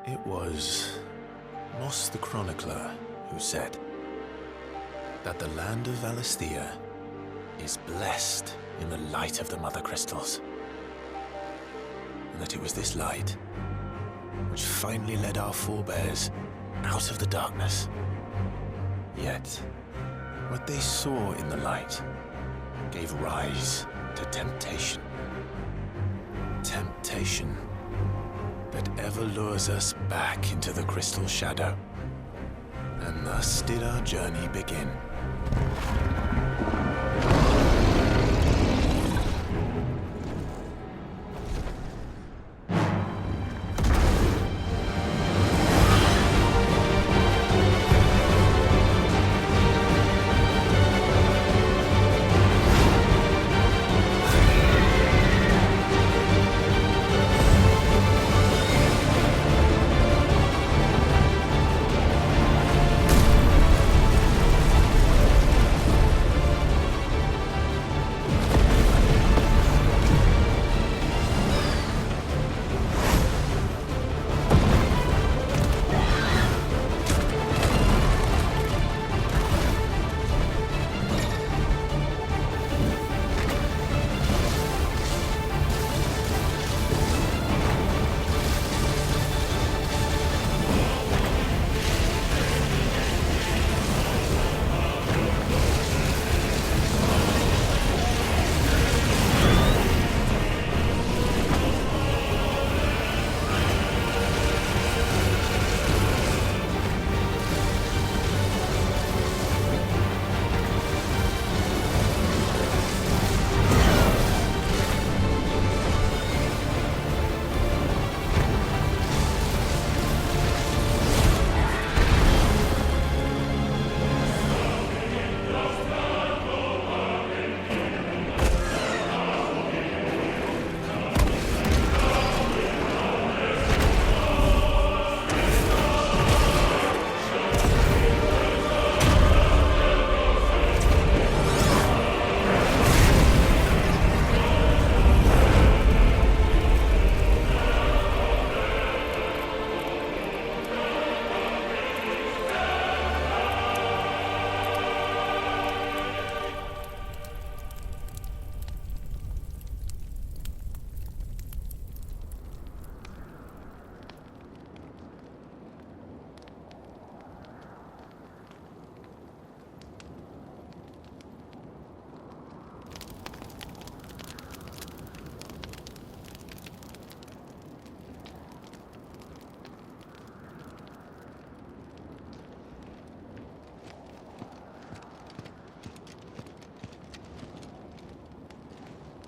It was Moss the Chronicler who said that the land of Valisthea is blessed in the light of the Mother Crystals. And that it was this light which finally led our forebears out of the darkness. Yet, what they saw in the light gave rise to temptation. Temptation that ever lures us back into the crystal shadow. And thus did our journey begin.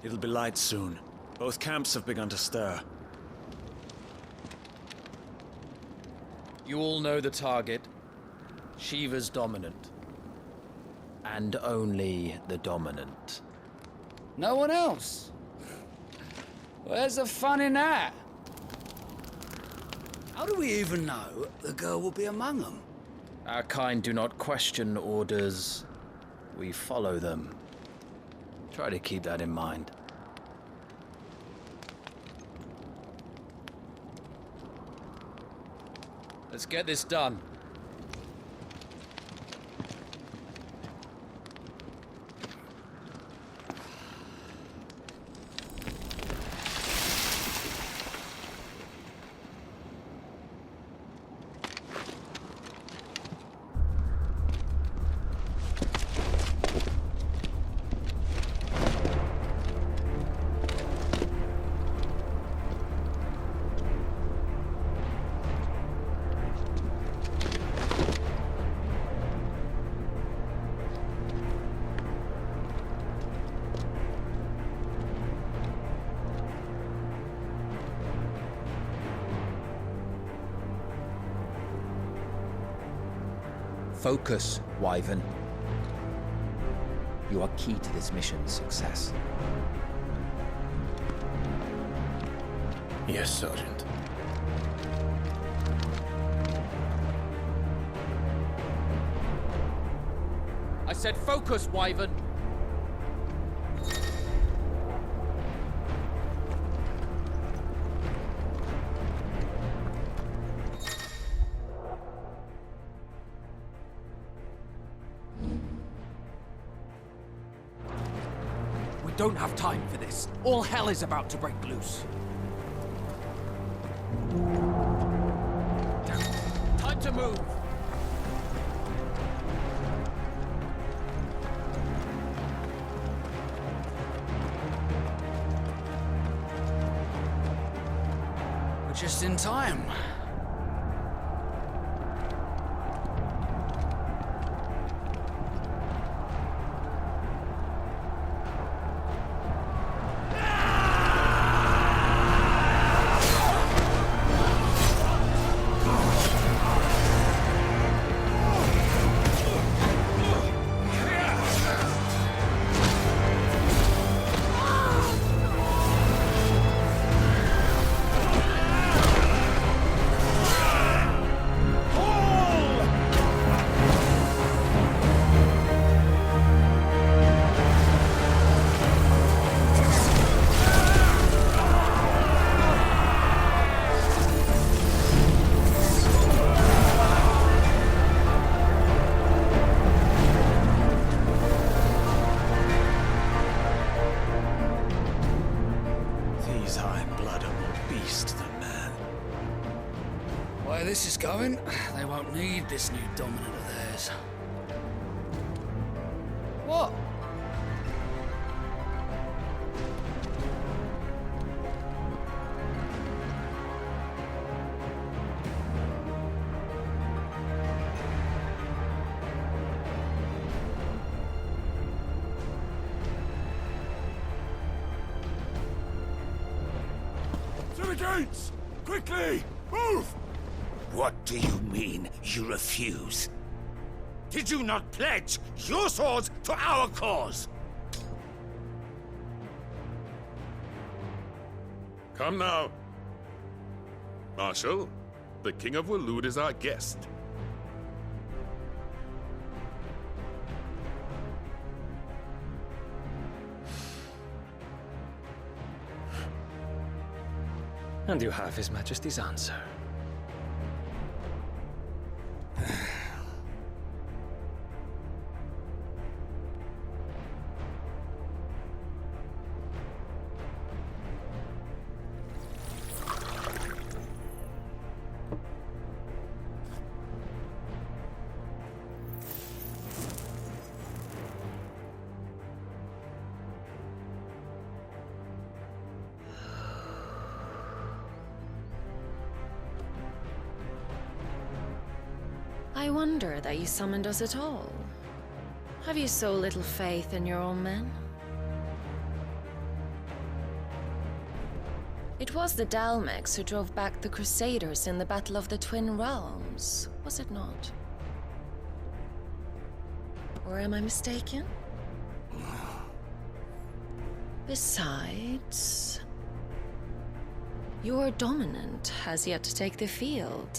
It'll be light soon. Both camps have begun to stir. You all know the target. Shiva's dominant. And only the dominant. No one else? Where's the fun in that? How do we even know the girl will be among them? Our kind do not question orders. We follow them. Try to keep that in mind. Let's get this done. Focus, Wyvern. You are key to this mission's success. Yes, Sergeant. I said focus, Wyvern! don't have time for this. All hell is about to break loose. Time to move. We're just in time. These Iron Blood are more beast than man. Where this is going, they won't need this new dominant of theirs. What? To the gates! Quickly! Move! What do you mean, you refuse? Did you not pledge your swords to our cause? Come now. Marshal, the King of Waloed is our guest. And you have His Majesty's answer. I wonder that you summoned us at all. Have you so little faith in your own men? It was the Dalmex who drove back the Crusaders in the Battle of the Twin Realms, was it not? Or am I mistaken? Besides, your dominant has yet to take the field.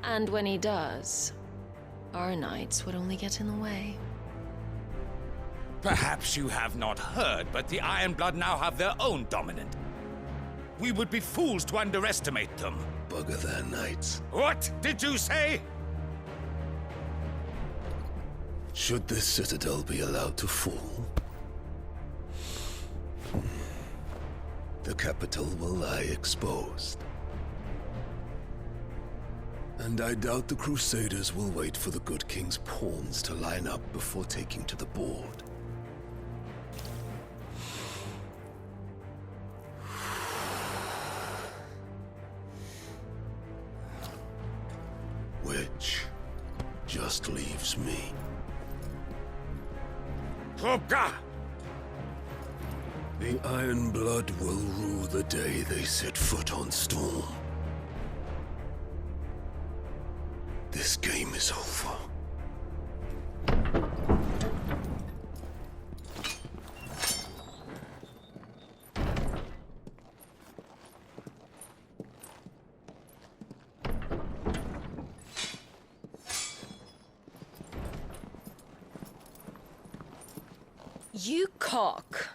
And when he does, our knights would only get in the way. Perhaps you have not heard, but the Iron Blood now have their own dominant. We would be fools to underestimate them. Bugger their knights. What did you say? Should this citadel be allowed to fall, the capital will lie exposed. And I doubt the Crusaders will wait for the good king's pawns to line up before taking to the board. Which just leaves me. Hopka! The Iron Blood will rue the day they set foot on Storm. This game is over. You cock.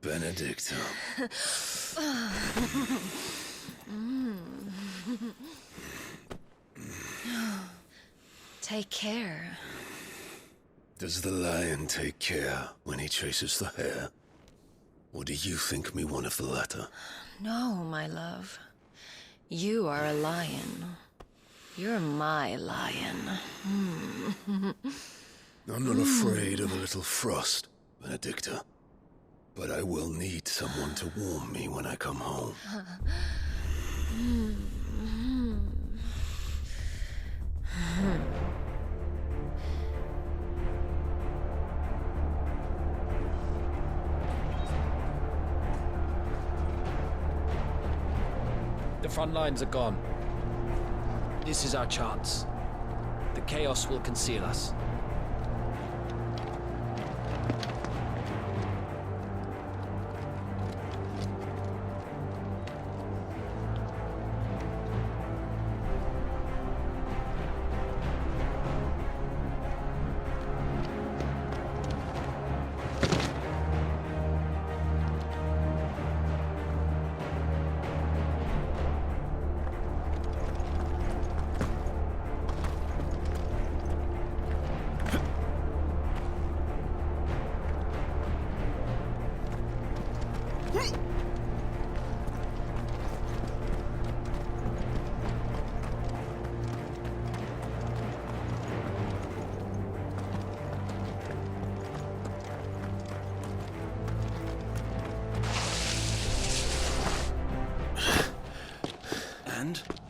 Benedicta. Take care. Does the lion take care when he chases the hare? Or do you think me one of the latter? No, my love. You are a lion. You're my lion. I'm not afraid of a little frost, Benedicta. But I will need someone to warm me when I come home. The front lines are gone. This is our chance. The chaos will conceal us.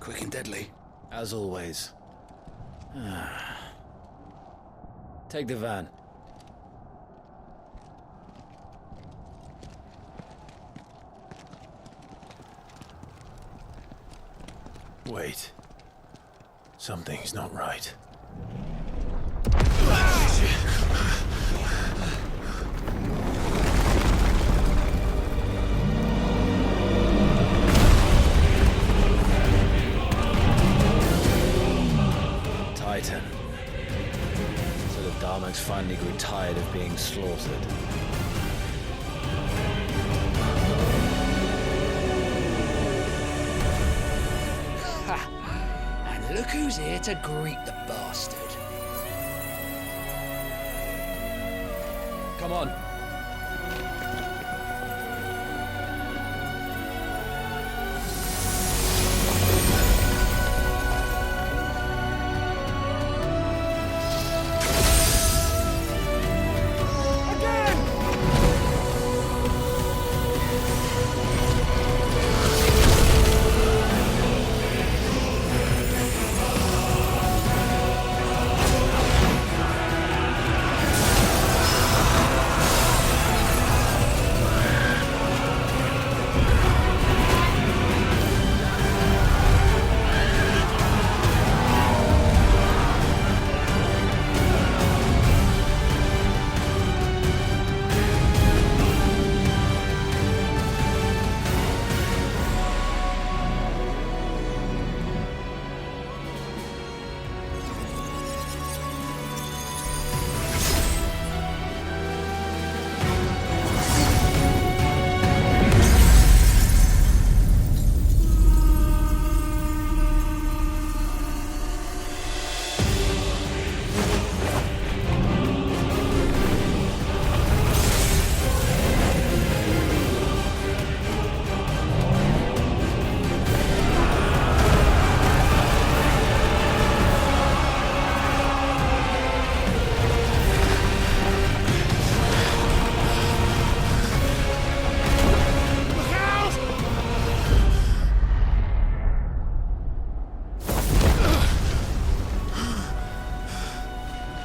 Quick and deadly. As always. Take the van. Wait. Something's not right. Titan. So the Darmaks finally grew tired of being slaughtered. And look who's here to greet the bastard. Come on.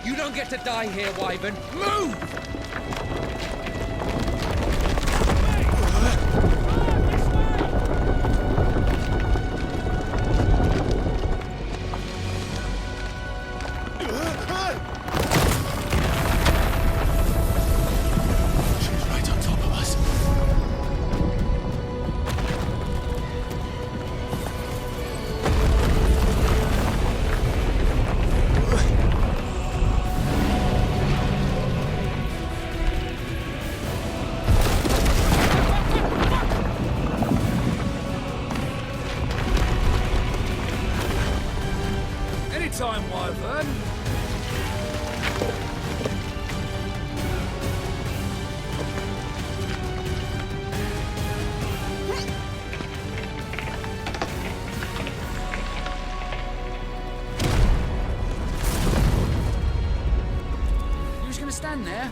You don't get to die here, Wyvern. Move! stand there.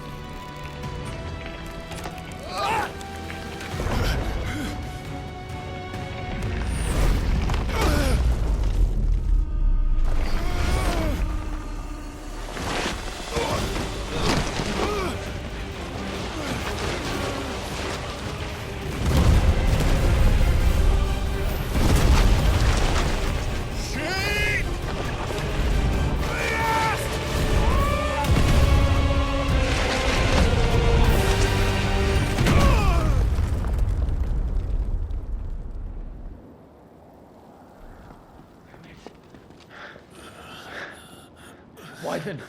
Wyvern!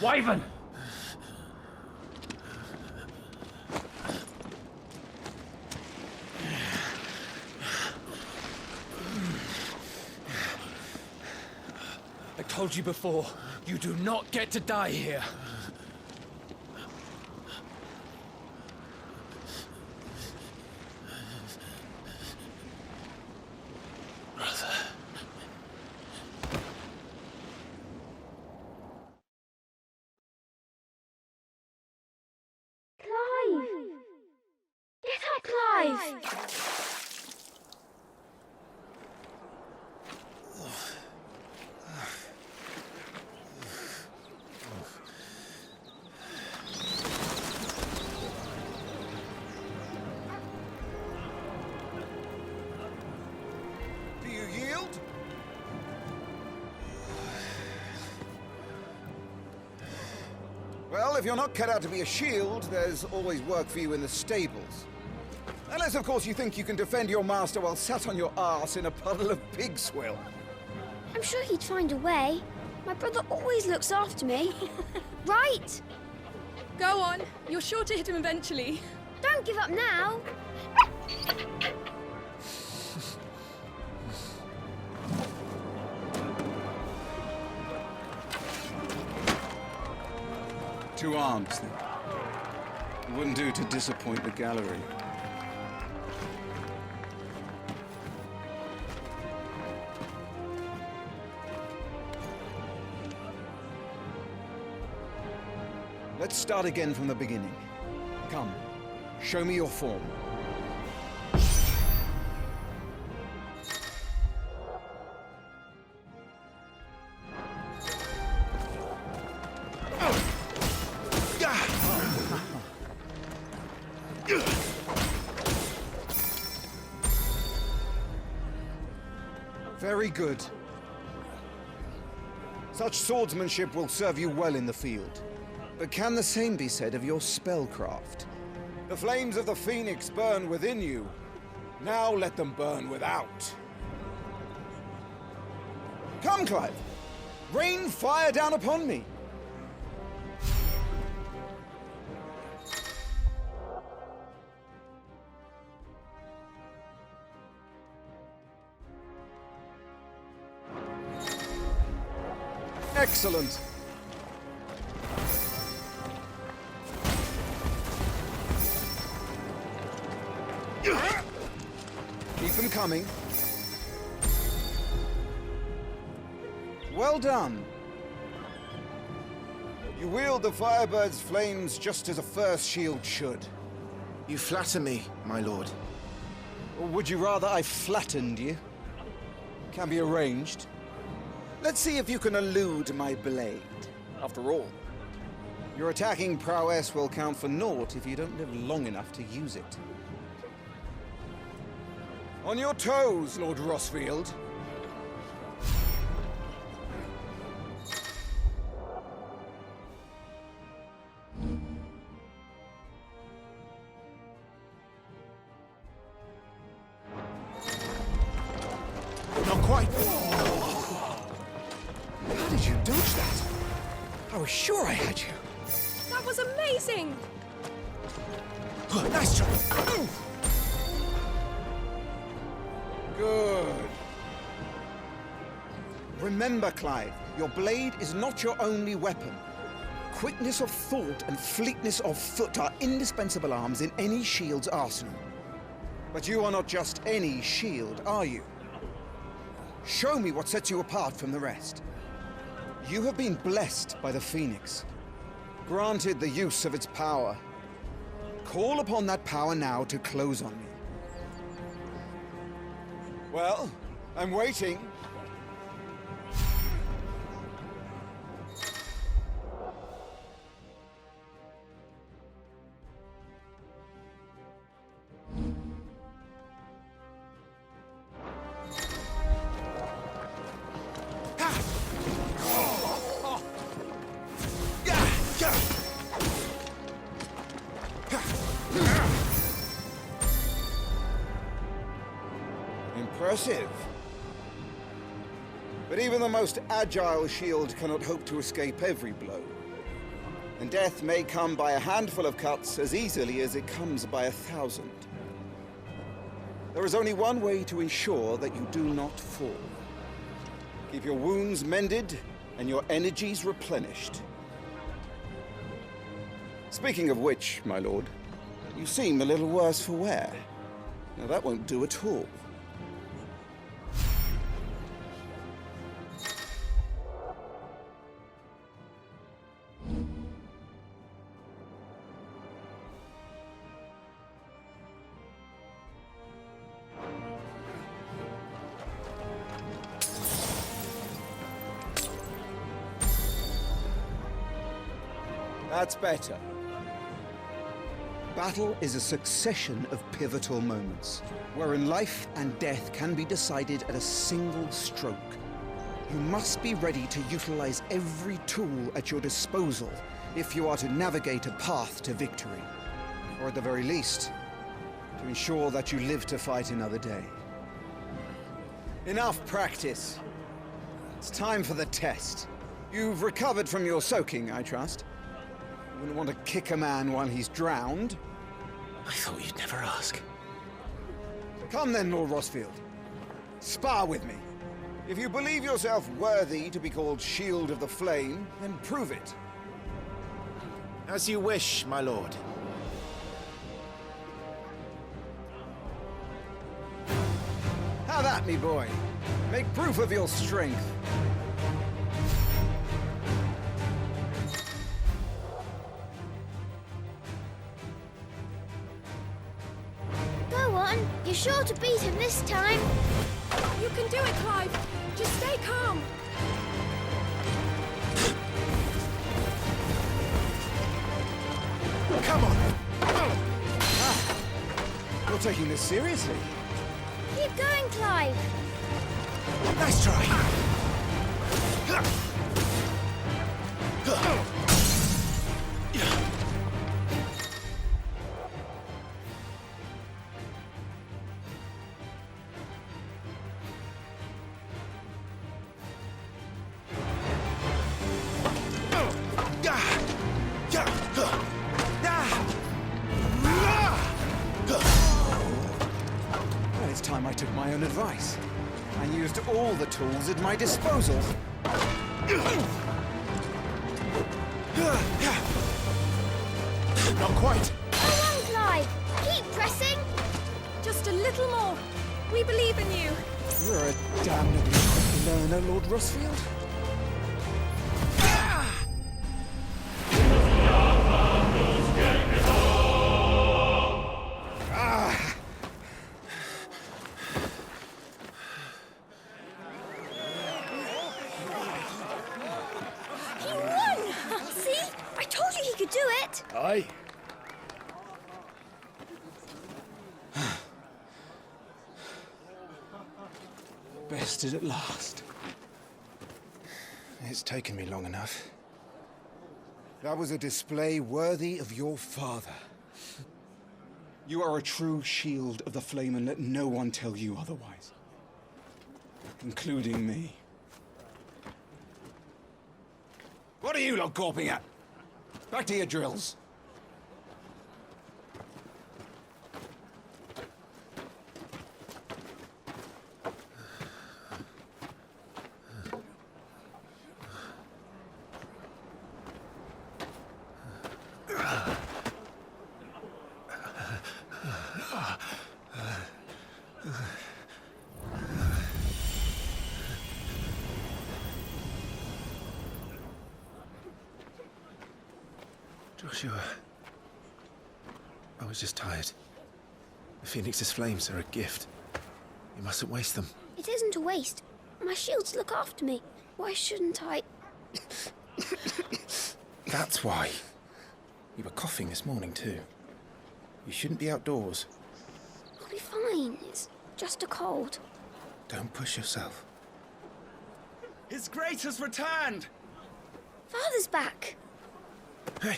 Wyvern! I told you before, you do not get to die here. Do you yield? Well, if you're not cut out to be a shield, there's always work for you in the stables. Unless, of course, you think you can defend your master while sat on your arse in a puddle of pig swill. I'm sure he'd find a way. My brother always looks after me. Right? Go on. You're sure to hit him eventually. Don't give up now. Two arms, then. It wouldn't do to disappoint the gallery. Let's start again from the beginning. Come, show me your form. Very good. Such swordsmanship will serve you well in the field. But can the same be said of your spellcraft? The flames of the Phoenix burn within you. Now let them burn without. Come, Clive. Rain fire down upon me. Excellent. Keep them coming. Well done. You wield the Firebird's flames just as a first shield should. You flatter me, my lord. Or would you rather I flattened you? Can be arranged. Let's see if you can elude my blade. After all, your attacking prowess will count for naught if you don't live long enough to use it. On your toes, Lord Rossfield. Not quite. How did you dodge that? I was sure I had you. That was amazing! Nice try. Good. Remember, Clive, your blade is not your only weapon. Quickness of thought and fleetness of foot are indispensable arms in any shield's arsenal. But you are not just any shield, are you? Show me what sets you apart from the rest. You have been blessed by the Phoenix. granted the use of its power. Call upon that power now to close on me. Well, I'm waiting. Impressive. But even the most agile shield cannot hope to escape every blow. And death may come by a handful of cuts as easily as it comes by 1,000. There is only one way to ensure that you do not fall. Keep your wounds mended and your energies replenished. Speaking of which, my lord, you seem a little worse for wear. Now that won't do at all. That's better. Battle is a succession of pivotal moments, wherein life and death can be decided at a single stroke. You must be ready to utilize every tool at your disposal if you are to navigate a path to victory, or at the very least, to ensure that you live to fight another day. Enough practice. It's time for the test. You've recovered from your soaking, I trust? You wouldn't want to kick a man while he's drowned. I thought you'd never ask. Come then, Lord Rosfield. Spar with me. If you believe yourself worthy to be called Shield of the Flame, then prove it. As you wish, my lord. Have at me, boy. Make proof of your strength. Go on. You're sure to beat him this time. You can do it, Clive. Just stay calm. Come on! Ah, you're taking this seriously. Keep going, Clive. Nice try. Well, it's time I took my own advice and used all the tools at my disposal. Not quite. Go on, Clive. Keep pressing. Just a little more. We believe in you. You're a damnably quick learner, Lord Rosfield. He won! See? I told you he could do it. Aye. Bested at last. It's taken me long enough. That was a display worthy of your father. You are a true shield of the flame, and let no one tell you otherwise. Including me. What are you lot gawping at? Back to your drills. Joshua. I was just tired. The Phoenix's flames are a gift. You mustn't waste them. It isn't a waste. My shields look after me. Why shouldn't I? That's why. You were coughing this morning too. You shouldn't be outdoors. I'll be fine. It's just a cold. Don't push yourself. His Grace has returned! Father's back. Hey.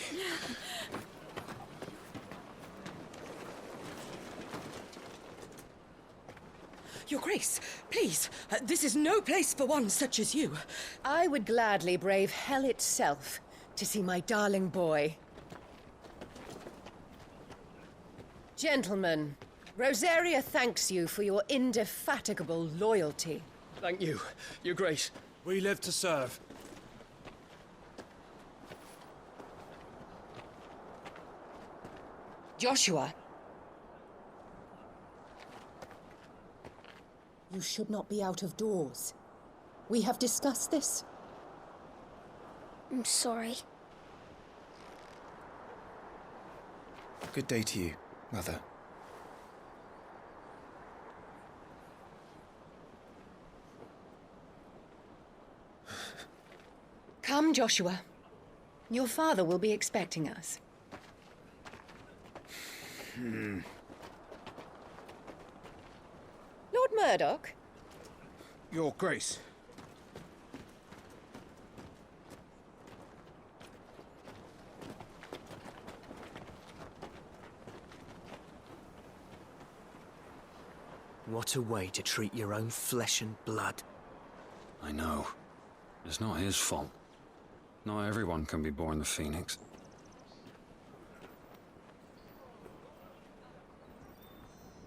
Your Grace, please, this is no place for one such as you. I would gladly brave hell itself to see my darling boy. Gentlemen, Rosaria thanks you for your indefatigable loyalty. Thank you, Your Grace. We live to serve. Joshua. You should not be out of doors. We have discussed this. I'm sorry. Good day to you, Mother. Come, Joshua. Your father will be expecting us. Lord Murdoch? Your Grace. What a way to treat your own flesh and blood. I know. It's not his fault. Not everyone can be born the Phoenix.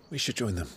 We should join them.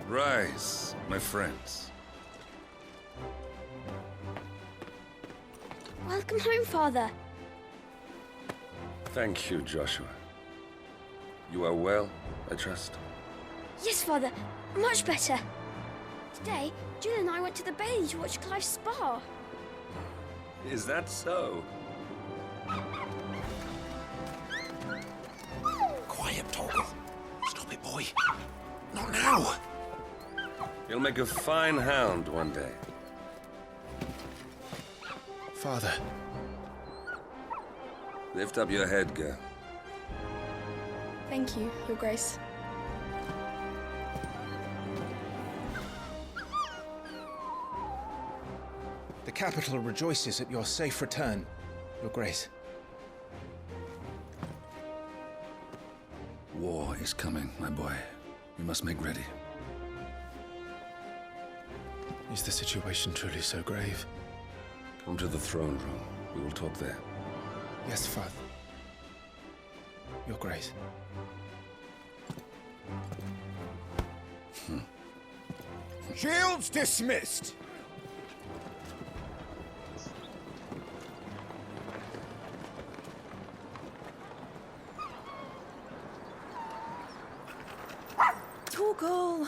Rise, my friends. Welcome home, Father. Thank you, Joshua. You are well, I trust? Yes, Father. Much better. Today, Jill and I went to the Bailey to watch Clive's spa. Is that so? Quiet, Torgal. Stop it, boy. Not now. You'll make a fine hound one day. Father. Lift up your head, girl. Thank you, Your Grace. The capital rejoices at your safe return, Your Grace. War is coming, my boy. We must make ready. Is the situation truly so grave? Come to the throne room. We will talk there. Yes, Father. Your Grace. Shields dismissed! Torgal!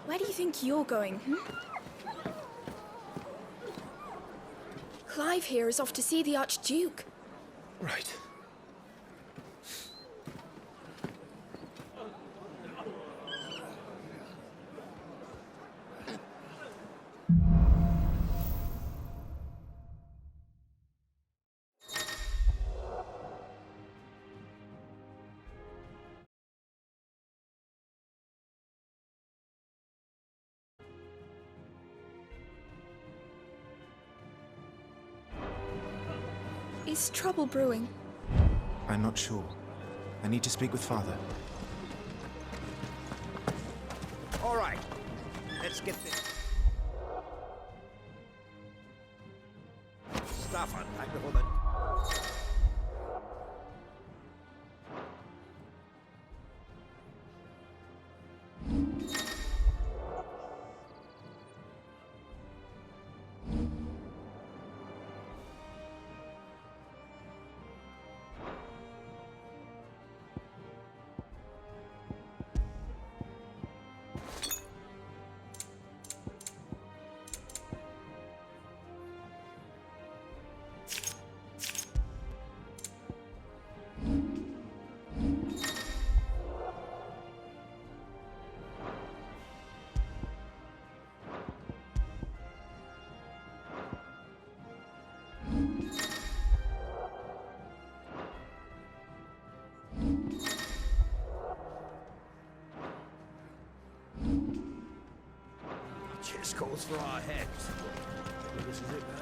Where do you think you're going, Clive here is off to see the Archduke. Right. Is trouble brewing? I'm not sure. I need to speak with Father. All right, let's get this stuff unpacked before the... Chess calls for our heads. This is it, man.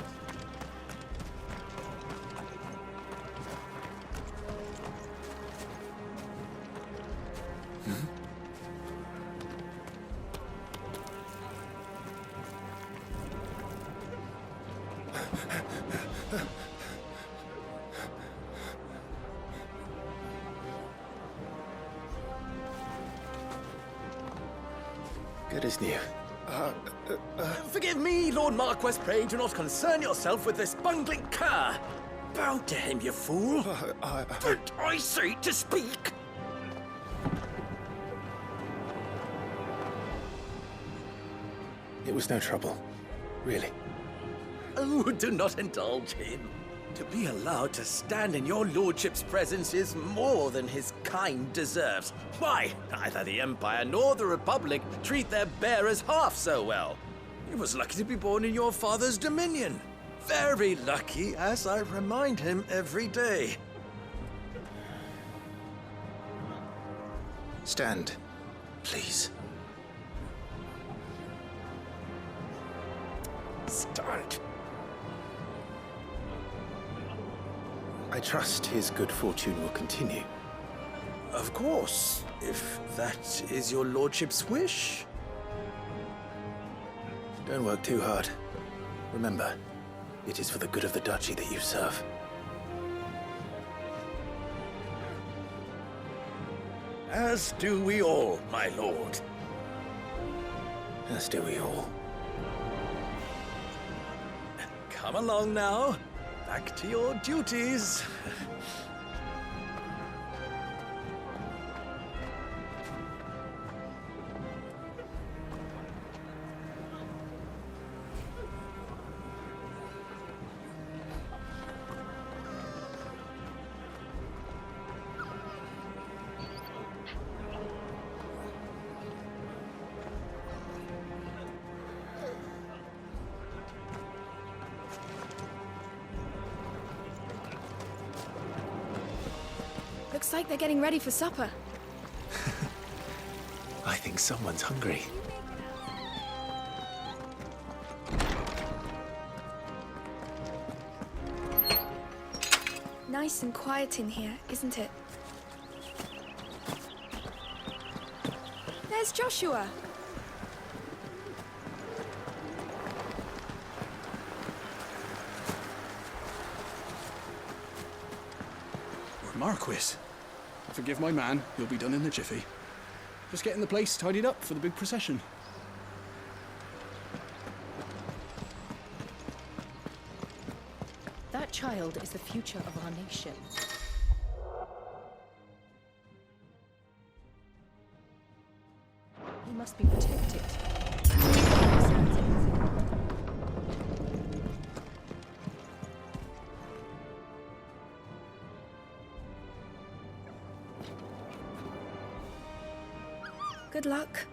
Good as new. Forgive me, Lord Marquess, pray do not concern yourself with this bungling cur. Bow to him, you fool. Don't I say to speak? It was no trouble. Really. Oh, do not indulge him. To be allowed to stand in your lordship's presence is more than his kind deserves. Why, neither the Empire nor the Republic treat their bearers half so well. He was lucky to be born in your father's dominion. Very lucky, as I remind him every day. Stand, please. Stand. I trust his good fortune will continue. Of course, if that is your lordship's wish. Don't work too hard. Remember, it is for the good of the duchy that you serve. As do we all, my lord. As do we all. Come along now. Back to your duties. Looks like they're getting ready for supper. I think someone's hungry. Nice and quiet in here, isn't it? There's Joshua. Marquis. Forgive my man, you'll be done in a jiffy. Just getting the place tidied up for the big procession. That child is the future of our nation. He must be protected. Good luck.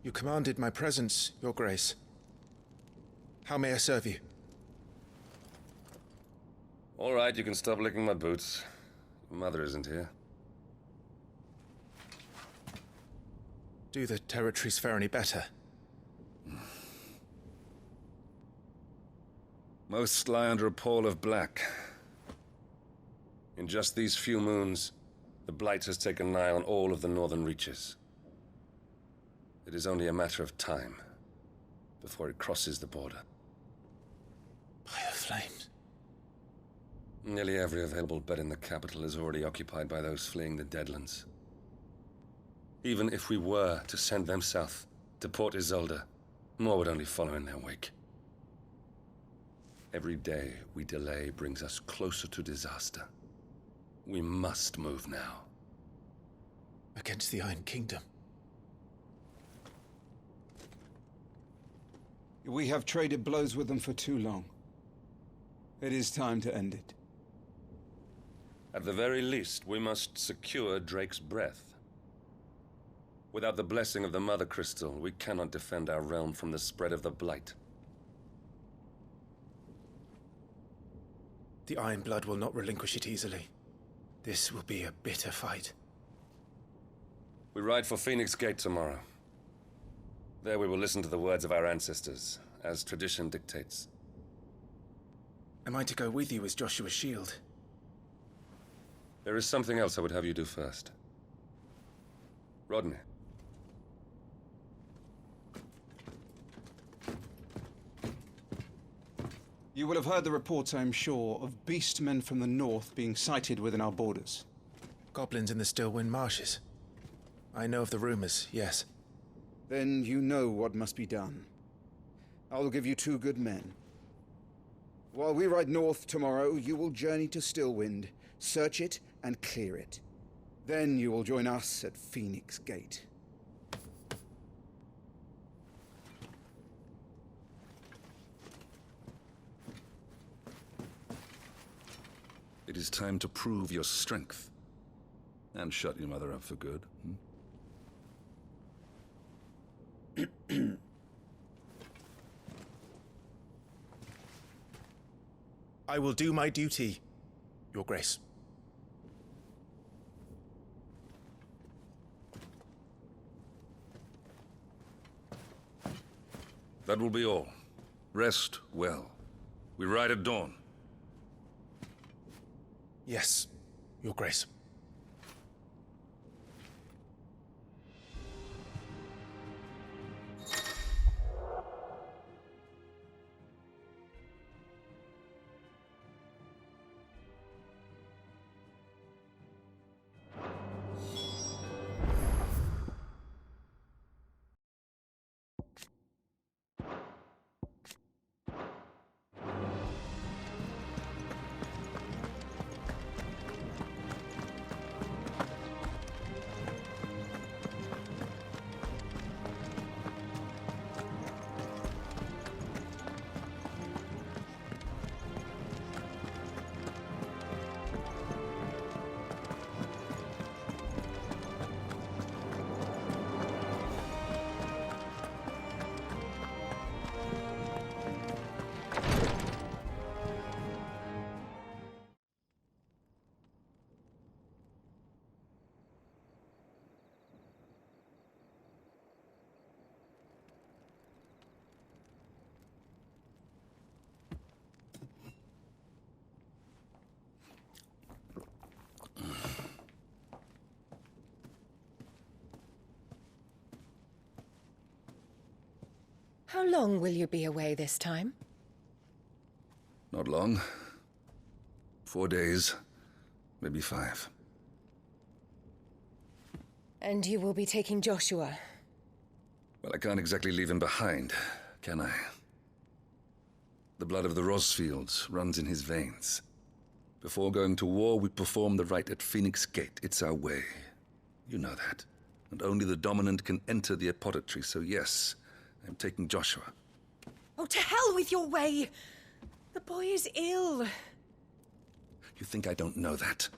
You commanded my presence, Your Grace. How may I serve you? All right, you can stop licking my boots. Your mother isn't here. Do the territories fare any better? Most lie under a pall of black. In just these few moons, the Blight has taken nigh on all of the northern reaches. It is only a matter of time before it crosses the border. By the flames. Nearly every available bed in the capital is already occupied by those fleeing the Deadlands. Even if we were to send them south, to Port Isolde, more would only follow in their wake. Every day we delay brings us closer to disaster. We must move now. Against the Iron Kingdom. We have traded blows with them for too long. It is time to end it. At the very least, we must secure Drake's breath. Without the blessing of the Mother Crystal, we cannot defend our realm from the spread of the Blight. The Iron Blood will not relinquish it easily. This will be a bitter fight. We ride for Phoenix Gate tomorrow. There we will listen to the words of our ancestors, as tradition dictates. Am I to go with you as Joshua's shield? There is something else I would have you do first. Rodney. You will have heard the reports, I am sure, of beastmen from the north being sighted within our borders. Goblins in the Stillwind Marshes. I know of the rumors, yes. Then you know what must be done. I will give you 2 good men. While we ride north tomorrow, you will journey to Stillwind, search it, and clear it. Then you will join us at Phoenix Gate. It is time to prove your strength. And shut your mother up for good. I will do my duty, Your Grace. That will be all. Rest well. We ride at dawn. Yes, Your Grace. How long will you be away this time? Not long. 4 days, maybe 5. And you will be taking Joshua? Well, I can't exactly leave him behind, can I? The blood of the Rosfields runs in his veins. Before going to war, we perform the rite at Phoenix Gate. It's our way. You know that. And only the dominant can enter the apothecary, so yes, I'm taking Joshua. Oh, to hell with your way! The boy is ill. You think I don't know that?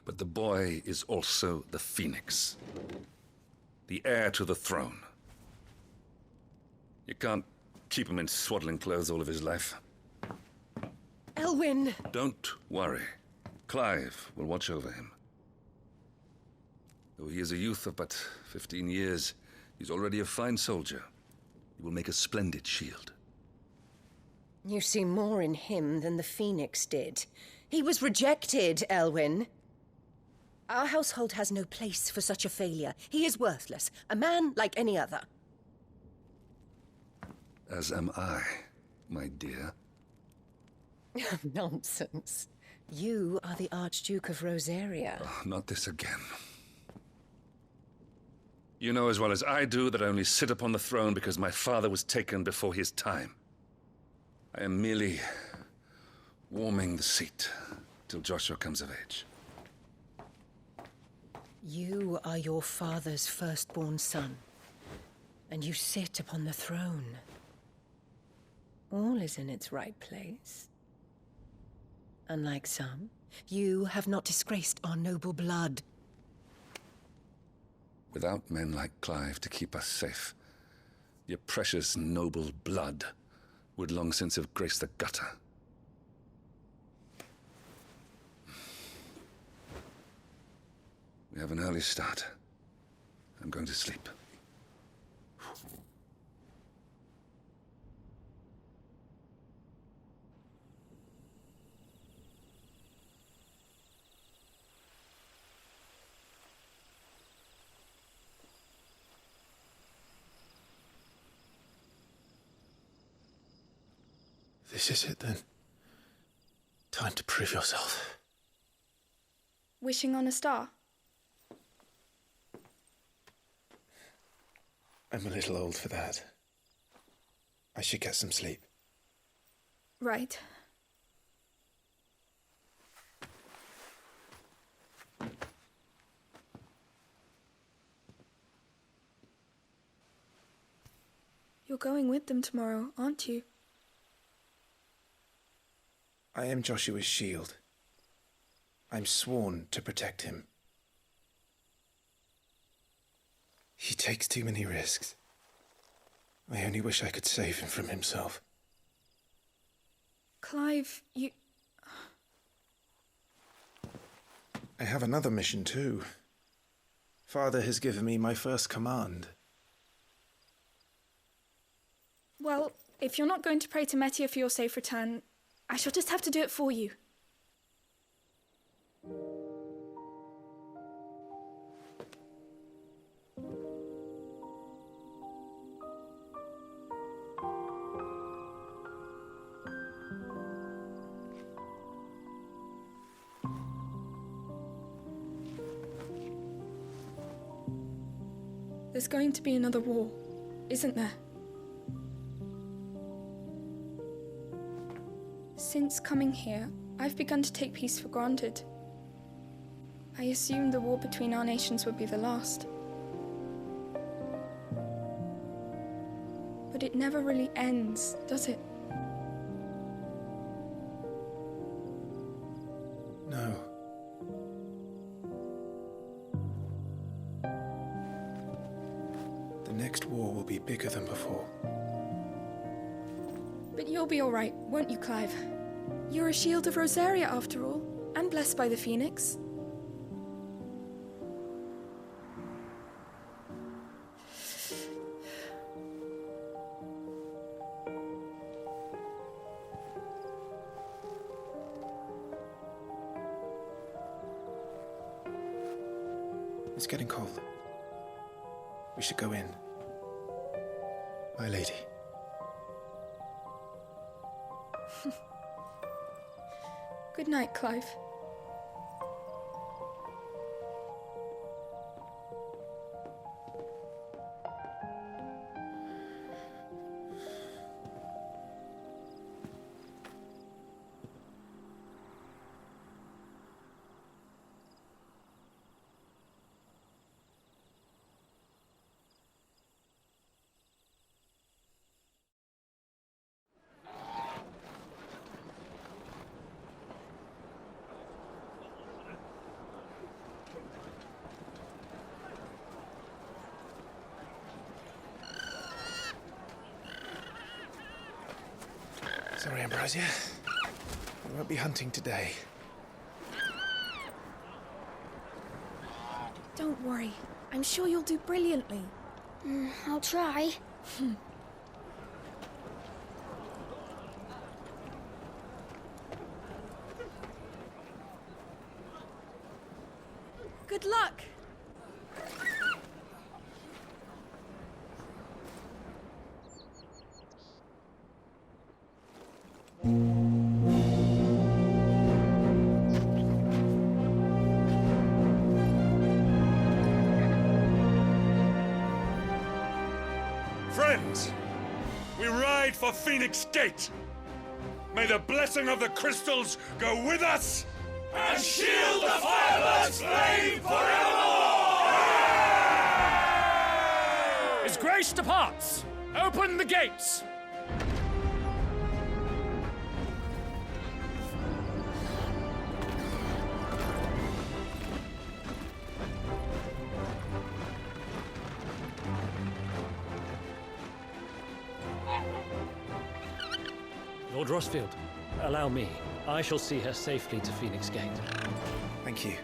But the boy is also the Phoenix. the heir to the throne. You can't keep him in swaddling clothes all of his life. Elwyn! Don't worry. Clive will watch over him. Though he is a youth of but 15 years, he's already a fine soldier. He will make a splendid shield. You see more in him than the Phoenix did. He was rejected, Elwyn. Our household has no place for such a failure. He is worthless, a man like any other. As am I, my dear. Nonsense. You are the Archduke of Rosaria. Oh, not this again. You know as well as I do that I only sit upon the throne because my father was taken before his time. I am merely warming the seat till Joshua comes of age. You are your father's firstborn son, and you sit upon the throne. All is in its right place. Unlike some, you have not disgraced our noble blood. Without men like Clive to keep us safe, your precious noble blood would long since have graced the gutter. We have an early start. I'm going to sleep. This is it then. Time to prove yourself. Wishing on a star? I'm a little old for that. I should get some sleep. Right. You're going with them tomorrow, aren't you? I am Joshua's shield. I'm sworn to protect him. He takes too many risks. I only wish I could save him from himself. Clive, you... I have another mission too. Father has given me my first command. Well, if you're not going to pray to Metia for your safe return, I shall just have to do it for you. There's going to be another war, isn't there? Since coming here, I've begun to take peace for granted. I assumed the war between our nations would be the last. But it never really ends, does it? No. The next war will be bigger than before. But you'll be all right, won't you, Clive? You're a shield of Rosaria, after all, and blessed by the Phoenix. It's getting cold. We should go in. My lady. Good night, Clive. Sorry, Ambrosia. We won't be hunting today. Don't worry. I'm sure you'll do brilliantly. I'll try. Good luck! Friends, we ride for Phoenix Gate. May the blessing of the crystals go with us and shield the Firebird's flame forevermore! His Grace departs! Open the gates! Lord Rossfield, allow me. I shall see her safely to Phoenix Gate. Thank you.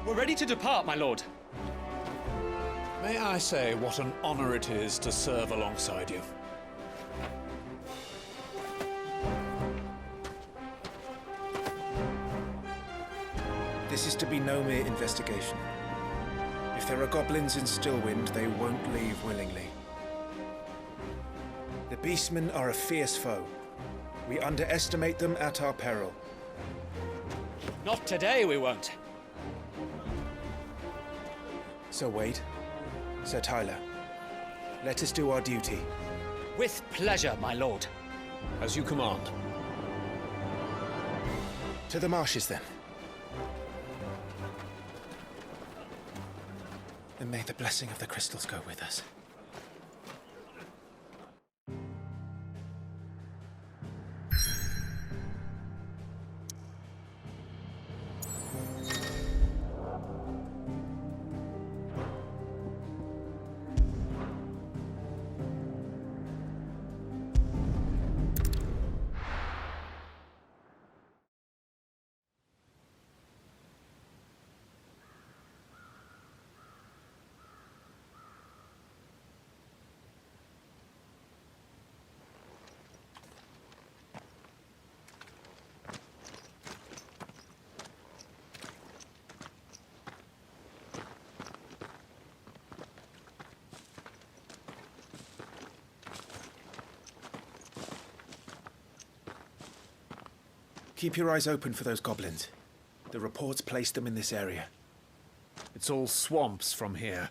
We're ready to depart, my lord. May I say what an honor it is to serve alongside you? This is to be no mere investigation. If there are goblins in Stillwind, they won't leave willingly. The Beastmen are a fierce foe. We underestimate them at our peril. Not today, we won't. Sir Wade, Sir Tyler, let us do our duty. With pleasure, my lord. As you command. To the marshes, then. And may the blessing of the crystals go with us. Keep your eyes open for those goblins. The reports placed them in this area. It's all swamps from here.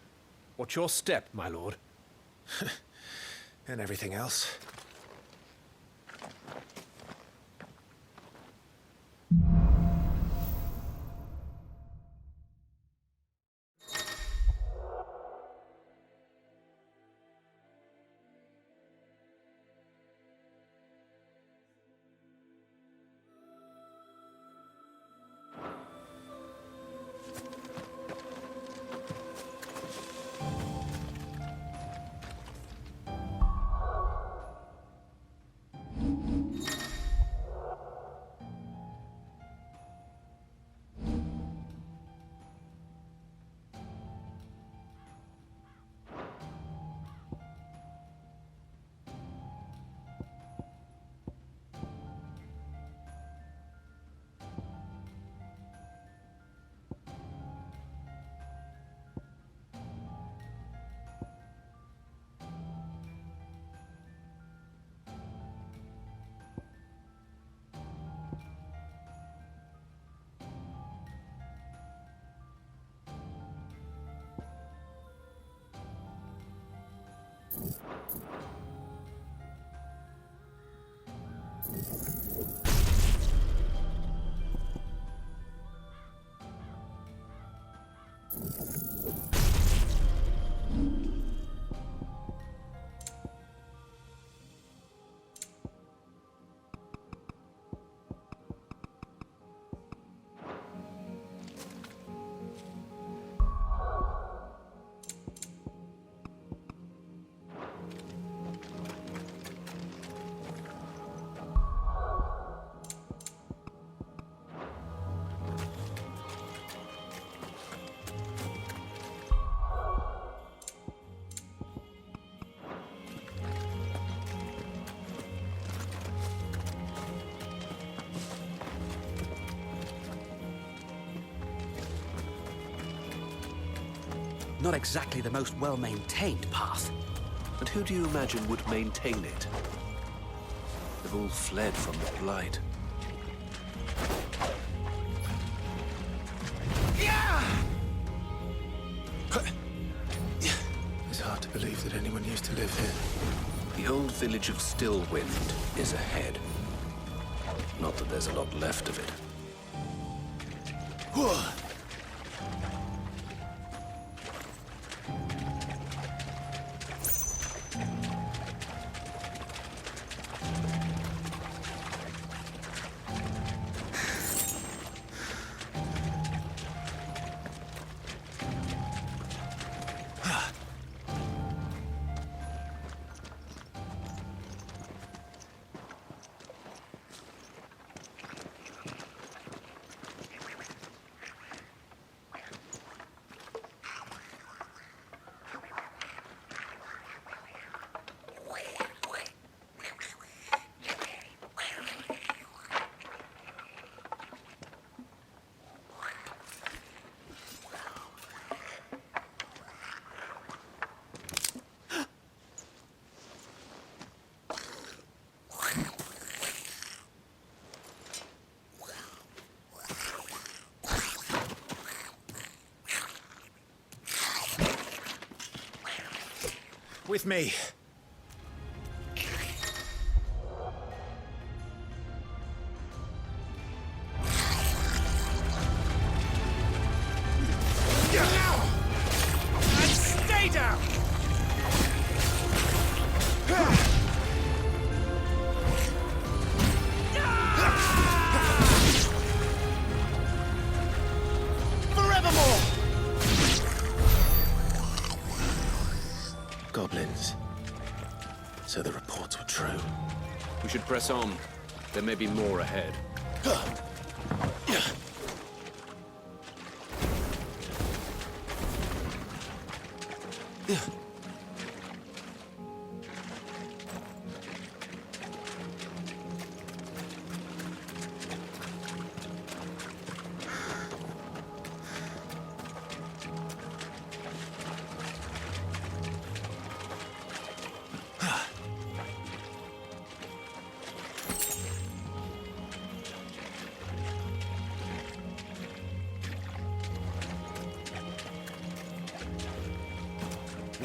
What's your step, my lord? And everything else. Not exactly the most well-maintained path. And who do you imagine would maintain it? They've all fled from the Blight. It's hard to believe that anyone used to live here. The old village of Stillwind is ahead. Not that there's a lot left of it. With me. And stay down! Forevermore! Goblins. So the reports were true. We should press on. There may be more ahead.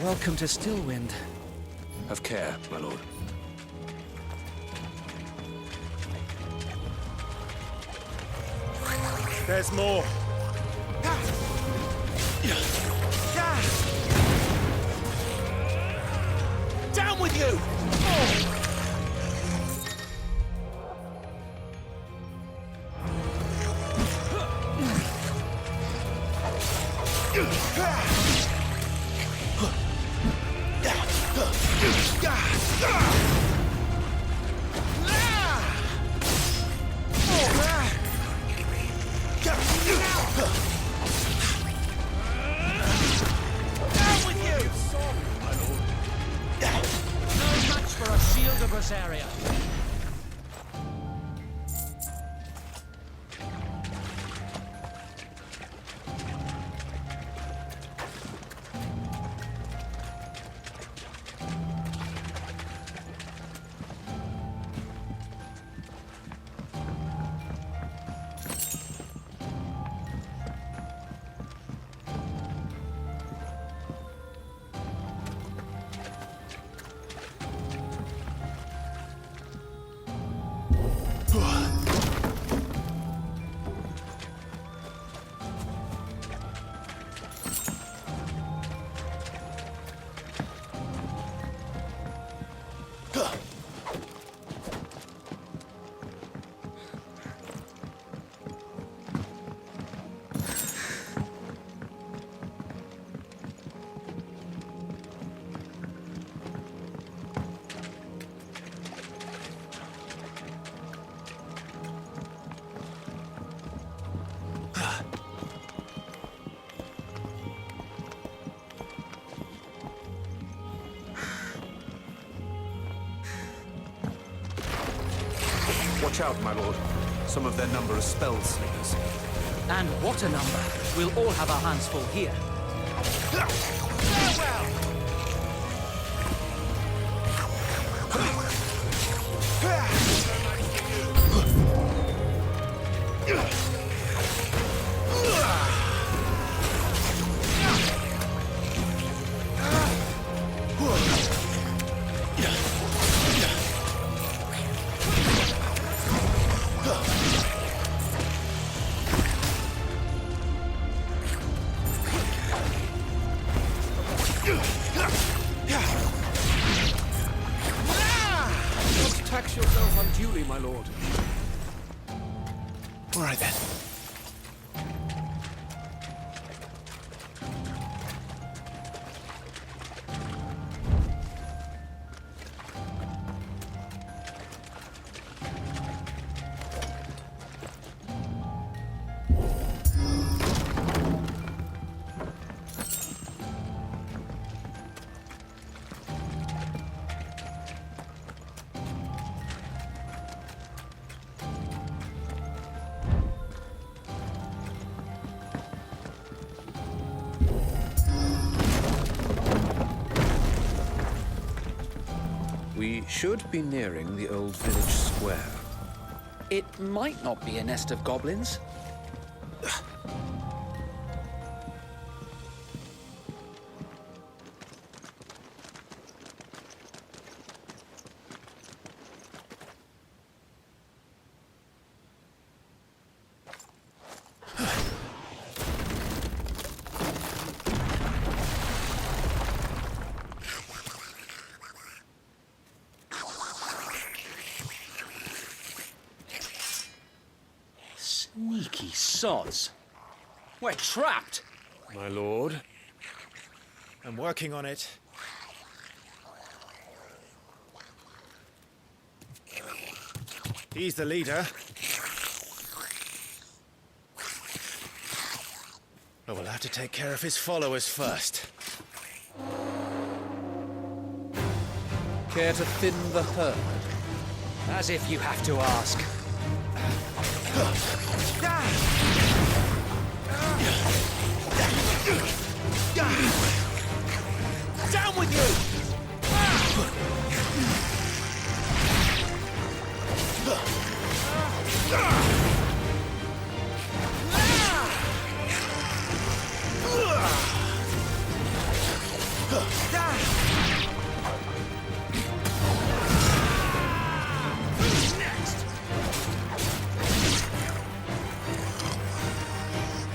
Welcome to Stillwind. Have care, my lord. There's more. Down with you! Area. Watch out, my lord. Some of their number are spell slingers. And what a number. We'll all have our hands full here. Don't tax yourself unduly, my lord. All right then. We should be nearing the old village square. It might not be a nest of goblins. Sneaky sods. We're trapped. My lord. I'm working on it. He's the leader. But we'll have to take care of his followers first. Care to thin the herd? As if you have to ask. Down with you!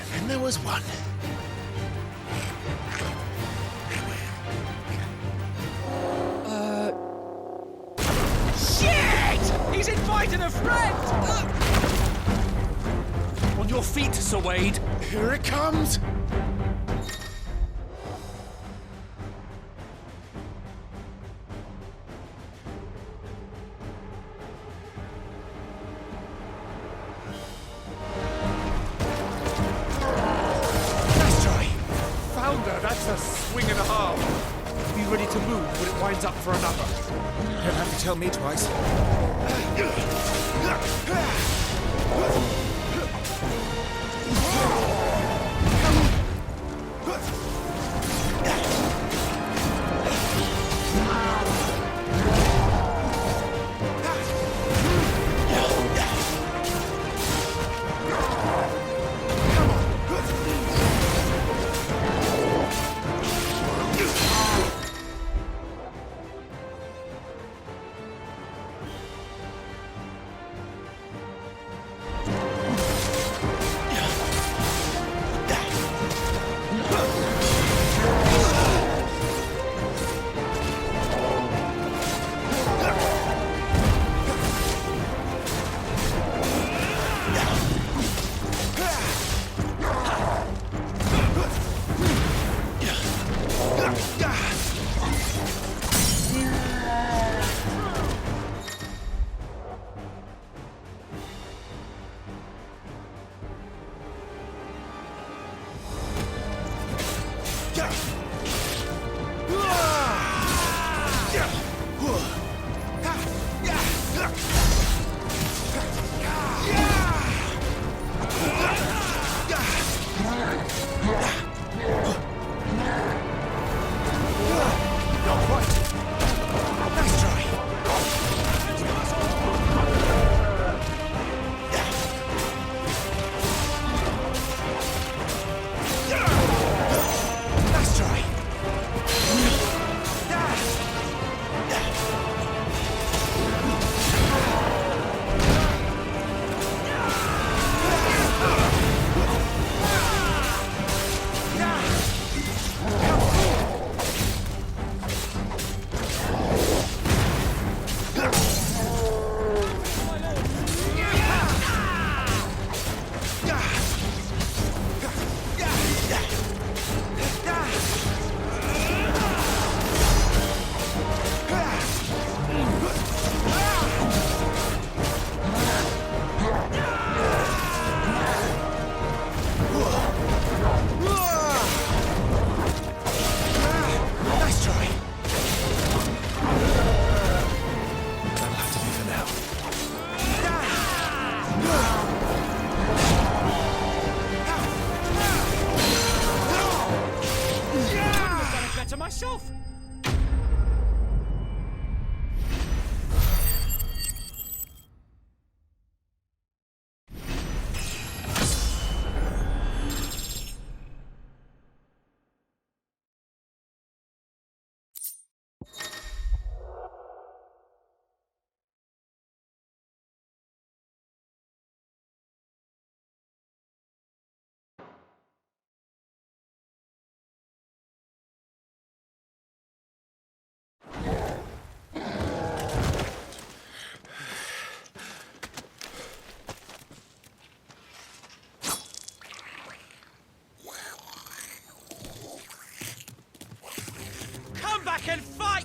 And then there was one. Shit! He's invited a friend! On your feet, Sir Wade. Here it comes. Nice try. Founder, that's a swing and a half. Be ready to move when it winds up for another. Don't have to tell me twice.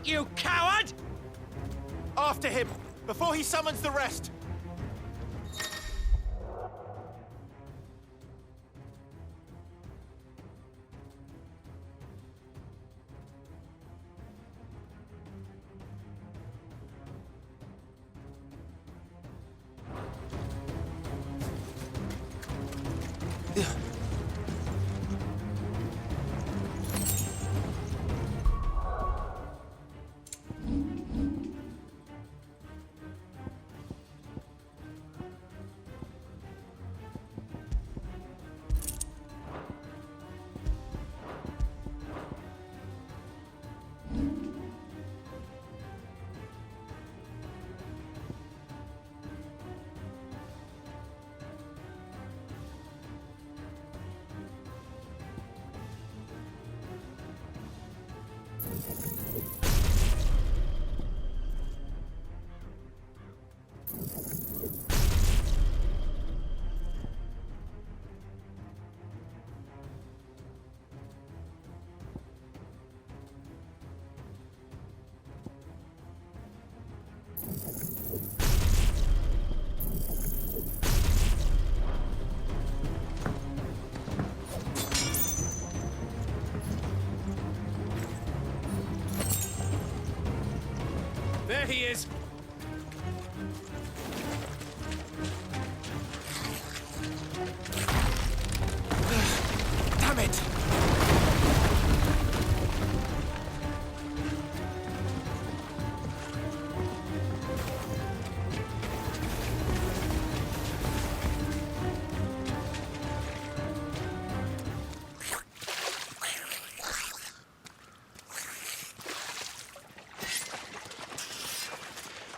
you coward! After him, before he summons the rest! There he is! Damn it!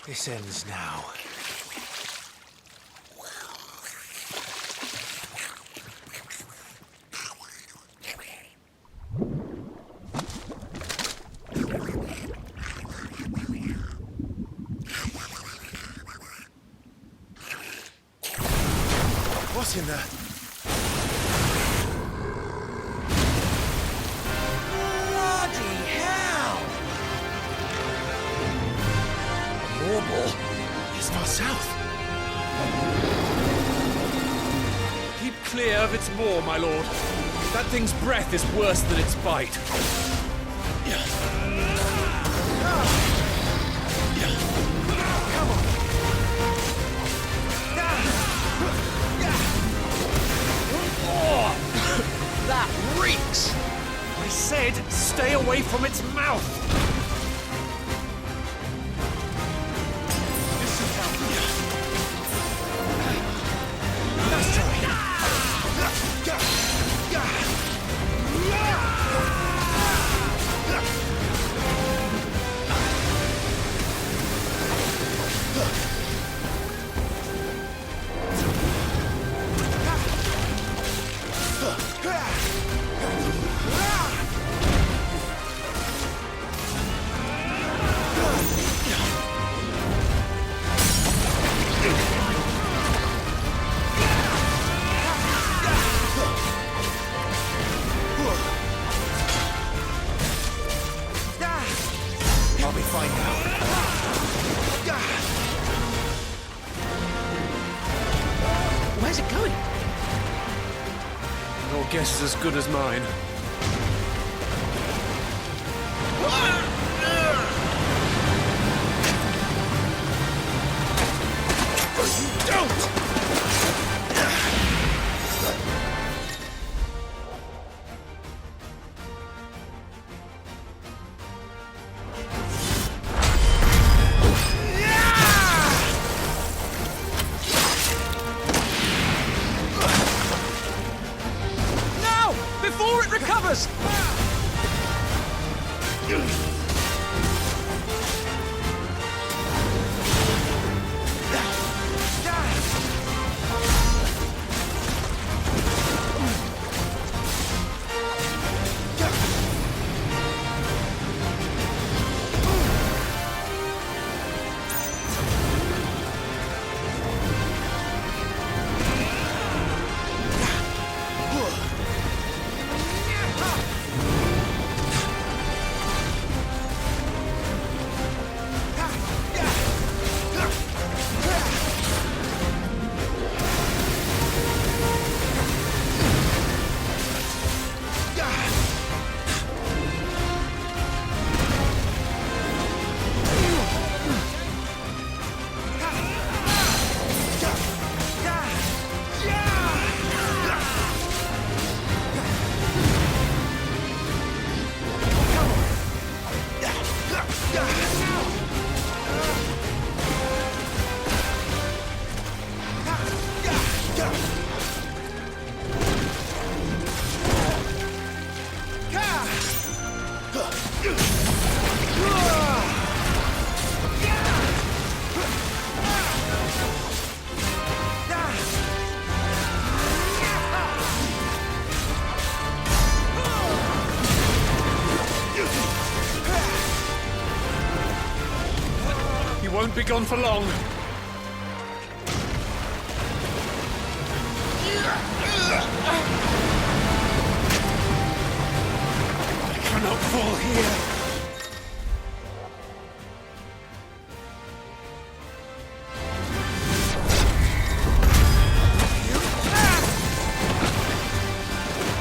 This ends now. What's in there? Bloody hell! Warble is far south. Keep clear of its maw, my lord. That thing's breath is worse than its bite. That reeks! I said, stay away from its mouth! Let's try. I'll be fine now. Where's it going? Your guess is as good as mine. Don't! No! Before it recovers! gone for long. I cannot fall here.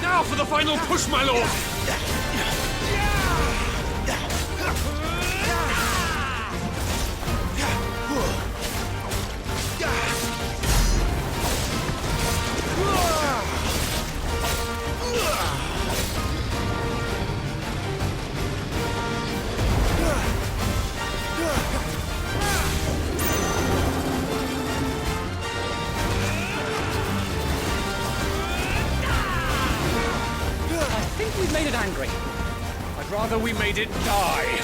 Now for the final push, my lord! I think we've made it angry. I'd rather we made it die.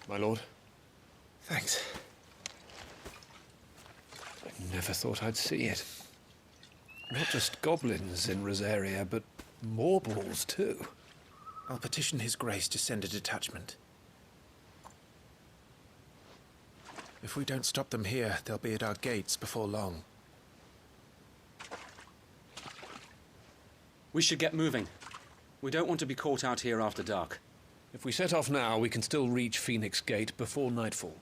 My lord. Thanks. I never thought I'd see it. Not just goblins in Rosaria, but Morballs too. I'll petition His Grace to send a detachment. If we don't stop them here, they'll be at our gates before long. We should get moving. We don't want to be caught out here after dark. If we set off now, we can still reach Phoenix Gate before nightfall.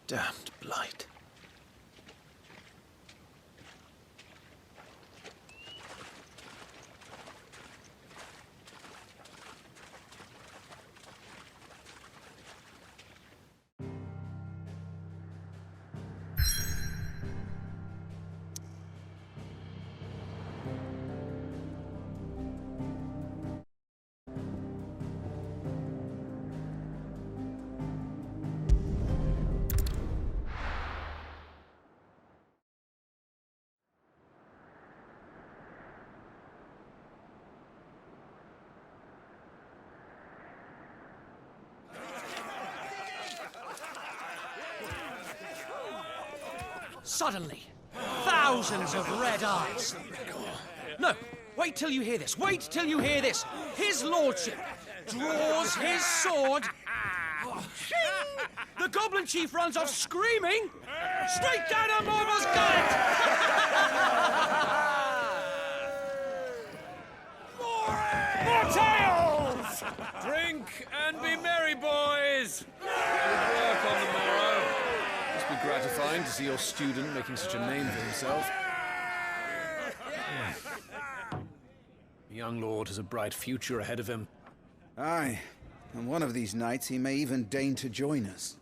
Damned blight. Suddenly, thousands of red eyes. No, wait till you hear this. Wait till you hear this. His lordship draws his sword the Goblin Chief runs off screaming, straight down a Morbal's gullet! More tales! Drink and be merry, boys! Good work on the morrow. Must be gratifying to see your student making such a name for himself. The young lord has a bright future ahead of him. Aye, and one of these nights he may even deign to join us.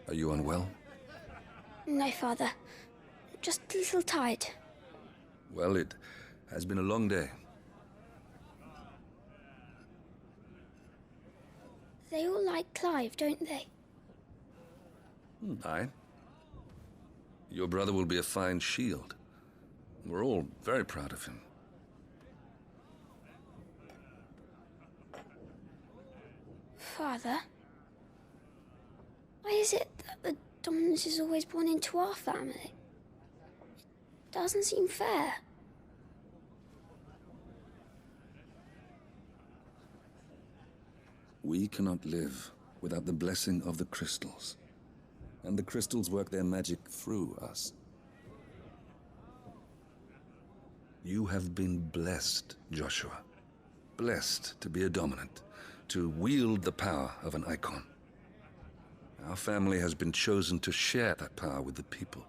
Are you unwell? No, Father. Just a little tired. Well, it has been a long day. They all like Clive, don't they? Aye. Your brother will be a fine shield. We're all very proud of him. Father? Why is it that the dominance is always born into our family? It doesn't seem fair. We cannot live without the blessing of the crystals. And the crystals work their magic through us. You have been blessed, Joshua. Blessed to be a dominant, to wield the power of an icon. Our family has been chosen to share that power with the people.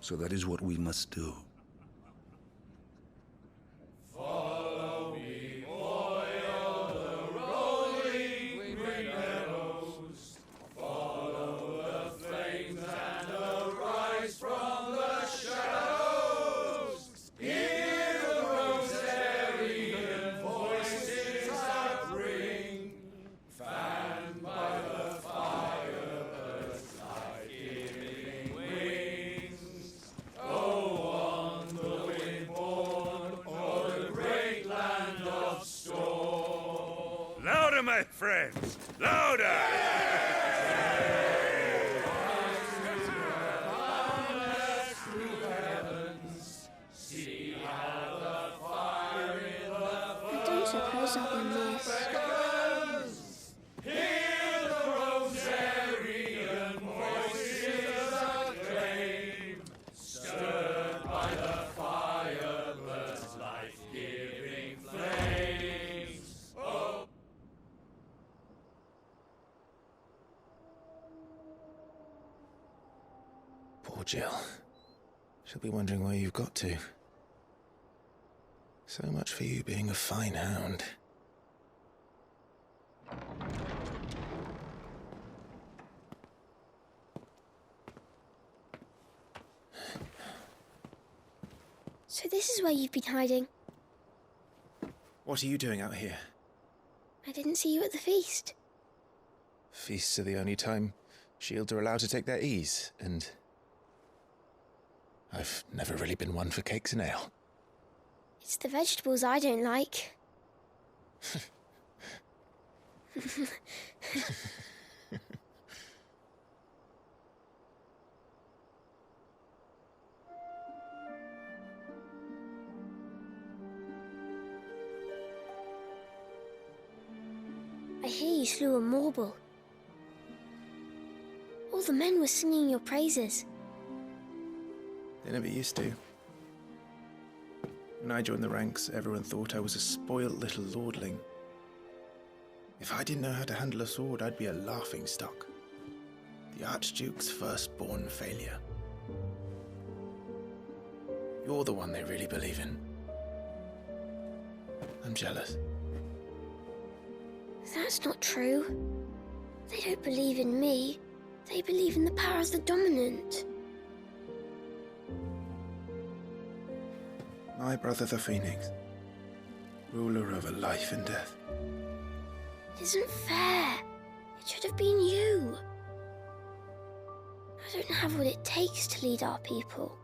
So that is what we must do. Follow me, o'er the rolling green meadows. Follow the flames and arise from the shadows. Hear the Rosarian voices that ring. Fanned by the fire, birds life-giving wings. Go on the wind-born o'er the great land of storm. Louder, my friends! Louder! See how the fire in the I don't suppose I'll be missed. Hear the Rosarian voices acclaim, stirred by the fire, birds' life-giving flames. Oh. Poor Jill. She'll be wondering where you've got to. So much for you being a fine hound. So this is where you've been hiding. What are you doing out here? I didn't see you at the feast. Feasts are the only time shields are allowed to take their ease, and I've never really been one for cakes and ale. It's the vegetables I don't like. I hear you slew a Morble. All the men were singing your praises. They never used to. When I joined the ranks, everyone thought I was a spoiled little lordling. If I didn't know how to handle a sword, I'd be a laughingstock. The Archduke's firstborn failure. You're the one they really believe in. I'm jealous. That's not true. They don't believe in me. They believe in the power of the dominant. My brother the Phoenix, ruler over life and death. It isn't fair. It should have been you. I don't have what it takes to lead our people.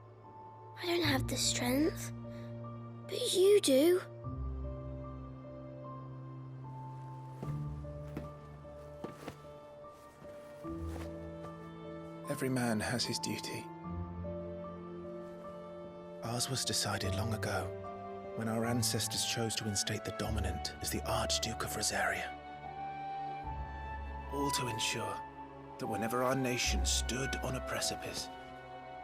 I don't have the strength. But you do. Every man has his duty. Ours was decided long ago, when our ancestors chose to instate the dominant as the Archduke of Rosaria. All to ensure that whenever our nation stood on a precipice,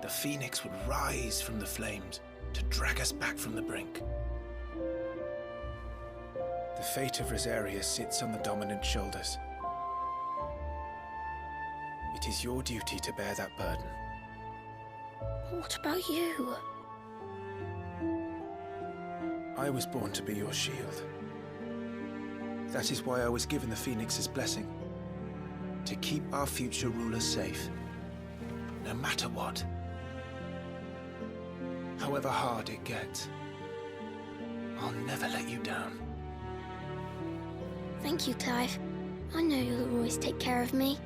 the Phoenix would rise from the flames to drag us back from the brink. The fate of Rosaria sits on the dominant's shoulders. It is your duty to bear that burden. What about you? I was born to be your shield. That is why I was given the Phoenix's blessing. To keep our future rulers safe. No matter what. However hard it gets. I'll never let you down. Thank you, Clive. I know you'll always take care of me.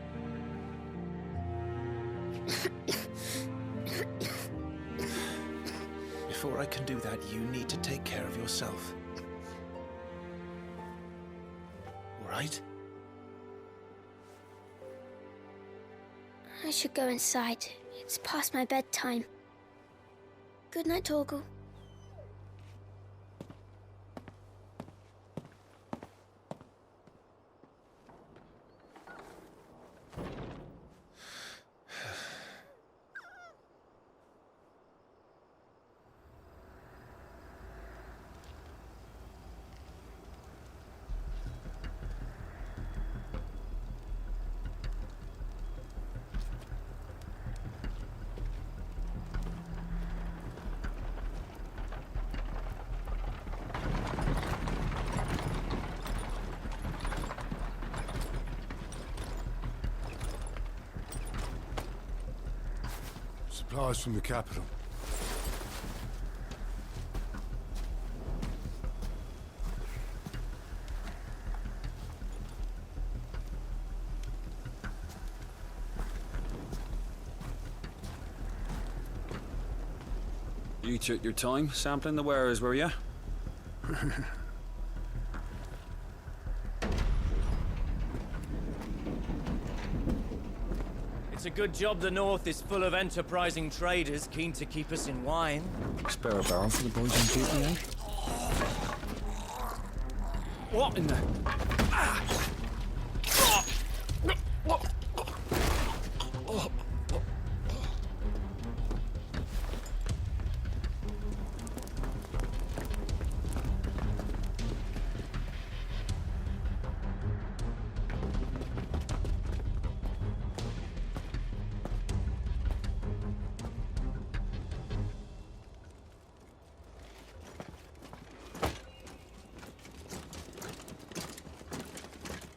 Before I can do that, you need to take care of yourself. All right? I should go inside. It's past my bedtime. Good night, Torgal. Supplies from the capital. You took your time sampling the wares, were you? It's a good job the North is full of enterprising traders keen to keep us in wine. Spare a barrel for the boys on duty, eh? What in the...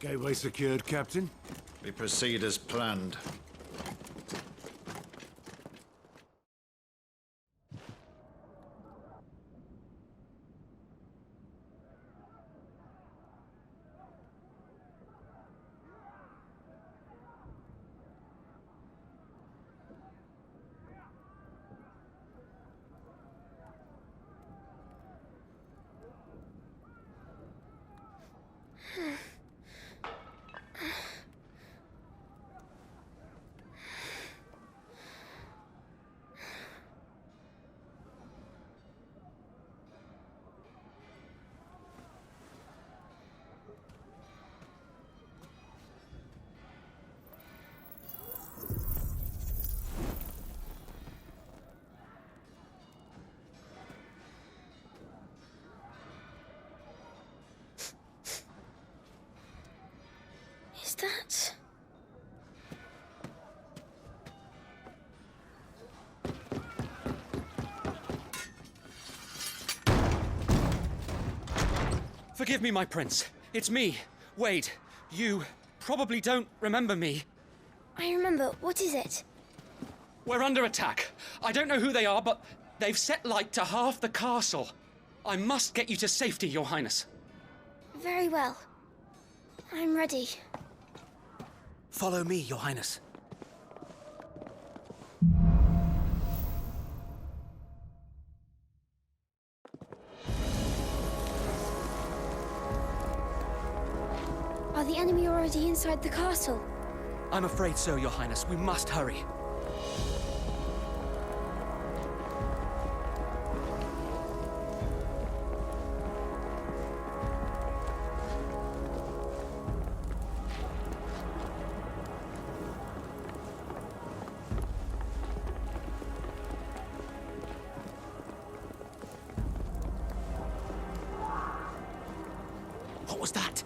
Gateway secured, Captain. We proceed as planned. Is that... Forgive me, my prince. It's me, Wade. You probably don't remember me. I remember. What is it? We're under attack. I don't know who they are, but they've set light to half the castle. I must get you to safety, Your Highness. Very well. I'm ready. Follow me, Your Highness. Are the enemy already inside the castle? I'm afraid so, Your Highness. We must hurry. What was that?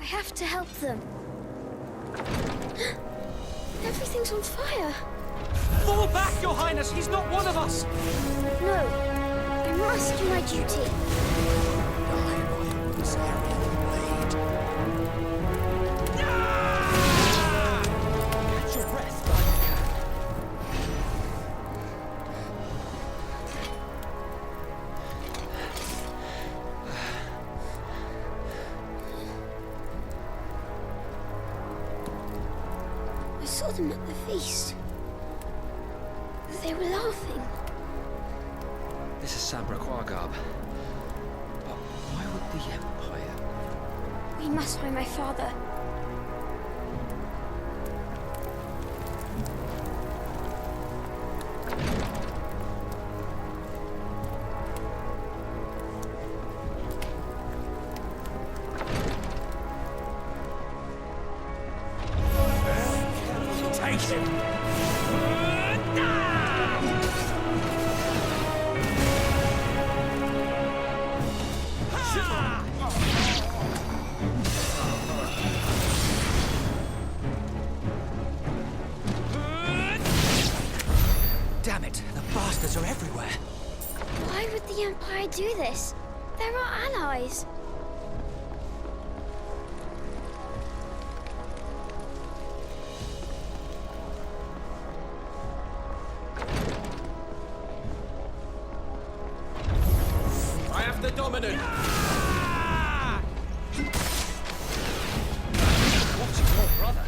I have to help them. Everything's on fire. Fall back, Your Highness! He's not one of us! No, I must do my duty. Catch your breath while you can. I saw them at the feast. They were laughing. This is Sabra Quagab. But why would the Empire? We must find my father. Take him! Damn it, the bastards are everywhere. Why would the Empire do this? They're our allies. I have the dominant! What's your brother?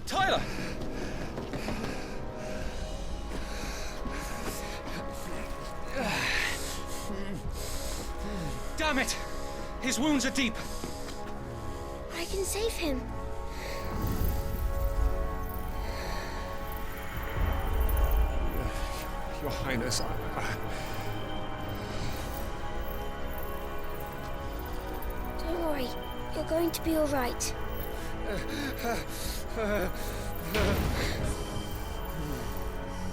Tyler! Damn it! His wounds are deep. I can save him. Your Highness, Don't worry. You're going to be all right.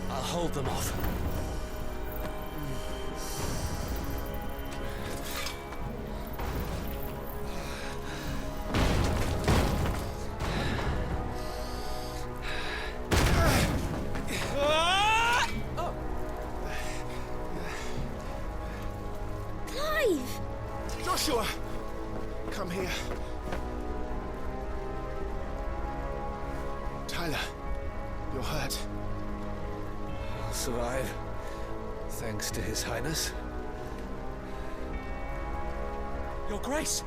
I'll hold them off. Clive! Joshua! Come here. Tyler, you're hurt. I'll survive. Thanks to His Highness. Your Grace!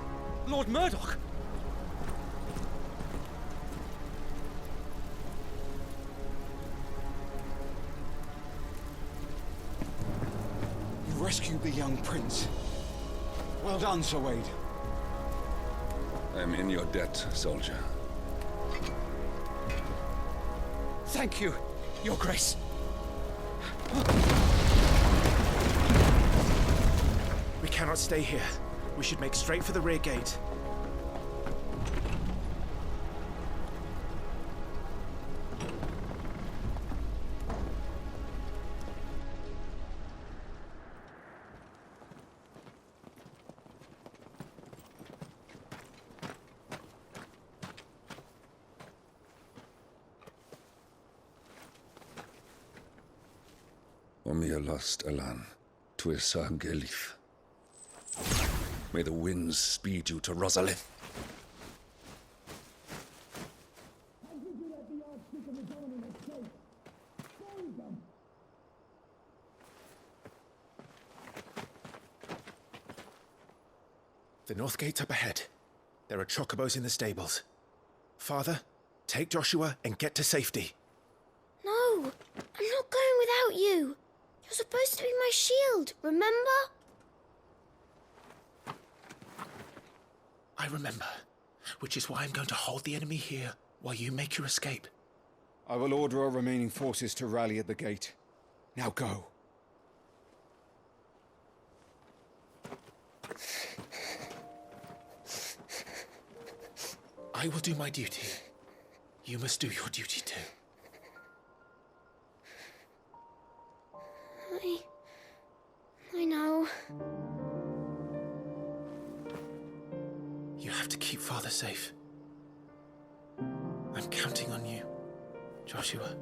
Lord Murdoch! You rescued the young prince. Well done, Sir Wade. I'm in your debt, soldier. Thank you, Your Grace. We cannot stay here. We should make straight for the rear gate. Omia lost Alan. Tuisa Gelif. May the winds speed you to Rosalind. The north gate's up ahead. There are chocobos in the stables. Father, take Joshua and get to safety. No, I'm not going without you. You're supposed to be my shield, remember? I remember, which is why I'm going to hold the enemy here while you make your escape. I will order our remaining forces to rally at the gate. Now go. I will do my duty. You must do your duty too. I know. You have to keep Father safe. I'm counting on you, Joshua.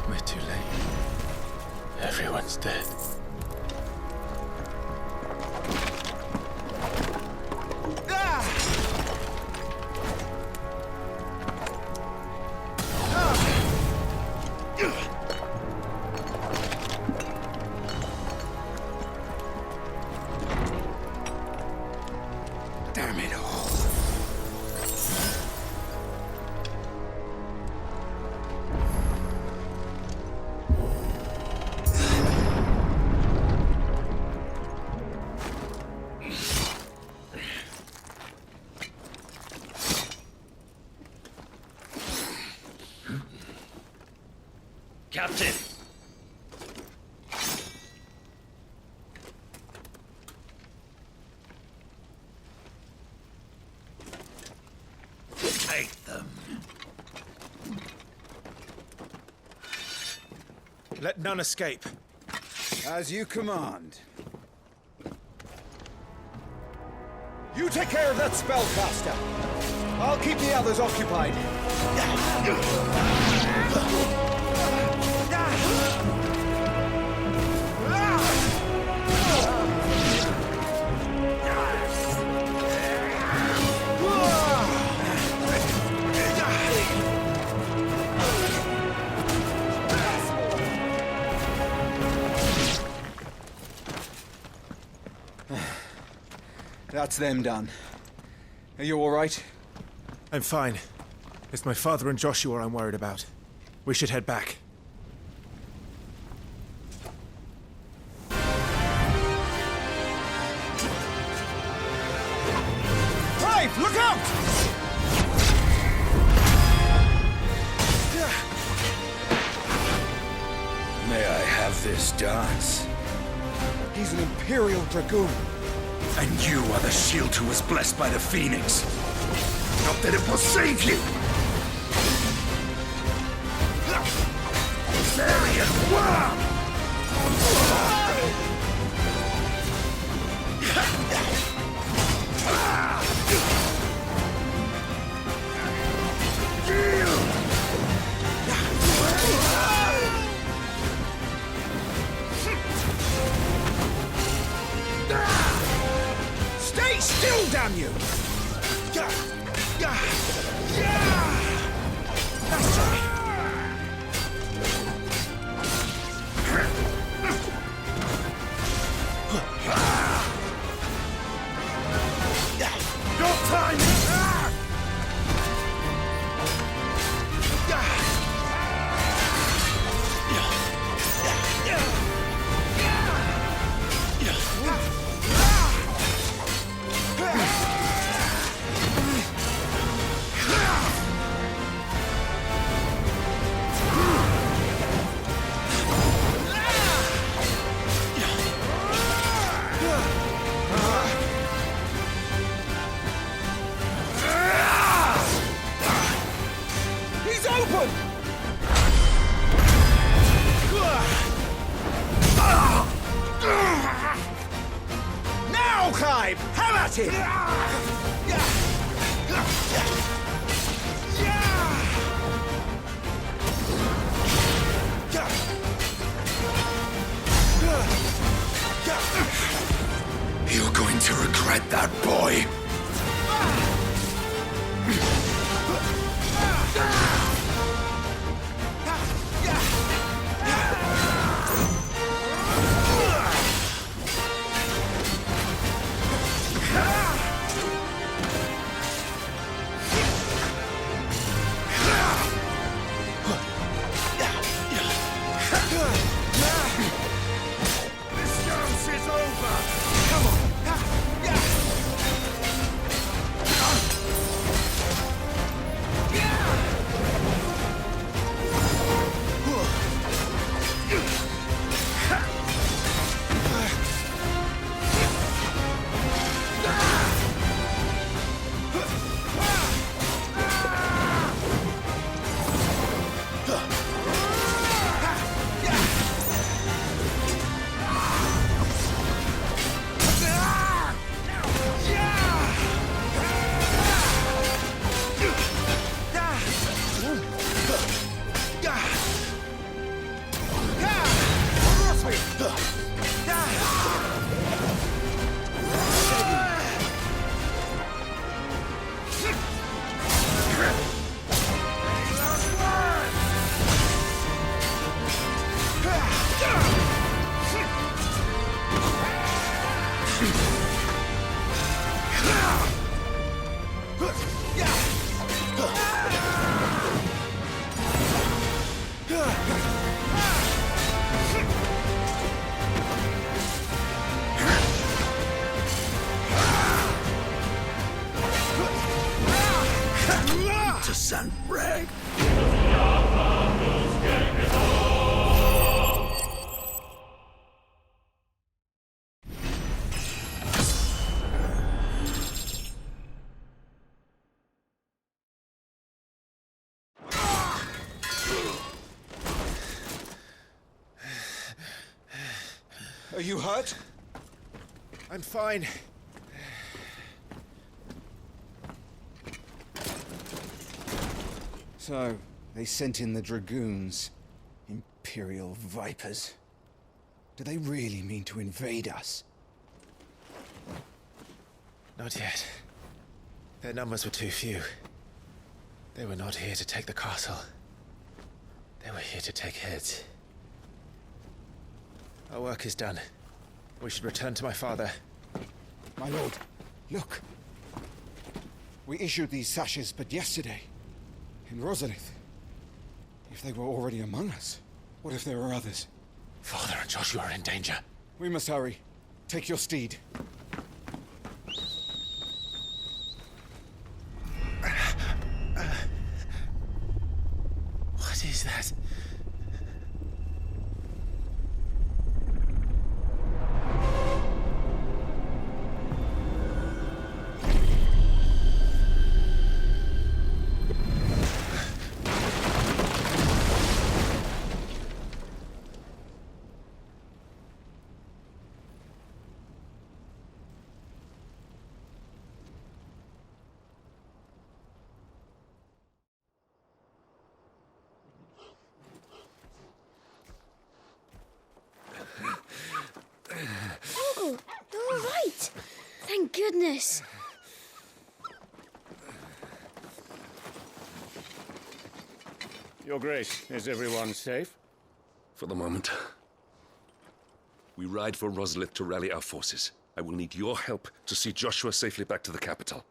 We're too late. Everyone's dead. Damn it all. Captain! Take them. Let none escape. As you command. You take care of that spellcaster. I'll keep the others occupied. That's them done. Are you all right? I'm fine. It's my father and Joshua I'm worried about. We should head back. Clive, look out! May I have this dance? He's an Imperial Dragoon. And you are the shield who was blessed by the Phoenix. Not that it will save you! Varian worm! Stay still, damn you! is open! Now, Clive! Have at it! You're going to regret that, boy. This dance is over! Come on! To St. Reg. Are you hurt? I'm fine. So, they sent in the dragoons. Imperial vipers. Do they really mean to invade us? Not yet. Their numbers were too few. They were not here to take the castle. They were here to take heads. Our work is done. We should return to my father. My lord, look. We issued these sashes but yesterday. In Rosalith. If they were already among us, what if there were others? Father and Joshua are in danger. We must hurry. Take your steed. What is that? Uncle, they're all right. Thank goodness. Your Grace, is everyone safe? For the moment. We ride for Rosalith to rally our forces. I will need your help to see Joshua safely back to the capital.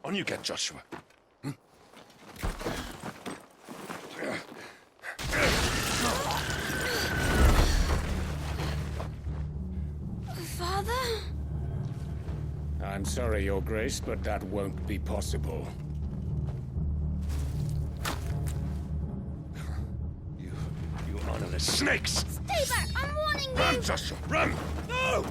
On you get, Joshua. Father? I'm sorry, Your Grace, but that won't be possible. You honorless snakes! Stay back! I'm warning you! Run, Joshua, run! No!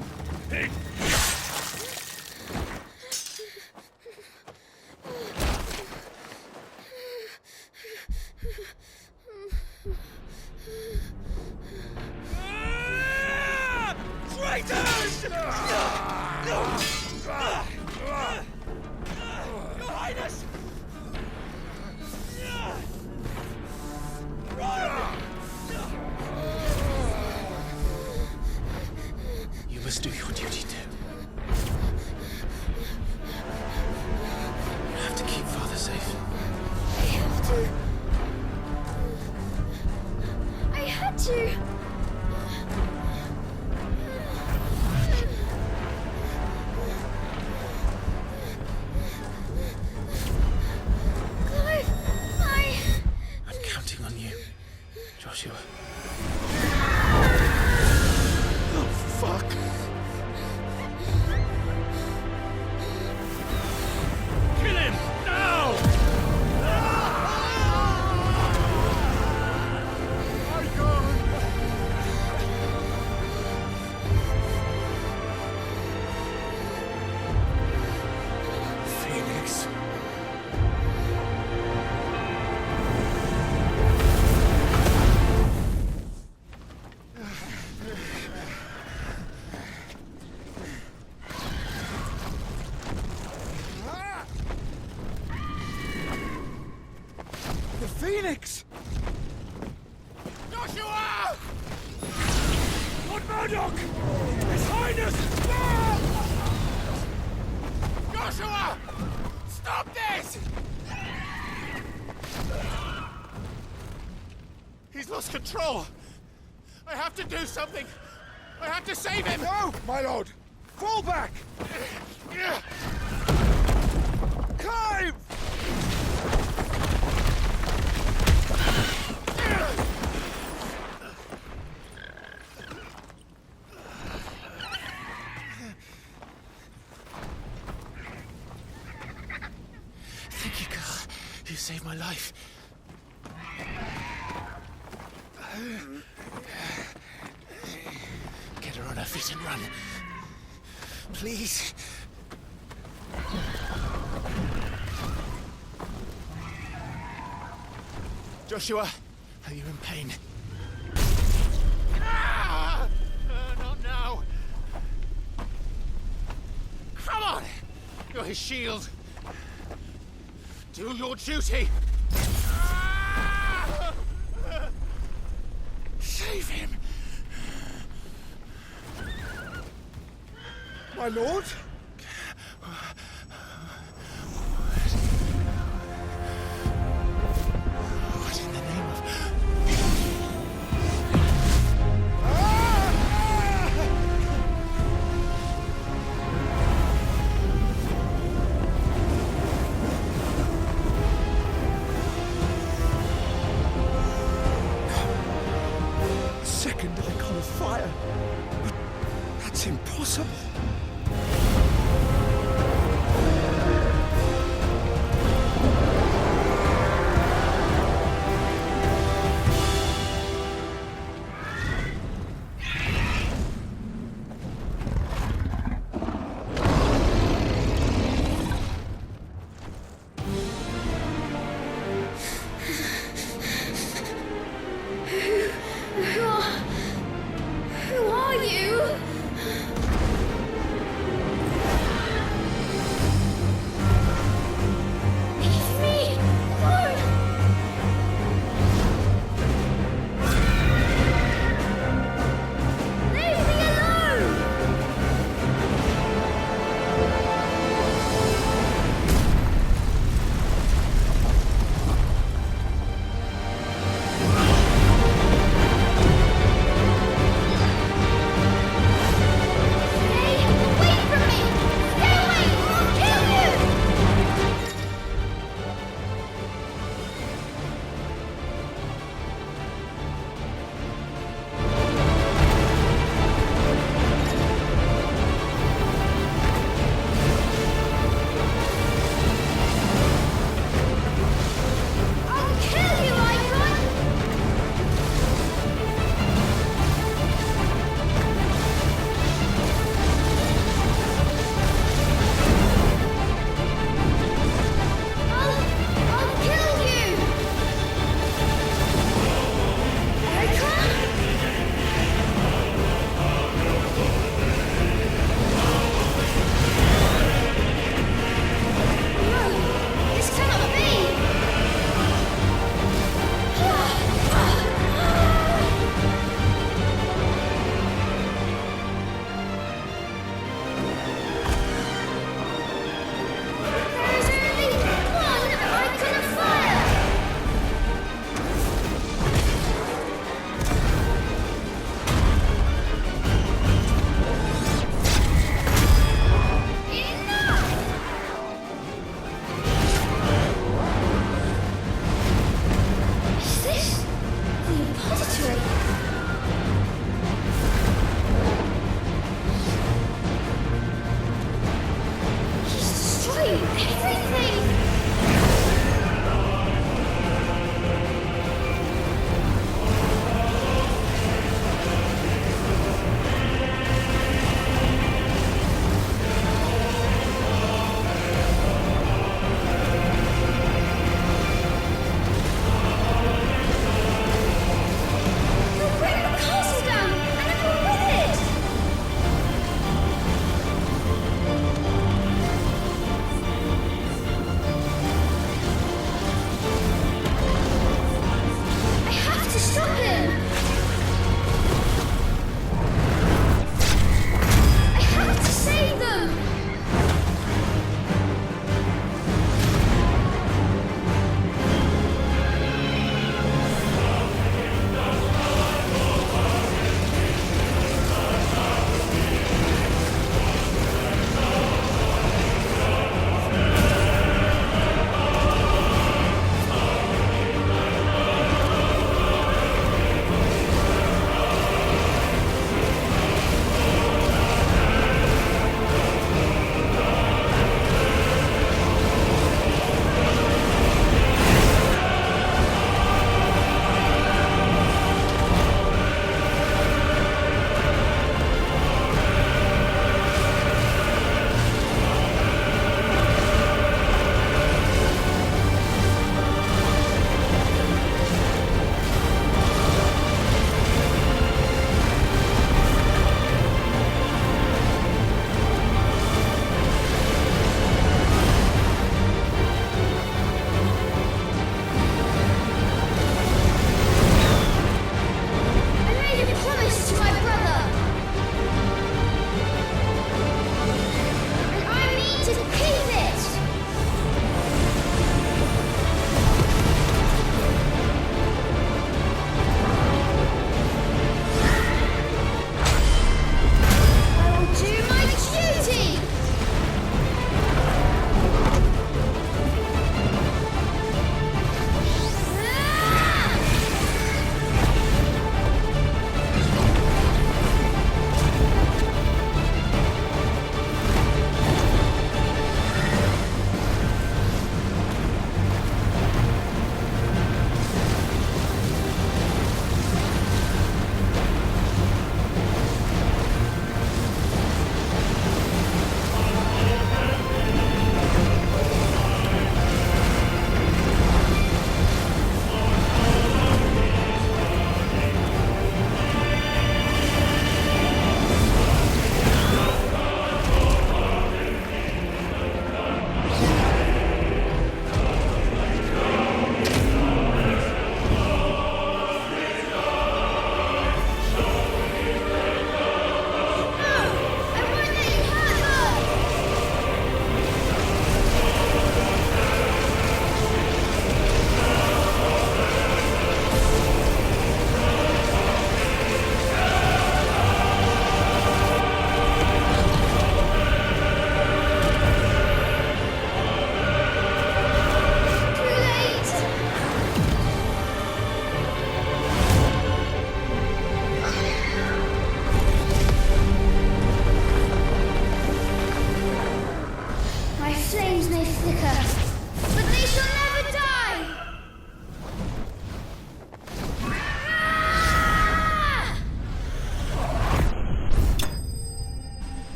Joshua. Oh, fuck! Kill him! Now! My God! Phoenix. The Phoenix! Joshua! Lord Murdoch! His Highness! Ah! Joshua! Stop this! He's lost control. I have to do something. I have to save him. No, my lord! Fall back! Clive! Thank you, girl. You saved my life. Get her on her feet and run. Please. Joshua, are you in pain? Ah! Not now. Come on! You're his shield. Do your duty. Ah! Save him. My lord? What in the name of... A second icon of fire. That's impossible. Who are you?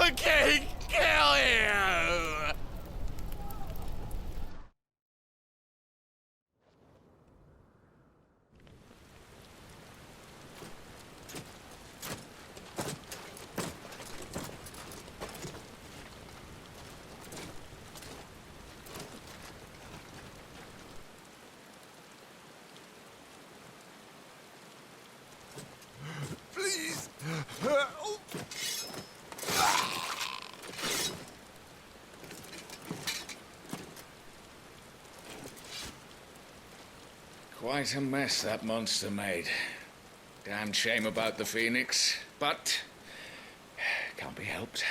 fucking kill you! Please! Quite a mess that monster made. Damn shame about the Phoenix, but can't be helped.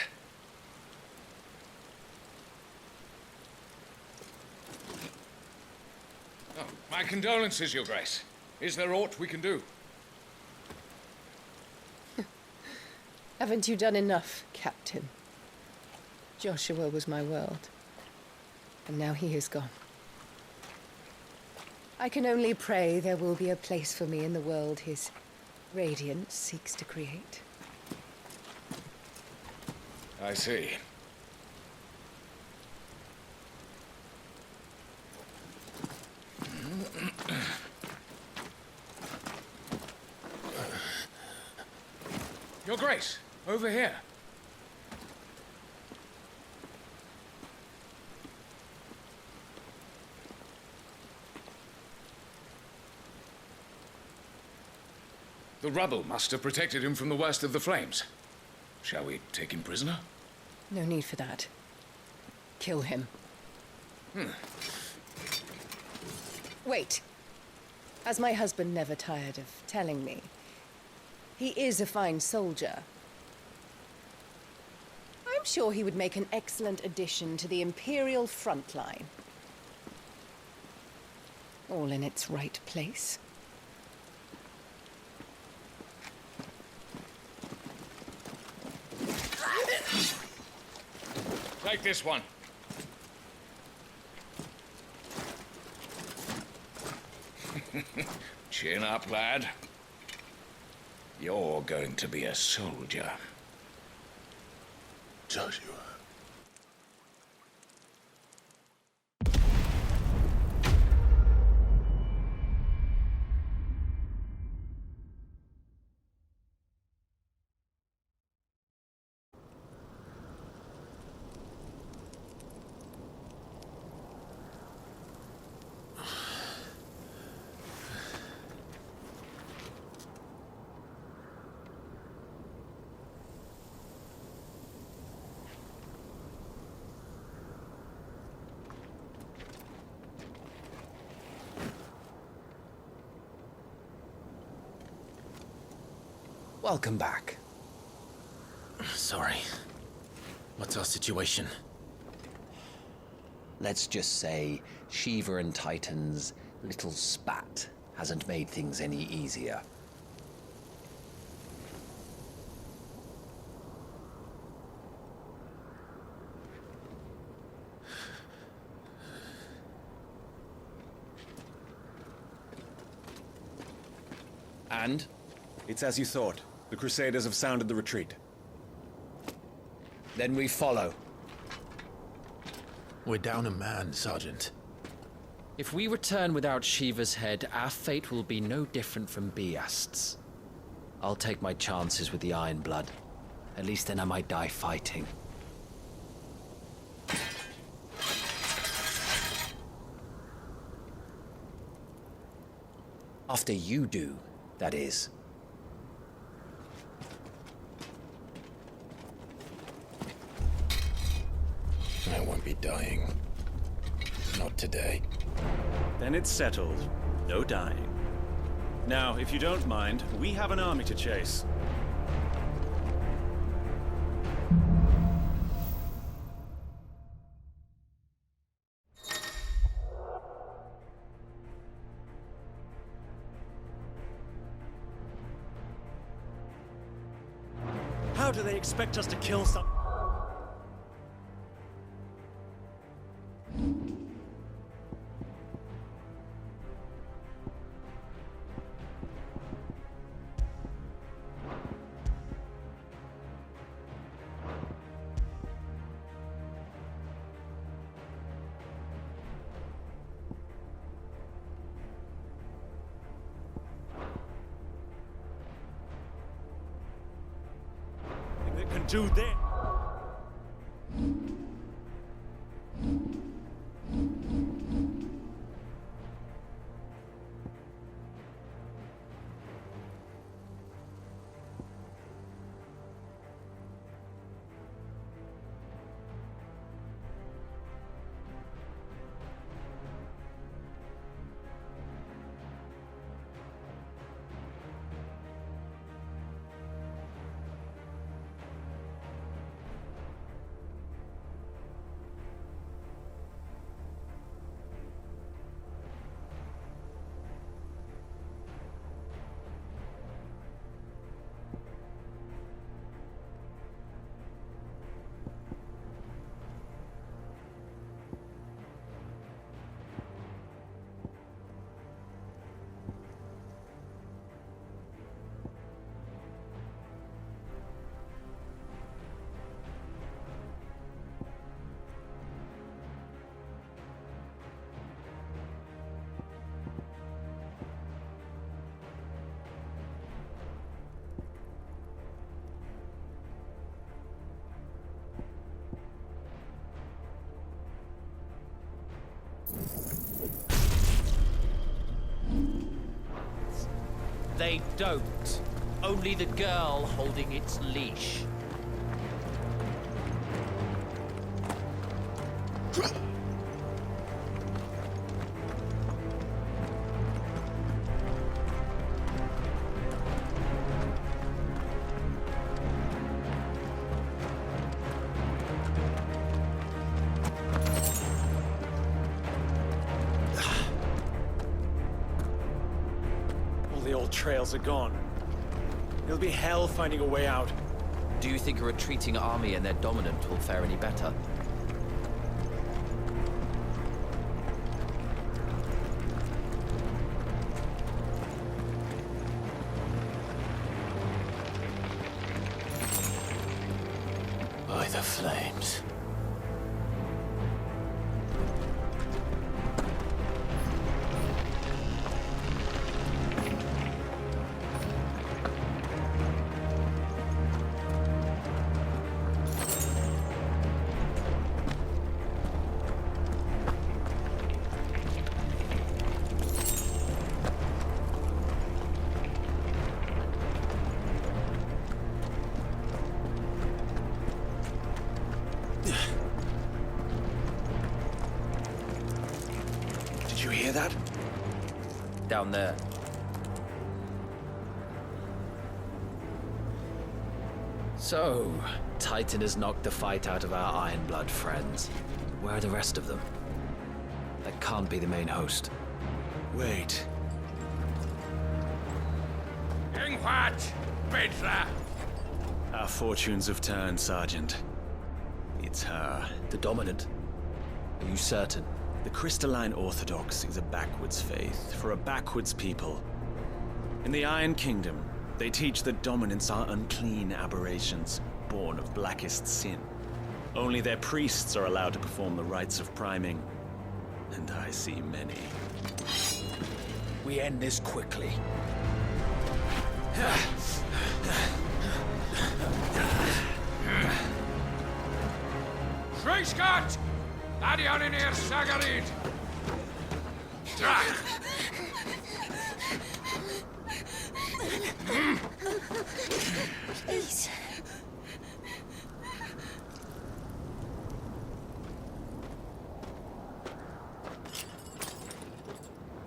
Oh, my condolences, Your Grace. Is there aught we can do? Haven't you done enough, Captain? Joshua was my world, and now he is gone. I can only pray there will be a place for me in the world his radiance seeks to create. I see. Your Grace, over here. The rubble must have protected him from the worst of the flames. Shall we take him prisoner? No need for that. Kill him. Wait. As my husband never tired of telling me, he is a fine soldier. I'm sure he would make an excellent addition to the Imperial front line. All in its right place. Take this one. Chin up, lad. You're going to be a soldier. Joshua. Welcome back. Sorry. What's our situation? Let's just say Shiva and Titan's little spat hasn't made things any easier. And? It's as you thought. The Crusaders have sounded the retreat. Then we follow. We're down a man, Sergeant. If we return without Shiva's head, our fate will be no different from Biast's. I'll take my chances with the Iron Blood. At least then I might die fighting. After you do, that is. I won't be dying. Not today. Then it's settled. No dying. Now, if you don't mind, we have an army to chase. How do they expect us to kill some... do this. They don't. Only the girl holding its leash. The old trails are gone. It'll be hell finding a way out. Do you think a retreating army and their dominant will fare any better? By the flames. Did you hear that? Down there. So, Titan has knocked the fight out of our Ironblood friends. Where are the rest of them? That can't be the main host. Wait. What? Petra! Our fortunes have turned, Sergeant. It's her. The dominant? Are you certain? The Crystalline Orthodox is a backwards faith for a backwards people. In the Iron Kingdom, they teach that dominants are unclean aberrations, born of blackest sin. Only their priests are allowed to perform the rites of priming, and I see many. We end this quickly. Schweigschgott! Adion in ihr Sagarid! Drach! Please.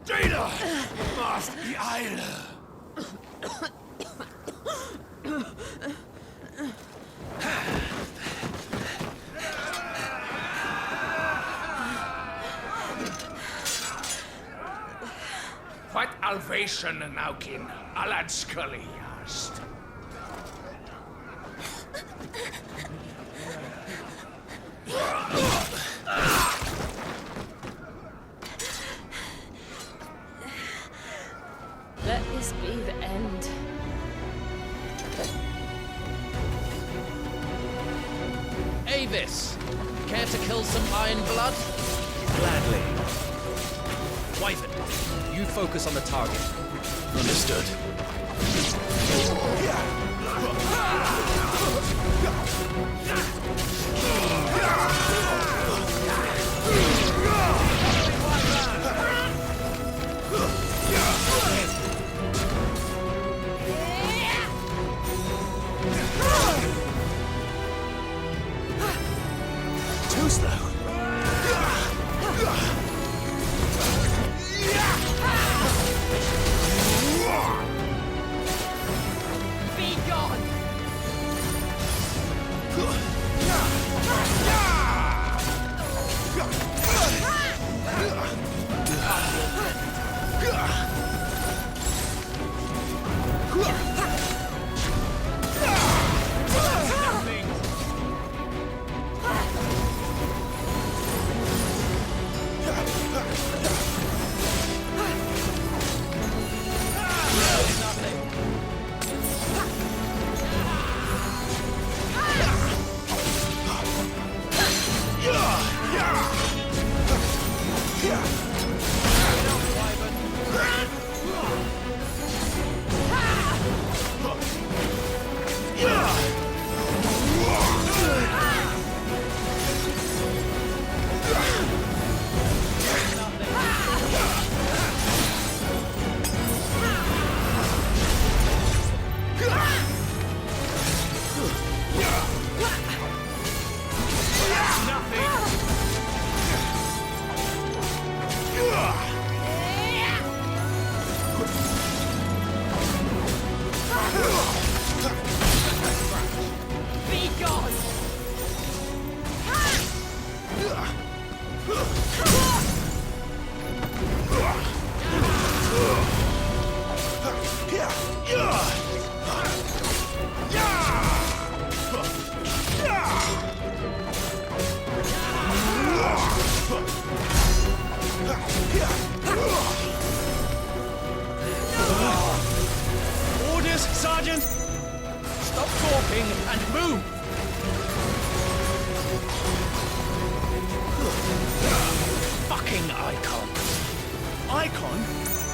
Jada! Must be Eile! What Alvation Naukin Alad Scully asked. Let this be the end. Avis! Care to kill some Ironblood? Gladly. Wyvern, you focus on the target. Understood. and move! Fucking Icon! Icon?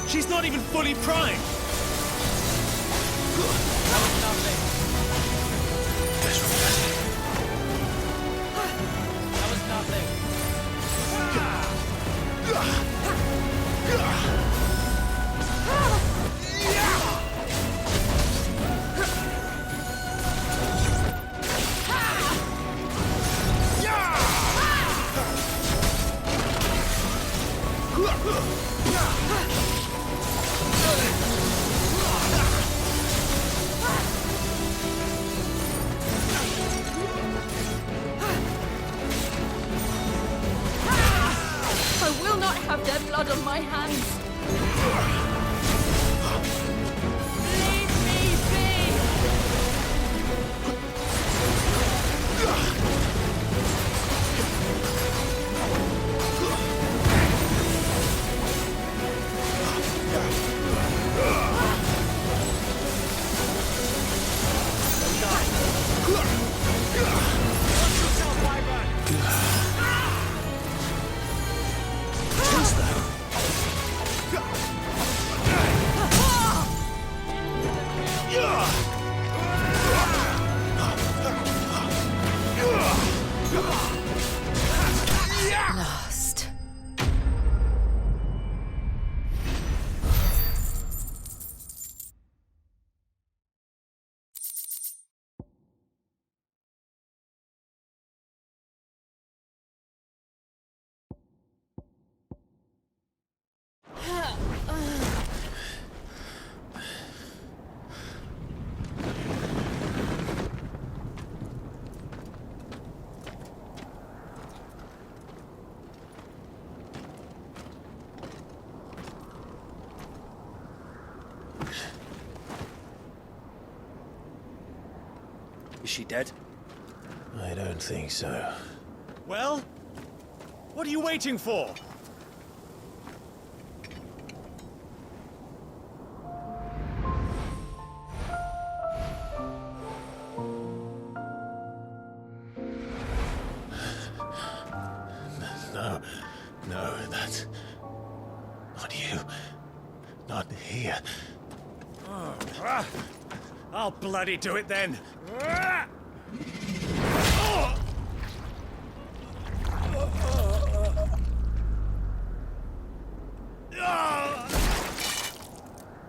She's not even fully primed! That was nothing. That was nothing. I will not have their blood on my hands. Leave me be! Lost. Is she dead? I don't think so. Well? What are you waiting for? No, that's not you. Not here. I'll bloody do it then.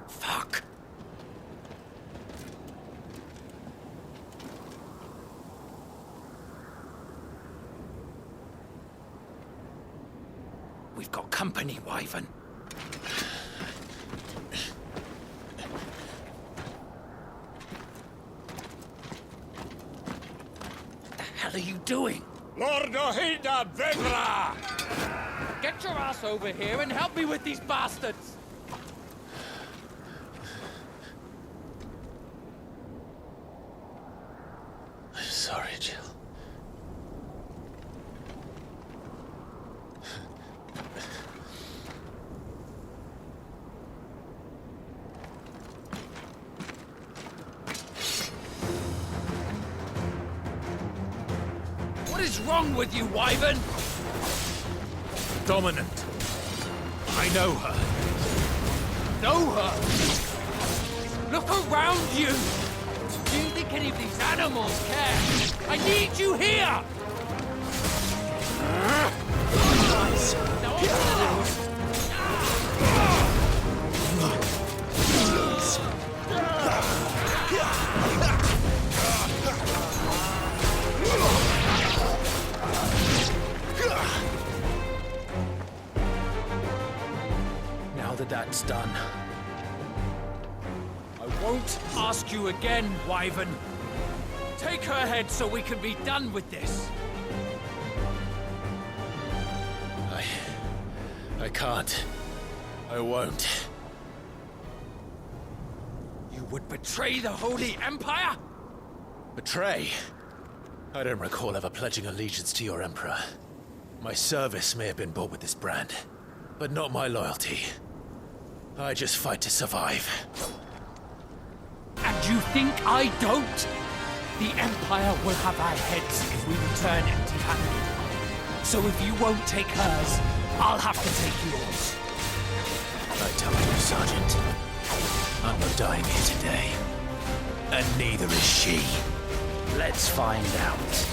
Fuck. We've got company, Wyvern. The hell are you doing? Lord Ohida Vedra! Get your ass over here and help me with these bastards! I'm sorry, Jill. What is wrong with you, Wyvern? Dominant. I know her. Know her? Look around you! Do you think any of these animals care? I need you here! Now on to the Now that that's done, I won't ask you again, Wyvern. Take her head so we can be done with this. I can't. I won't. You would betray the Holy Empire? Betray? I don't recall ever pledging allegiance to your Emperor. My service may have been bought with this brand, but not my loyalty. I just fight to survive. And you think I don't? The Empire will have our heads if we return empty-handed. So if you won't take hers, I'll have to take yours. I told you, Sergeant. I'm not dying here today. And neither is she. Let's find out.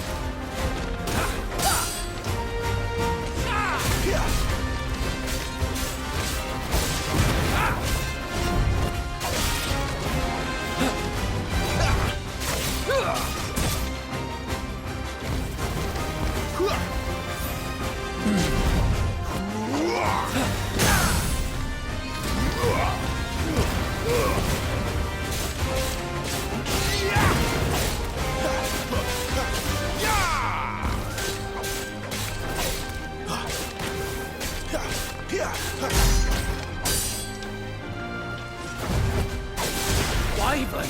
Wyvern!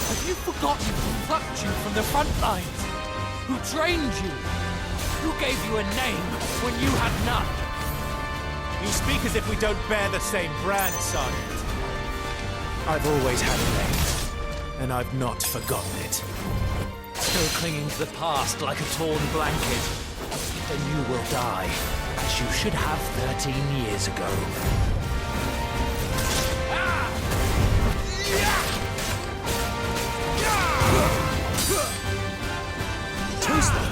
Have you forgotten who plucked you from the front lines? Who trained you? Who gave you a name when you had none? You speak as if we don't bear the same brand, Sergeant. I've always had a name, and I've not forgotten it. Still clinging to the past like a torn blanket. Then you will die, as you should have 13 years ago. Too slow.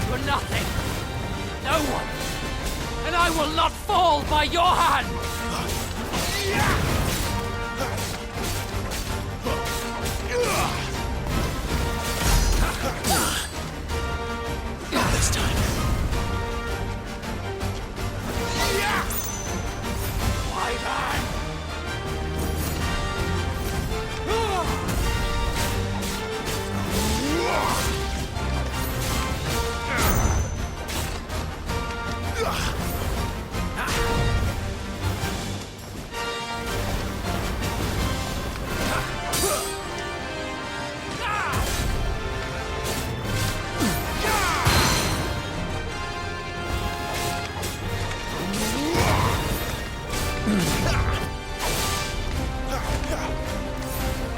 You're nothing. No one. And I will not fall by your hand. Not this time. Wyvern!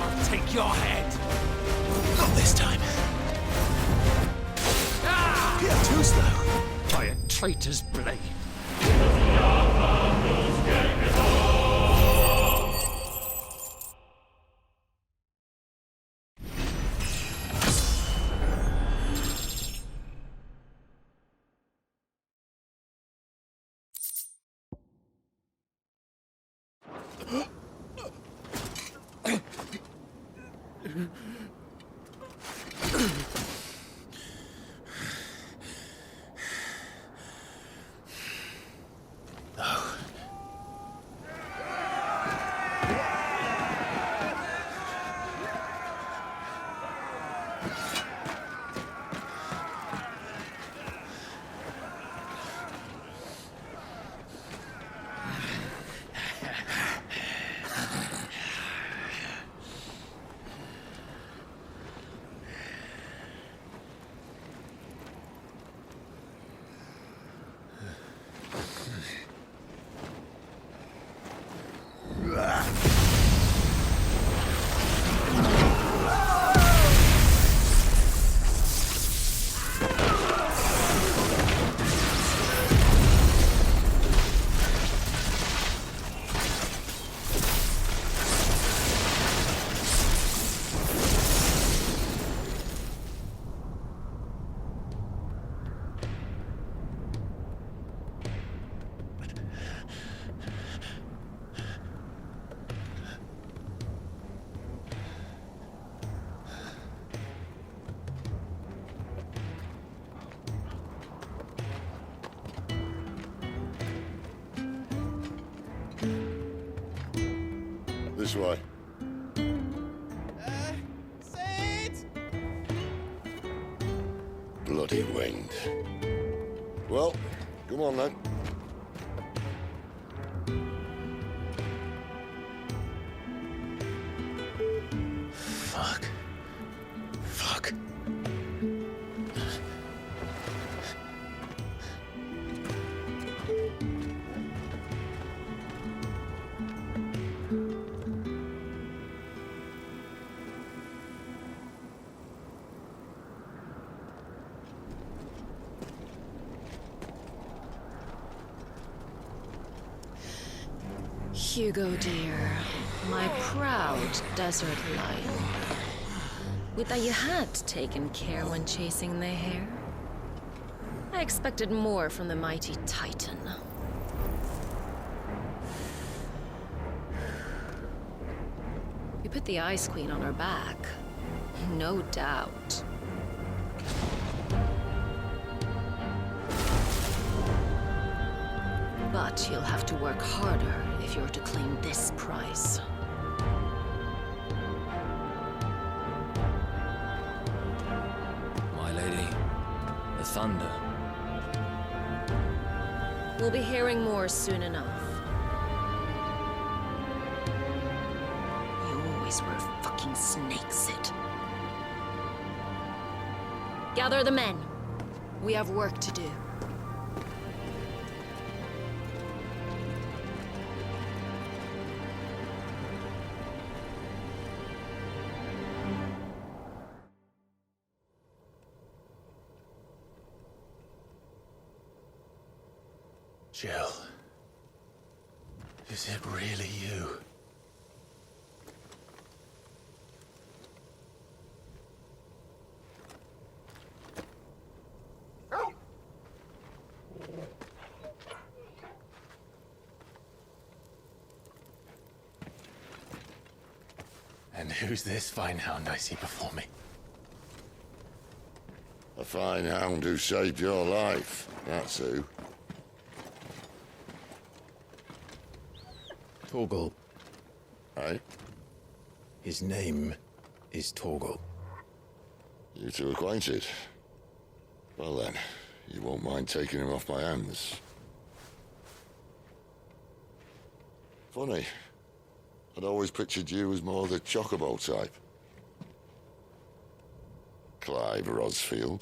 I'll take your head. Not this time. Too slow. By a traitor's blade. This way. Bloody wind. Well, come on then. Fuck. Fuck. Hugo, dear. My proud desert lion. Would that you had taken care when chasing the hare. I expected more from the mighty Titan. We put the Ice Queen on her back. No doubt. But you'll have to work harder if you're to claim this prize. My lady, the thunder. We'll be hearing more soon enough. You always were a fucking snake, Sid. Gather the men. We have work to do. Jill, is it really you? And who's this fine hound I see before me? A fine hound who saved your life, that's who. Torgal. Aye? His name is Torgal. You two acquainted? Well then, you won't mind taking him off my hands. Funny. I'd always pictured you as more the chocobo type. Clive Rosfield.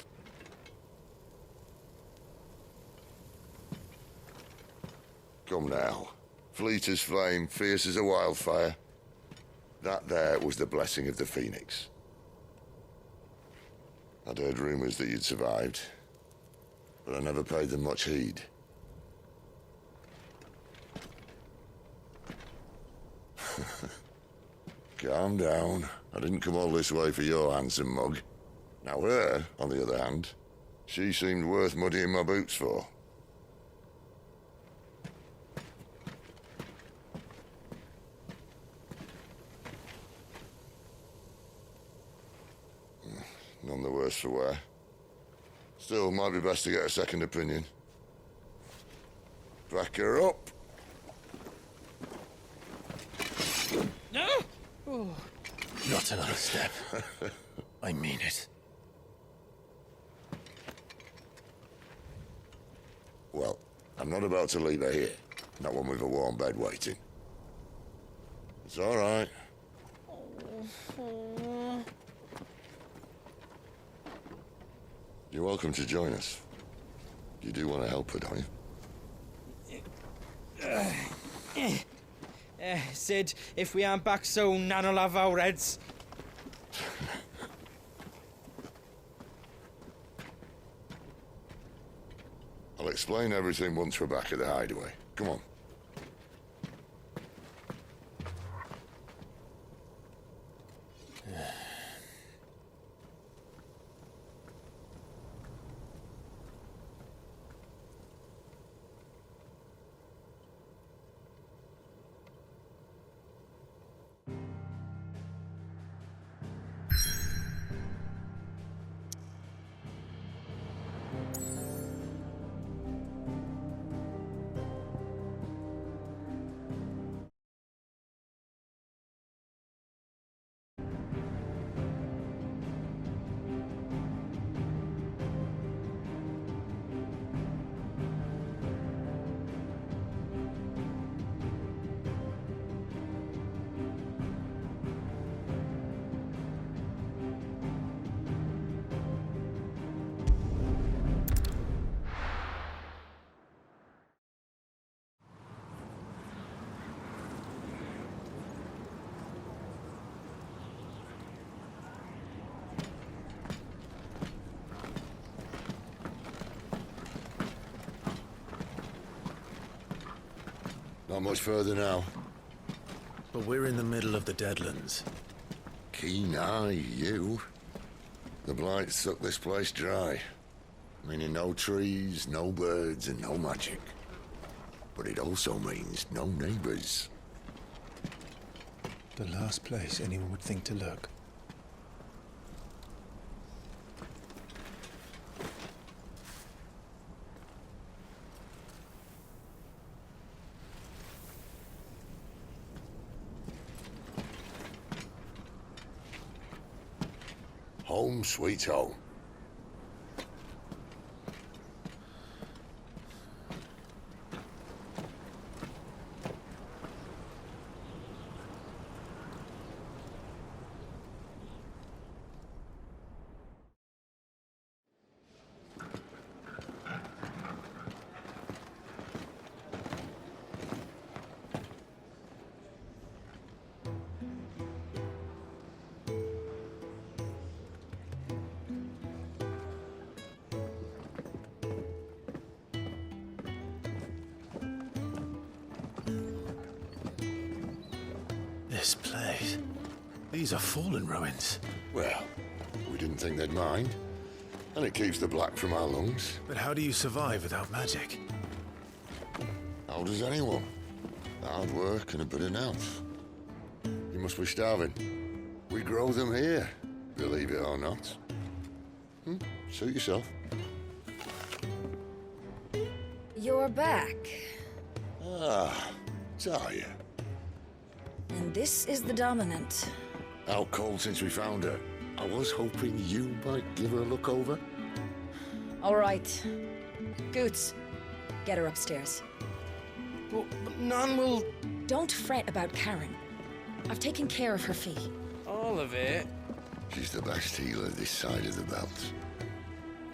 Come now. Fleet as flame, fierce as a wildfire. That there was the blessing of the Phoenix. I'd heard rumors that you'd survived, but I never paid them much heed. Calm down. I didn't come all this way for your handsome mug. Now her, on the other hand, she seemed worth muddying my boots for. None the worse for wear. Still, might be best to get a second opinion. Back her up. No! Oh. Not another step. I mean it. Well, I'm not about to leave her here. Not one with a warm bed waiting. It's all right. You're welcome to join us. You do want to help her, don't you? Sid, if we aren't back soon, Nan'll have our heads. I'll explain everything once we're back at the hideaway. Come on. Not much further now. But we're in the middle of the Deadlands. Keen eye, you. The blight sucked this place dry. Meaning no trees, no birds, and no magic. But it also means no neighbors. The last place anyone would think to look. Home sweet home. This place. These are fallen ruins. Well, we didn't think they'd mind. And it keeps the black from our lungs. But how do you survive without magic? How does anyone? Hard work and a bit of nerve. You must be starving. We grow them here, believe it or not. Suit yourself. You're back. Ah, Talia. And this is the Dominant. Out cold since we found her. I was hoping you might give her a look over. All right. Goots, get her upstairs. But none will... Don't fret about Karen. I've taken care of her fee. All of it? She's the best healer this side of the belt.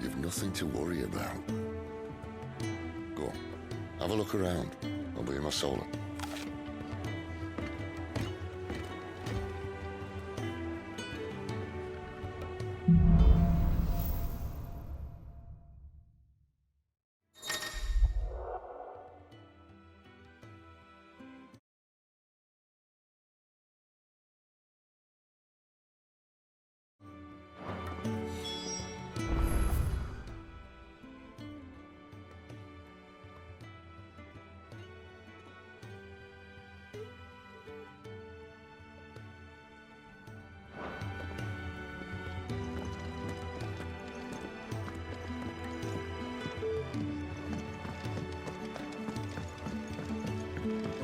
You've nothing to worry about. Go on, have a look around. I'll be in my solar.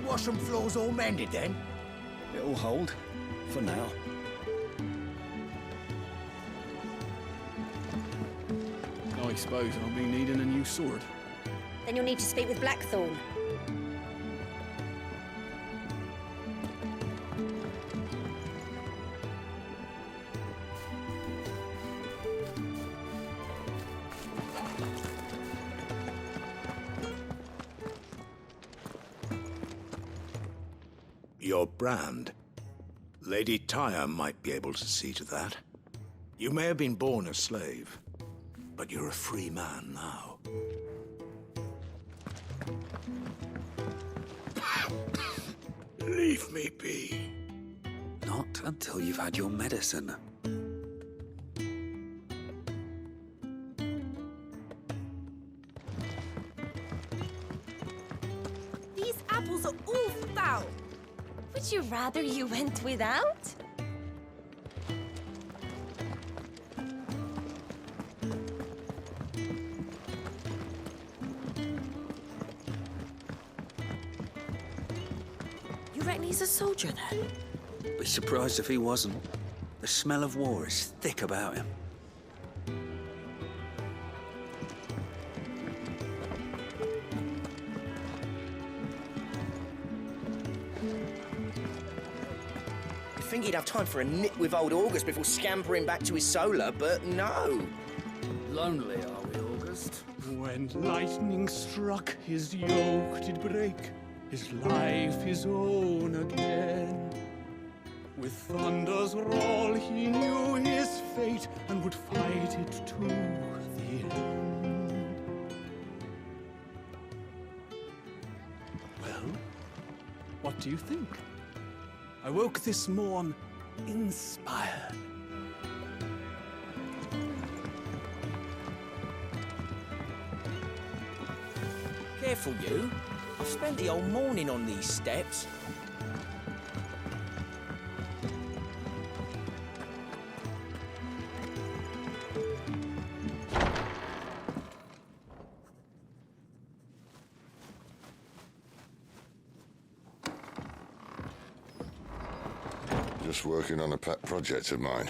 Washroom floor's all mended then? It'll hold. For now. I suppose I'll be needing a new sword. Then you'll need to speak with Blackthorn. Your brand. Lady Tyre might be able to see to that. You may have been born a slave, but you're a free man now. Leave me be. Not until you've had your medicine. These apples are all foul. Would you rather you went without? You reckon he's a soldier then? Be surprised if he wasn't. The smell of war is thick about him. You'd think he'd have time for a nip with old August before scampering back to his solar, but no. Lonely are we, August? When lightning struck, his yoke did break, his life his own again. With thunder's roll he knew his fate and would fight it to the end. Well, what do you think? I woke this morn inspired. Careful, you. I've spent the whole morning on these steps. Just working on a pet project of mine.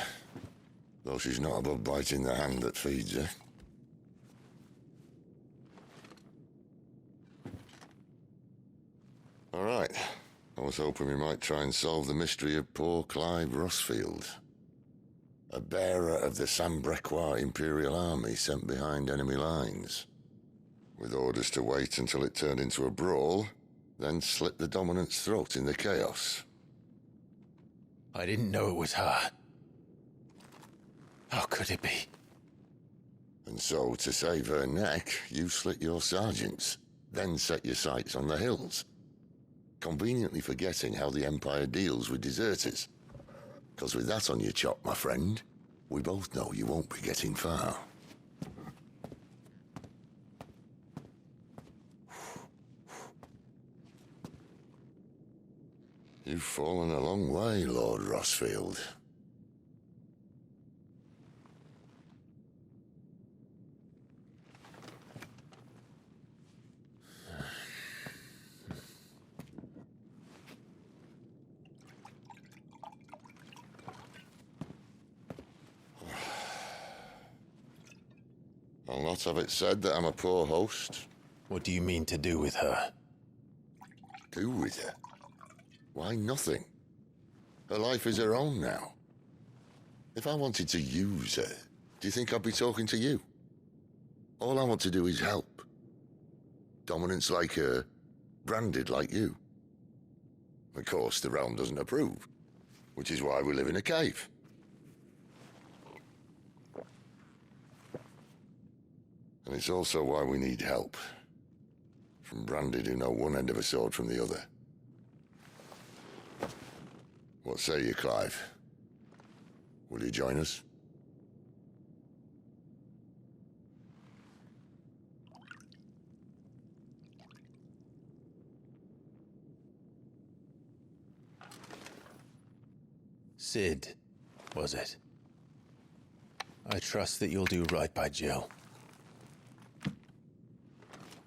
Though she's not above biting the hand that feeds her. All right. I was hoping we might try and solve the mystery of poor Clive Rossfield. A bearer of the Sambrequois Imperial Army sent behind enemy lines. With orders to wait until it turned into a brawl, then slit the dominant's throat in the chaos. I didn't know it was her. How could it be? And so, to save her neck, you slit your sergeants, then set your sights on the hills. Conveniently forgetting how the Empire deals with deserters. Because with that on your chop, my friend, we both know you won't be getting far. You've fallen a long way, Lord Rossfield. I'll not have it said that I'm a poor host. What do you mean to do with her? Do with her? Why, nothing. Her life is her own now. If I wanted to use her, do you think I'd be talking to you? All I want to do is help. Dominants like her, branded like you. Of course, the realm doesn't approve, which is why we live in a cave. And it's also why we need help. From branded who know one end of a sword from the other. What say you, Clive? Will you join us? Sid, was it? I trust that you'll do right by Jill.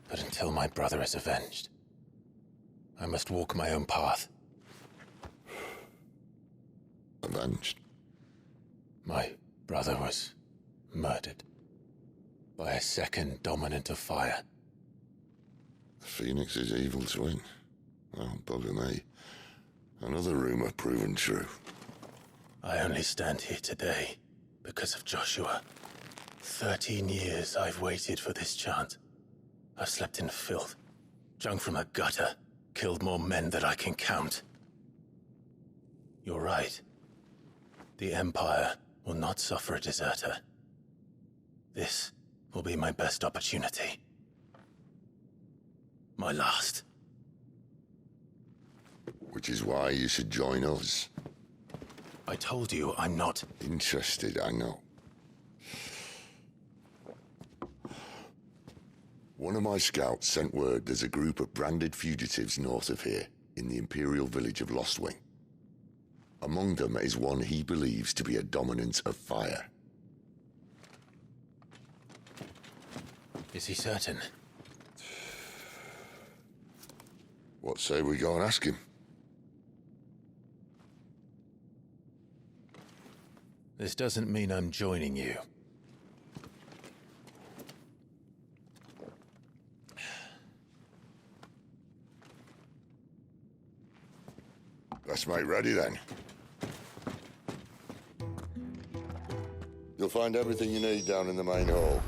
But until my brother is avenged, I must walk my own path. Avenged? My brother was murdered by a second dominant of fire. The Phoenix's evil twin. Oh, bugger me. Another rumor proven true. I only stand here today because of Joshua. 13 years I've waited for this chance. I've slept in filth, drunk from a gutter, killed more men than I can count. You're right. The Empire will not suffer a deserter. This will be my best opportunity. My last. Which is why you should join us. I told you I'm not interested, I know. One of my scouts sent word there's a group of branded fugitives north of here, in the Imperial village of Lostwing. Among them is one he believes to be a dominant of fire. Is he certain? What say we go and ask him? This doesn't mean I'm joining you. Let's make ready then. You'll find everything you need down in the main hall,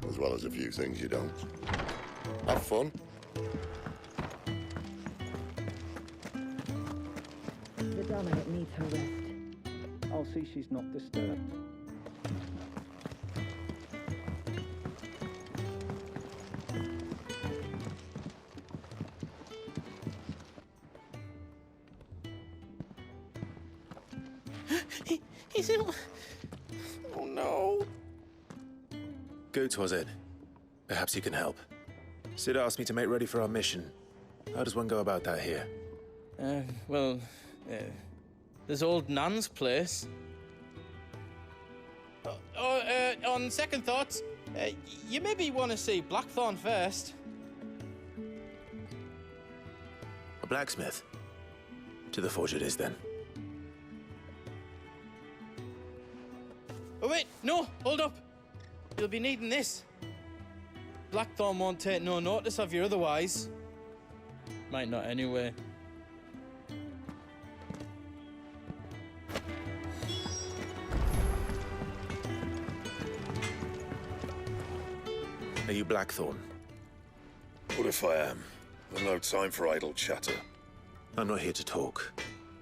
as well as a few things you don't. Have fun. The dominant needs her rest. I'll see she's not disturbed. He's ill. Oh no. Goots, was it? Perhaps you can help. Sid asked me to make ready for our mission. How does one go about that here? Well, there's old Nan's place. On second thoughts, you maybe want to see Blackthorn first. A blacksmith? To the forge it is, then. Oh wait, no, hold up. You'll be needing this. Blackthorn won't take no notice of you otherwise. Might not anyway. Are you Blackthorn? What if I am? I've no time for idle chatter. I'm not here to talk.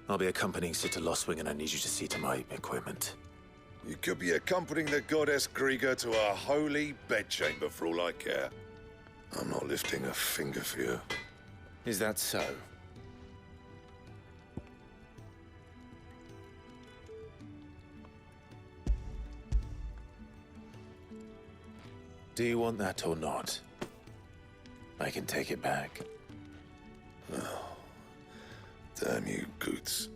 I'll be accompanying Sid to Lostwing, and I need you to see to my equipment. You could be accompanying the goddess Griga to a holy bedchamber for all I care. I'm not lifting a finger for you. Is that so? Do you want that or not? I can take it back. Oh, damn you, Goots.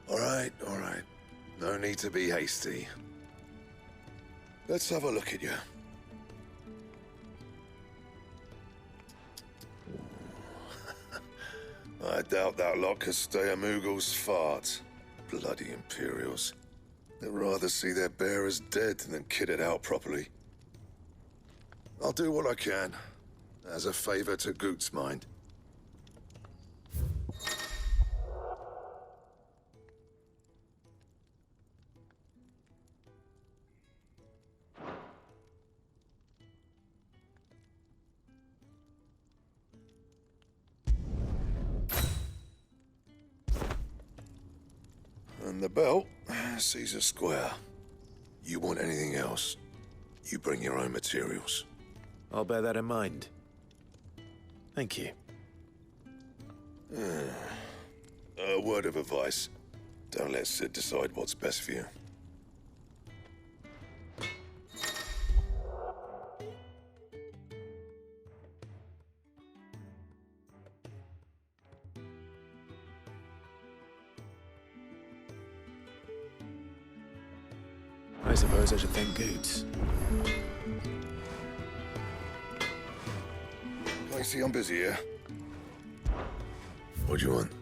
All right. No need to be hasty. Let's have a look at you. I doubt that lot could stay a Moogle's fart. Bloody Imperials. They'd rather see their bearers dead than kitted out properly. I'll do what I can, as a favor to Goot's mind. And the belt sees a square. You want anything else, you bring your own materials. I'll bear that in mind. Thank you. A word of advice. Don't let Sid decide what's best for you. I suppose I should thank Goots. Lacey, I'm busy here. What do you want?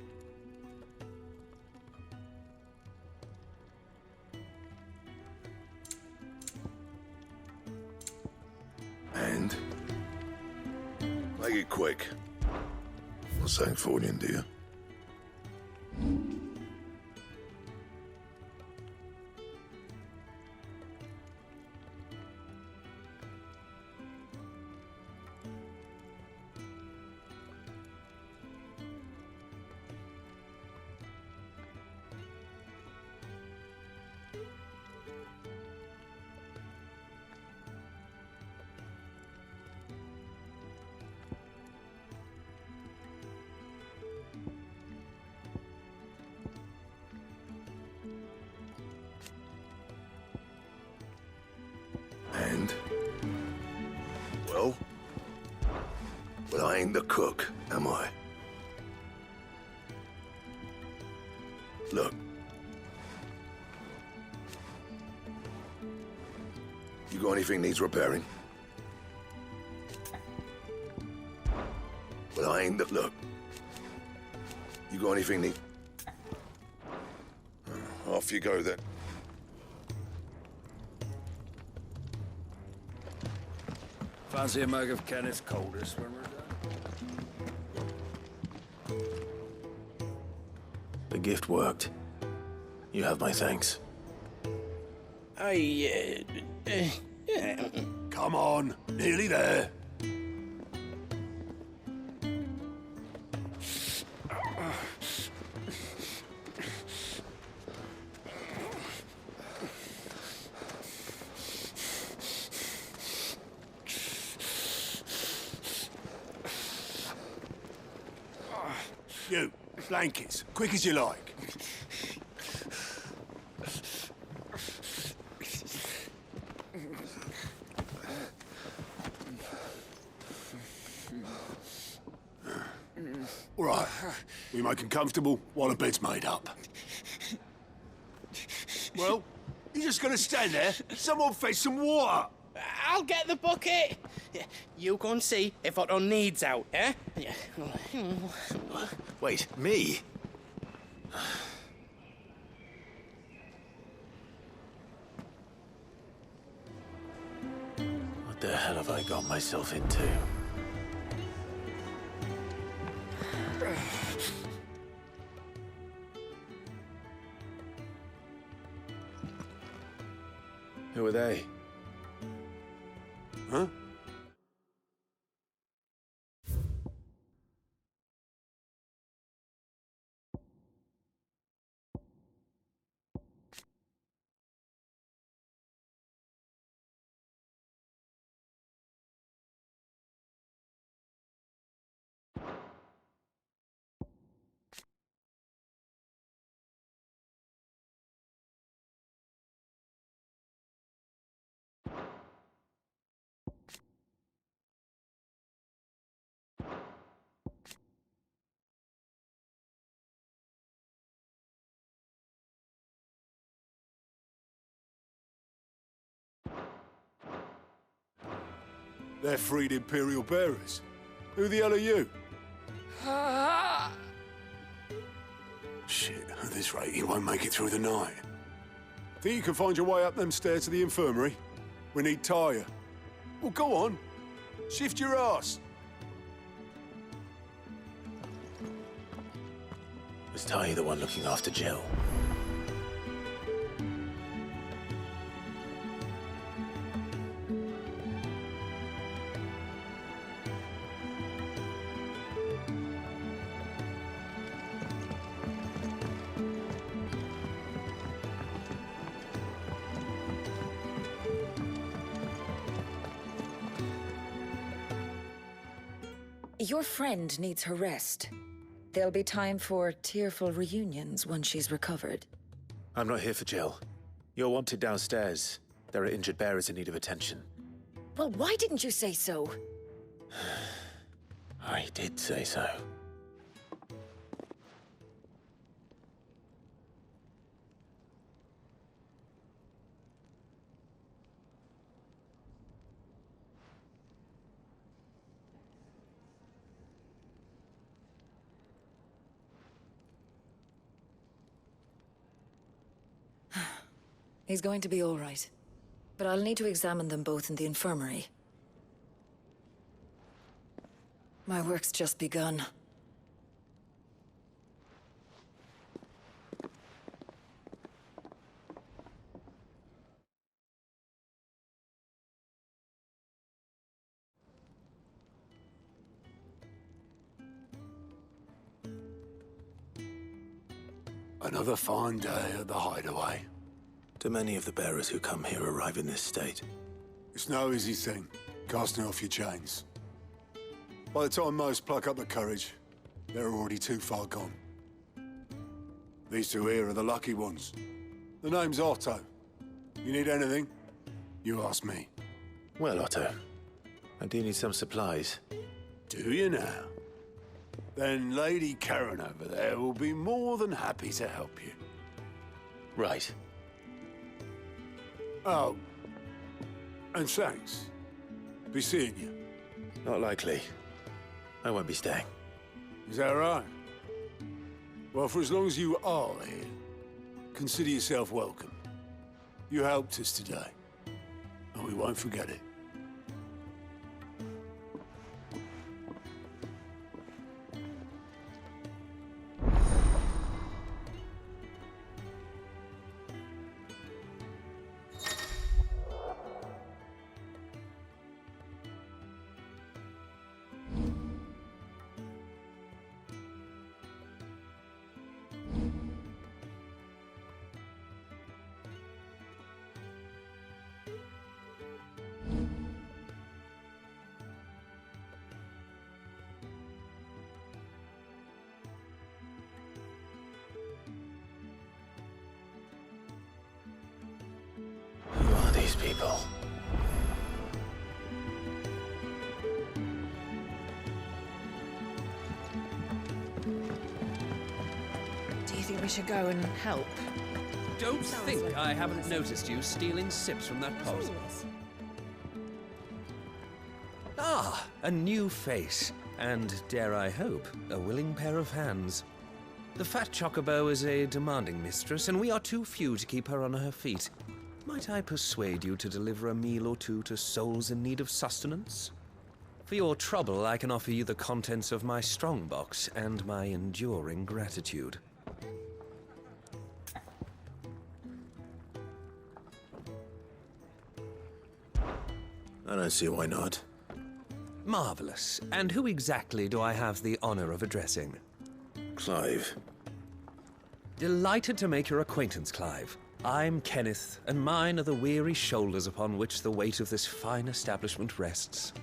And? Make it quick. Not saying Fordian, do you? And? Well, I ain't the cook, am I? Look. You got anything needs repairing? Well, I ain't the... Look. You got anything need... Off you go, then. Fancy a mug of Kenneth's coldest when we're done? The gift worked. You have my thanks. Come on, nearly there. You, blankets, quick as you like. All right. We make him comfortable while the bed's made up. Well, you're just gonna stand there? Someone fetch some water! I'll get the bucket! You go and see if Otto needs out, eh? Wait, me? What the hell have I got myself into? Who are they? Huh? They're freed Imperial bearers. Who the hell are you? Shit, at this rate, he won't make it through the night. Think you can find your way up them stairs to the infirmary? We need Tyre. Well, go on. Shift your ass. Was Ty the one looking after Jill? Your friend needs her rest. There'll be time for tearful reunions once she's recovered. I'm not here for Jill. You're wanted downstairs. There are injured bearers in need of attention. Well, why didn't you say so? I did say so. He's going to be all right. But I'll need to examine them both in the infirmary. My work's just begun. Another fine day at the hideaway. Do many of the bearers who come here arrive in this state? It's no easy thing, casting off your chains. By the time most pluck up the courage, they're already too far gone. These two here are the lucky ones. The name's Otto. You need anything? You ask me. Well, Otto, I do need some supplies. Do you now? Then Lady Karen over there will be more than happy to help you. Right. Oh, and thanks. Be seeing you. Not likely. I won't be staying. Is that right? Well, for as long as you are here, consider yourself welcome. You helped us today, and we won't forget it. Who are these people? think we should go and help? Don't think I haven't noticed you stealing sips from that pot. Ah, a new face. And, dare I hope, a willing pair of hands. The fat chocobo is a demanding mistress, and we are too few to keep her on her feet. Might I persuade you to deliver a meal or two to souls in need of sustenance? For your trouble, I can offer you the contents of my strongbox and my enduring gratitude. I don't see why not. Marvelous. And who exactly do I have the honor of addressing? Clive. Delighted to make your acquaintance, Clive. I'm Kenneth, and mine are the weary shoulders upon which the weight of this fine establishment rests.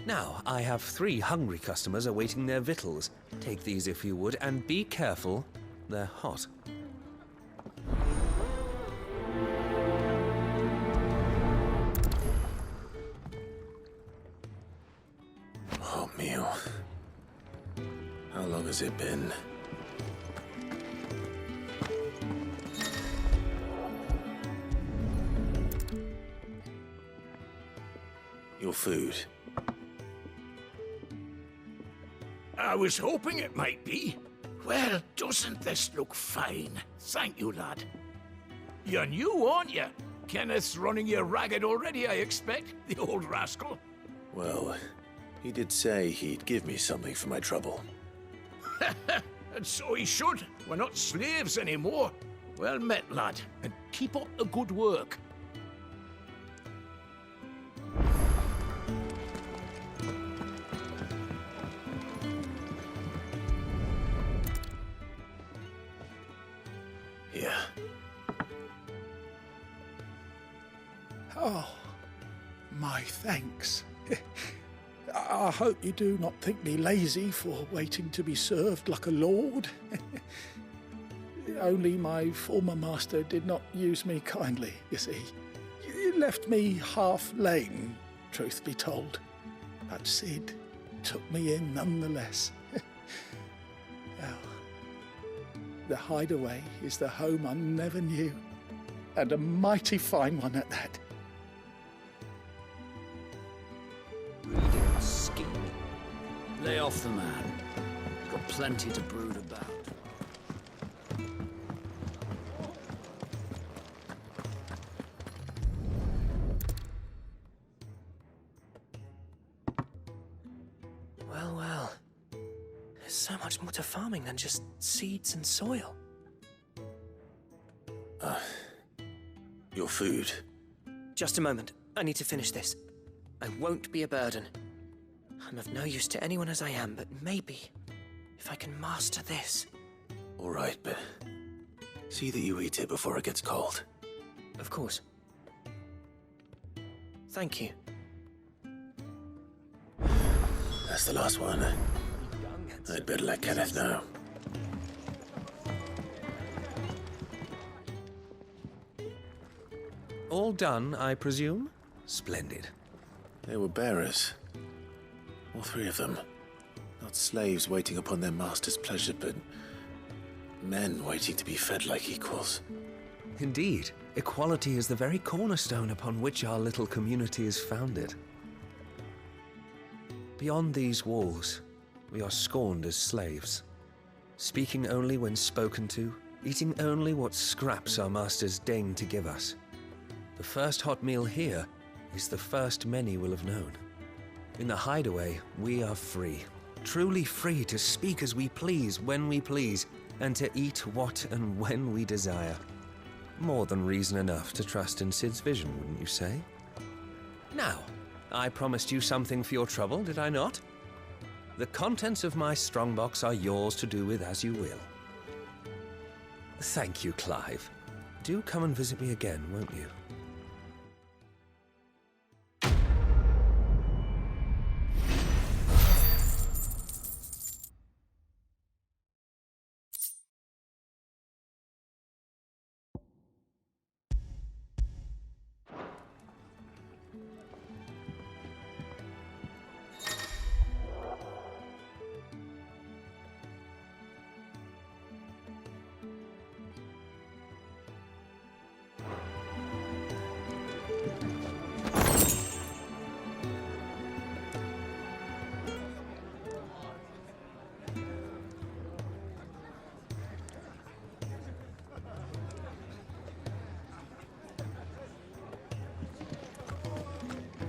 Now, I have 3 hungry customers awaiting their victuals. Take these if you would, and be careful, they're hot. Hot meal. How long has it been? Your food. I was hoping it might be. Well, doesn't this look fine? Thank you, lad. You're new, aren't you? Kenneth's running you ragged already, I expect, the old rascal. Well, he did say he'd give me something for my trouble. And so he should. We're not slaves anymore. Well met, lad, and keep up the good work. Here. Oh, my thanks. I hope you do not think me lazy for waiting to be served like a lord. Only my former master did not use me kindly, you see. He left me half lame, truth be told. But Sid took me in nonetheless. Well, the hideaway is the home I never knew, and a mighty fine one at that. Scheme. Lay off the man. He's got plenty to brood about. Well, well. There's so much more to farming than just seeds and soil. Your food. Just a moment. I need to finish this. I won't be a burden. I'm of no use to anyone as I am, but maybe if I can master this. All right, but see that you eat it before it gets cold. Of course. Thank you. That's the last one. I'd better let Kenneth know. All done, I presume? Splendid. They were bearers. All 3 of them. Not slaves waiting upon their master's pleasure, but men waiting to be fed like equals. Indeed, equality is the very cornerstone upon which our little community is founded. Beyond these walls, we are scorned as slaves, speaking only when spoken to, eating only what scraps our masters deign to give us. The first hot meal here is the first many will have known. In the hideaway, we are free. Truly free to speak as we please, when we please, and to eat what and when we desire. More than reason enough to trust in Sid's vision, wouldn't you say? Now, I promised you something for your trouble, did I not? The contents of my strongbox are yours to do with as you will. Thank you, Clive. Do come and visit me again, won't you?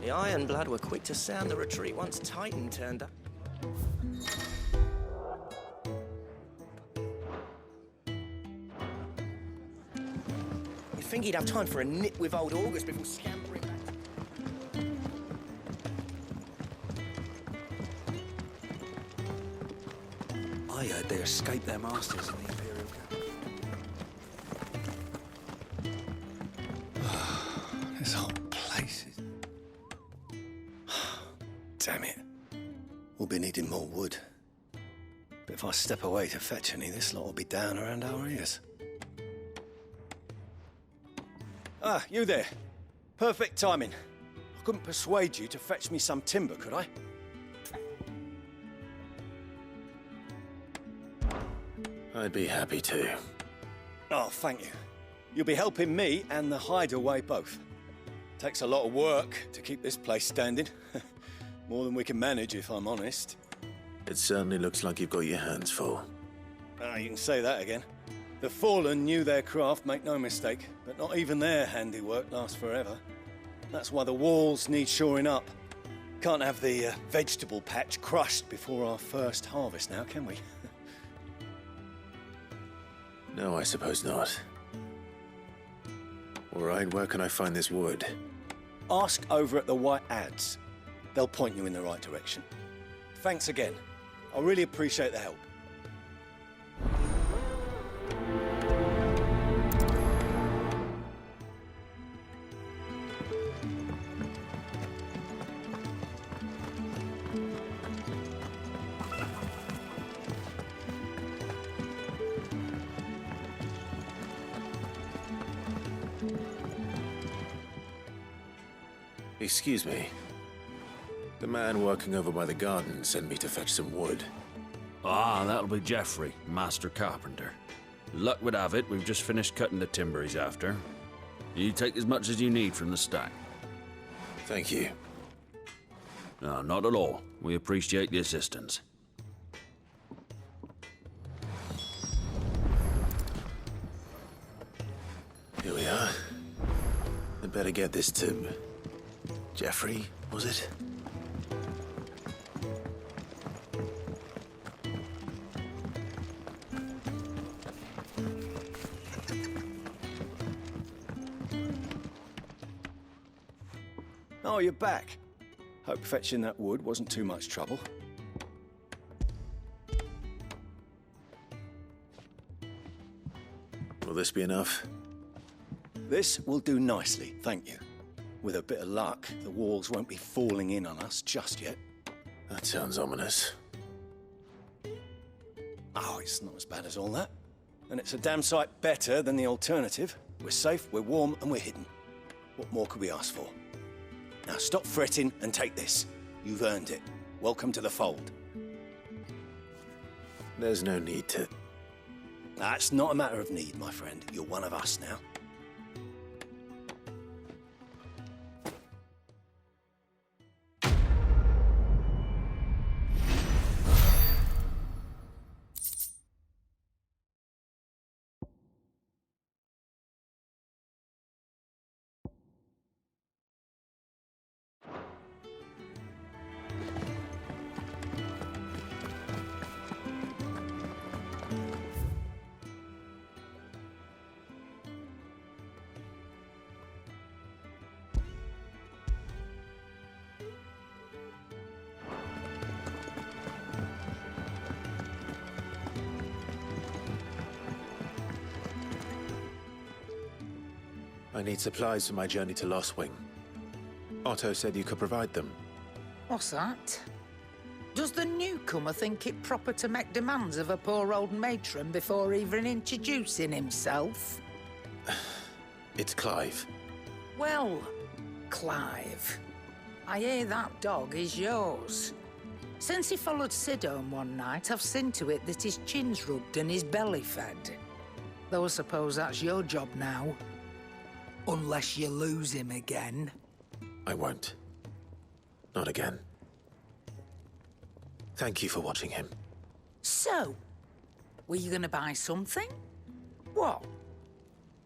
The Ironblood were quick to sound the retreat once Titan turned up. You'd think he'd have time for a nip with old August before scampering back. I heard they escaped their masters in the Imperial camp. This whole place is... Damn it. We'll be needing more wood. But if I step away to fetch any, this lot will be down around our ears. Ah, you there. Perfect timing. I couldn't persuade you to fetch me some timber, could I? I'd be happy to. Oh, thank you. You'll be helping me and the hideaway both. Takes a lot of work to keep this place standing. More than we can manage, if I'm honest. It certainly looks like you've got your hands full. Ah, you can say that again. The Fallen knew their craft, make no mistake, but not even their handiwork lasts forever. That's why the walls need shoring up. Can't have the vegetable patch crushed before our first harvest now, can we? No, I suppose not. All right, where can I find this wood? Ask over at the White Ads. They'll point you in the right direction. Thanks again. I really appreciate the help. Excuse me. The man working over by the garden sent me to fetch some wood. Ah, that'll be Geoffrey, Master Carpenter. Luck would have it, we've just finished cutting the timber he's after. You take as much as you need from the stack. Thank you. No, not at all. We appreciate the assistance. Here we are. I'd better get this to... Geoffrey, was it? Oh, you're back. Hope fetching that wood wasn't too much trouble. Will this be enough? This will do nicely, thank you. With a bit of luck, the walls won't be falling in on us just yet. That sounds ominous. Oh, it's not as bad as all that. And it's a damn sight better than the alternative. We're safe, we're warm, and we're hidden. What more could we ask for? Now stop fretting and take this. You've earned it. Welcome to the fold. There's no need to... That's not a matter of need, my friend. You're one of us now. I need supplies for my journey to Lost Wing. Otto said you could provide them. What's that? Does the newcomer think it proper to make demands of a poor old matron before even introducing himself? It's Clive. Well, Clive, I hear that dog is yours. Since he followed Sid home one night, I've seen to it that his chin's rubbed and his belly fed. Though I suppose that's your job now. Unless you lose him again. I won't. Not again. Thank you for watching him. So, were you gonna buy something? What?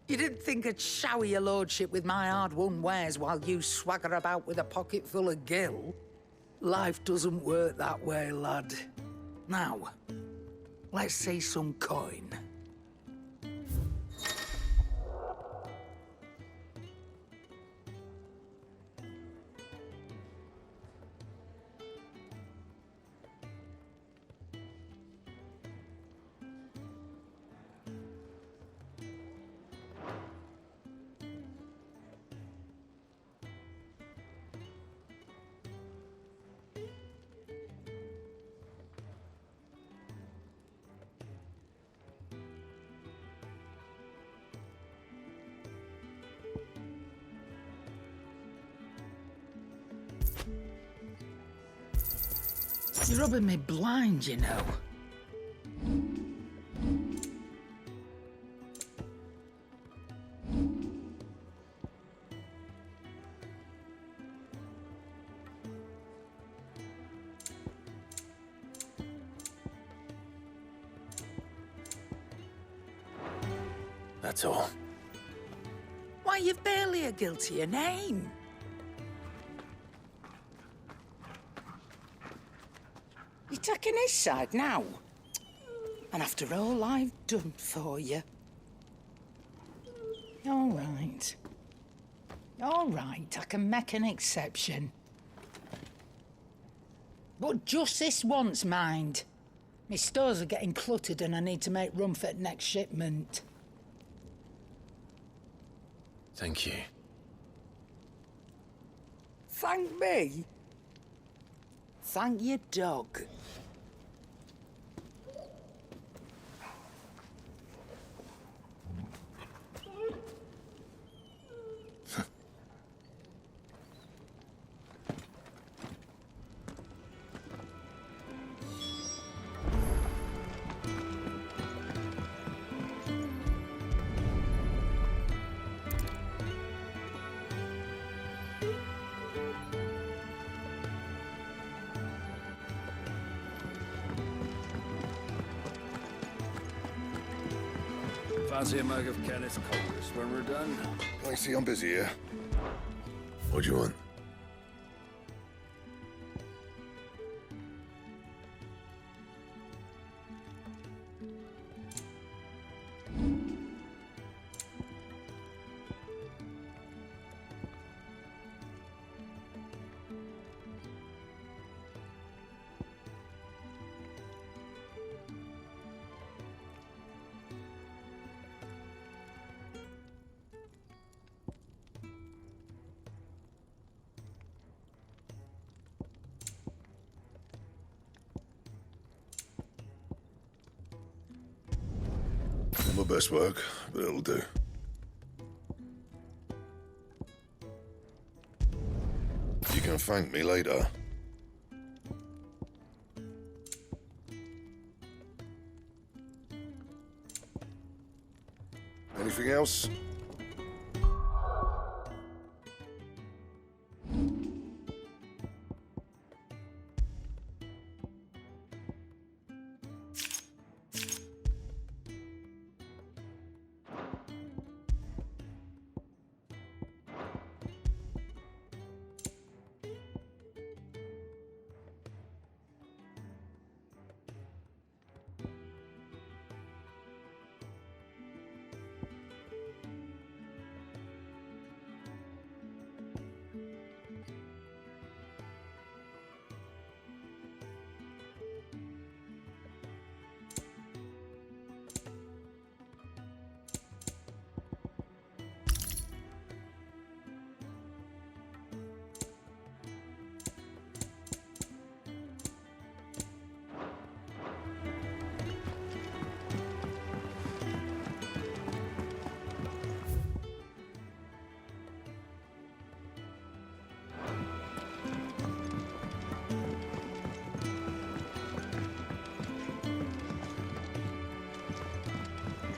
You didn't think I'd shower your lordship with my hard-won wares while you swagger about with a pocket full of gil? Life doesn't work that way, lad. Now, let's see some coin. You're rubbing me blind, you know. That's all. Why, you've barely a guilty name. You're taking his side now. And after all I've done for you. All right. All right, I can make an exception. But just this once, mind. My stores are getting cluttered and I need to make room for the next shipment. Thank you. Thank me? Thank your dog. Fancy a mug of Kenneth's Colders when we're done? I see I'm busy here. What do you want? Not my best work, but it'll do. You can thank me later. Anything else?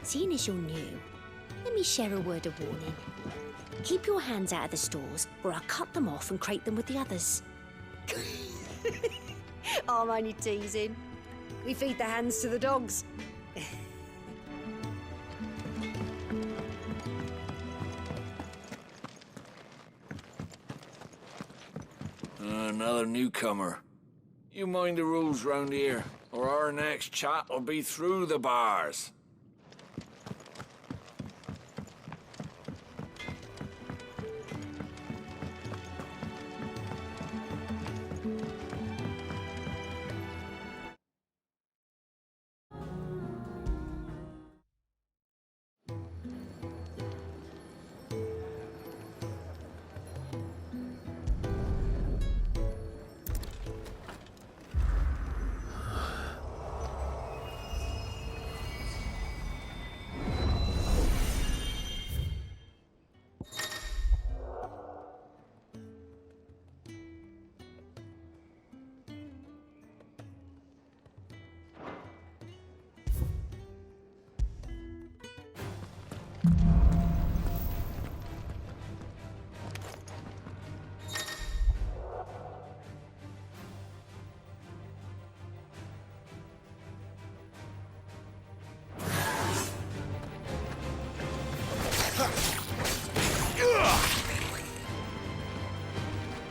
Seeing as you're new, let me share a word of warning. Keep your hands out of the stores, or I'll cut them off and crate them with the others. I'm only teasing. We feed the hands to the dogs. another newcomer. You mind the rules round here, or our next chat will be through the bars.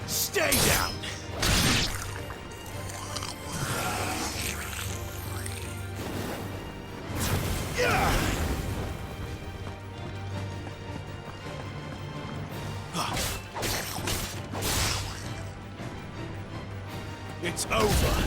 Stay down! It's over.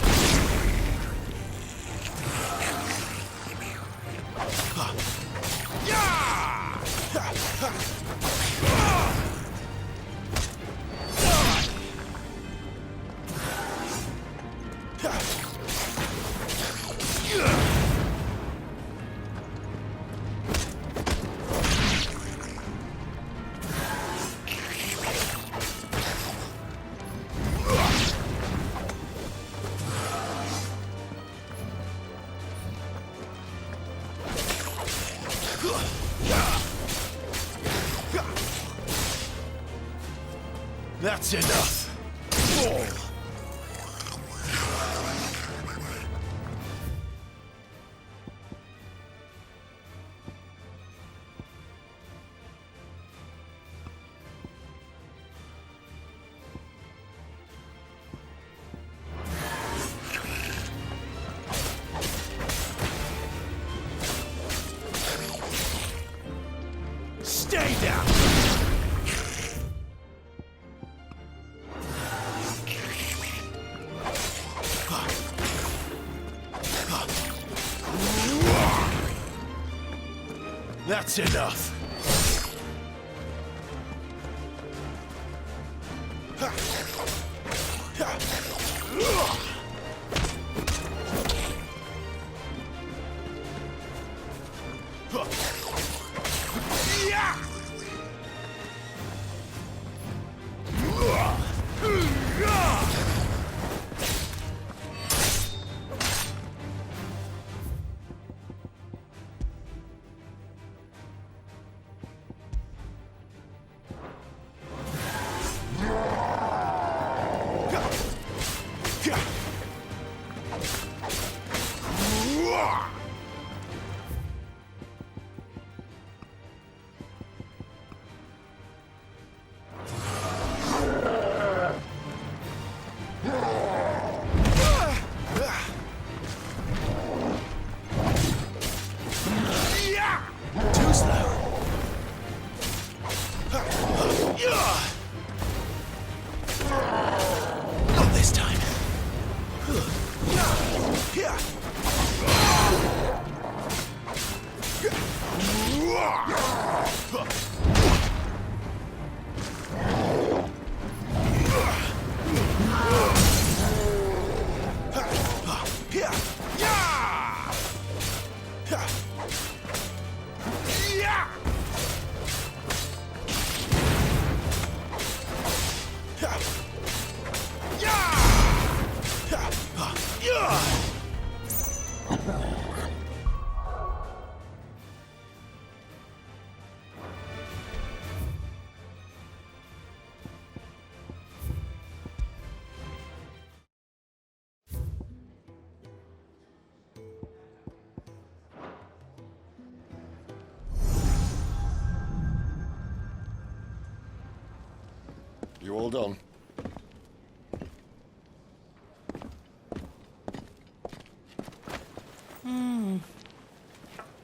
That's enough. Fall. Stay down. That's enough. Too slow. Not this time. You all done?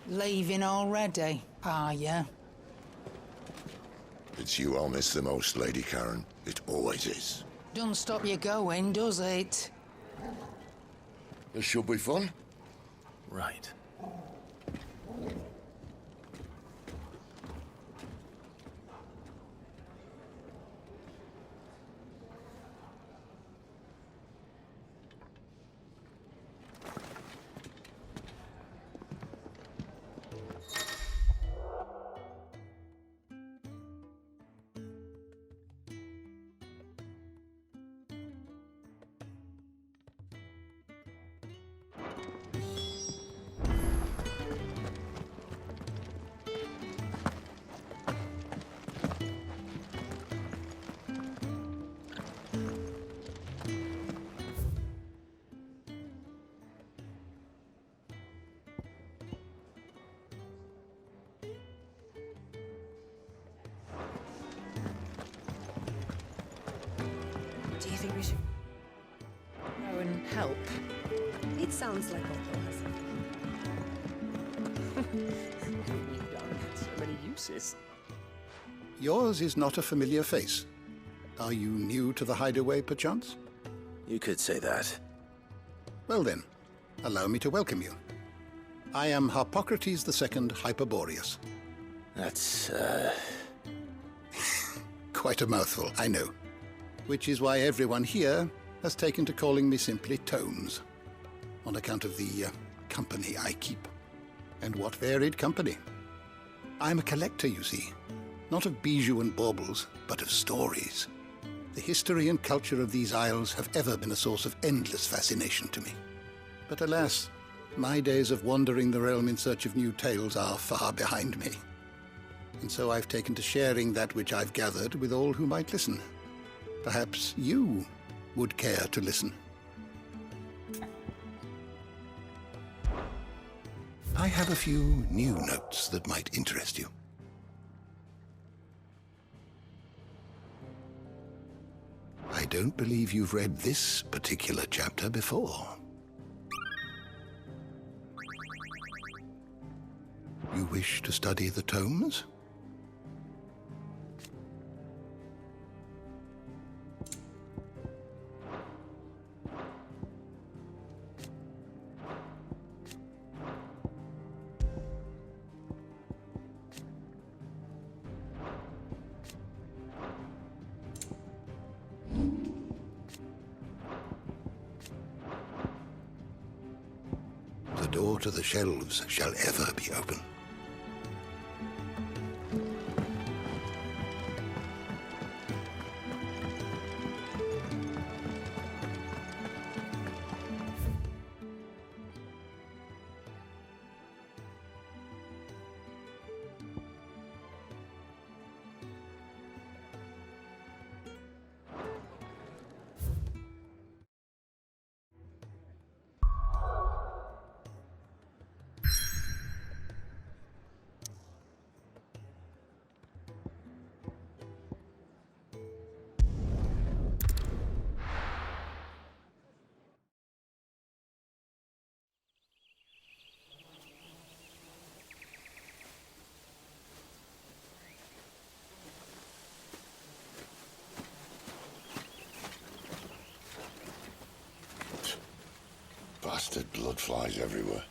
Leaving already, are ya? It's you I'll miss the most, Lady Karen. It always is. Don't stop you going, does it? This should be fun. Right. Do you think we should go and help? It sounds like Otto has So many uses. Yours is not a familiar face. Are you new to the hideaway, perchance? You could say that. Well then, allow me to welcome you. I am Harpocrates II Hyperboreus. That's, Quite a mouthful, I know. Which is why everyone here has taken to calling me simply Tomes, on account of the company I keep. And what varied company. I'm a collector, you see, not of bijou and baubles, but of stories. The history and culture of these isles have ever been a source of endless fascination to me. But alas, my days of wandering the realm in search of new tales are far behind me. And so I've taken to sharing that which I've gathered with all who might listen. Perhaps you would care to listen. I have a few new notes that might interest you. I don't believe you've read this particular chapter before. You wish to study the tomes? The door to the shelves shall ever be open. Bastard blood flies everywhere.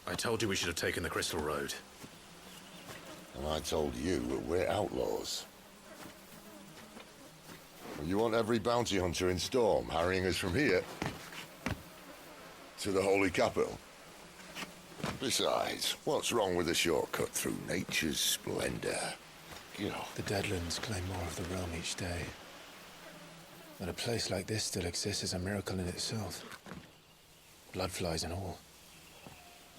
I told you we should have taken the Crystal Road. And I told you that we're outlaws. You want every bounty hunter in Storm harrying us from here to the Holy Capital? Besides, what's wrong with a shortcut through nature's splendor? You know. The Deadlands claim more of the realm each day. But a place like this still exists is a miracle in itself. Bloodflies and all.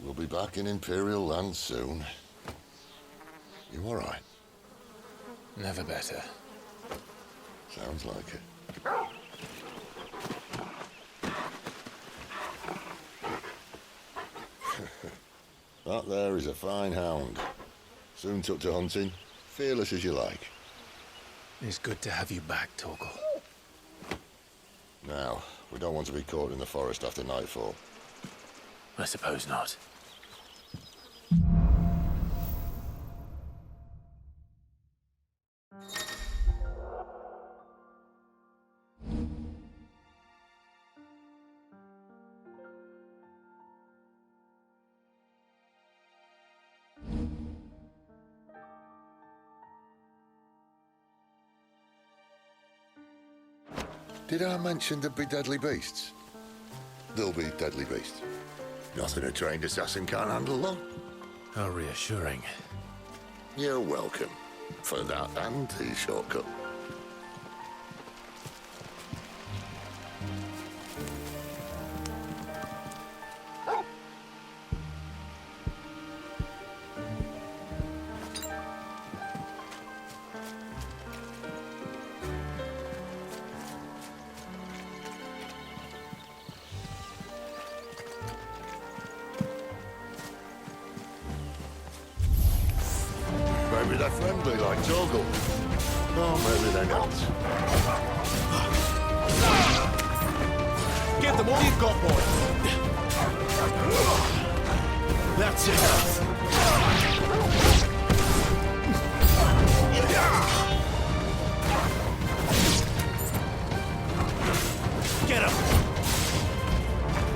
We'll be back in Imperial land soon. You all right? Never better. Sounds like it. That there is a fine hound. Soon took to hunting. Fearless as you like. It's good to have you back, Torgal. Now, we don't want to be caught in the forest after nightfall. I suppose not. Did I mention there'd be deadly beasts? There'll be deadly beasts. Nothing a trained assassin can't handle, though. How reassuring. You're welcome. For that and the shortcut. Maybe they're friendly like Torgal. Or maybe they're not. Give them all you've got, boy. That's enough. Get him.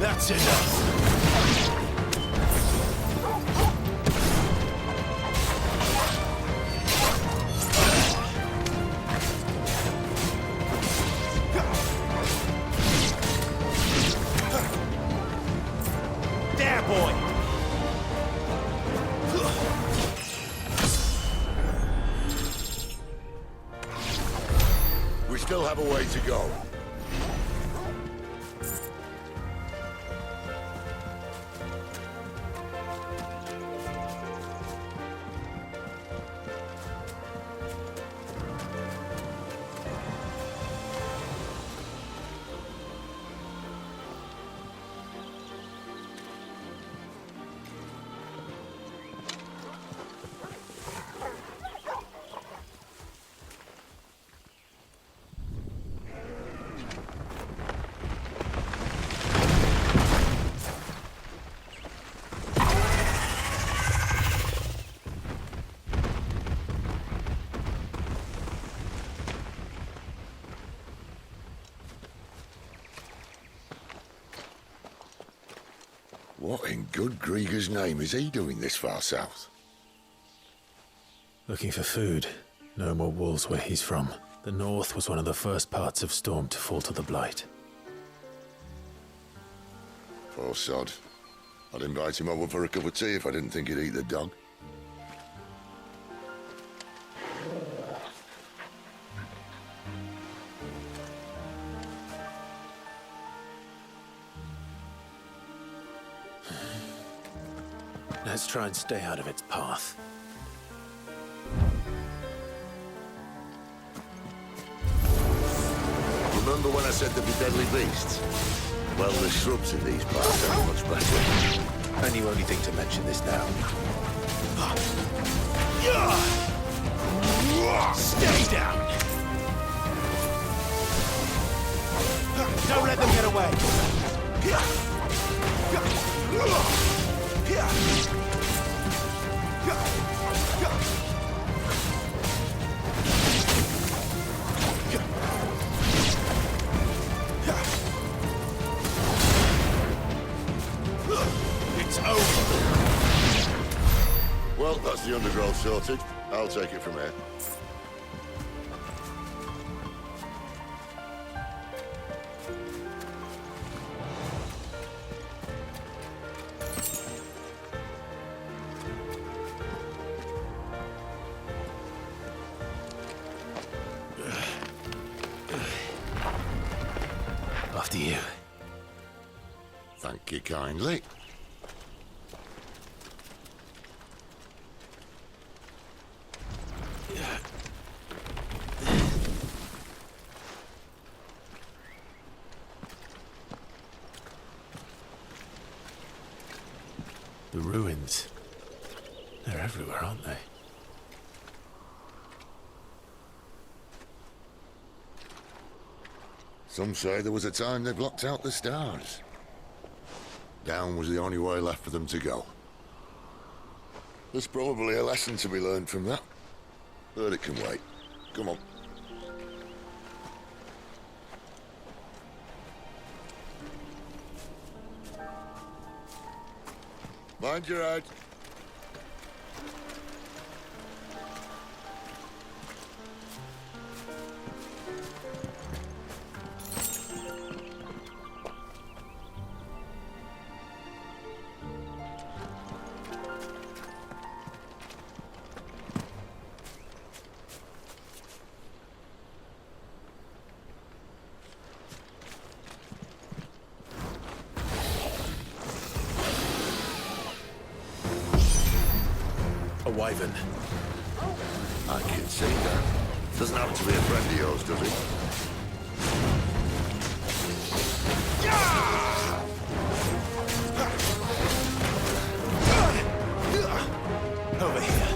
That's enough. There, boy! We still have a way to go. What in good Grieger's name is he doing this far south? Looking for food. No more wolves where he's from. The north was one of the first parts of Storm to fall to the Blight. Poor sod. I'd invite him over for a cup of tea if I didn't think he'd eat the dog. Let's try and stay out of its path. Remember when I said there'd be deadly beasts? Well, the shrubs in these parts aren't much better. And you only think to mention this now. Stay down! Don't let them get away! It's over. Well, that's the undergrowth sorted. I'll take it from here. After you. Thank you kindly. The ruins. They're everywhere, aren't they? Some say there was a time they blocked out the stars. Down was the only way left for them to go. There's probably a lesson to be learned from that. But it can wait. Come on. Mind your head. wyvern. I can see that. Doesn't happen to be a friend of yours, does he? Over here.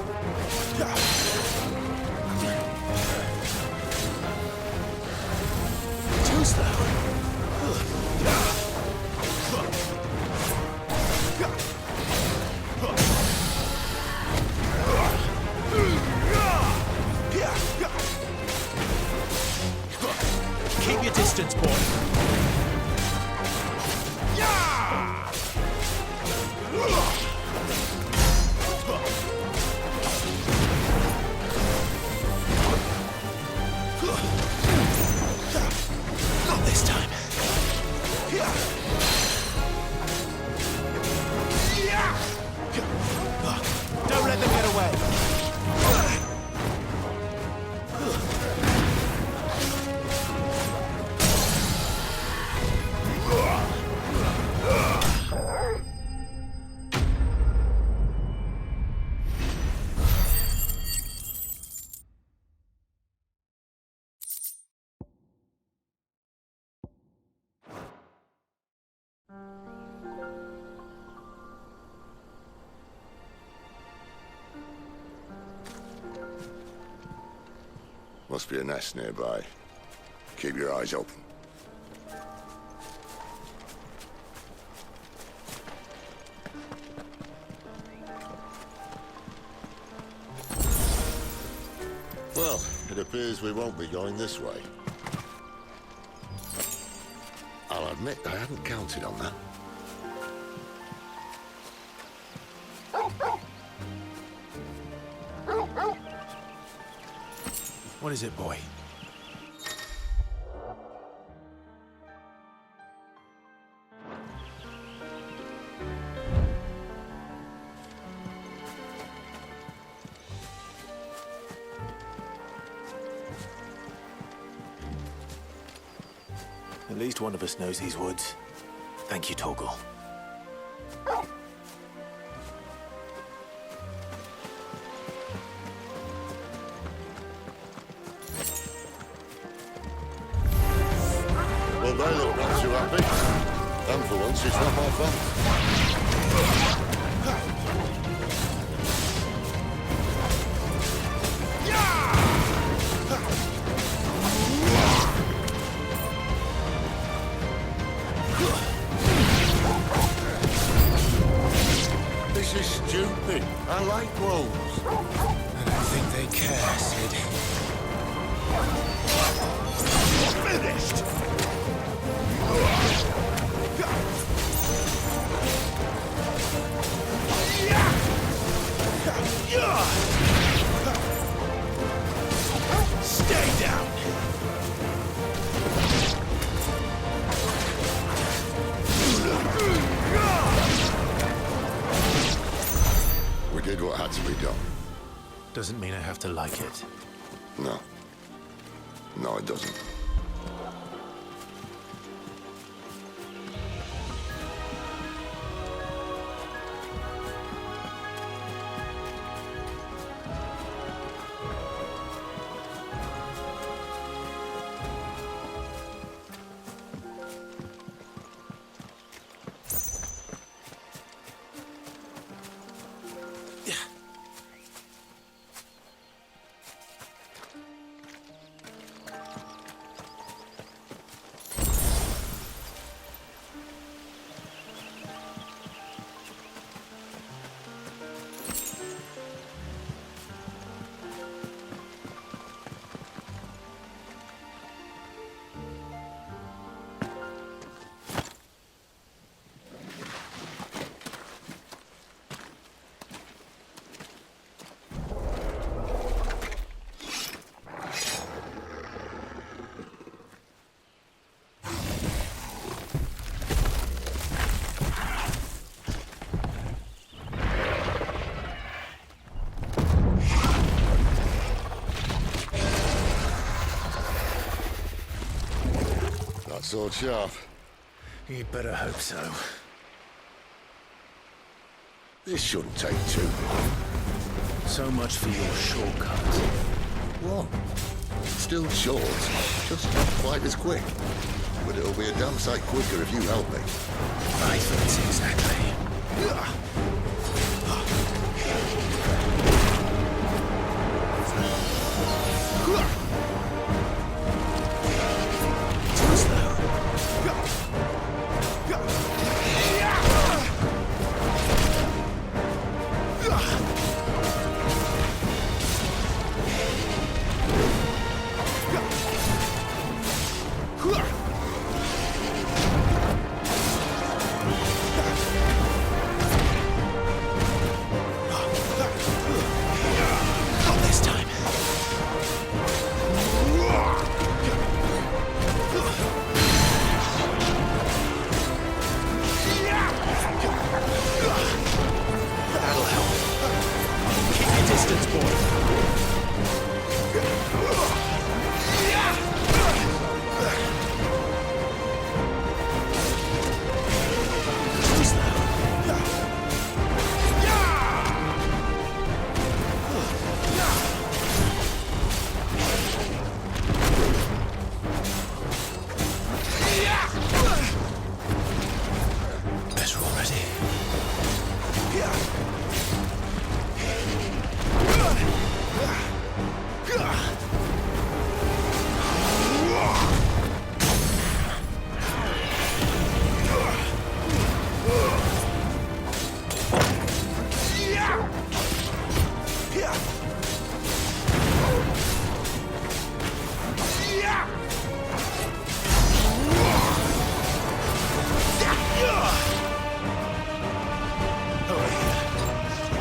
Too slow. Keep your distance, boy. Not this time. Don't let them get away. Must be a nest nearby. Keep your eyes open. Well, it appears we won't be going this way. I'll admit I hadn't counted on that. What is it, boy? At least one of us knows these woods. Thank you, Torgal. Well, they look not too happy. And for once, it's not my fault. This is stupid. I like wolves. I don't think they care, Sid. Finished! Stay down! We did what had to be done. Doesn't mean I have to like it. No. No, it doesn't. Sword sharp. You'd better hope so. This shouldn't take too long. So much for your shortcut. What? Still short, just not quite as quick. But it'll be a damn sight quicker if you help me. 5 minutes exactly. Too slow. Not this time. That'll help. Keep your distance, boy. Too slow. Better already.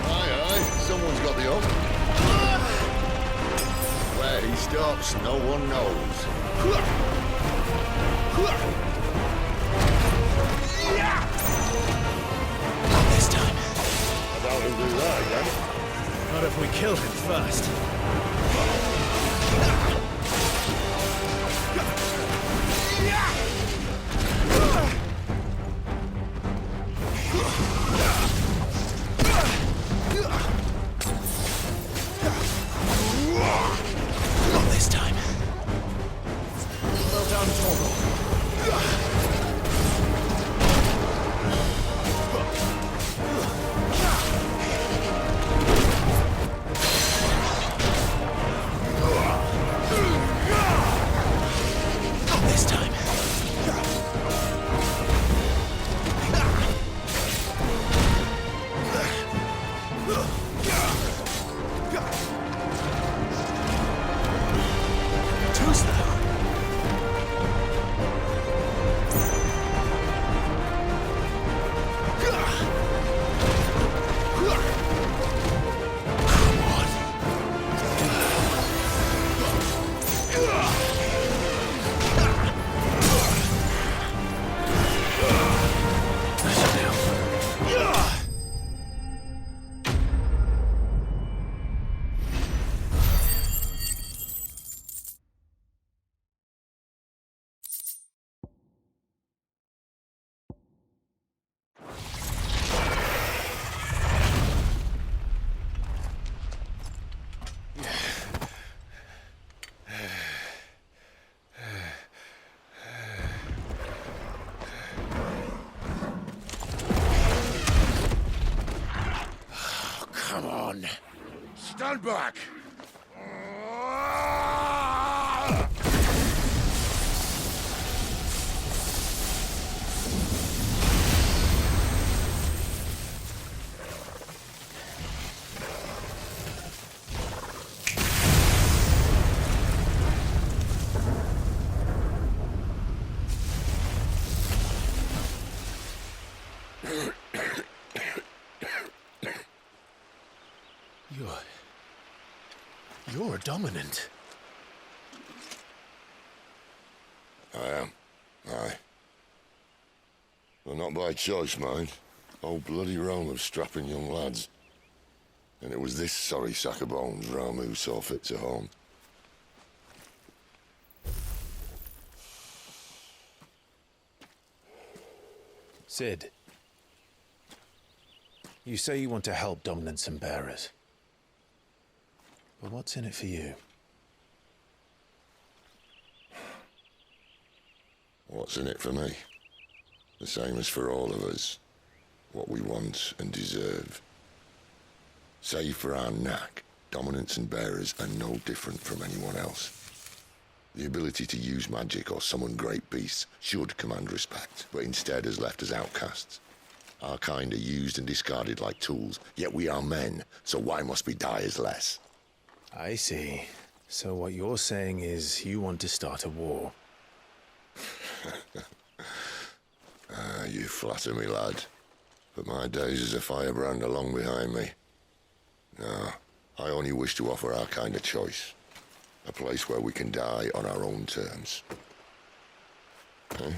Aye, someone's got the up. Where he stops, no one knows. Not this time. I doubt he'll do that again. Not if we kill him first. Not this time. Well done, Torgal. Not this time. Too slow. Come on. That should help. Come on. Stand back! You're a dominant. I am. Aye. Well, not by choice, mind. Whole bloody realm of strapping young lads. And it was this sorry sack of bones Ramu saw fit to home. Sid, you say you want to help dominants and bearers. But what's in it for you? What's in it for me? The same as for all of us. What we want and deserve. Save for our knack, dominants and bearers are no different from anyone else. The ability to use magic or summon great beasts should command respect, but instead has left us outcasts. Our kind are used and discarded like tools, yet we are men, so why must we die as less? I see. So what you're saying is you want to start a war. You flatter me, lad. But my days as a firebrand are long behind me. No, I only wish to offer our kind a choice. A place where we can die on our own terms. Huh?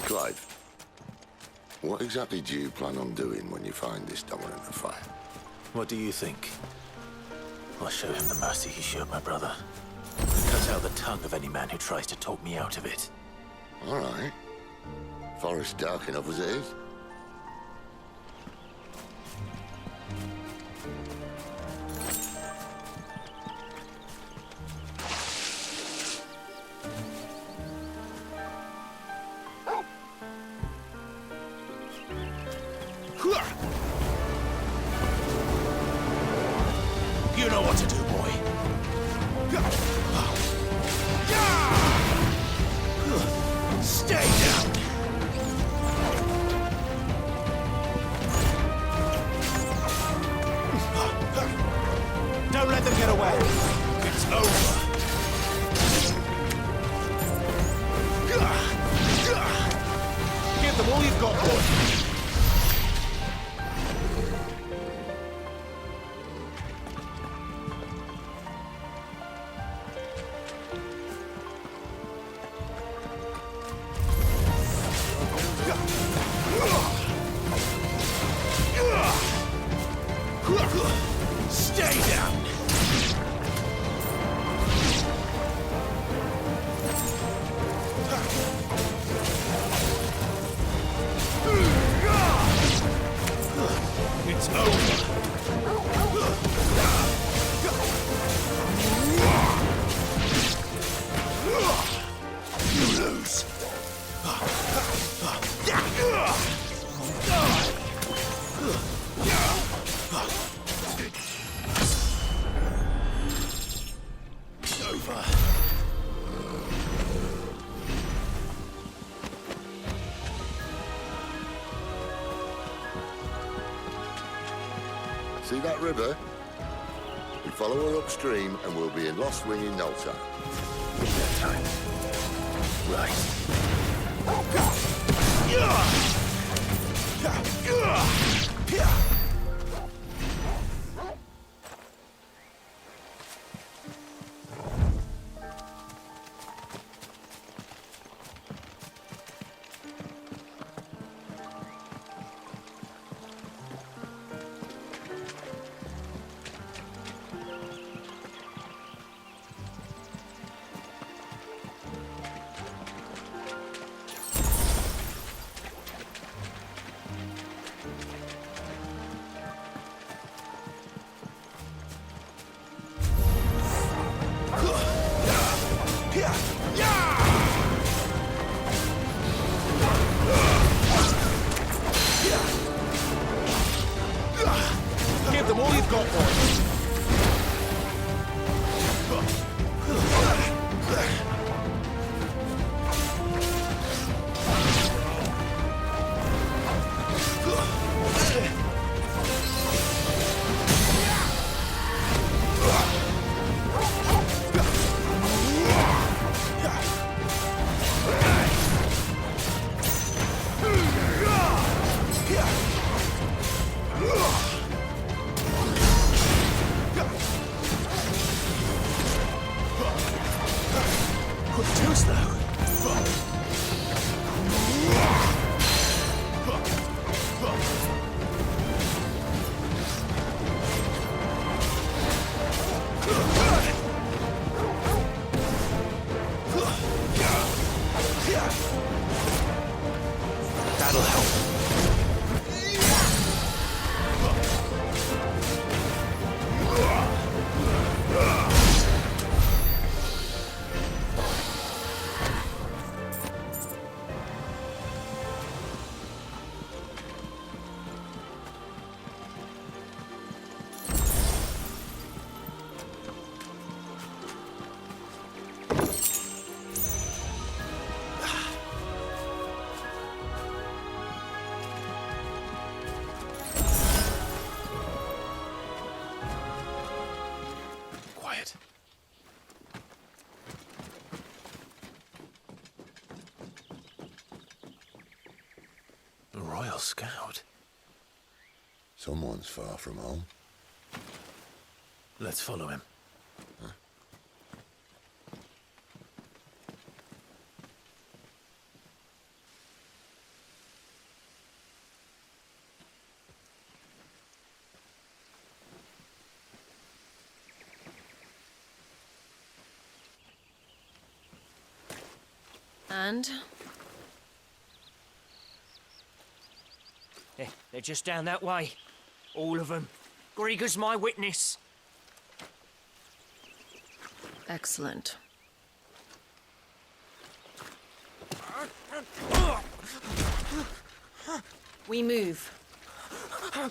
Clive, what exactly do you plan on doing when you find this dominant of fire? What do you think? I'll show him the mercy he showed my brother. Cut out the tongue of any man who tries to talk me out of it. All right. Forest dark enough as it is. You know what to do, boy. Stay down. Don't let them get away. It's over. Give them all you've got, boy. Stay down! It's over! You lose! Over. See that river? We follow her upstream and we'll be in Lost Wing in no time. That time. Right. Royal Scout. Someone's far from home. Let's follow him. And? They're just down that way. All of them. Grieger's my witness. Excellent. We move. I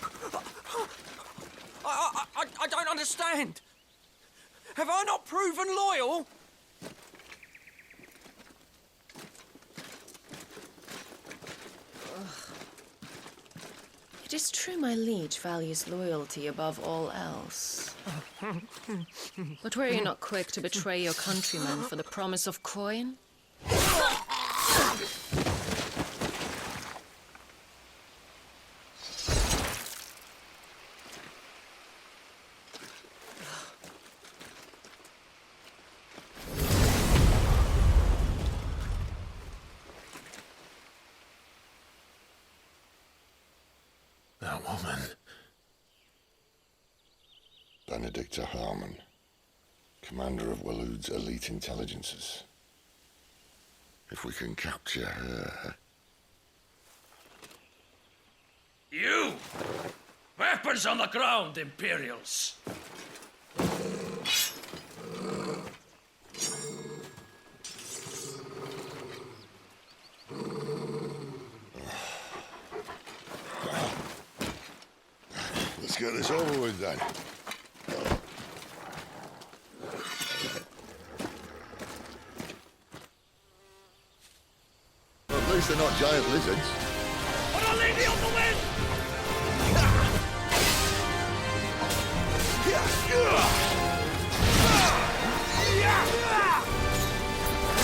don't understand. Have I not proven loyal? It is true my liege values loyalty above all else. But were you not quick to betray your countrymen for the promise of coin? That woman. Benedicta Harmon, commander of Waloed's elite intelligences. If we can capture her... You! Weapons on the ground, Imperials! Let's get this over with then. At least they're not giant lizards. Put a lady on the wind!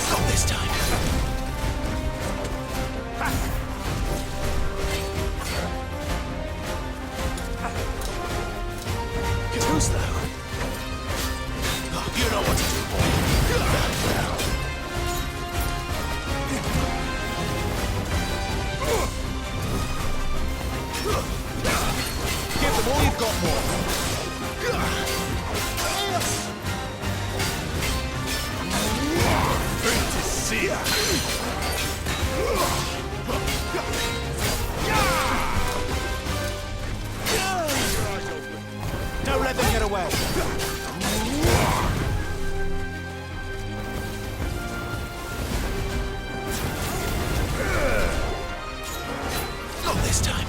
Not this time. Get who's though? Oh, you know what to do, boy. Give them all you've got more. Great to see ya. Don't let them get away. Not this time.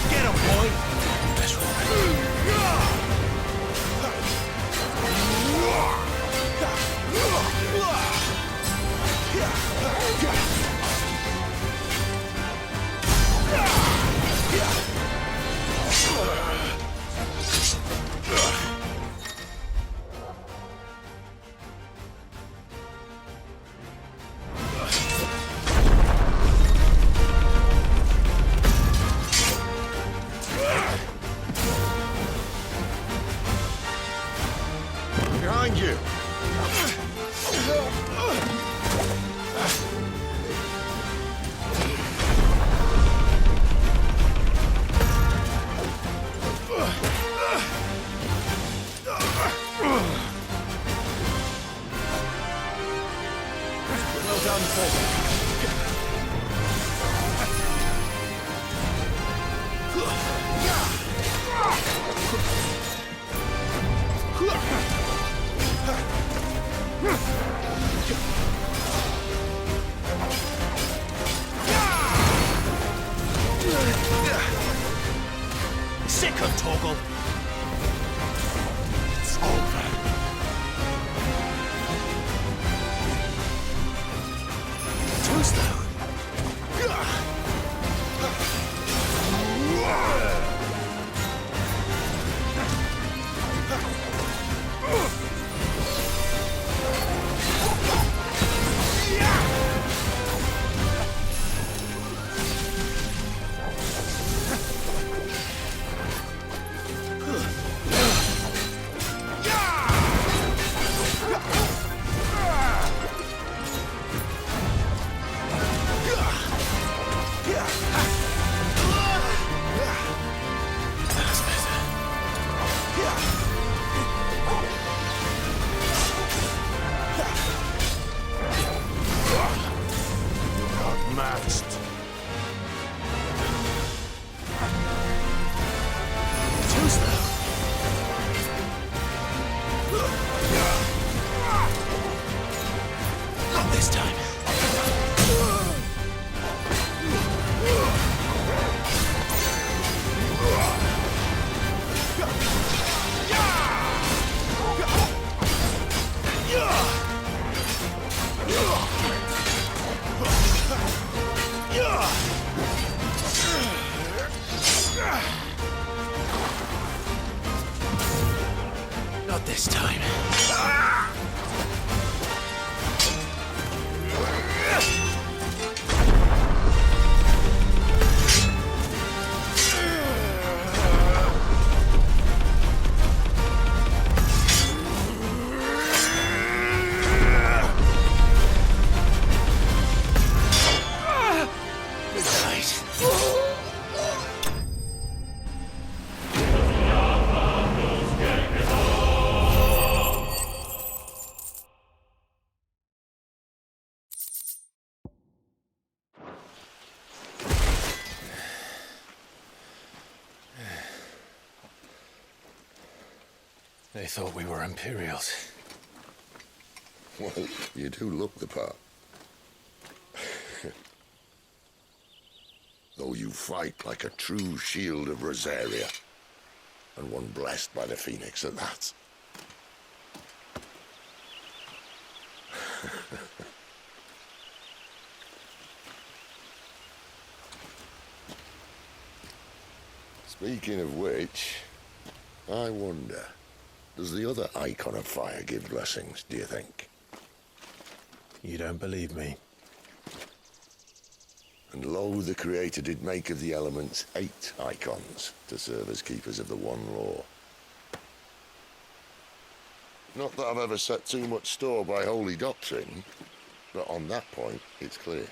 Get him, boy. That's Behind you! Well done, Paul. Sick of Torgal. It's over. this time. They thought we were Imperials. Well, you do look the part. Though you fight like a true shield of Rosaria, and one blessed by the Phoenix at that. Speaking of which, I wonder, does the other icon of fire give blessings, do you think? You don't believe me? And lo, the Creator did make of the elements 8 icons to serve as keepers of the one law. Not that I've ever set too much store by holy doctrine, but on that point, it's clear.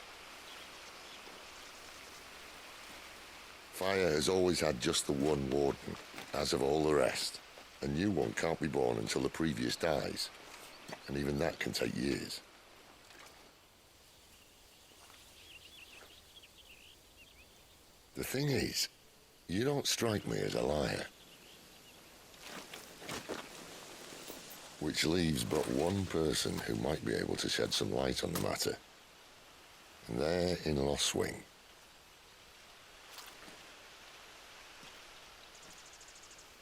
Fire has always had just the one warden, as of all the rest. A new one can't be born until the previous dies, and even that can take years. The thing is, you don't strike me as a liar. Which leaves but one person who might be able to shed some light on the matter. And they're in Lost Swing.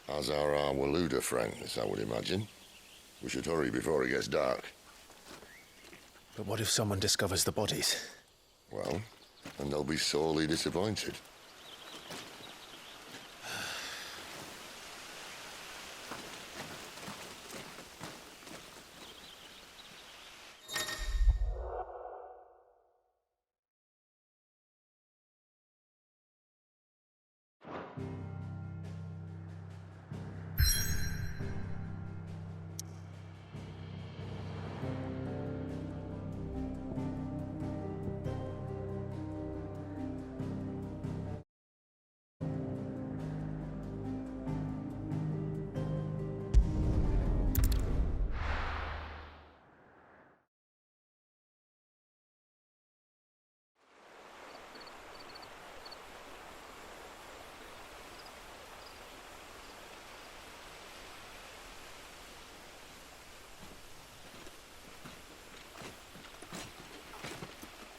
As are our Waluda friends, I would imagine. We should hurry before it gets dark. But what if someone discovers the bodies? Well, and they'll be sorely disappointed.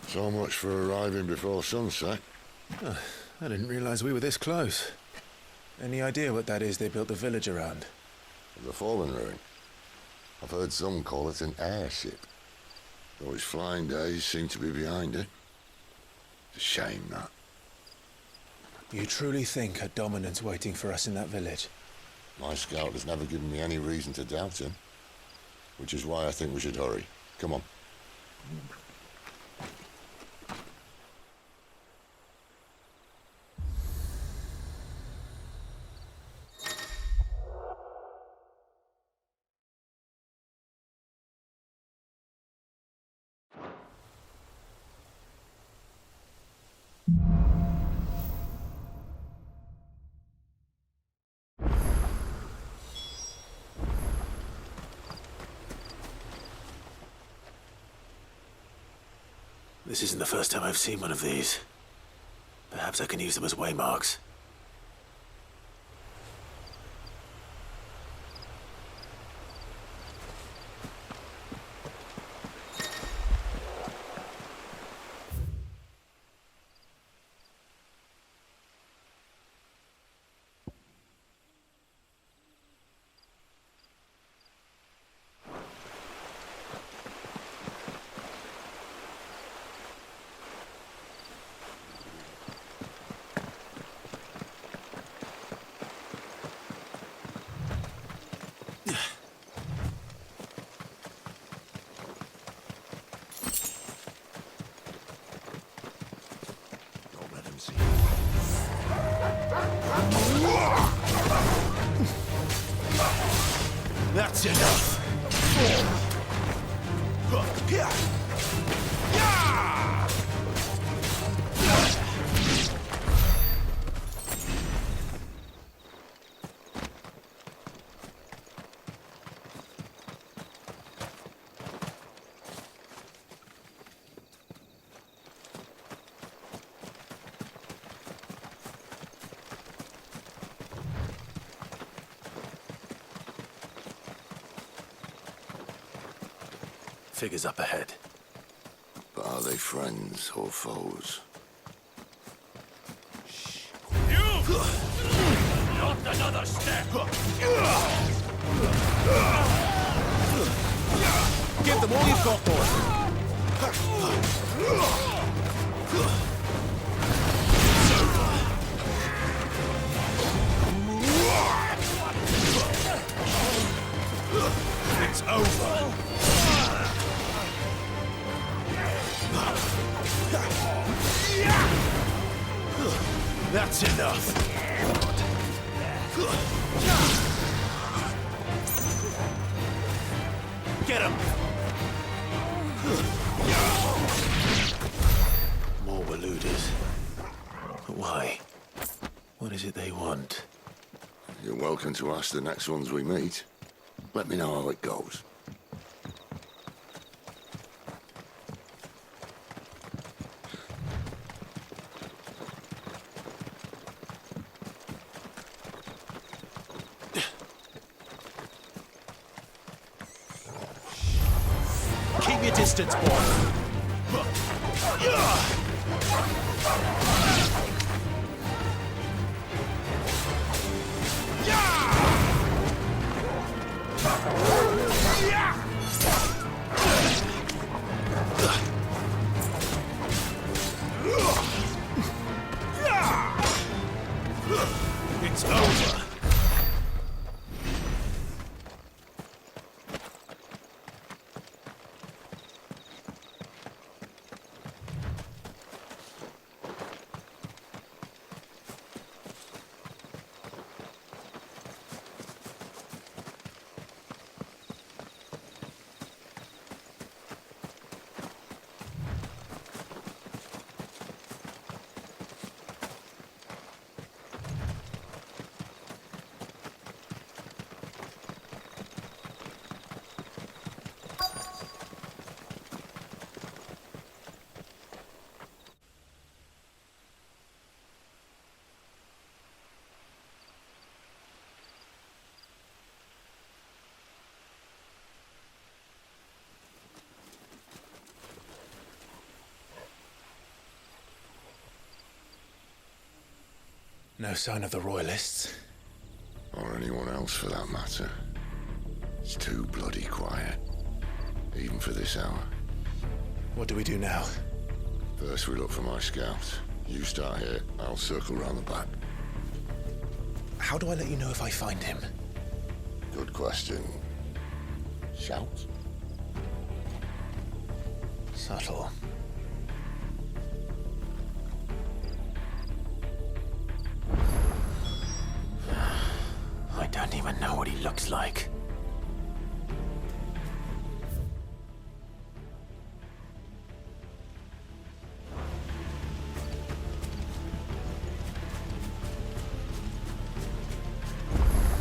So much for arriving before sunset. Oh, I didn't realize we were this close. Any idea what that is they built the village around? The Fallen Ruin. I've heard some call it an airship. Though his flying days seem to be behind it. It's a shame, that. You truly think a dominant's waiting for us in that village? My scout has never given me any reason to doubt him. Which is why I think we should hurry. Come on. This isn't the first time I've seen one of these. Perhaps I can use them as waymarks. That's enough! Figures up ahead. But are they friends or foes? Not another step! Give them all you've got, boy! It's over! That's enough! Get him! More Waluders. But why? What is it they want? You're welcome to ask the next ones we meet. Let me know how it goes. Keep your distance, boy! It's over! No sign of the Royalists. Or anyone else for that matter. It's too bloody quiet. Even for this hour. What do we do now? First we look for my scouts. You start here, I'll circle round the back. How do I let you know if I find him? Good question. Shout? Subtle. I don't even know what he looks like.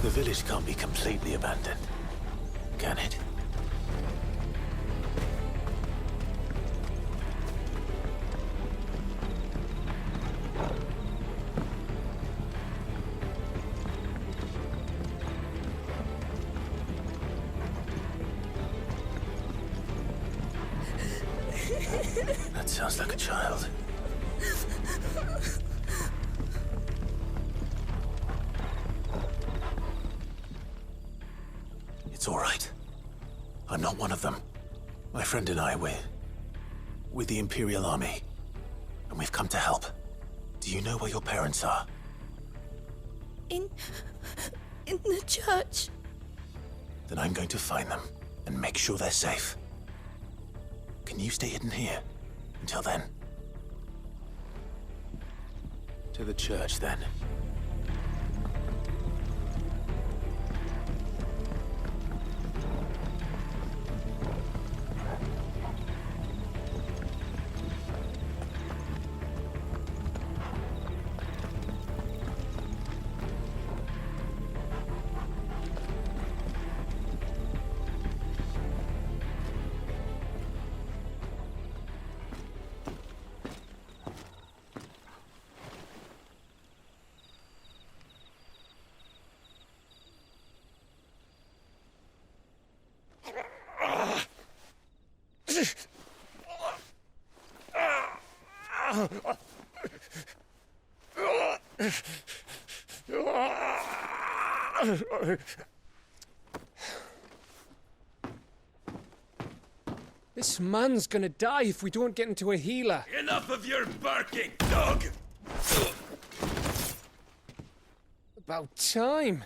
The village can't be completely abandoned, can it? That sounds like a child. It's all right. I'm not one of them. My friend and I, we're with the Imperial Army, and we've come to help. Do you know where your parents are? In the church. Then I'm going to find them and make sure they're safe. Can you stay hidden here until then? To the church, then. This man's gonna die if we don't get into a healer. Enough of your barking, dog! About time.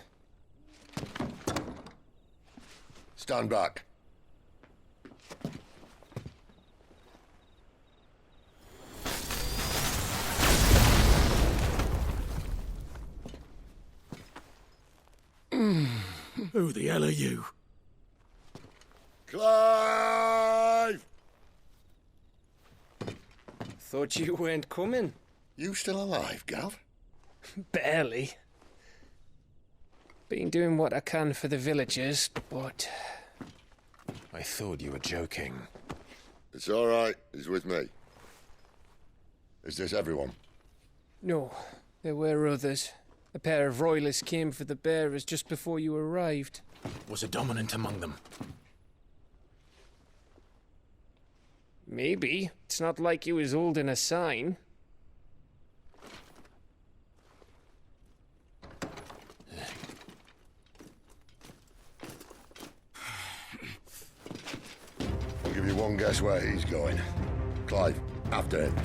Stand back. Who the hell are you? Clive! Thought you weren't coming. You still alive, Gav? Barely. Been doing what I can for the villagers, but... I thought you were joking. It's all right. He's with me. Is this everyone? No, there were others. A pair of royalists came for the bearers just before you arrived. Was a dominant among them? Maybe. It's not like he was holding a sign. I'll give you one guess where he's going. Clive, after him.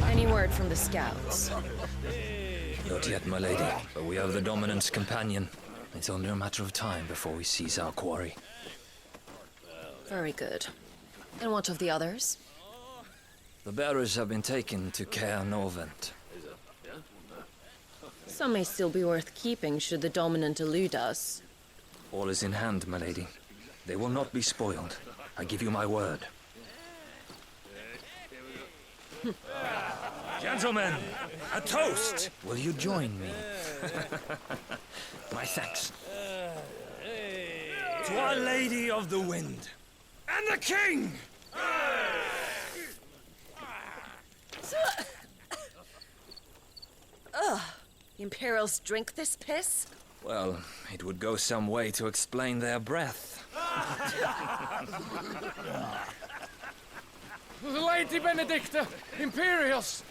Any word from the scouts? Not yet, my lady, but we have the dominant's companion. It's only a matter of time before we seize our quarry. Very good. And what of the others? The bearers have been taken to Caer Norvent. Some may still be worth keeping should the dominant elude us. All is in hand, my lady. They will not be spoiled. I give you my word. Gentlemen, a toast! Will you join me? My thanks. To Our Lady of the Wind. And the King! Ugh. The Imperials drink this piss? Well, it would go some way to explain their breath. Lady Benedicta! Imperials!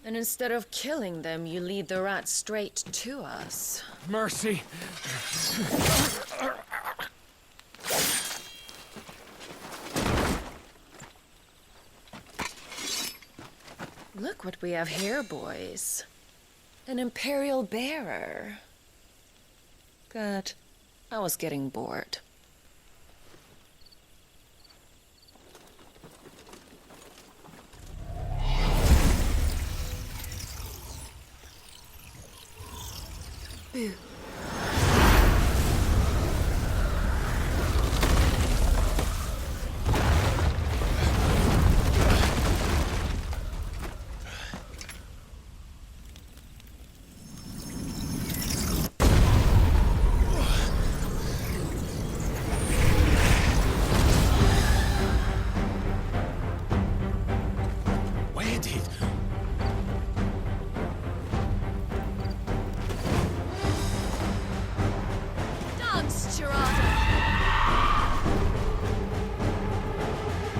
And instead of killing them, you lead the rats straight to us. Mercy! Look what we have here, boys. An Imperial bearer. Good. I was getting bored. Boo. Where did...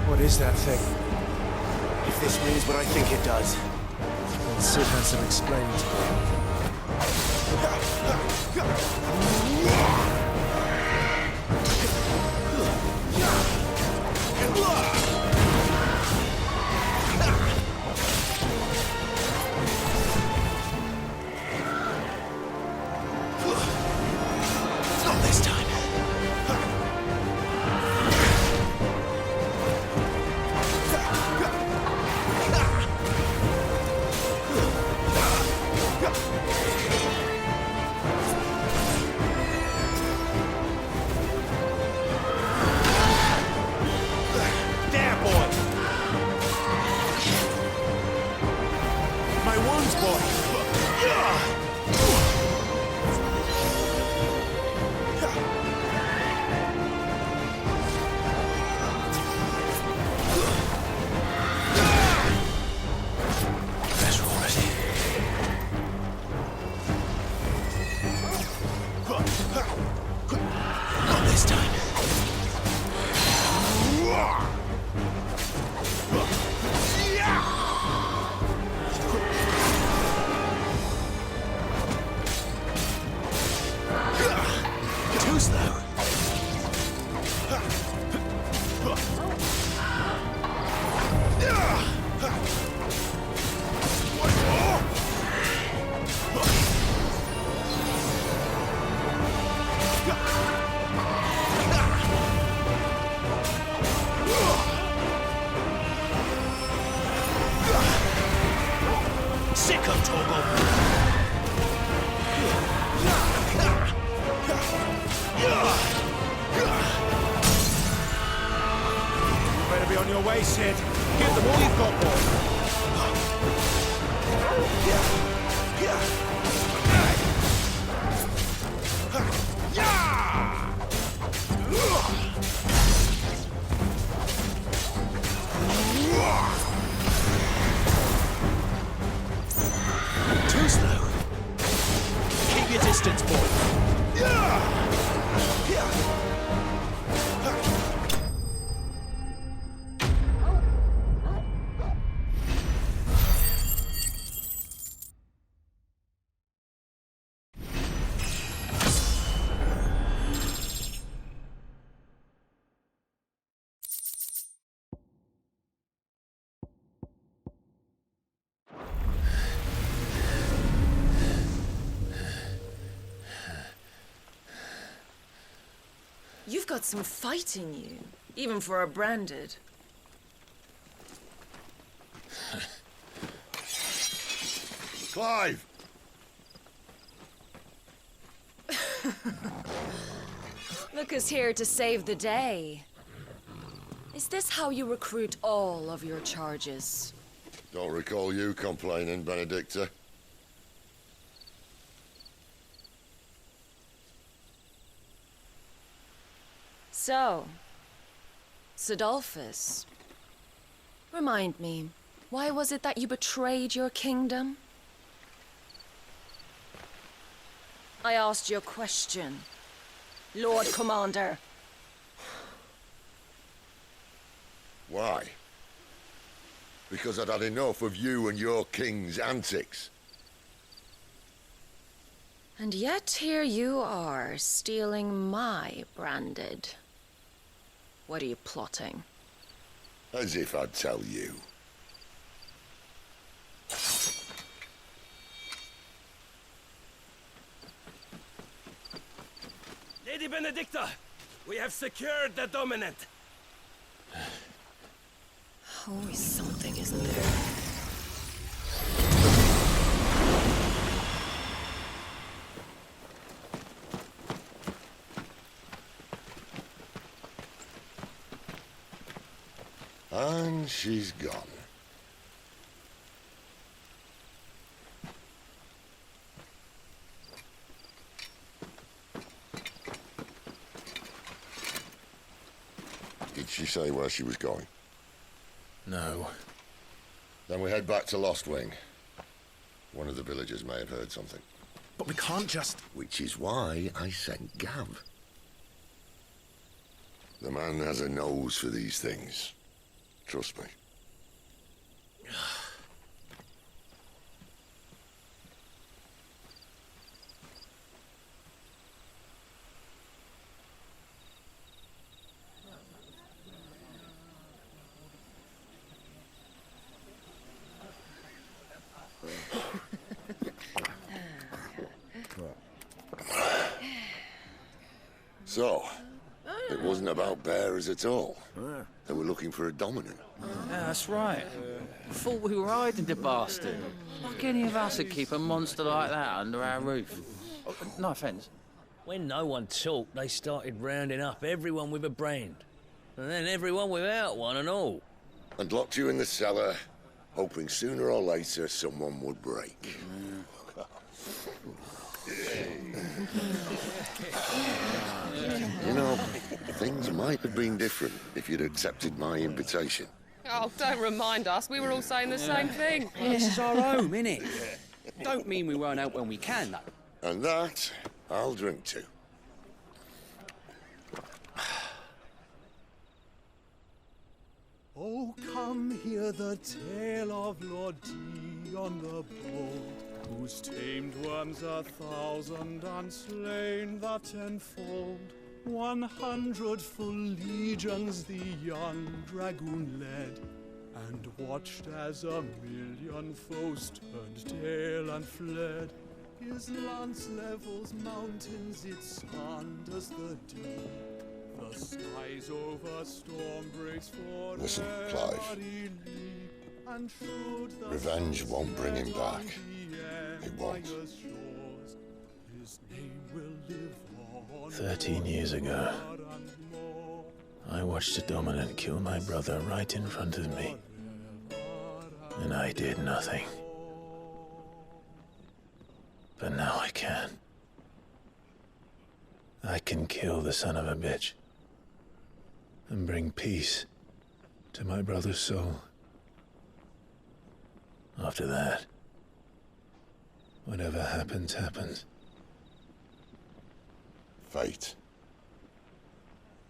What is that thing? If this means what I think it does, then Sid had some explaining to Not this time. On your way, Sid. Give them all you've got, boy. Too slow. Keep your distance, boy. You've got some fight in you, even for a branded. Clive! Look who's here to save the day. Is this how you recruit all of your charges? Don't recall you complaining, Benedicta. So, Sidolphus, remind me, why was it that you betrayed your kingdom? I asked you a question, Lord Commander. Why? Because I'd had enough of you and your king's antics. And yet here you are, stealing my branded. What are you plotting? As if I'd tell you. Lady Benedicta, we have secured the dominant. Always something, isn't there? And she's gone. Did she say where she was going? No. Then we head back to Lost Wing. One of the villagers may have heard something. But we can't just... Which is why I sent Gav. The man has a nose for these things. Trust me. So, it wasn't about bearers at all. They were looking for a dominant. Yeah, that's right. Thought we were hiding the bastard. Like any of us would keep a monster like that under our roof. No offence. When no one talked, they started rounding up everyone with a brand. And then everyone without one and all. And locked you in the cellar, hoping sooner or later someone would break. You know, things might have been different if you'd accepted my invitation. Oh, don't remind us. We were all saying the same thing. Well, this is our home, innit? Don't mean we won't help when we can, though. And that, I'll drink to. Oh, come hear the tale of Lord Dion the Bold, whose tamed worms 1,000 and slain the tenfold. 100 full legions the young dragoon led, and watched as 1,000,000 foes turned tail and fled. His lance levels mountains, it sanders the deep. The skies over storm breaks for Listen, Clive. and Revenge won't bring him back. It won't. His name will live on 13 years ago, I watched the Dominant kill my brother right in front of me. And I did nothing. But now I can. I can kill the son of a bitch. And bring peace to my brother's soul. After that, whatever happens, happens. Fate.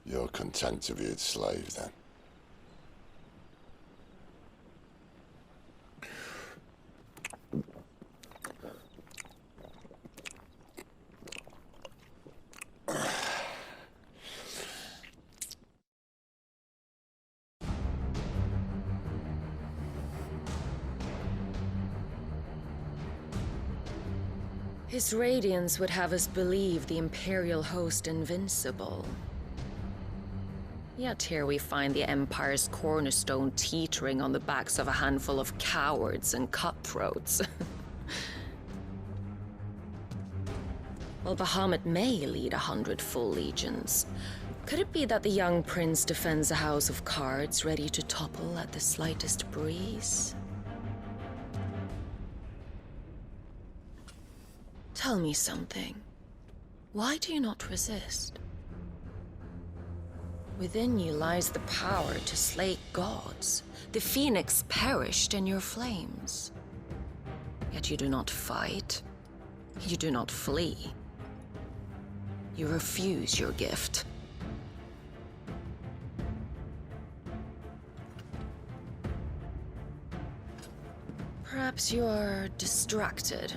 You're content to be its slave, then? His radiance would have us believe the Imperial host invincible. Yet here we find the Empire's cornerstone teetering on the backs of a handful of cowards and cutthroats. While Bahamut may lead 100 full legions, could it be that the young prince defends a house of cards ready to topple at the slightest breeze? Tell me something. Why do you not resist? Within you lies the power to slay gods. The phoenix perished in your flames. Yet you do not fight. You do not flee. You refuse your gift. Perhaps you are distracted.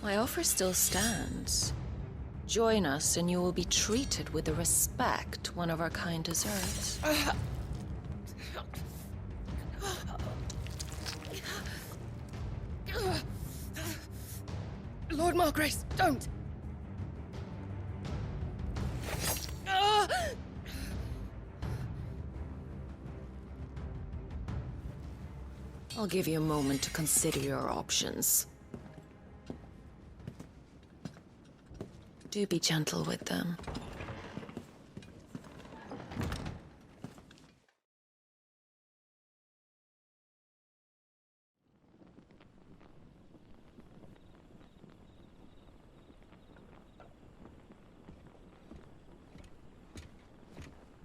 My offer still stands. Join us and you will be treated with the respect one of our kind deserves. Lord Margrace, don't! I'll give you a moment to consider your options. Do be gentle with them.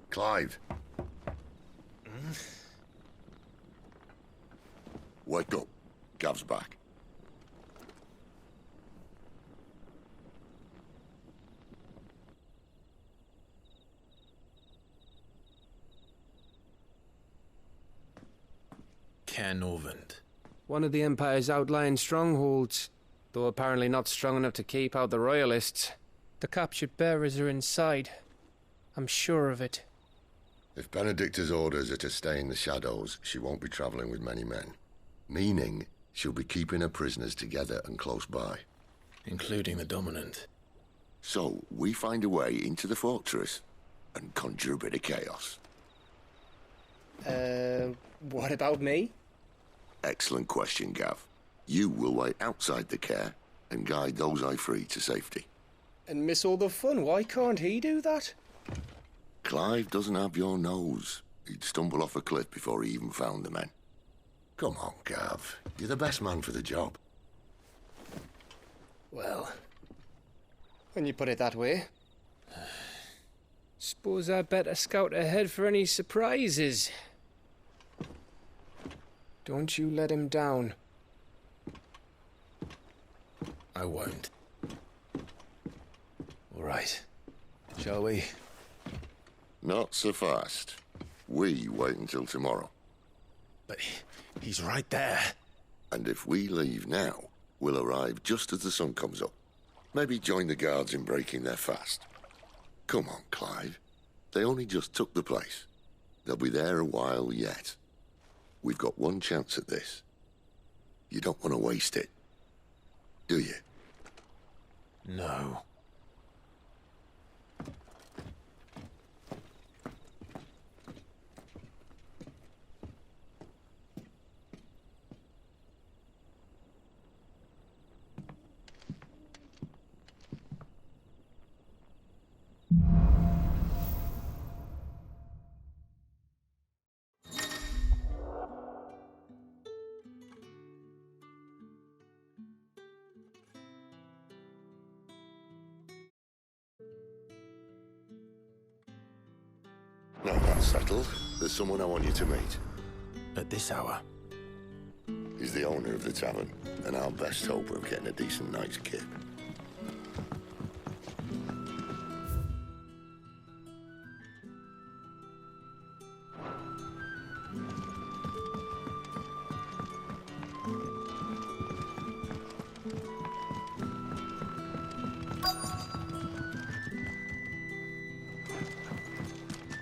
Clive. Wake up. Gav's back. Norvend. One of the Empire's outlying strongholds, though apparently not strong enough to keep out the Royalists. The captured bearers are inside. I'm sure of it. If Benedicta's orders are to stay in the shadows, she won't be traveling with many men. Meaning, she'll be keeping her prisoners together and close by. Including the Dominant. So, we find a way into the fortress and conjure a bit of chaos. What about me? Excellent question, Gav. You will wait outside the care and guide those I free to safety. And miss all the fun. Why can't he do that? Clive doesn't have your nose. He'd stumble off a cliff before he even found the men. Come on, Gav. You're the best man for the job. Well, when you put it that way. Suppose I'd better scout ahead for any surprises. Don't you let him down. I won't. All right. Shall we? Not so fast. We wait until tomorrow. But he's right there. And if we leave now, we'll arrive just as the sun comes up. Maybe join the guards in breaking their fast. Come on, Clive. They only just took the place. They'll be there a while yet. We've got one chance at this. You don't want to waste it, do you? No. Settled. There's someone I want you to meet. At this hour? He's the owner of the tavern, and our best hope of getting a decent night's kip.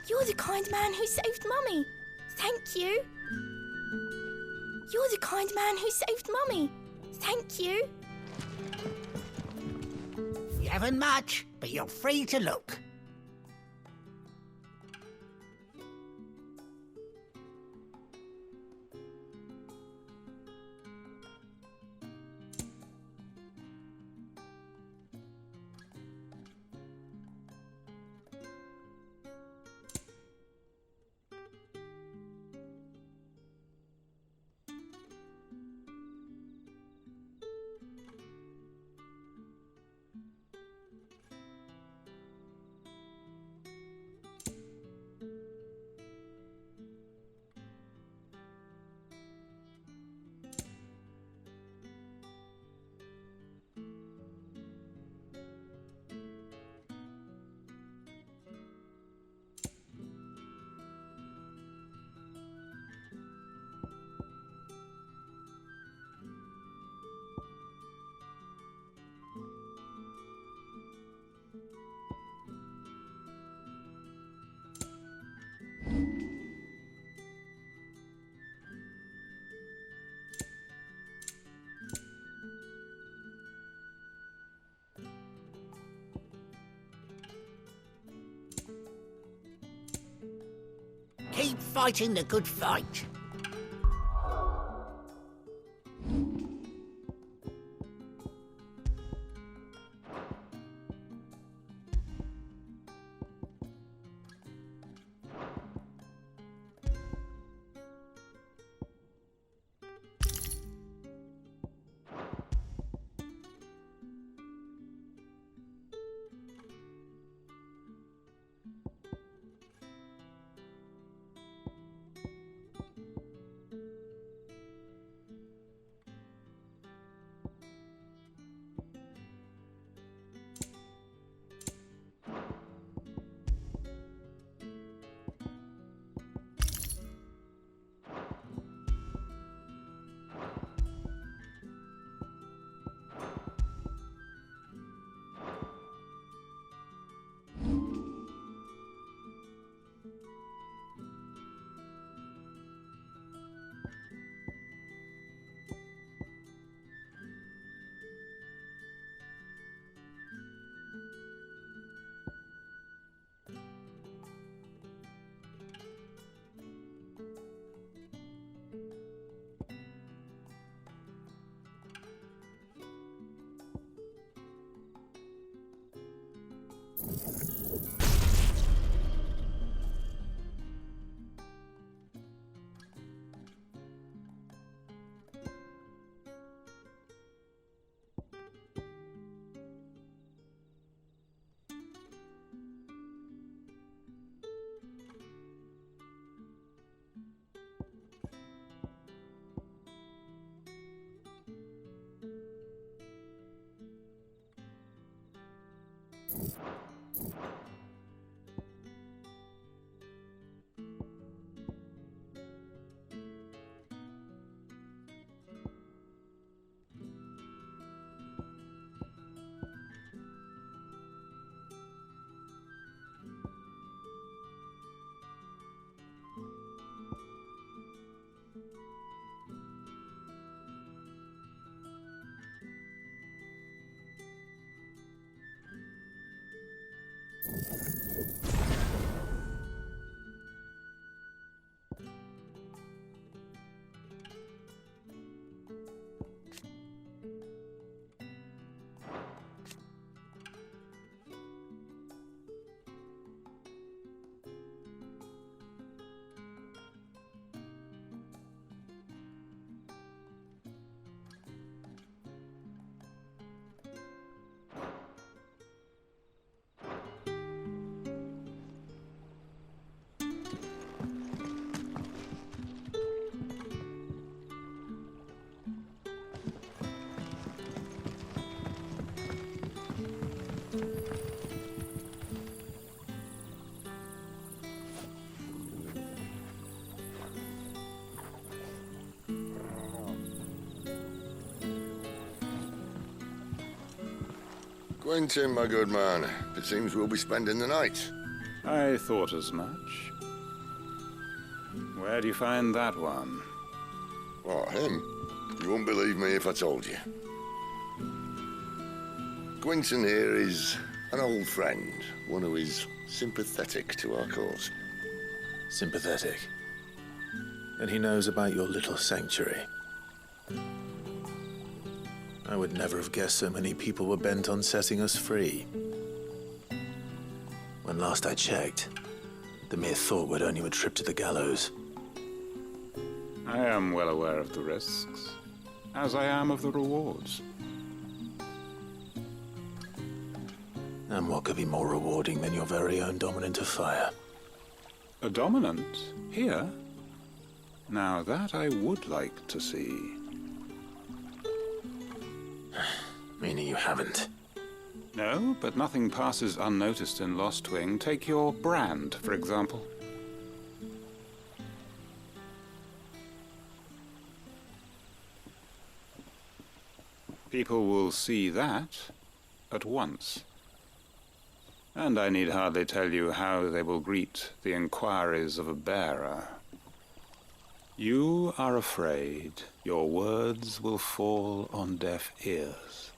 You're the kind man who saved Mummy. Thank you. You're the kind man who saved Mummy. Thank you. You haven't much, but you're free to look. Keep fighting the good fight. Quentin, my good man. It seems we'll be spending the night. I thought as much. Where do you find that one? What, him? You wouldn't believe me if I told you. Quentin here is an old friend, one who is sympathetic to our cause. Sympathetic? And he knows about your little sanctuary. I would never have guessed so many people were bent on setting us free. When last I checked, the mere thought would earn you a trip to the gallows. I am well aware of the risks, as I am of the rewards. And what could be more rewarding than your very own dominant of fire? A dominant? Here? Now that I would like to see. Meaning you haven't? No, but nothing passes unnoticed in Lost Wing. Take your brand, for example. People will see that at once. And I need hardly tell you how they will greet the inquiries of a bearer. You are afraid your words will fall on deaf ears,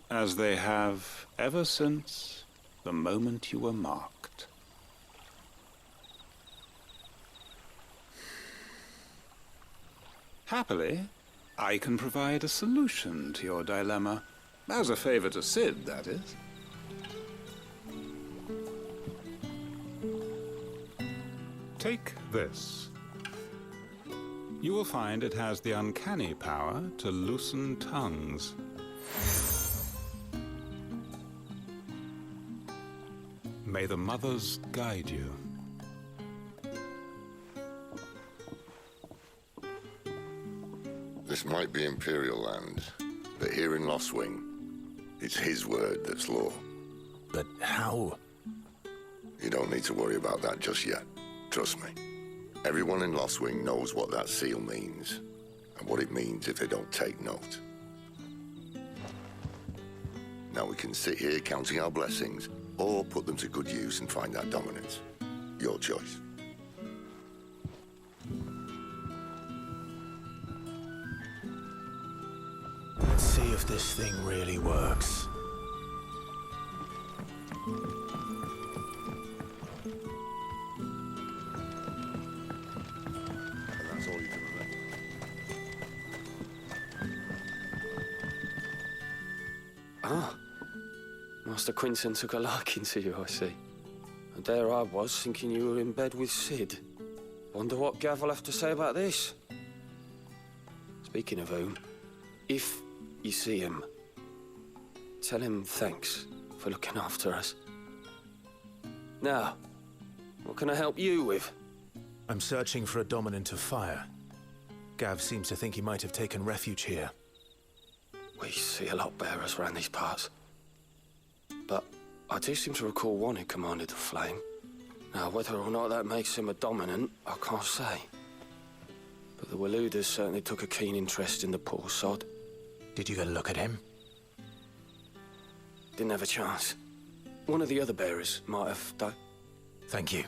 as they have ever since the moment you were marked. Happily, I can provide a solution to your dilemma, as a favor to Sid, that is. Take this. You will find it has the uncanny power to loosen tongues. May the mothers guide you. This might be Imperial land, but here in Lost Wing, it's his word that's law. But how? You don't need to worry about that just yet. Trust me. Everyone in Lost Wing knows what that seal means, and what it means if they don't take note. Now we can sit here counting our blessings, or put them to good use and find that dominance. Your choice. Let's see if this thing really works. That's all you can remember. Ah. Master Quinton took a liking to you, I see. And there I was, thinking you were in bed with Sid. Wonder what Gav will have to say about this. Speaking of whom, if you see him, tell him thanks for looking after us. Now, what can I help you with? I'm searching for a dominant of fire. Gav seems to think he might have taken refuge here. We see a lot bearers around these parts. But I do seem to recall one who commanded the flame. Now, whether or not that makes him a dominant, I can't say. But the Waluders certainly took a keen interest in the poor sod. Did you get a look at him? Didn't have a chance. One of the other bearers might have done. Thank you.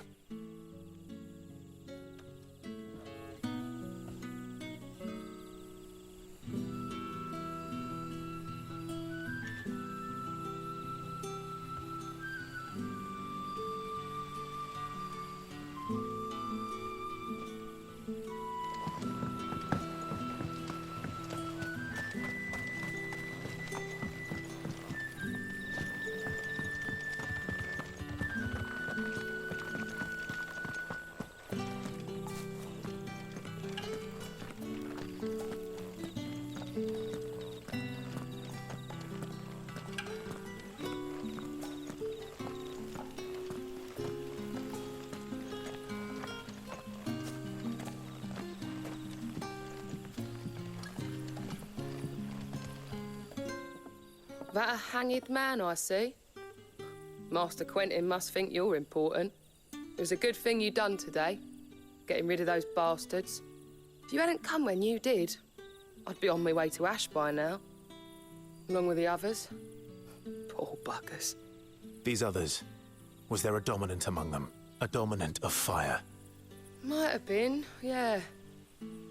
That a hanged man, I see. Master Quentin must think you're important. It was a good thing you done today, getting rid of those bastards. If you hadn't come when you did, I'd be on my way to Ash by now, along with the others. Poor buggers. These others, was there a dominant among them? A dominant of fire? Might have been, yeah.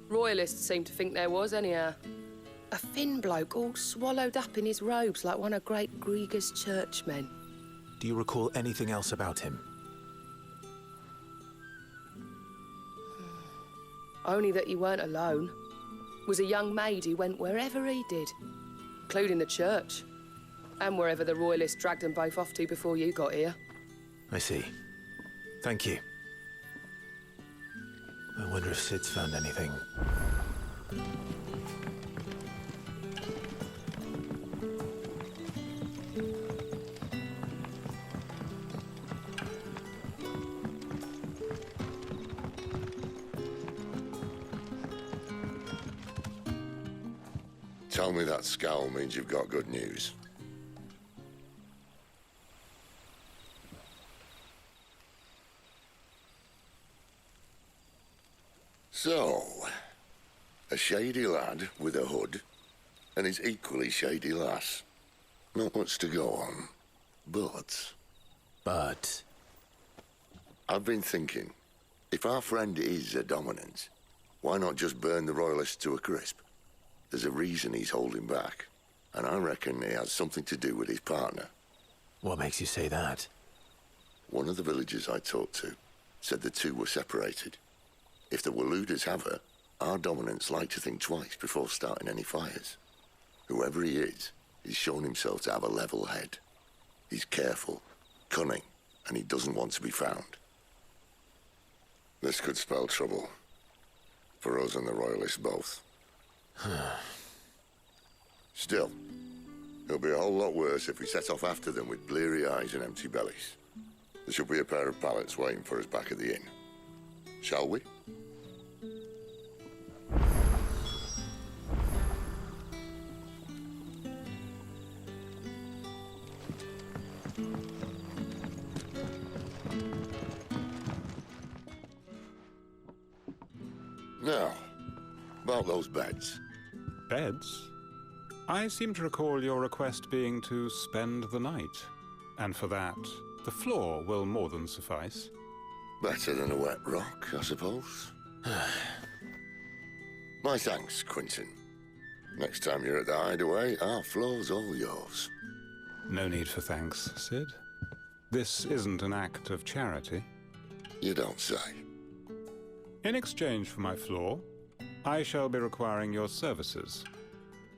Royalists seem to think there was, anyhow. A thin bloke all swallowed up in his robes like one of Great Grieger's churchmen. Do you recall anything else about him? Only that he weren't alone. Was a young maid who went wherever he did, including the church, and wherever the Royalists dragged them both off to before you got here. I see. Thank you. I wonder if Sid's found anything. Tell me that scowl means you've got good news. So, a shady lad with a hood, and his equally shady lass. Not much to go on, but... I've been thinking, if our friend is a dominant, why not just burn the Royalists to a crisp? There's a reason he's holding back, and I reckon it has something to do with his partner. What makes you say that? One of the villagers I talked to said the two were separated. If the Waluders have her, our dominants like to think twice before starting any fires. Whoever he is, he's shown himself to have a level head. He's careful, cunning, and he doesn't want to be found. This could spell trouble. For us and the Royalists both. Still, it'll be a whole lot worse if we set off after them with bleary eyes and empty bellies. There should be a pair of pallets waiting for us back at the inn. Shall we? Now, about those beds. Beds? I seem to recall your request being to spend the night. And for that, the floor will more than suffice. Better than a wet rock, I suppose. My thanks, Quinton. Next time you're at the hideaway, our floor's all yours. No need for thanks, Sid. This isn't an act of charity. You don't say. In exchange for my floor, I shall be requiring your services.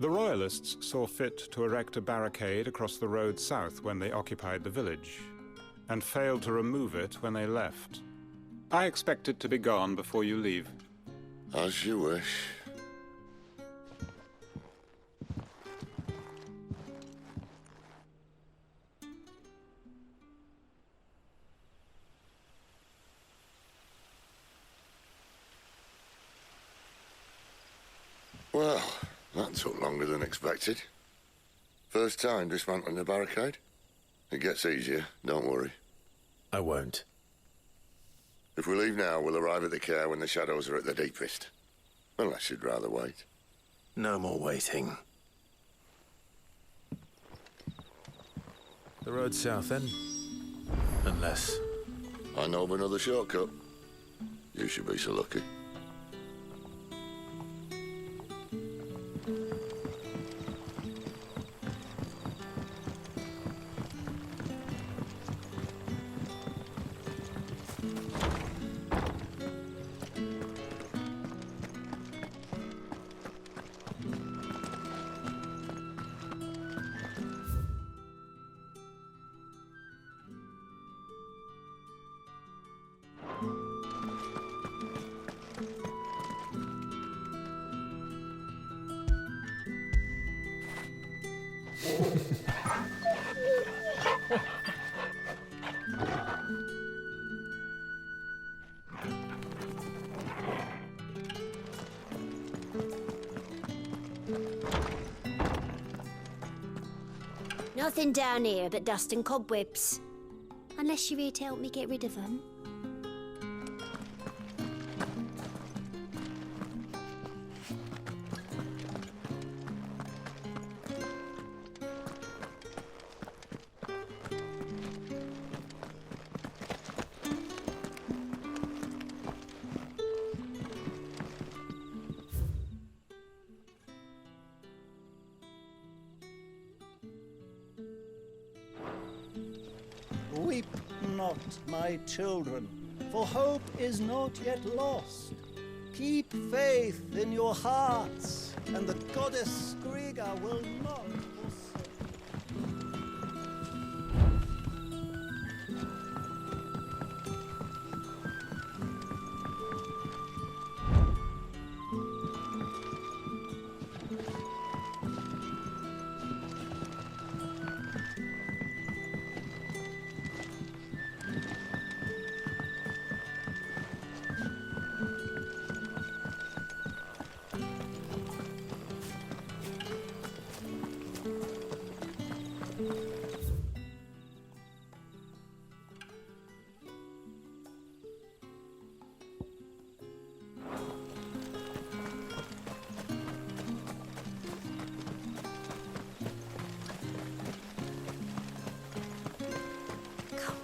The Royalists saw fit to erect a barricade across the road south when they occupied the village, and failed to remove it when they left. I expect it to be gone before you leave. As you wish. Well, that took longer than expected. First time dismantling a barricade? It gets easier, don't worry. I won't. If we leave now, we'll arrive at the care when the shadows are at their deepest. Unless you'd rather wait. No more waiting. The road south, then? Unless... I know of another shortcut. You should be so lucky. Nothing down here but dust and cobwebs. Unless you're here to help me get rid of them. act, my children, for hope is not yet lost. Keep faith in your hearts, and the goddess Skriga will not forsake.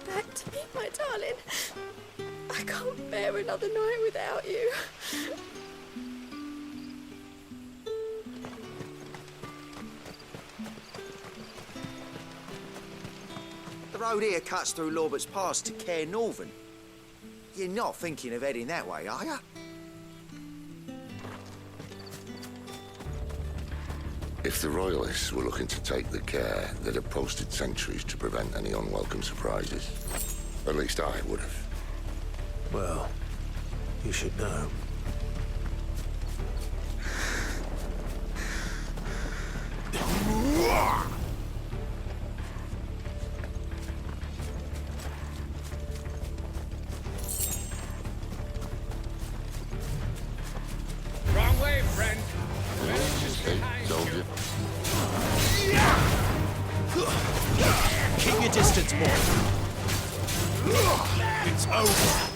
Back to me, my darling. I can't bear another night without you. The road here cuts through Lorbert's Pass to Care Northern. You're not thinking of heading that way, are you? If the Royalists were looking to take the care, they'd have posted sentries to prevent any unwelcome surprises. At least I would have. Well, you should know. Wrong way, friend. Soldier. Keep your distance, boy. It's over.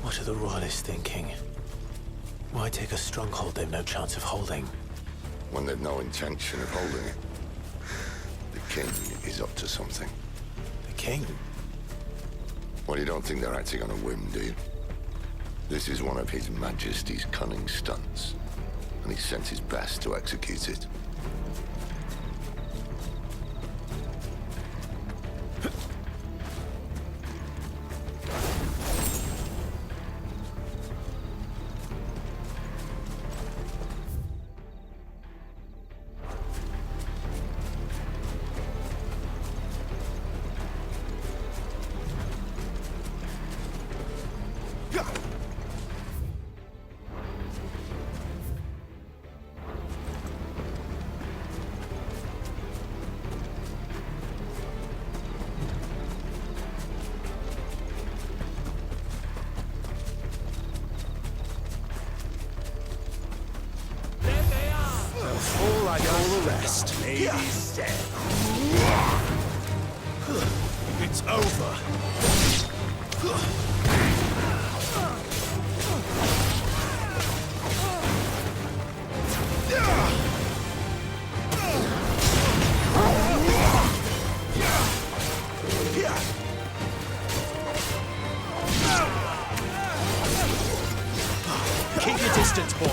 What are the Royalists thinking? Why take a stronghold they've no chance of holding? When they've no intention of holding it. The king is up to something. The king? Well, you don't think they're acting on a whim, do you? This is one of His Majesty's cunning stunts, and he sent his best to execute it. All like all the rest. Lady's dead. It's over. Keep your distance, boy.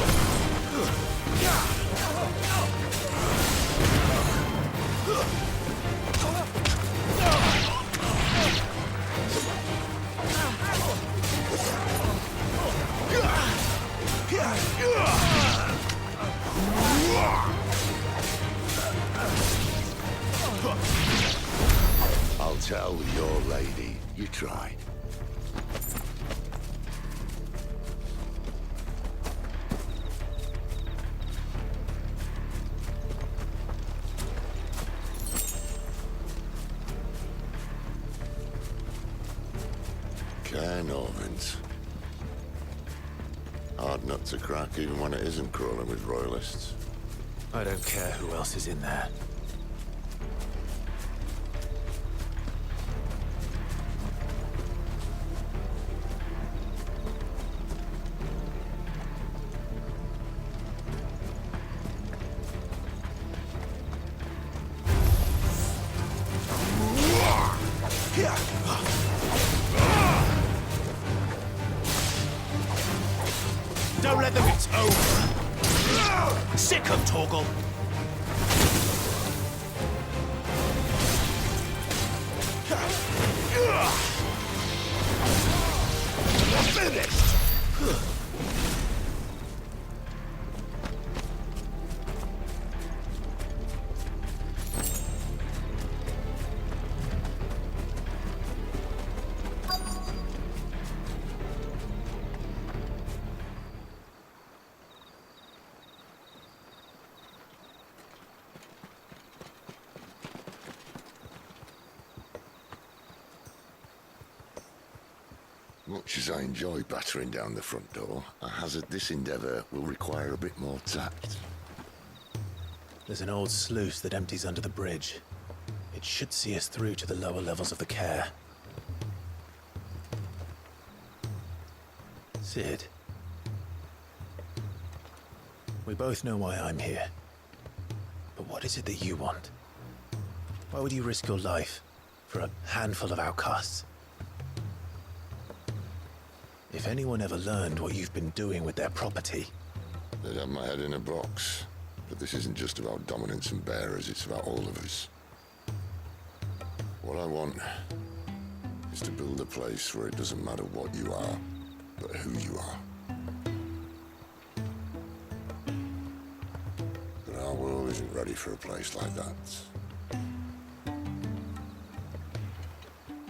I'll tell your lady you tried. Care Northans. Hard nut to crack even when it isn't crawling with royalists. I don't care who else is in there. Don't let them get over. Sick of Torgal. Finished. Much as I enjoy battering down the front door, I hazard this endeavour will require a bit more tact. There's an old sluice that empties under the bridge. It should see us through to the lower levels of the care. Sid. We both know why I'm here. But what is it that you want? Why would you risk your life for a handful of outcasts? If anyone ever learned what you've been doing with their property... They'd have my head in a box. But this isn't just about dominance and bearers, it's about all of us. What I want is to build a place where it doesn't matter what you are, but who you are. But our world isn't ready for a place like that.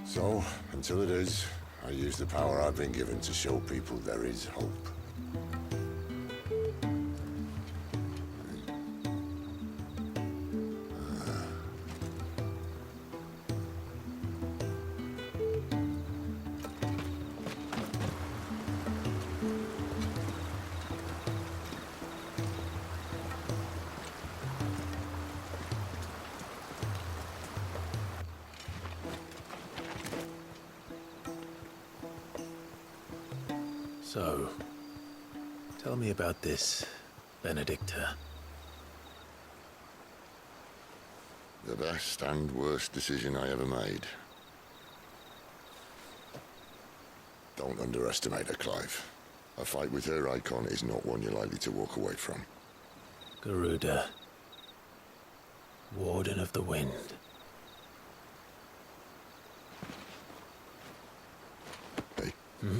So, until it is, I use the power I've been given to show people there is hope. So, tell me about this, Benedicta. The best and worst decision I ever made. Don't underestimate her, Clive. A fight with her icon is not one you're likely to walk away from. Garuda. Warden of the Wind. Hey. Hmm?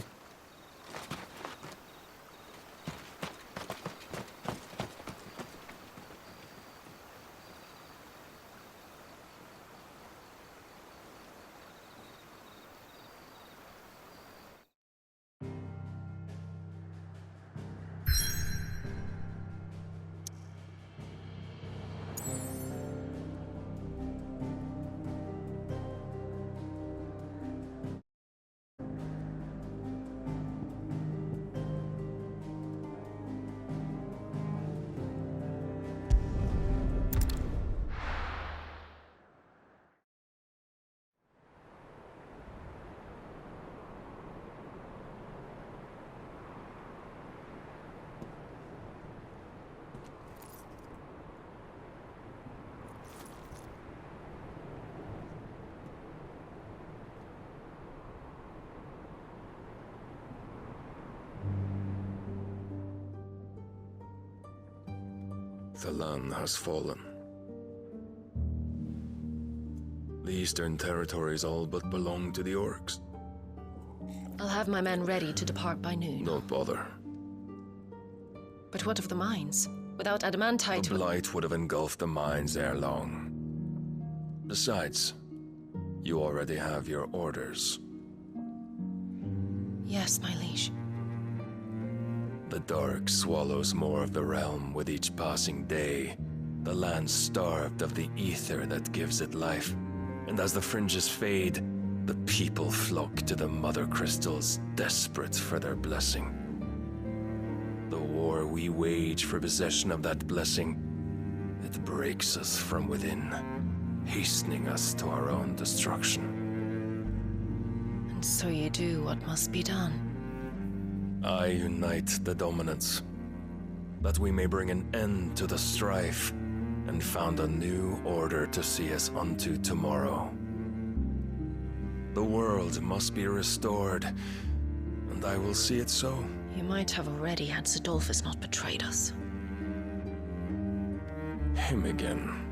The land has fallen. The Eastern Territories all but belong to the orcs. I'll have my men ready to depart by noon. Don't bother. But what of the mines? Without adamantite... The blight would have engulfed the mines ere long. Besides, you already have your orders. Yes, my liege. The dark swallows more of the realm with each passing day. The land starved of the ether that gives it life. And as the fringes fade, the people flock to the mother crystals, desperate for their blessing. The war we wage for possession of that blessing, it breaks us from within, hastening us to our own destruction. And so you do what must be done. I unite the dominants, that we may bring an end to the strife, and found a new order to see us unto tomorrow. The world must be restored, and I will see it so. You might have already had Sidolphus not betrayed us. Him again.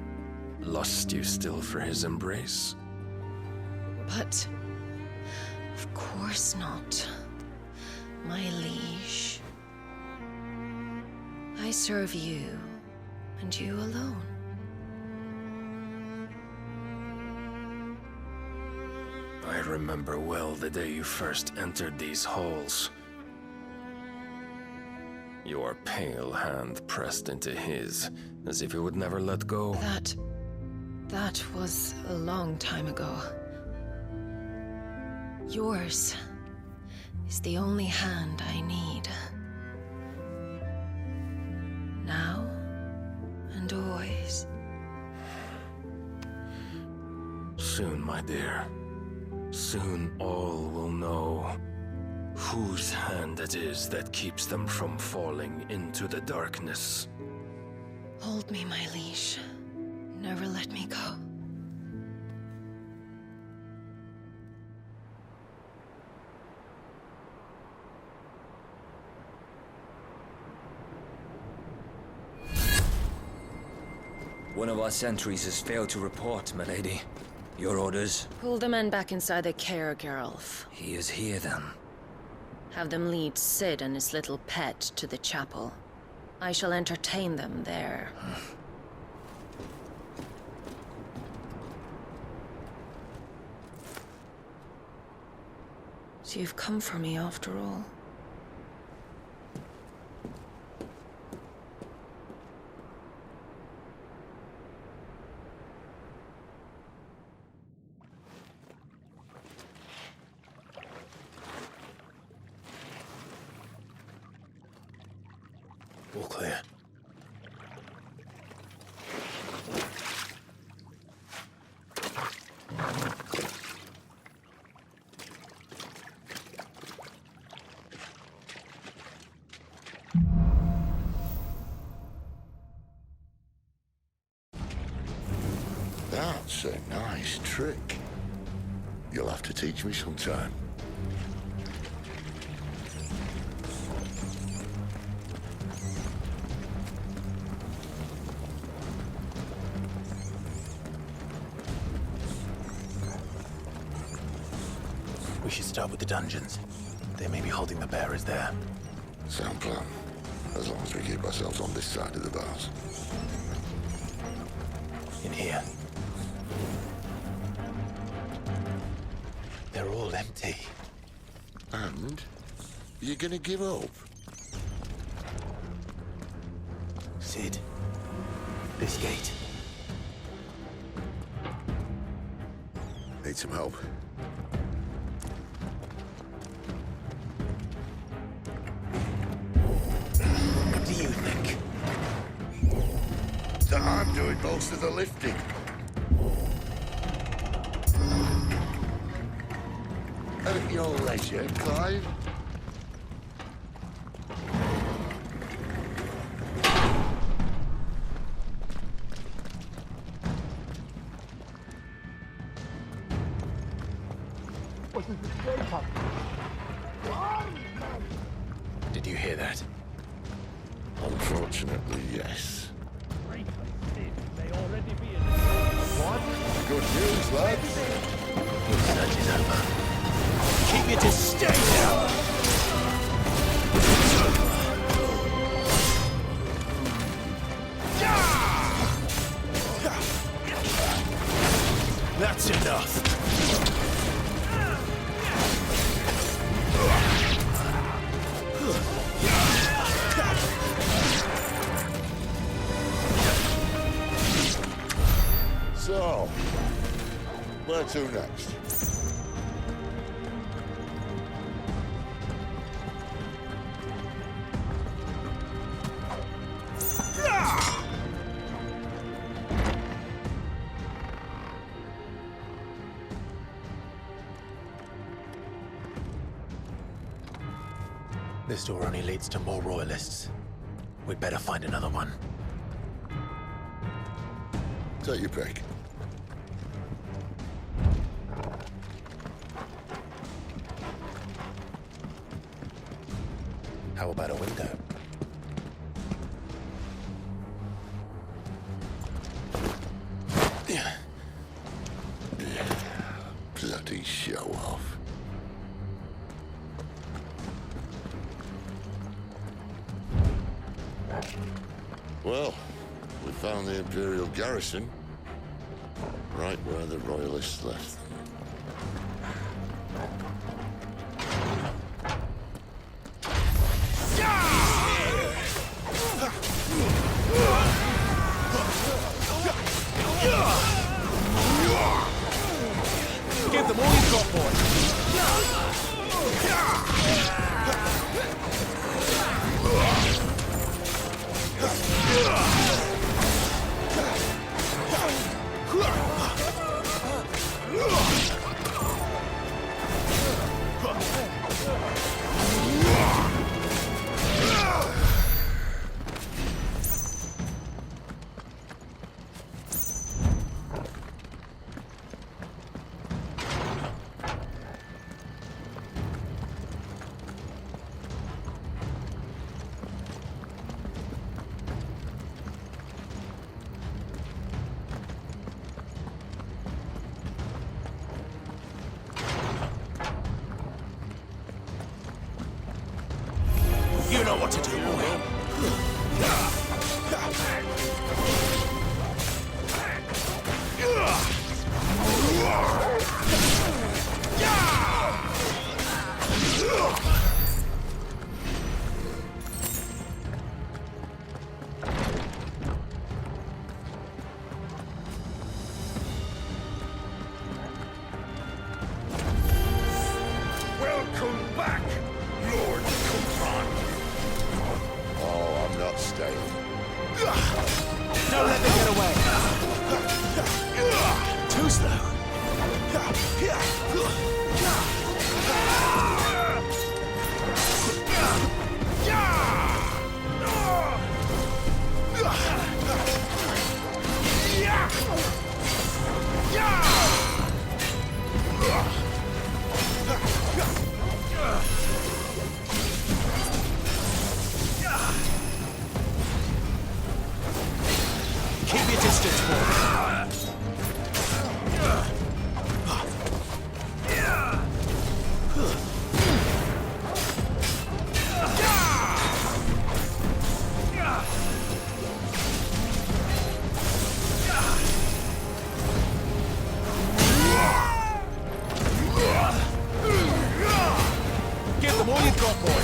Lust you still for his embrace? But of course not, my liege. I serve you, and you alone. I remember well the day you first entered these halls. Your pale hand pressed into his, as if it would never let go. That was a long time ago. Yours is the only hand I need. Now and always. Soon, my dear. Soon all will know whose hand it is that keeps them from falling into the darkness. Hold me, my liege. Never let me go. One of our sentries has failed to report, milady. Your orders? Pull the men back inside the care, Geralf. He is here, then. Have them lead Sid and his little pet to the chapel. I shall entertain them there. So you've come for me after all. All clear. That's a nice trick. You'll have to teach me sometime. We should start with the dungeons. They may be holding the bearers there. Sound plan. As long as we keep ourselves on this side of the bars. In here. They're all empty. And? You're gonna give up? Sid. This gate. Need some help? What do you think? That I'm doing most of the lifting. At your leisure, Clive. Did you hear that? Unfortunately, yes. What? Good news, lads. Your search is over. Keep your disdain! That's enough. So, where to next? This door only leads to more royalists. We'd better find another one. Take your pick. How about a window? Bloody show-off. Well, we found the Imperial garrison, right where the Royalists left them. Give them all you've got, boy. You know what to do, Welcome back, Lord Contron. Oh, I'm not staying. Don't let them get away. Too slow. Keep your distance, boy. Give them all you've got, boy.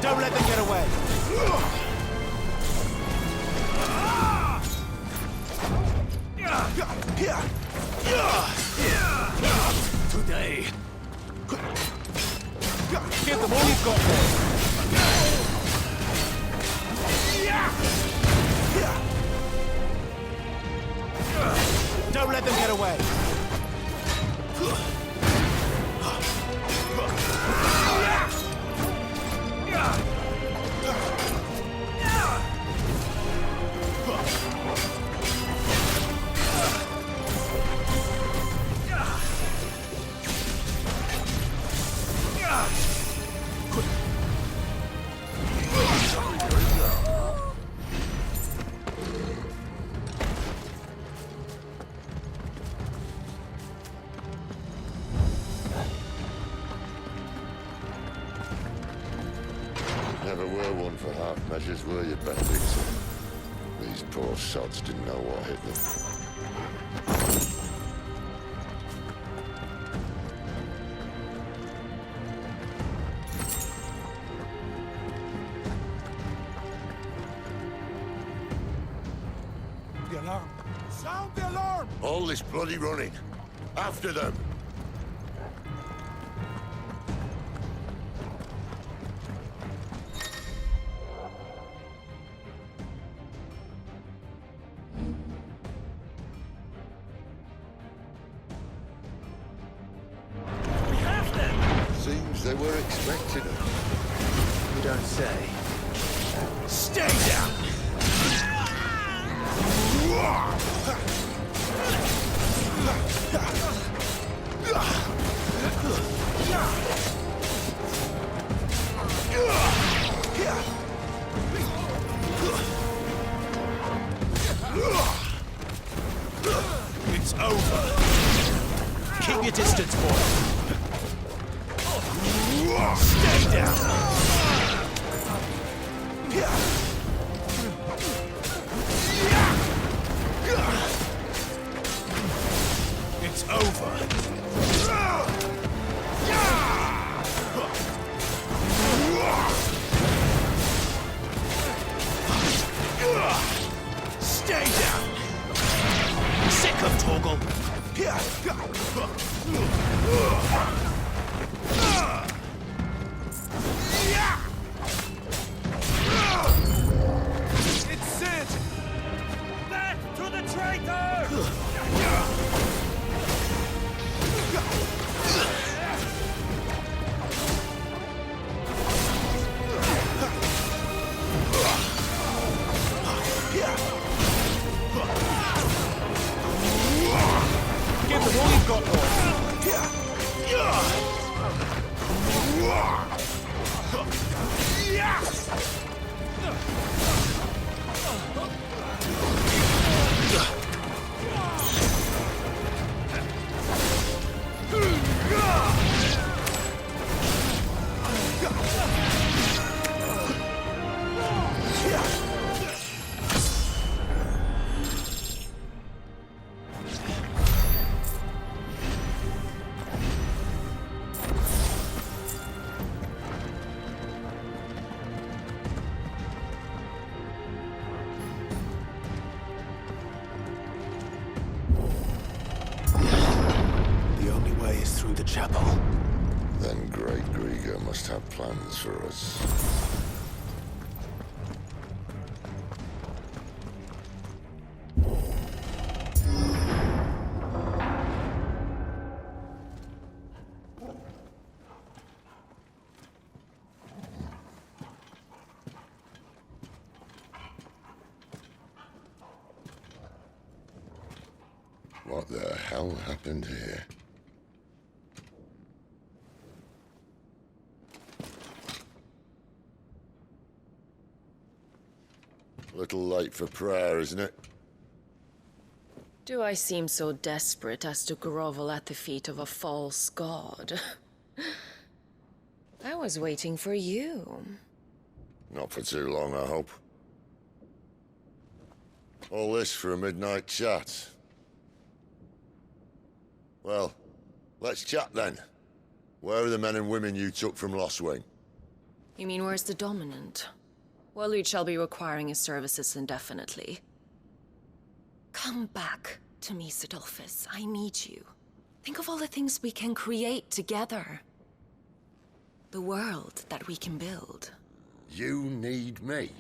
Don't let them get away. Today. Give them all you've got, boy. Don't let them get away. Never were one for half measures, were you, Benedict? These poor sods didn't know what hit them. The alarm. Sound the alarm! All this bloody running. After them! they were expecting her. You don't say. Stay down! It's over. Keep your distance, boy. Stay down! It's over. Stay down! Sick of Torgal. It's Sid! Back to the traitor! Give them all you've got, boy. The only way is through the chapel. Then Great Grieger must have plans for us. What the hell happened here? Little late for prayer, isn't it? Do I seem so desperate as to grovel at the feet of a false god? I was waiting for you. Not for too long, I hope. All this for a midnight chat. Well, let's chat then. Where are the men and women you took from Lostwing? You mean where's the dominant? Well, you shall be requiring his services indefinitely. Come back to me, Sidolphus. I need you. Think of all the things we can create together. The world that we can build. You need me?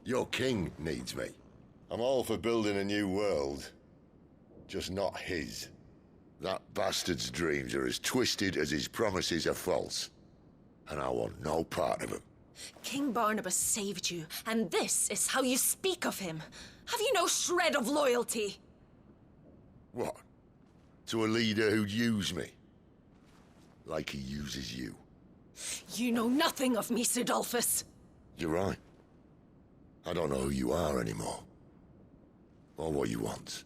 Your king needs me. I'm all for building a new world. Just not his. That bastard's dreams are as twisted as his promises are false. And I want no part of them. King Barnabas saved you, and this is how you speak of him. Have you no shred of loyalty? What? To a leader who'd use me? Like he uses you? You know nothing of me, Sidolphus. You're right. I don't know who you are anymore. Or what you want.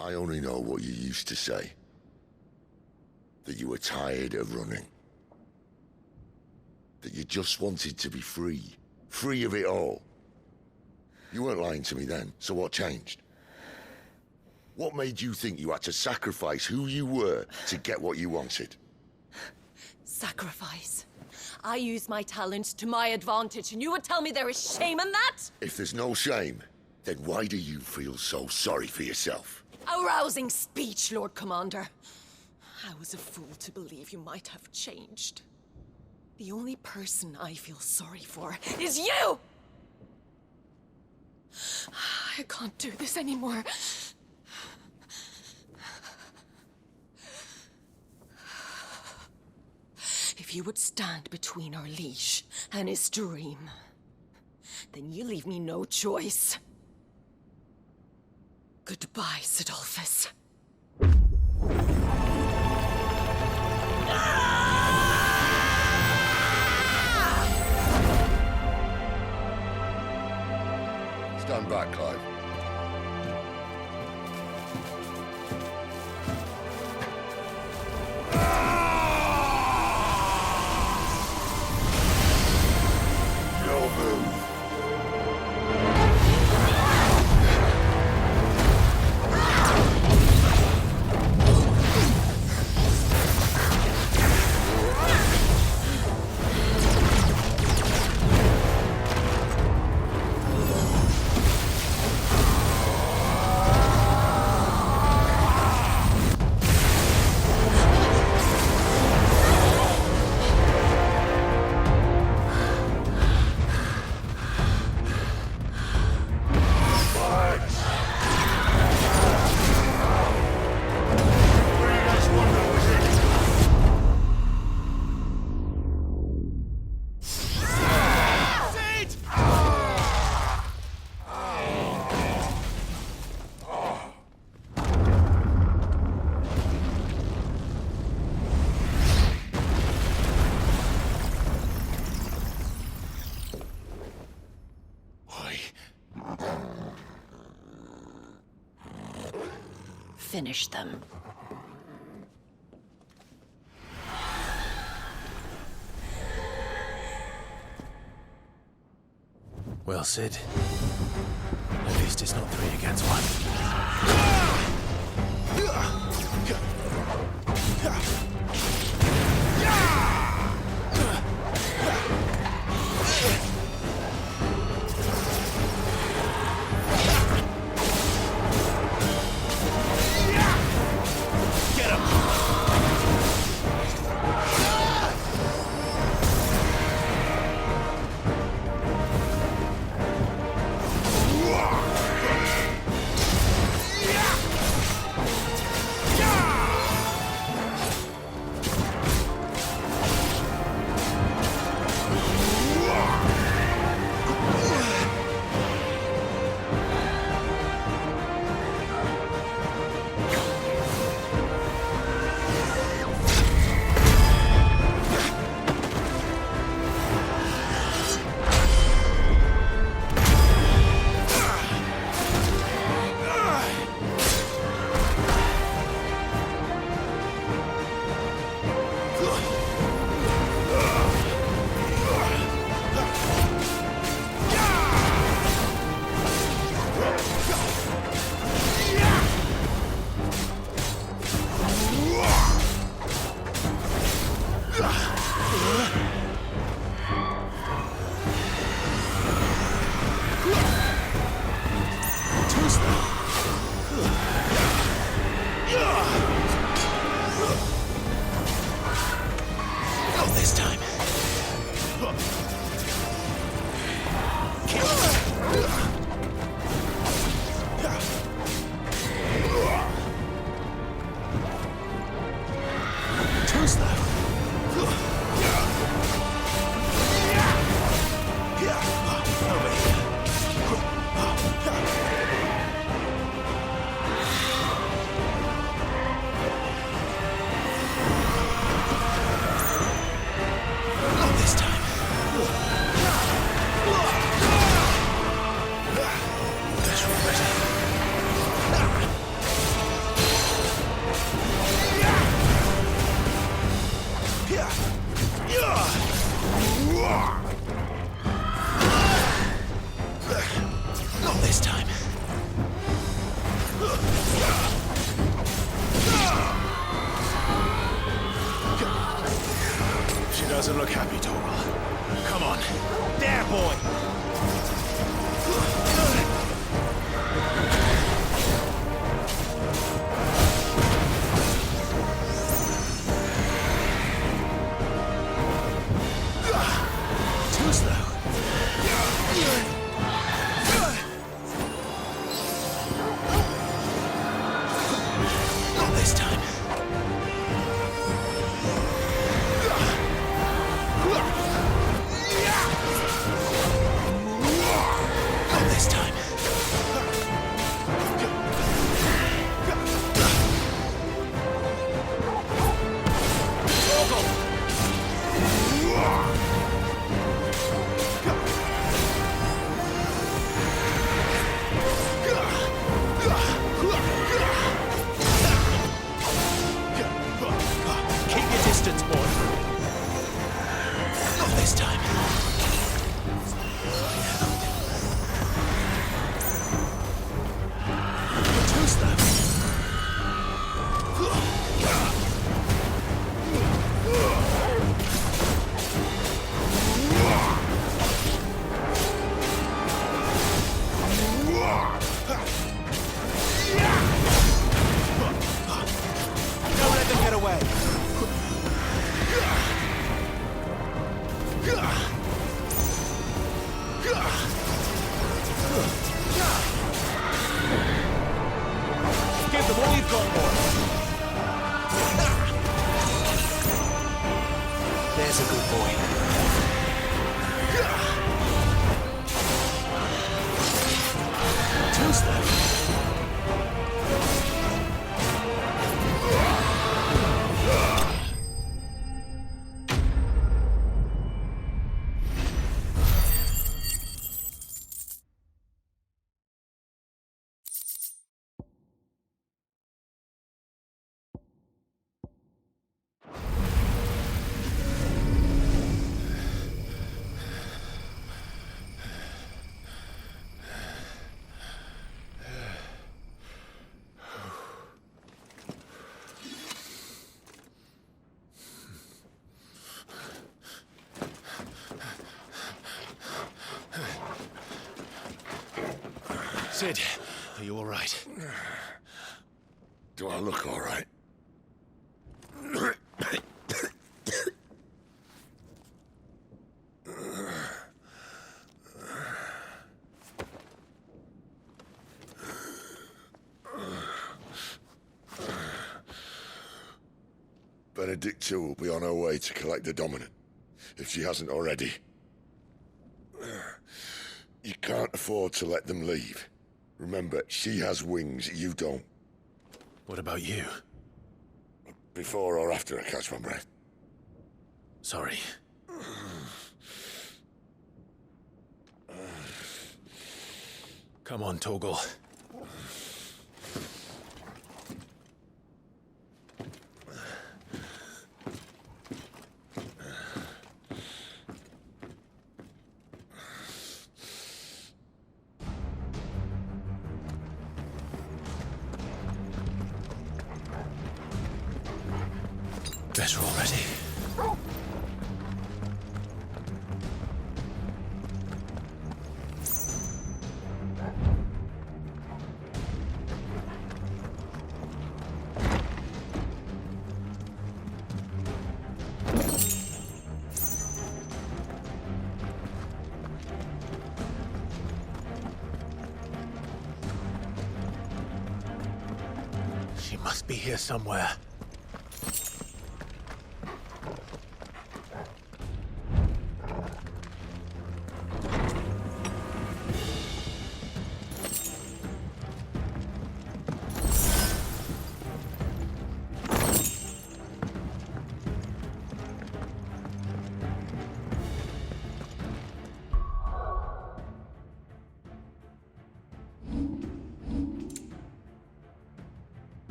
I only know what you used to say. That you were tired of running. That you just wanted to be free. Free of it all. You weren't lying to me then, so what changed? What made you think you had to sacrifice who you were to get what you wanted? Sacrifice. I use my talents to my advantage, and you would tell me there is shame in that? If there's no shame, then why do you feel so sorry for yourself? A rousing speech, Lord Commander. I was a fool to believe you might have changed. The only person I feel sorry for is you! I can't do this anymore. If you would stand between our leash and his dream, then you leave me no choice. Goodbye, Sidolphus. Stand back, Clive. Your move. Finish them. Well, Sid. At least it's not 3 against 1. Doesn't look happy, Torgal. Come on. There, boy! Too slow. Not this time. There's a good boy. Who's that? Sid, are you all right? Do I look all right? Benedicta will be on her way to collect the Dominant, if she hasn't already. You can't afford to let them leave. Remember, she has wings, you don't. What about you? Before or after I catch my breath? Sorry. Come on, Torgal. Better already. She must be here somewhere.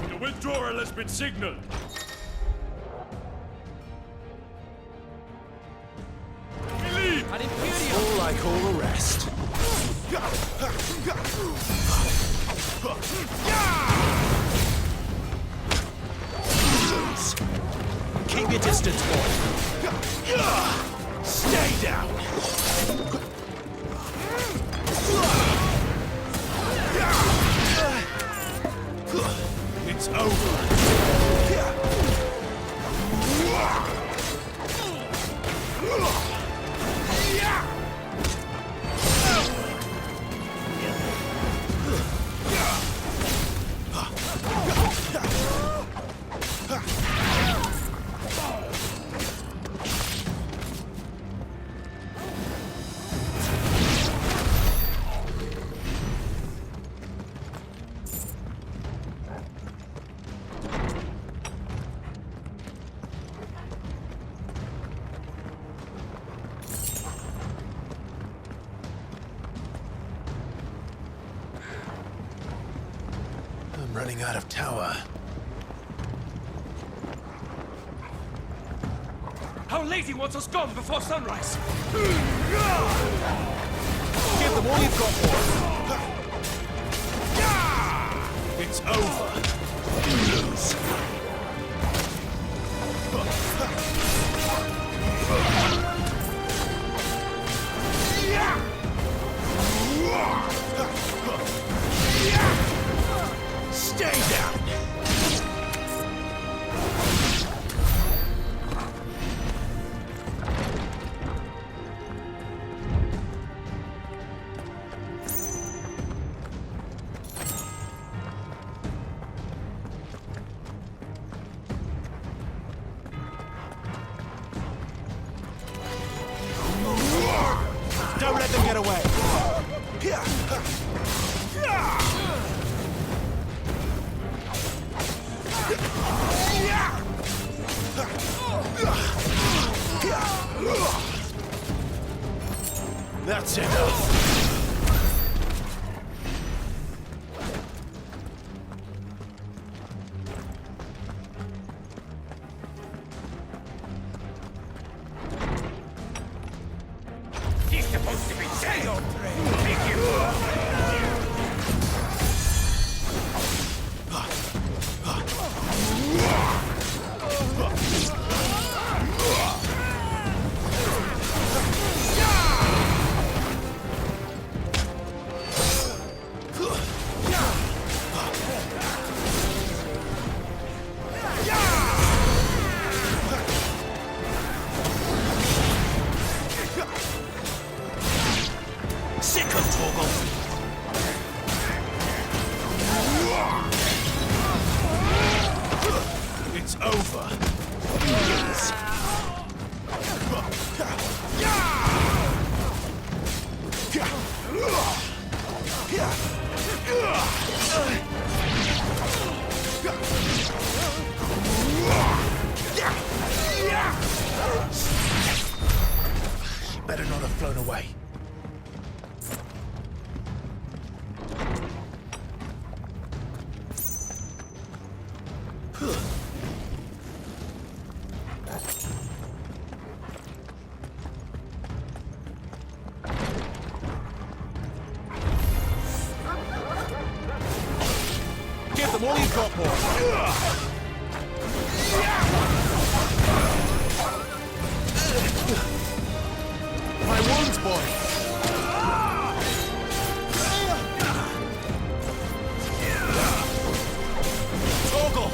The withdrawal has been signaled. All like all the rest. Keep your distance, boy. Stay down. It's over. I'm running out of tower. Our lady wants us gone before sunrise. Give them all you've got, boy. It's over. You lose. Stay down. Don't let them get away. That's enough. He's supposed to be dead. Take him. Sick of Torgal. It's over. You lose. She better not have flown away. Give them all you've got, boy. My wounds, boy. Torgal.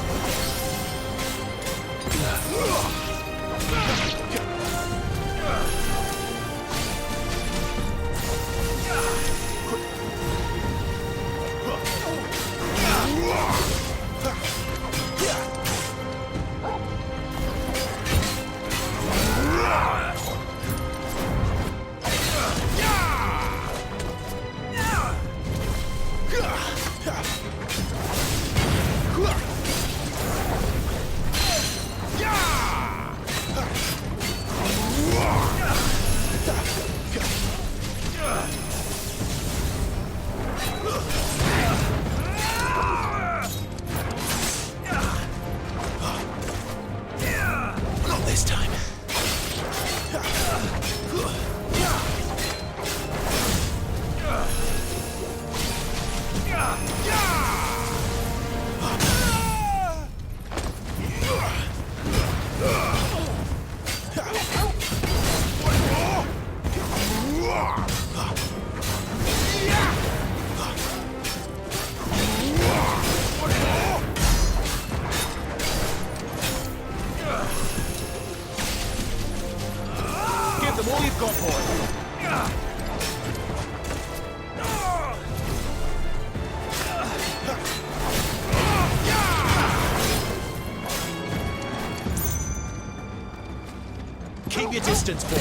distance, boy.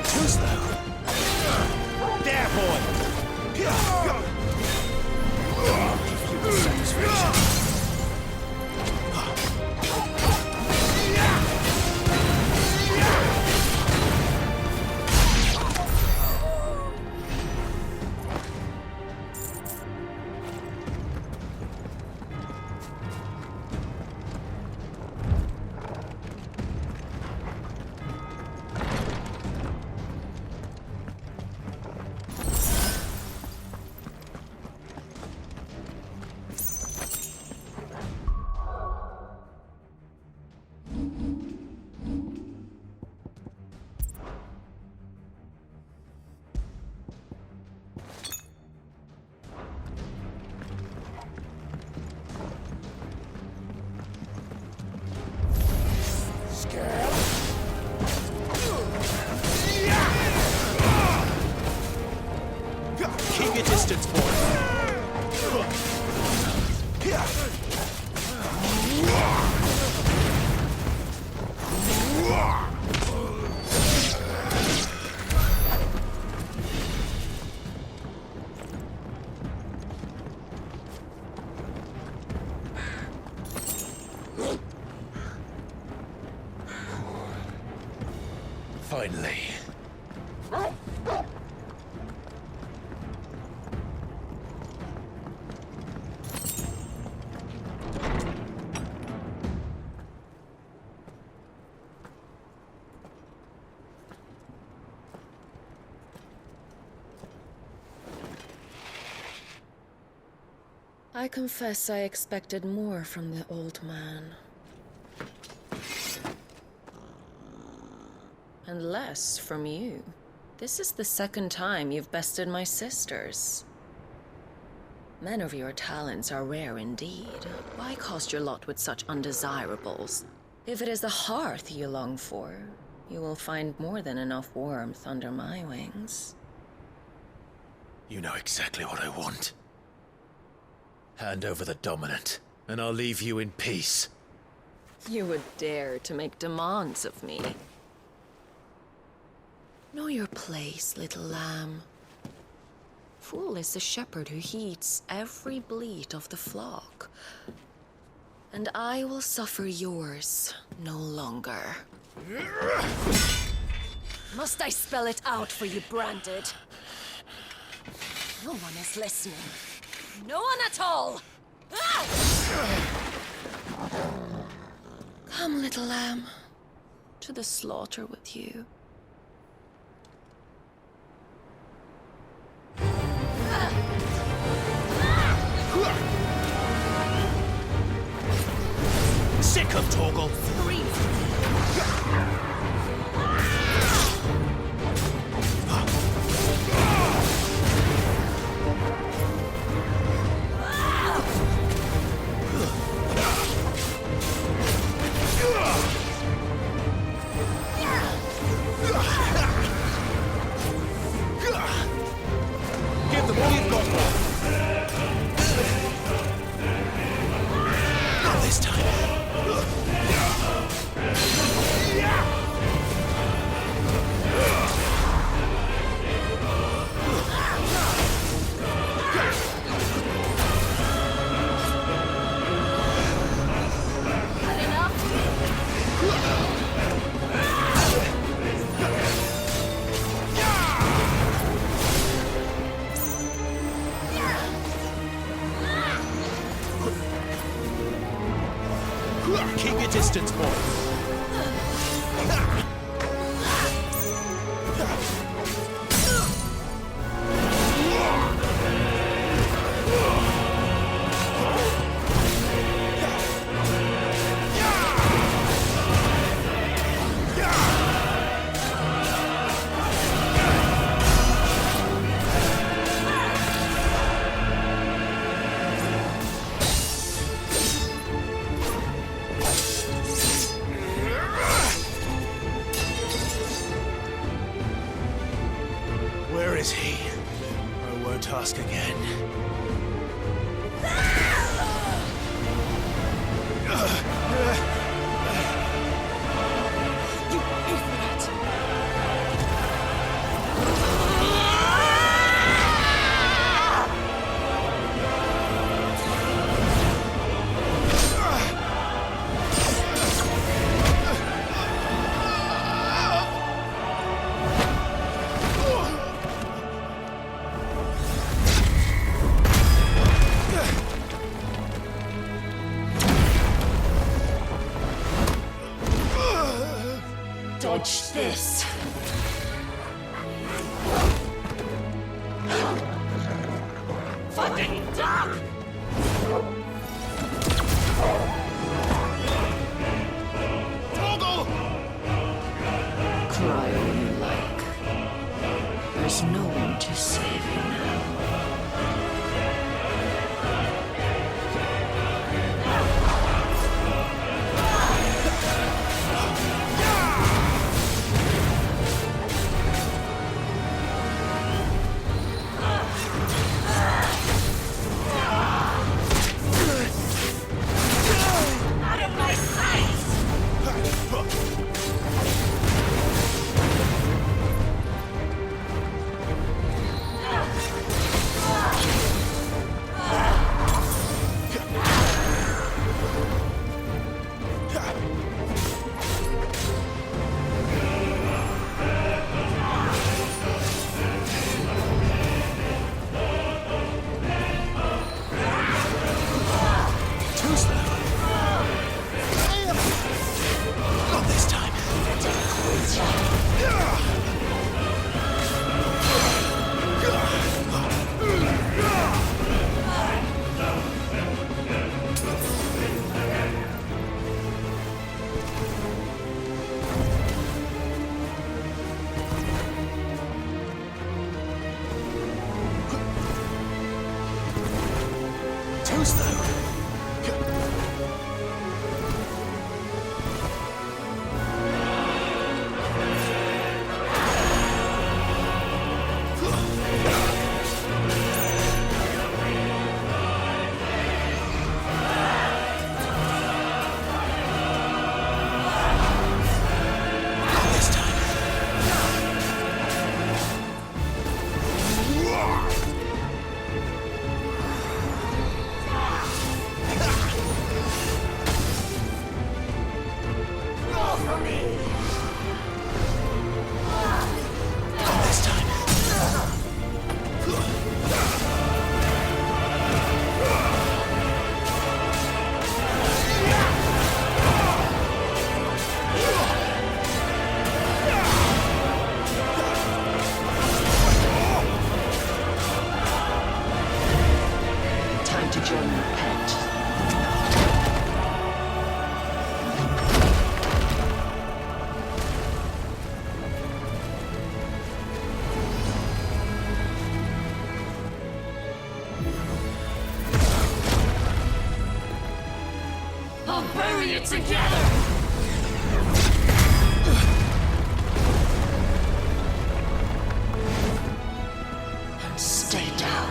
Too slow. There, boy. Satisfaction. Keep your distance, boy. Finally. I confess I expected more from the old man. And less from you. This is the second time you've bested my sisters. Men of your talents are rare indeed. Why cast your lot with such undesirables? If it is the hearth you long for, you will find more than enough warmth under my wings. You know exactly what I want. Hand over the dominant, and I'll leave you in peace. You would dare to make demands of me. Know your place, little lamb. Fool is the shepherd who heeds every bleat of the flock. And I will suffer yours no longer. Must I spell it out for you, Branded? No one is listening. No one at all! Come, little lamb, to the slaughter with you. Sick of Torgal! your distance, boy. Where is he? I won't ask again. You idiot! Dodge this. Fucking duck! Torgal! Cry all you like. There's no one to save you now. Out of my sight! Too slow. Not this time. Too slow. Not this time. Roll for me. Not this time. Time to join your pet. I'll bury it together! Stay down.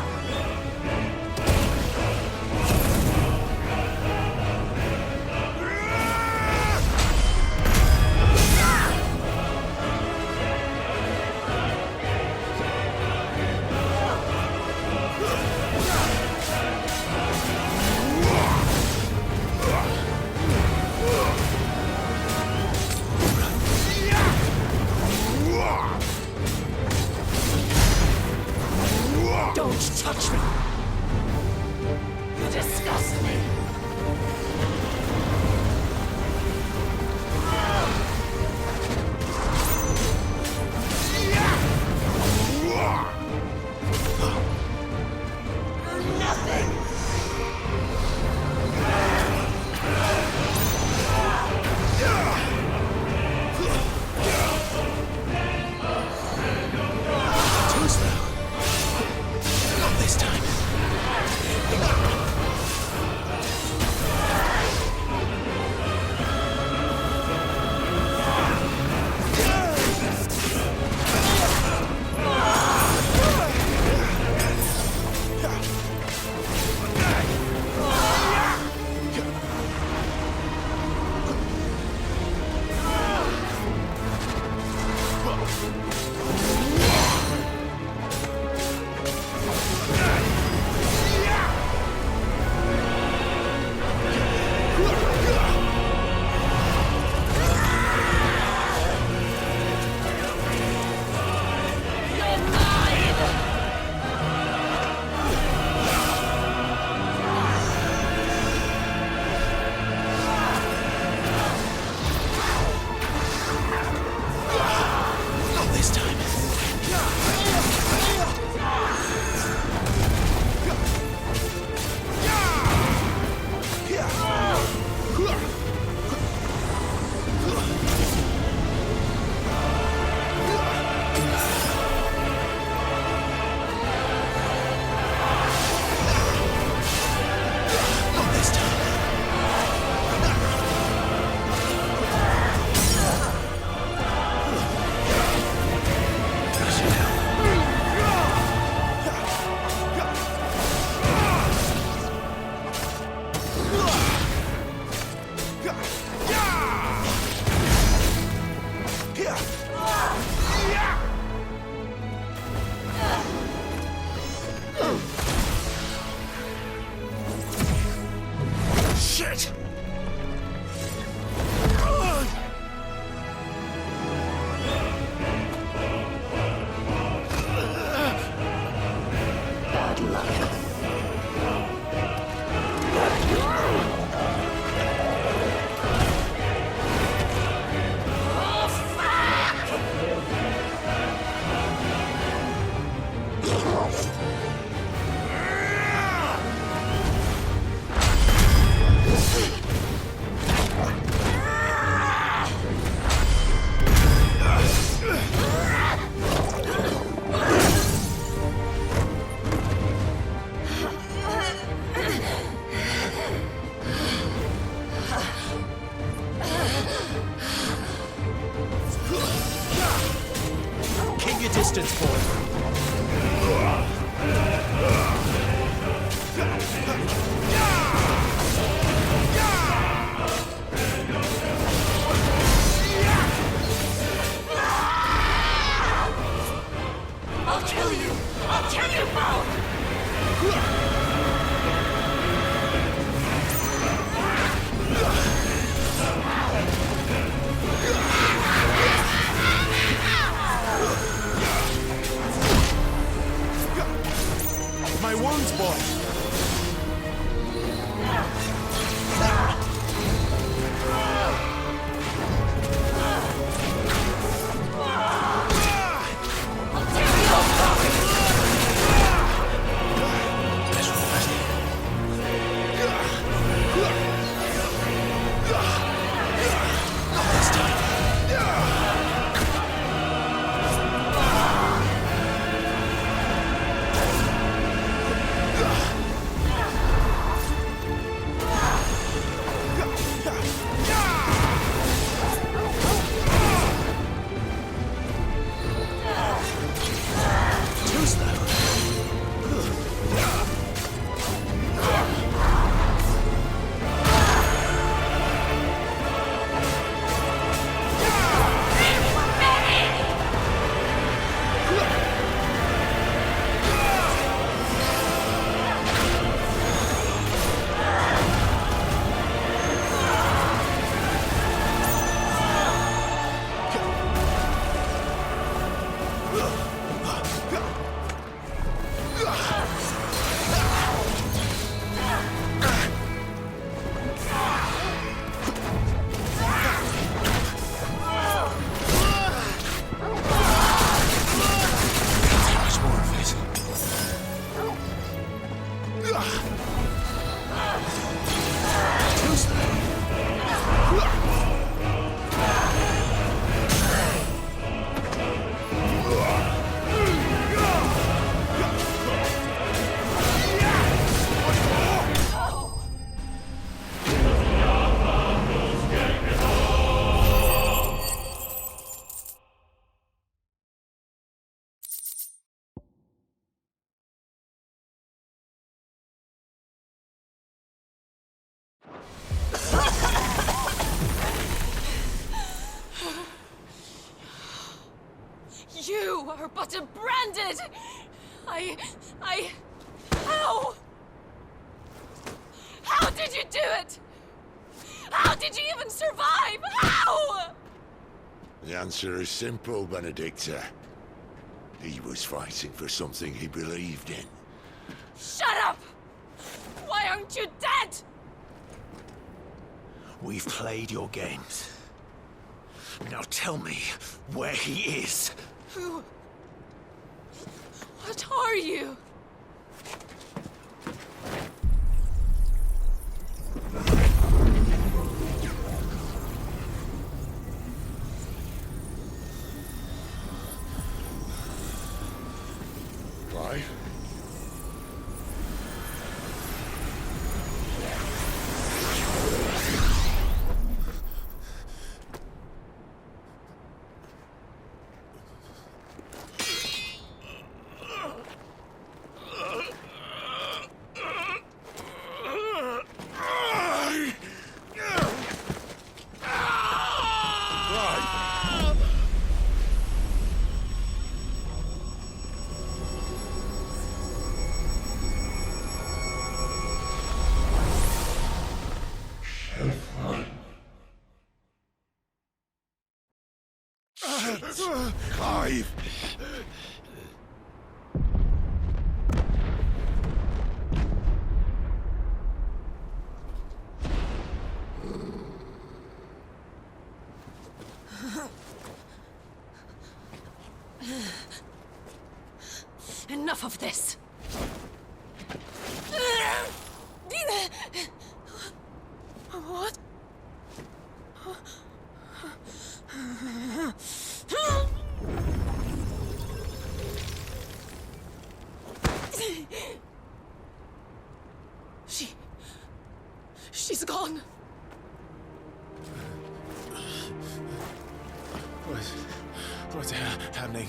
Don't touch me! You disgust me! Keep your distance, boy. I'll kill you! I'll kill you both! My wounds, boy. You are but a branded! How? How did you do it? How did you even survive? How? The answer is simple, Benedicta. He was fighting for something he believed in. Shut up! Why aren't you dead? We've played your games. Now tell me where he is. Who? What are you? Why? Clive! Enough of this! What? She's gone. What's happening?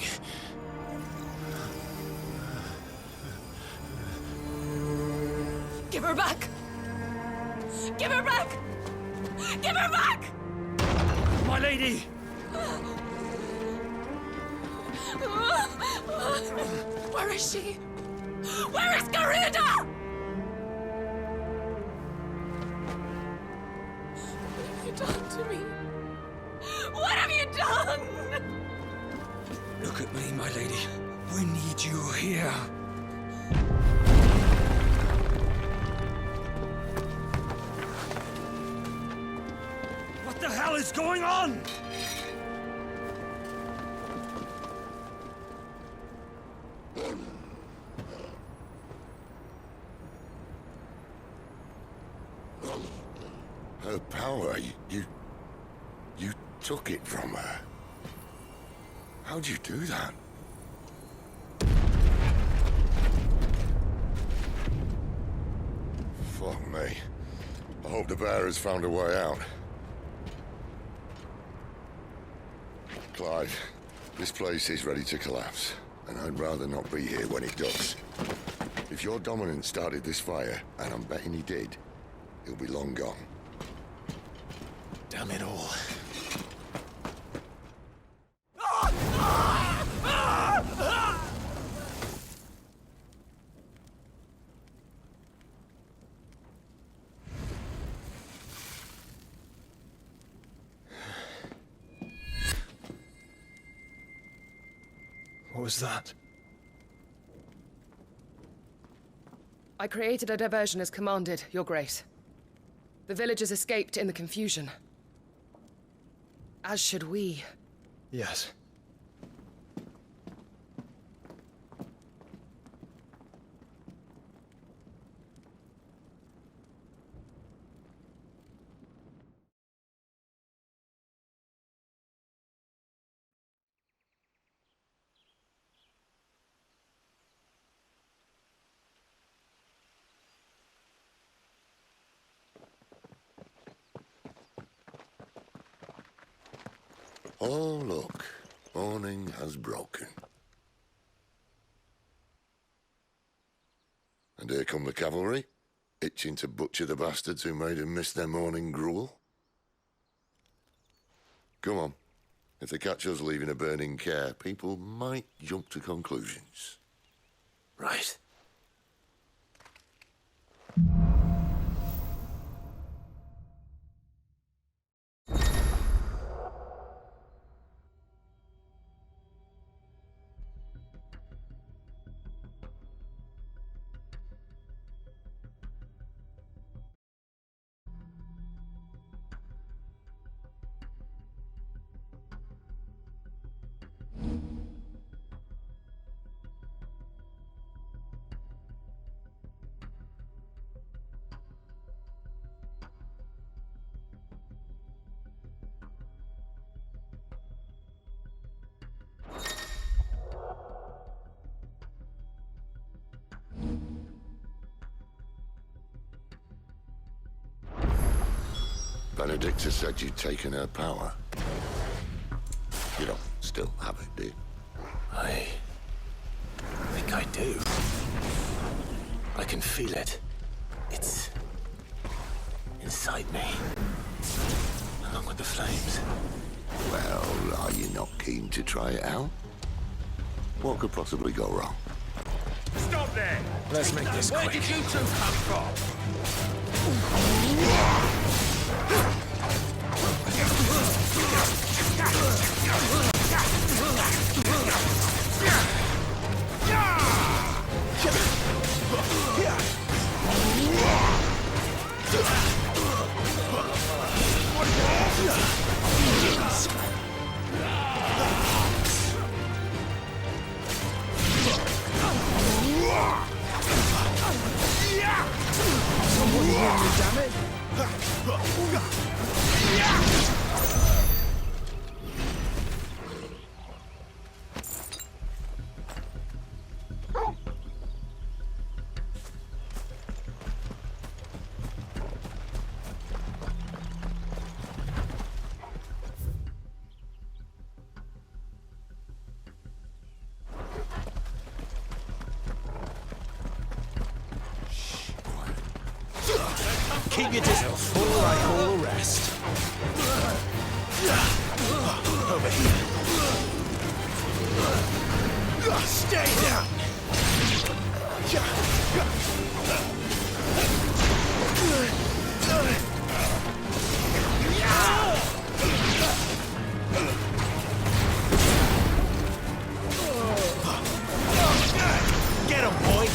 her back! Give her back! Give her back! My lady! Where is she? Where is Garuda? What have you done to me? What have you done? Look at me, my lady. We need you here. What the hell is going on? Her power, you took it from her. How'd you do that? Fuck me. I hope the bearer's found a way out. Clive, this place is ready to collapse, and I'd rather not be here when it does. If your dominant started this fire, and I'm betting he did, he'll be long gone. Damn it all. What was that? I created a diversion as commanded, Your Grace. The villagers escaped in the confusion. As should we. Yes. Oh, look. Morning has broken. And here come the cavalry, itching to butcher the bastards who made him miss their morning gruel. Come on. If they catch us leaving a burning care, people might jump to conclusions. Right. Benedicta said you'd taken her power. You don't still have it, do you? I think I do. I can feel it. It's inside me, along with the flames. Well, are you not keen to try it out? What could possibly go wrong? Stop there! Let's make this quick. Where did you two come from? Someone hear me, damn it! Keep your distance. Fall like all the rest. Over here. Stay down. Get him, boy.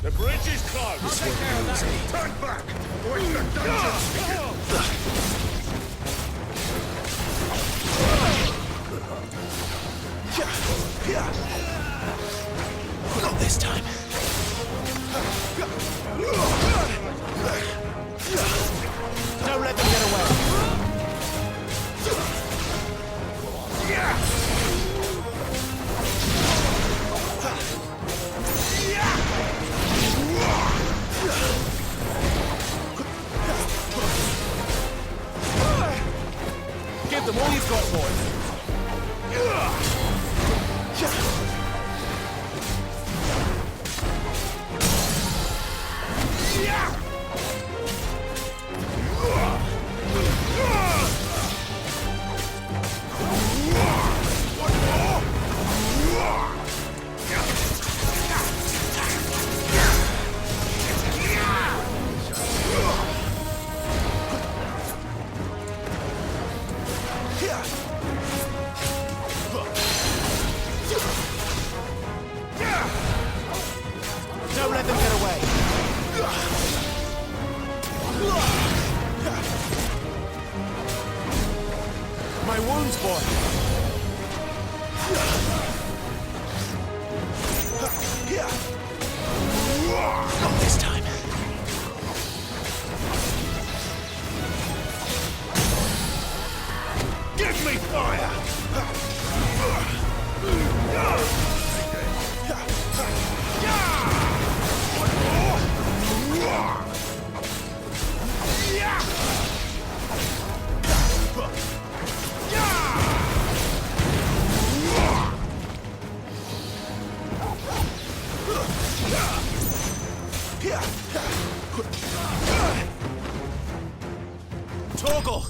The bridge is closed. I'll take care of that. Turn back, or it's the dungeons begin. Not this time. Don't let them get away. Give them all you've got, boy. Don't let them get away. My wounds, boy. Not this time. Give me fire! Torgal!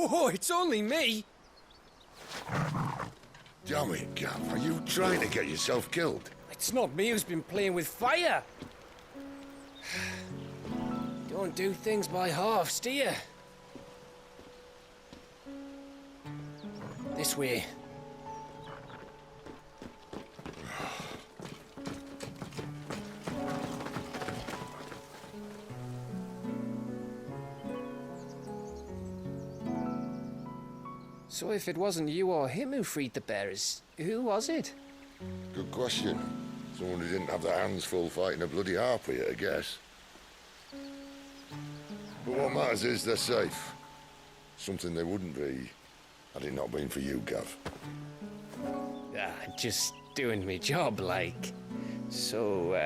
Oh, it's only me! Damn it, Gav. Are you trying to get yourself killed? It's not me who's been playing with fire! Don't do things by halves, do you? This way. So if it wasn't you or him who freed the bearers, who was it? Good question. Someone who didn't have their hands full fighting a bloody harpy, I guess. But what matters is they're safe. Something they wouldn't be had it not been for you, Gav. Just doing me job, like. So,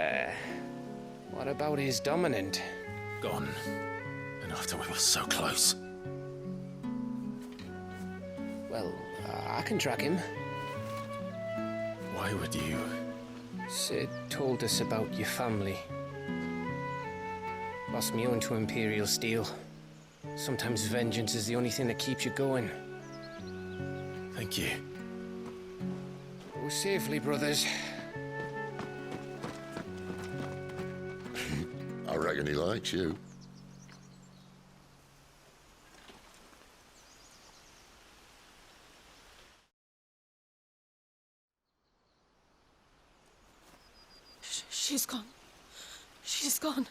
what about his dominant? Gone. And after we were so close. Well, I can track him. Why would you? Sid told us about your family. Lost me own to Imperial Steel. Sometimes vengeance is the only thing that keeps you going. Thank you. Go safely, brothers. I reckon he likes you. She's gone. She's gone.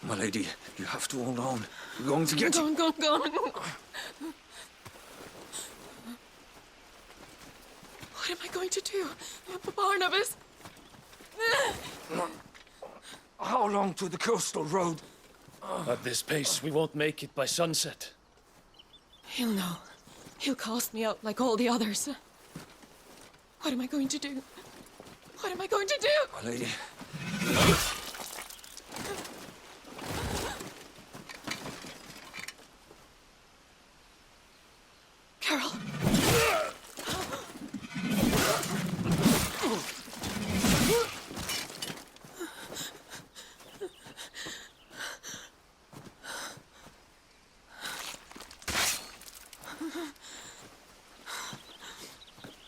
My lady, you have to hold on. We're going to get you. Gone. What am I going to do? Barnabas? How long to the coastal road? At this pace, we won't make it by sunset. He'll know. He'll cast me out like all the others. What am I going to do? What am I going to do? My lady. Carol.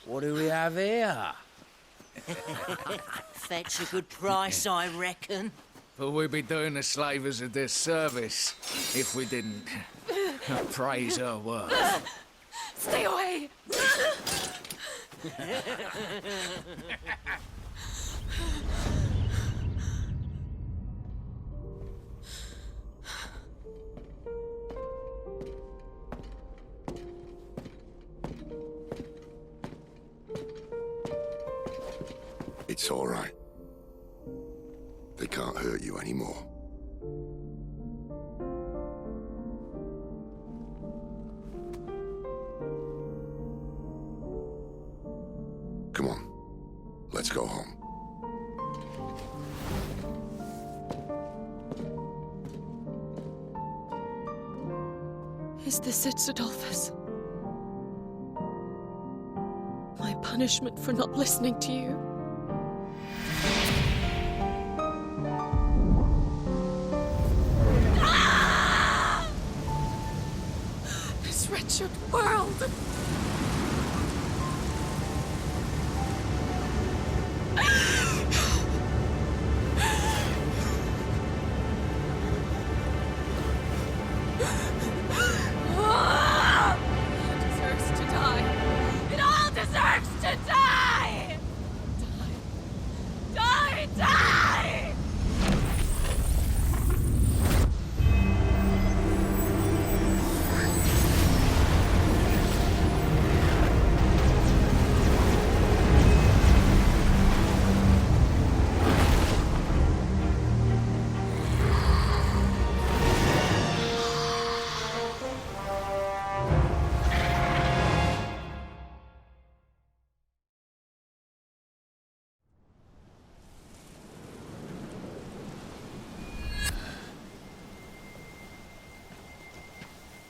What do we have here? Fetch a good price, I reckon. But we'd be doing the slavers a disservice if we didn't praise her work. Stay away! It's all right. They can't hurt you anymore. Come on, let's go home. Is this it, Adolphus? My punishment for not listening to you? This wretched world! Deserves to die. It all deserves to die! Die!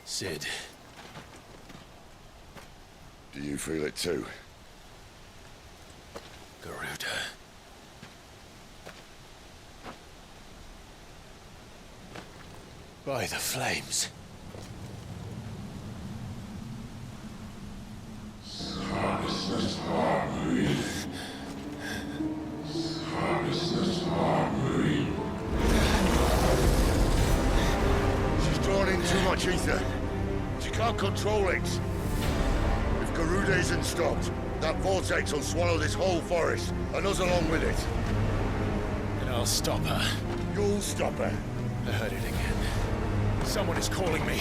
Sid. Do you feel it too? Garuda. By the flames. She's drawn in too much ether. She can't control it. If Garuda isn't stopped, that vortex will swallow this whole forest, and us along with it. And I'll stop her. You'll stop her. I heard it again. Someone is calling me.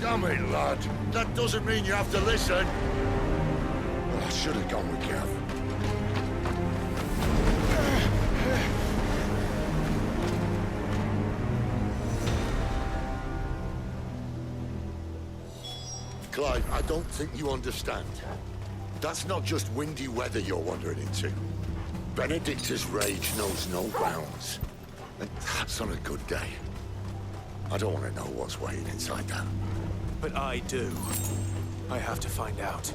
Damn it, lad. That doesn't mean you have to listen. Oh, I should have gone with Gav. Clive, I don't think you understand. That's not just windy weather you're wandering into. Benedicta's rage knows no bounds. And that's on a good day. I don't want to know what's waiting inside that. But I do. I have to find out.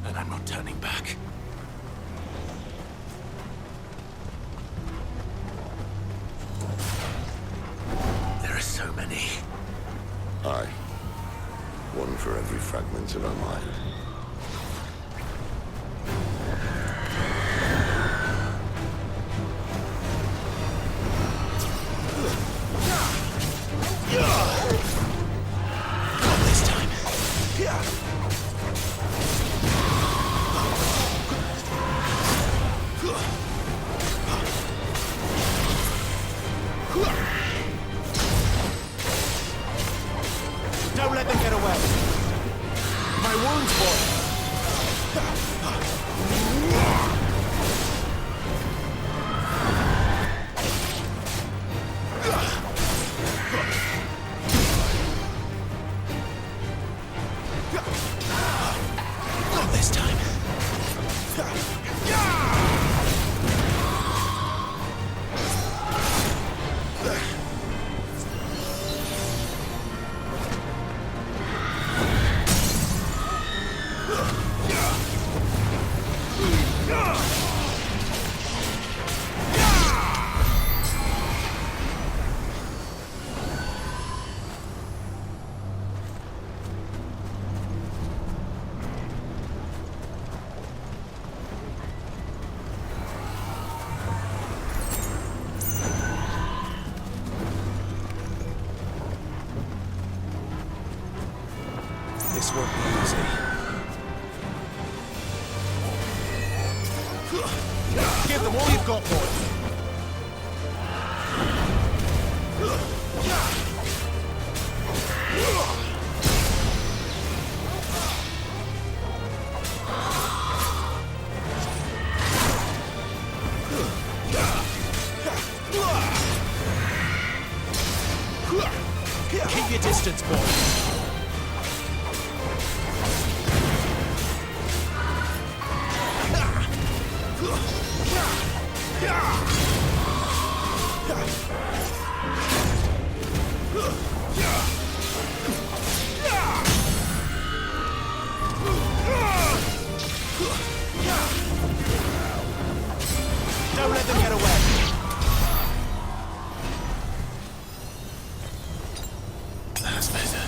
And I'm not turning back. There are so many. Aye. One for every fragment of our mind. Not this time. Don't let them get away. My wounds, boy. Not this time. This won't be easy. Give them all you've got, boy. Keep your distance, boy. Don't let them get away. That's better.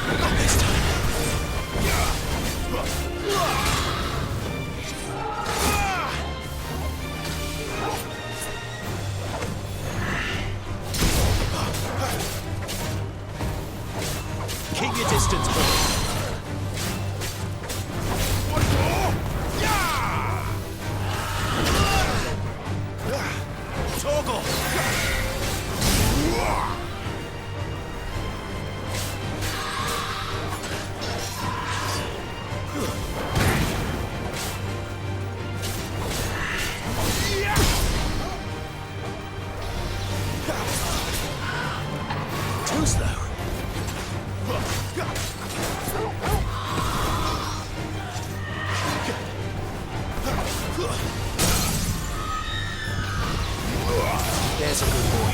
Not this time. Keep your distance, boy. Toggle. Too slow. There's a good boy.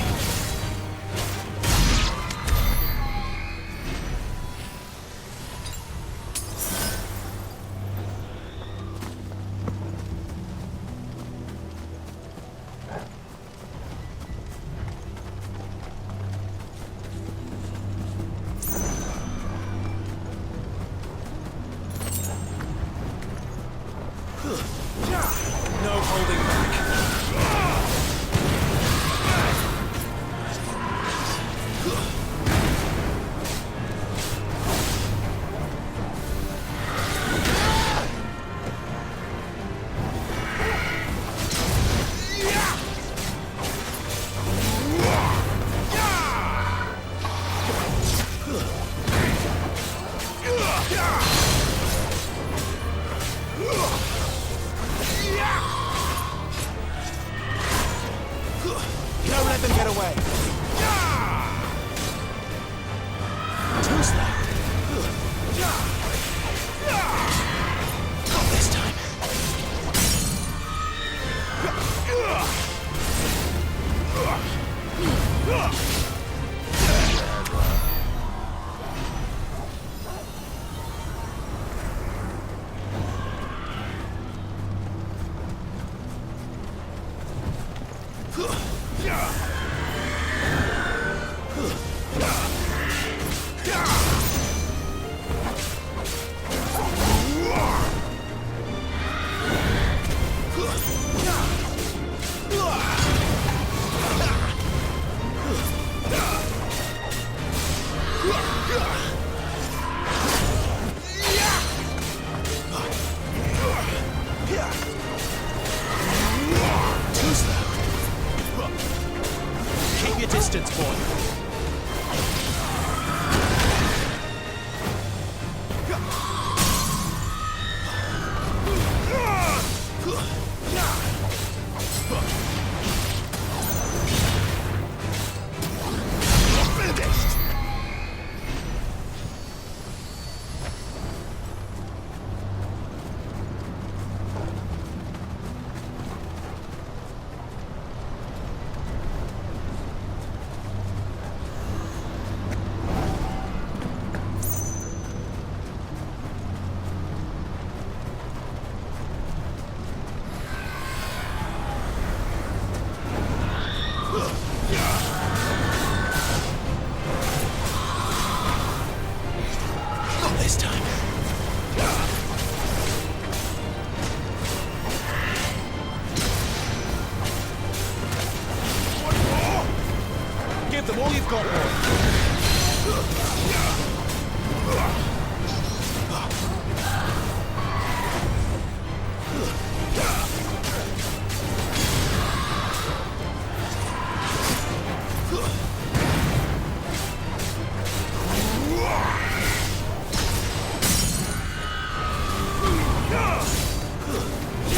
No holding back. distance, boy. Finished! Not this time. Give them all you've got, boy.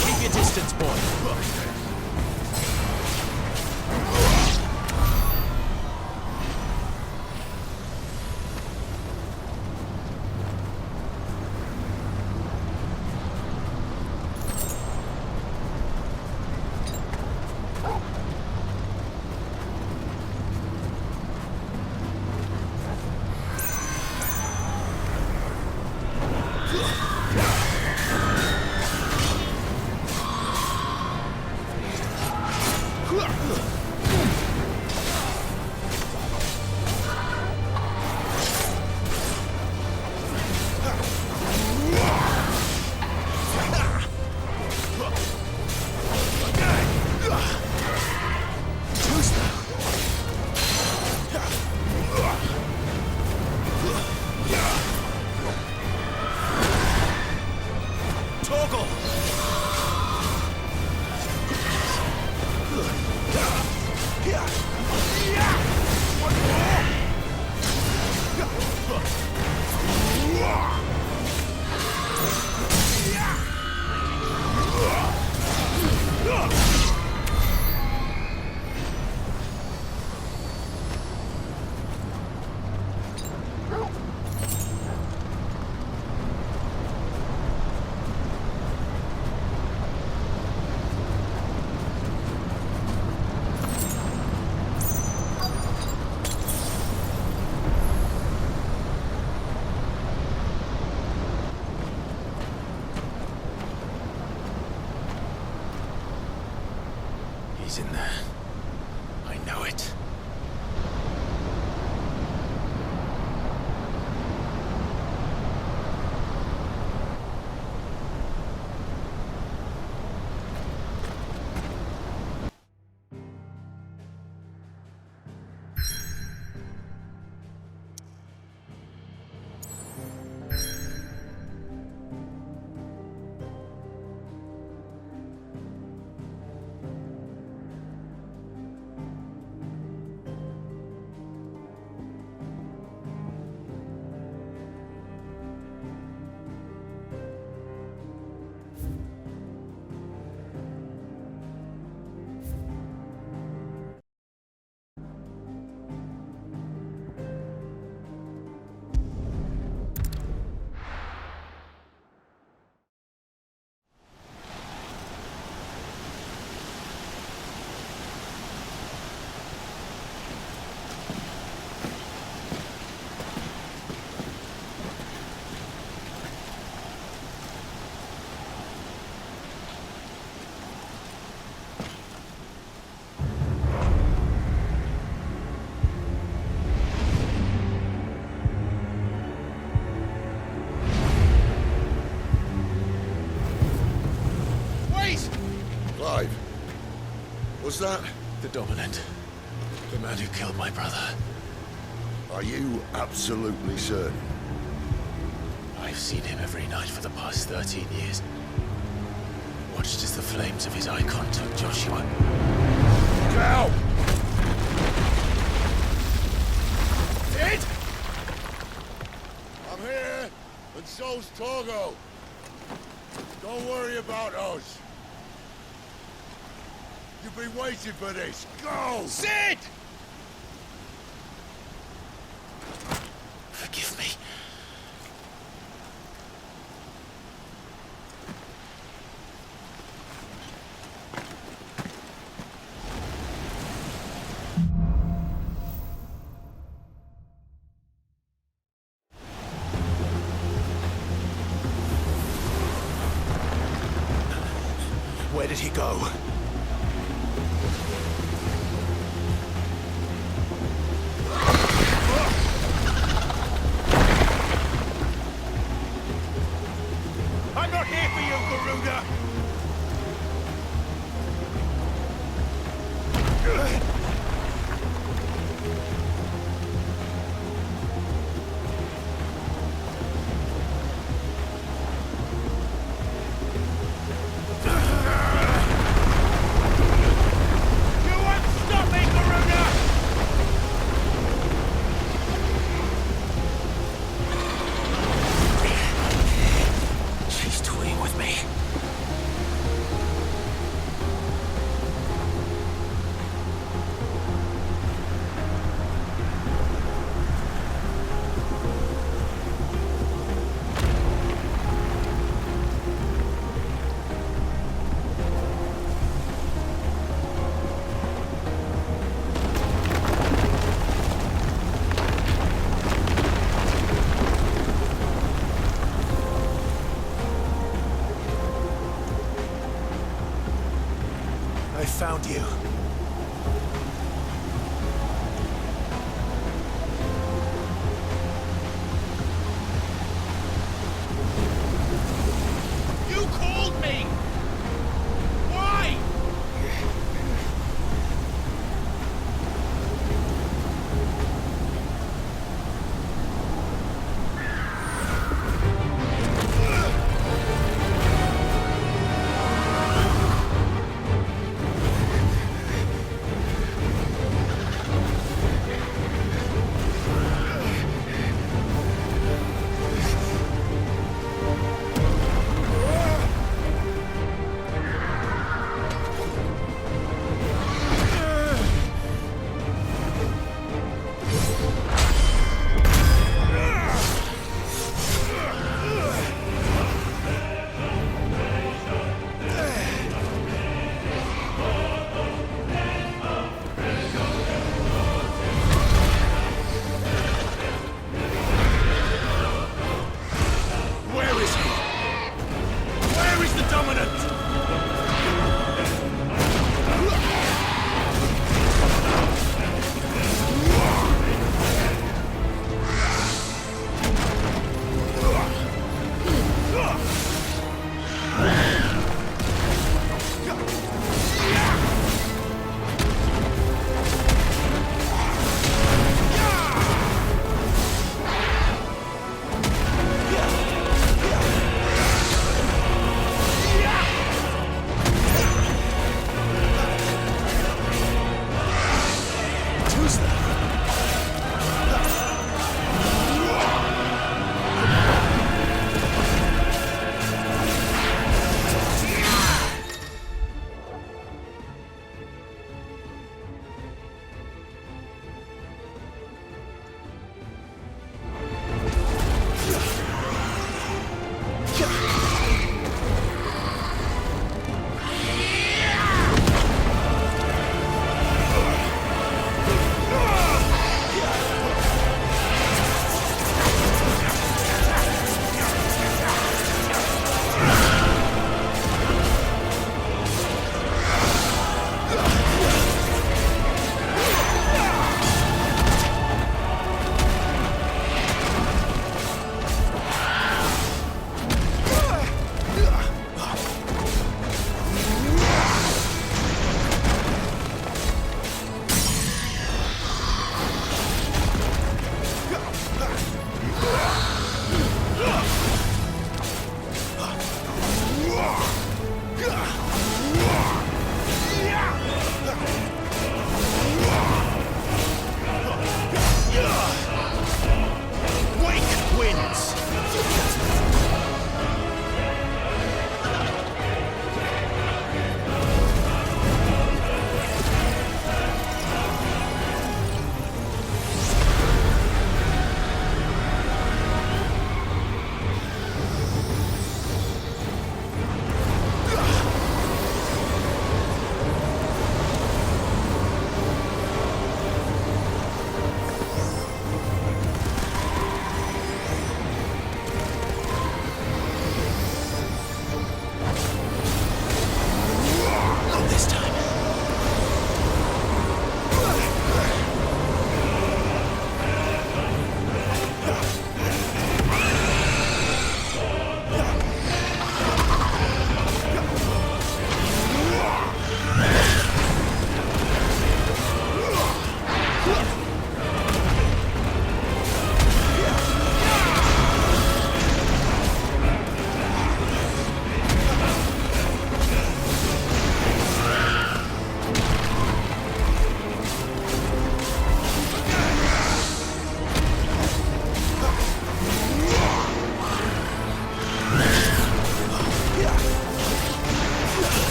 Keep your distance, boy. He's in there. I know it. Clive, was that? The Dominant. The man who killed my brother. Are you absolutely certain? I've seen him every night for the past 13 years. Watched as the flames of his icon took Joshua. Look out! Sid? I'm here, and so's Torgo. Don't worry about us. You've been waiting for this. Go! Sid! Forgive me. Where did he go? I'm not here for you, Garuda! You won't stop me, Garuda! She's toying with me. I found you. You called me! Why?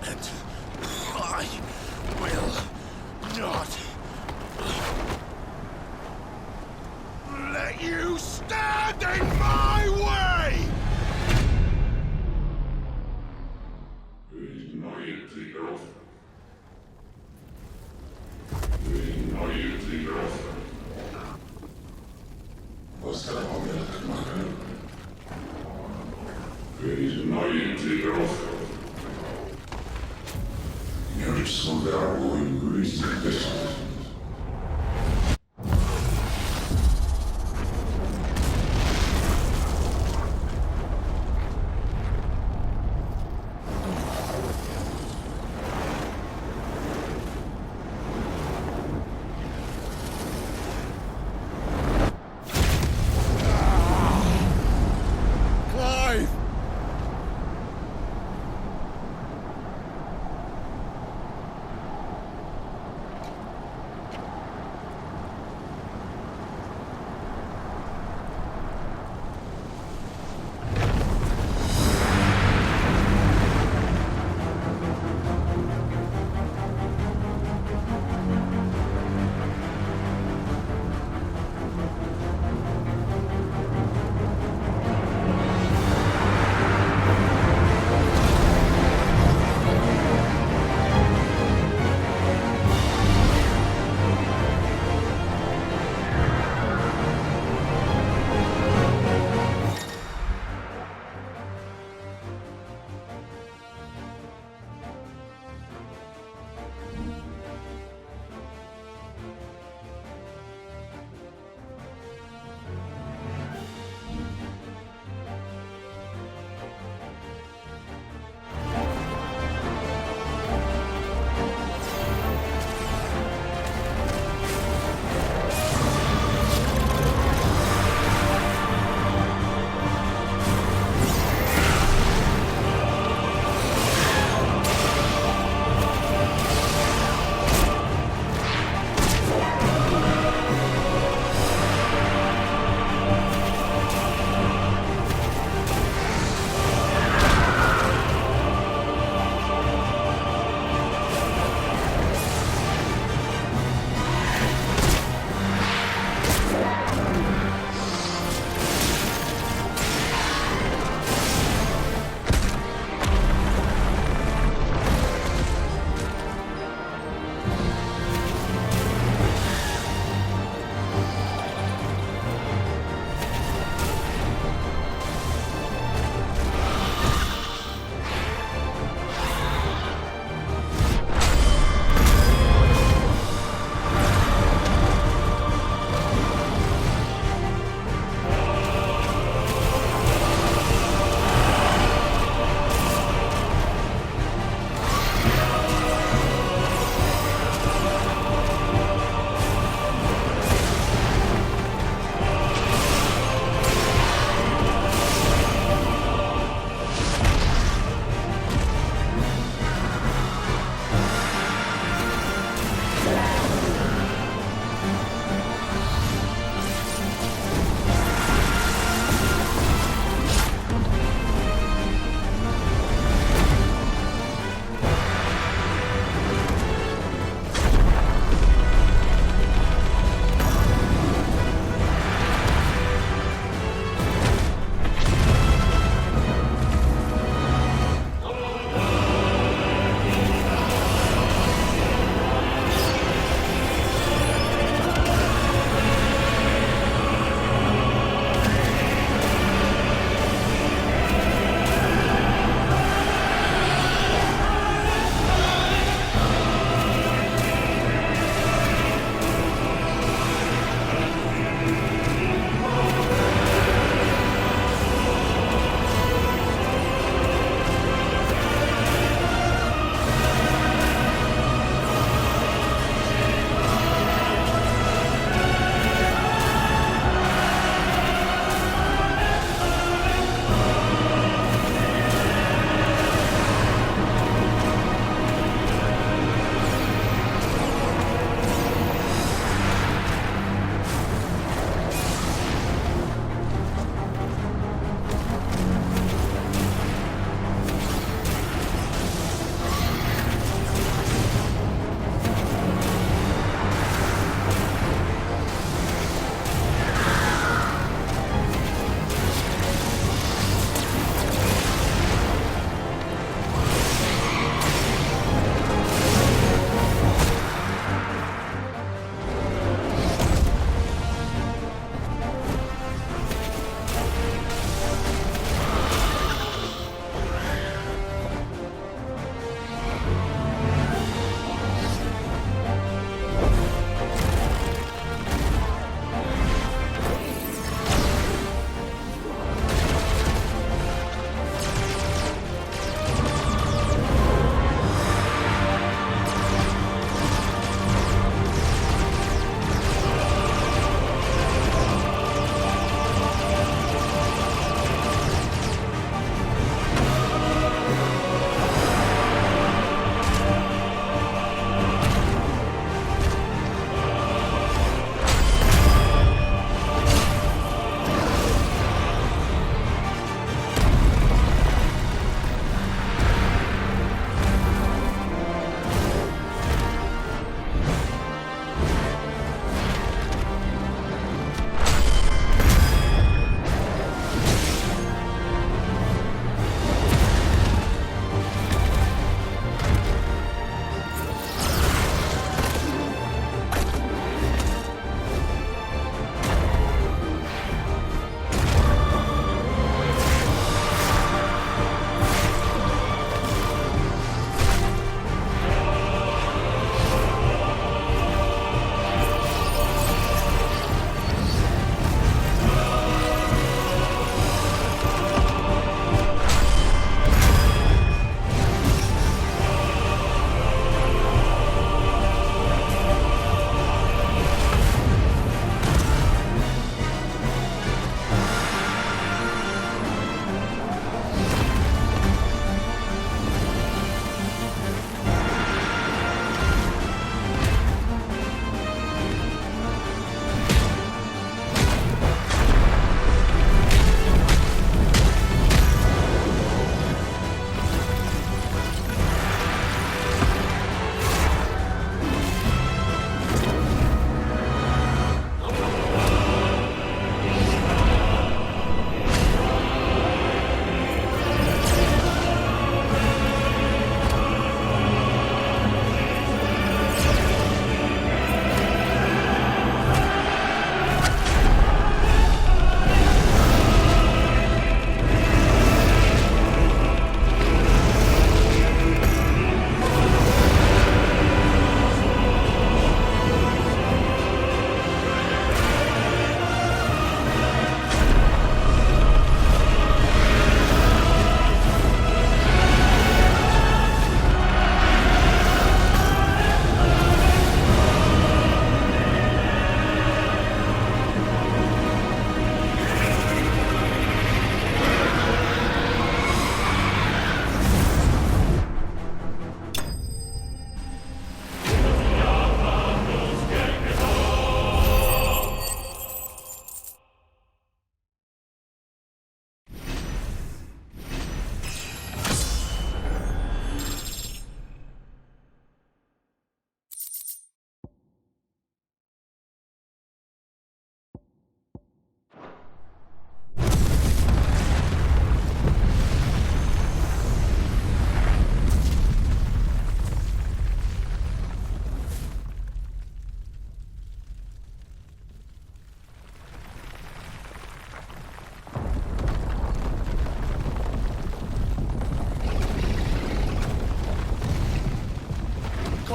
And I will not let you stand in my way!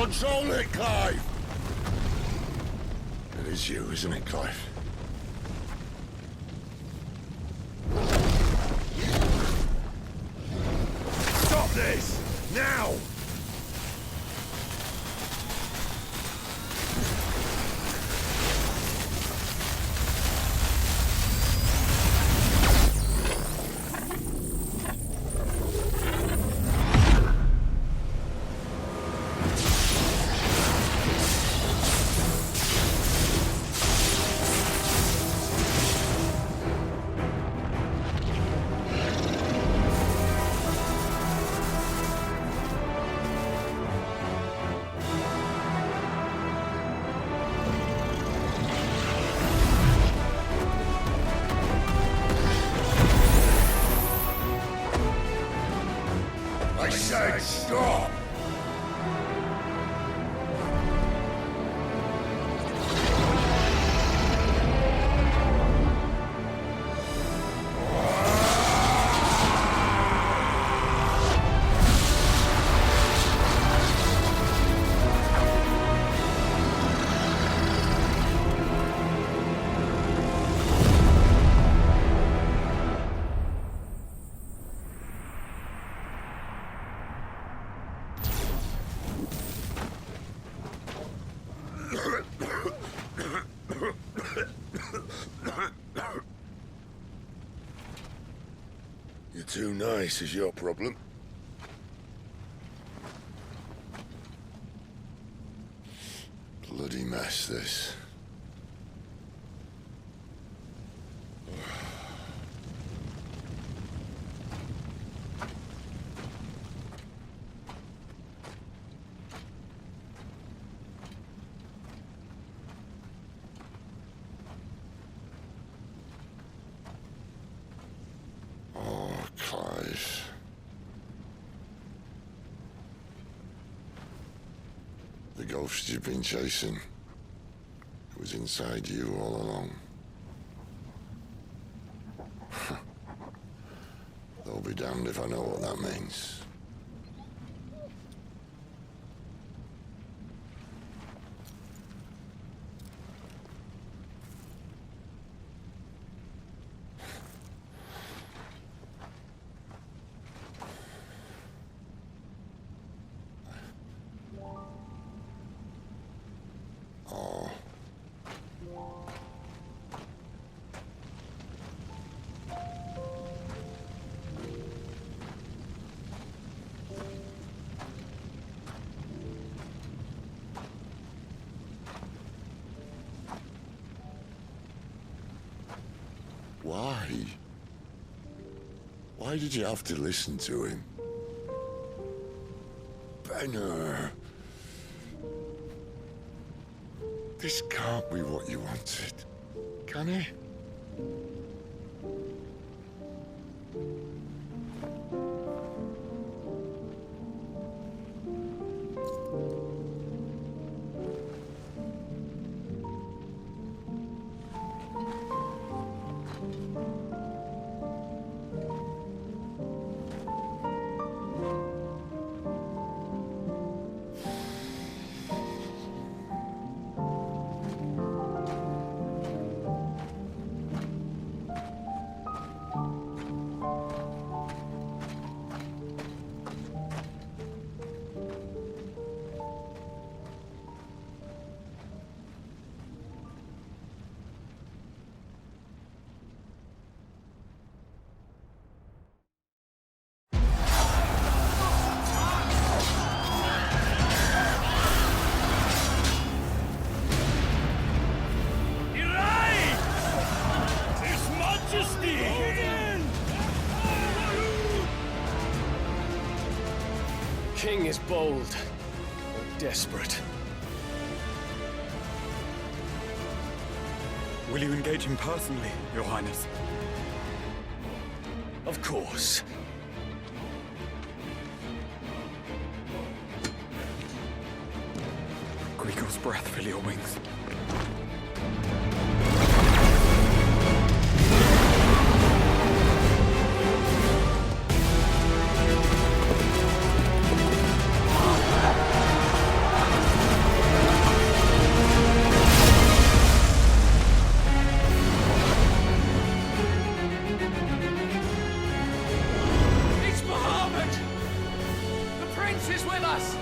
Control it, Clive! It is you, isn't it, Clive? Stop this! Now! I said stop! You're too nice is your problem. Bloody mess, this. Clive. The ghost you've been chasing was inside you all along. I'll be damned if I know what that means. Why? Why did you have to listen to him? Benner. This can't be what you wanted, can it? King is bold or desperate. Will you engage him personally, Your Highness? Of course. Grigor's breath fill your wings. is with us!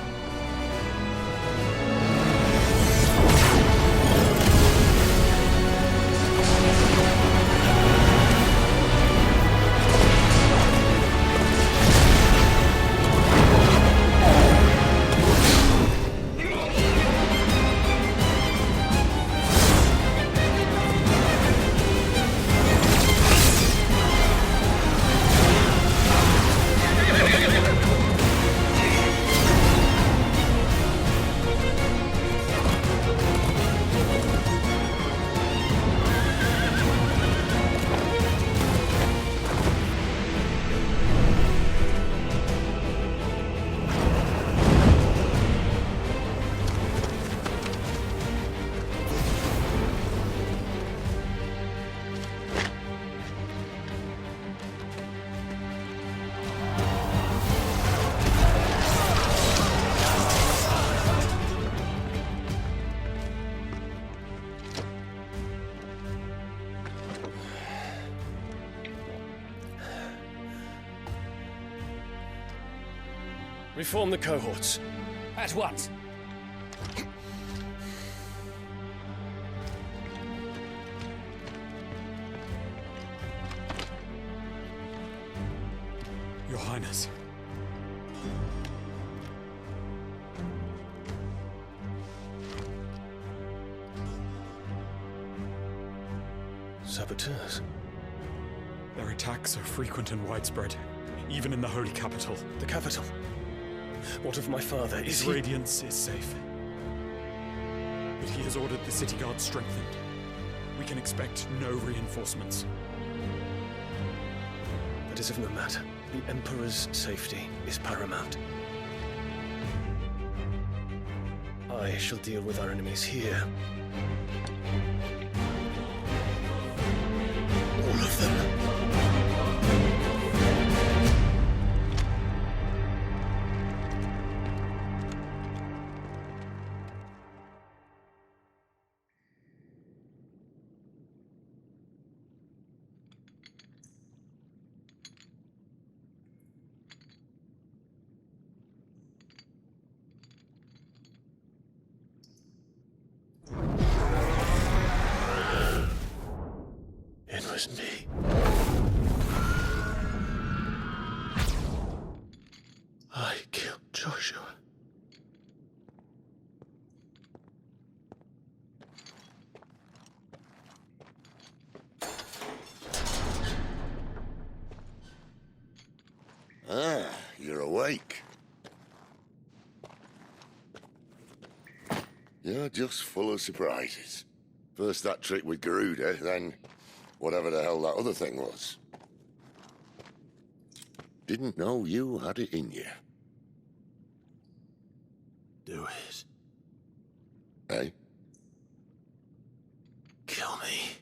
Reform the cohorts. At once. Your Highness. Saboteurs. Their attacks are frequent and widespread, even in the holy capital. The capital? What of my father? His radiance is safe. But he has ordered the city guard strengthened. We can expect no reinforcements. That is of no matter. The Emperor's safety is paramount. I shall deal with our enemies here. All of them. It was me. I killed Joshua. Ah, you're awake. You're just full of surprises. First that trick with Garuda, then whatever the hell that other thing was. Didn't know you had it in you. Do it. Hey? Kill me.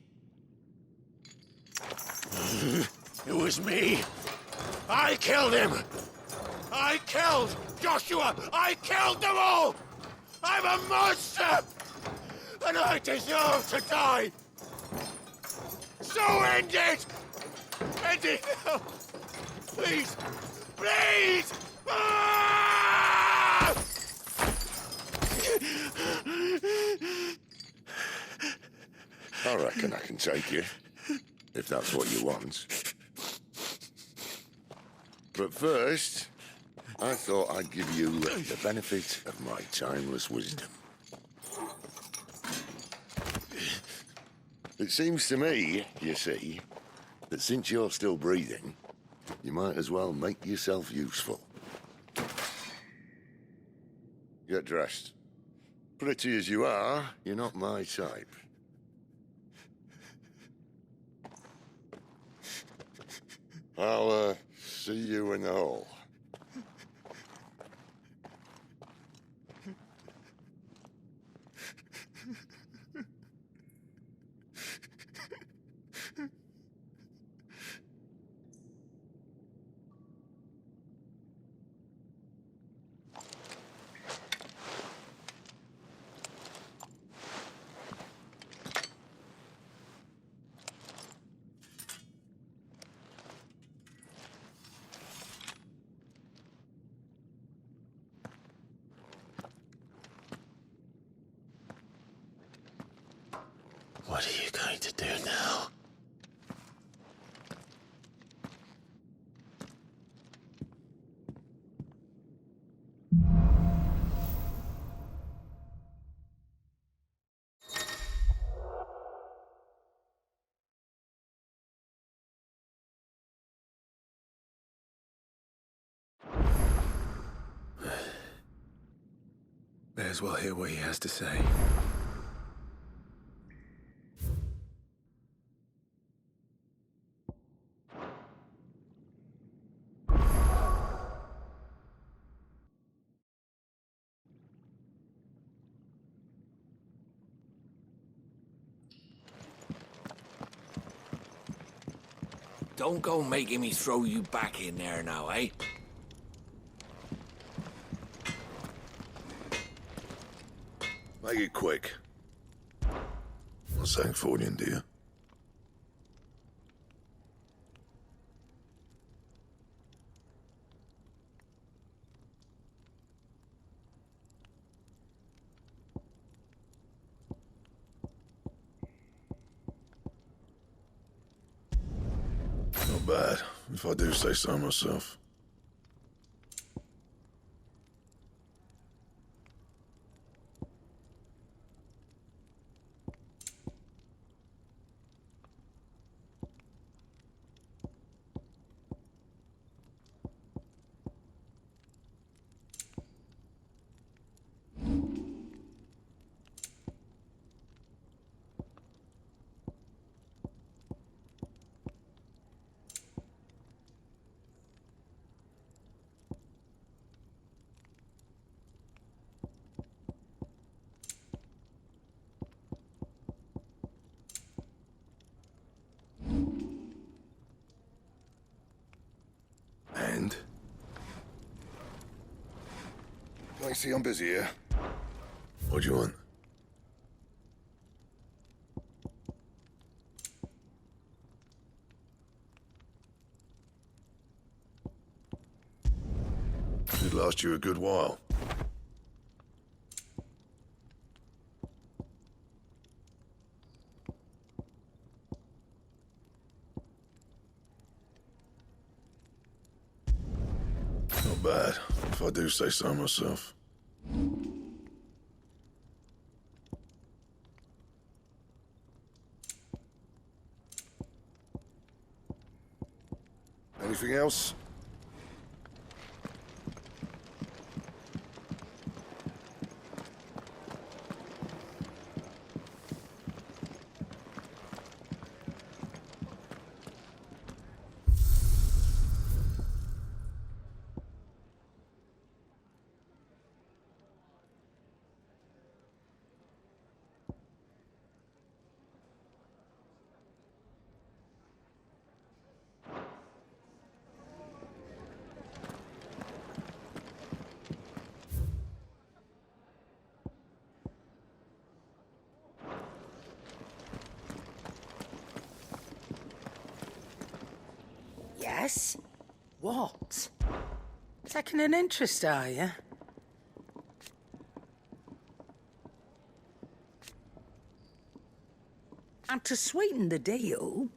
It was me. I killed him. I killed Joshua. I killed them all. I'm a monster. And I deserve to die. So end it. End it now. Please. Please. Ah! I reckon I can take you, if that's what you want. But first, I thought I'd give you the benefit of my timeless wisdom. It seems to me, you see, that since you're still breathing, you might as well make yourself useful. Get dressed. Pretty as you are, you're not my type. I'll, see you in the hall. What are you going to do now? May as well hear what he has to say. Don't go making me throw you back in there now, eh? Make it quick. Not Sancfordian, do you? Not bad, if I do say so myself. And? I see I'm busy here. What do you want? Should last you a good while. Not bad, if I do say so myself. Anything else? Yes? What? Taking an interest, are you? And to sweeten the deal...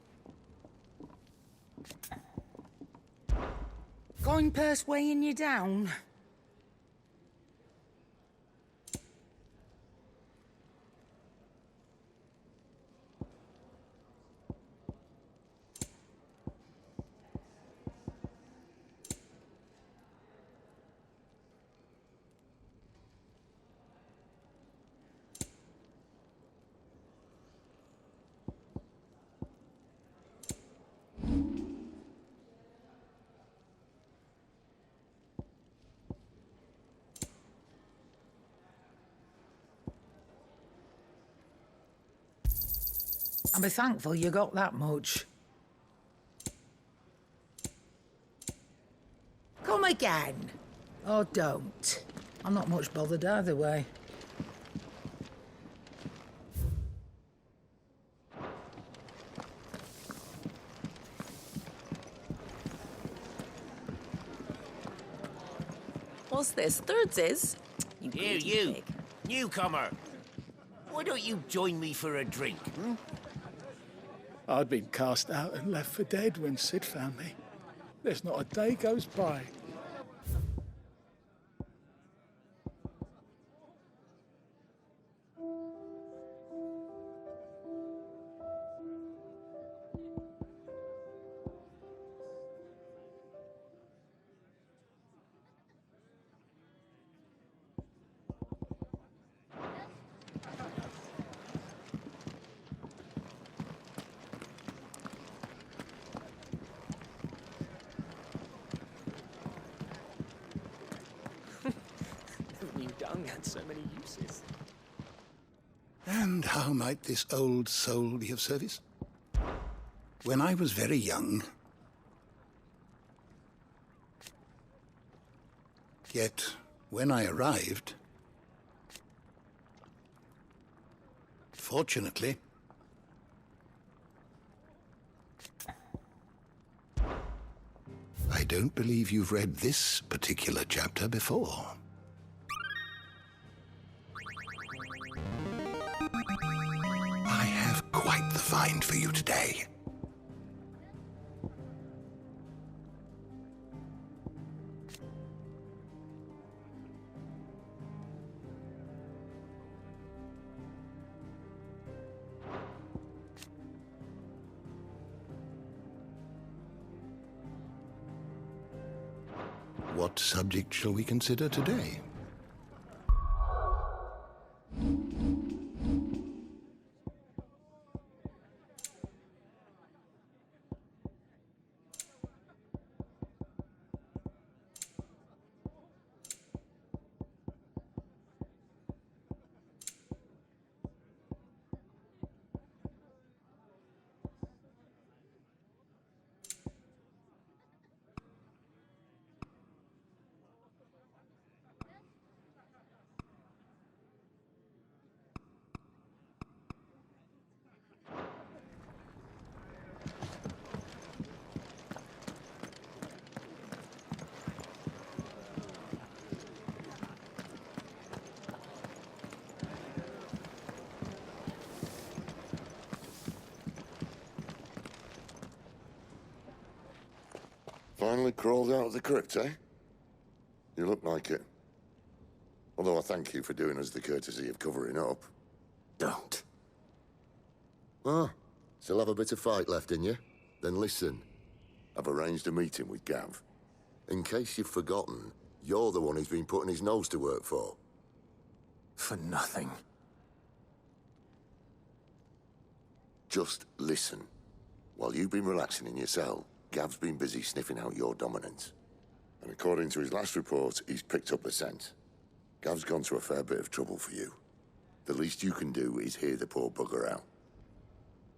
Coin purse weighing you down? I'll be thankful you got that much. Come again. Or don't. I'm not much bothered either way. What's this? Thirdsies? You, newcomer. Why don't you join me for a drink, hmm? I'd been cast out and left for dead when Sid found me. There's not a day goes by. New dung had so many uses. And how might this old soul be of service? When I was very young, yet when I arrived, fortunately, I don't believe you've read this particular chapter before. I have quite the find for you today. What subject shall we consider today? Finally crawled out of the crypt, eh? You look like it. Although I thank you for doing us the courtesy of covering up. Don't. Ah, still have a bit of fight left in you? Then listen. I've arranged a meeting with Gav. In case you've forgotten, you're the one he's been putting his nose to work for. For nothing. Just listen. While you've been relaxing in your cell, Gav's been busy sniffing out your dominance. And according to his last report, he's picked up the scent. Gav's gone to a fair bit of trouble for you. The least you can do is hear the poor bugger out.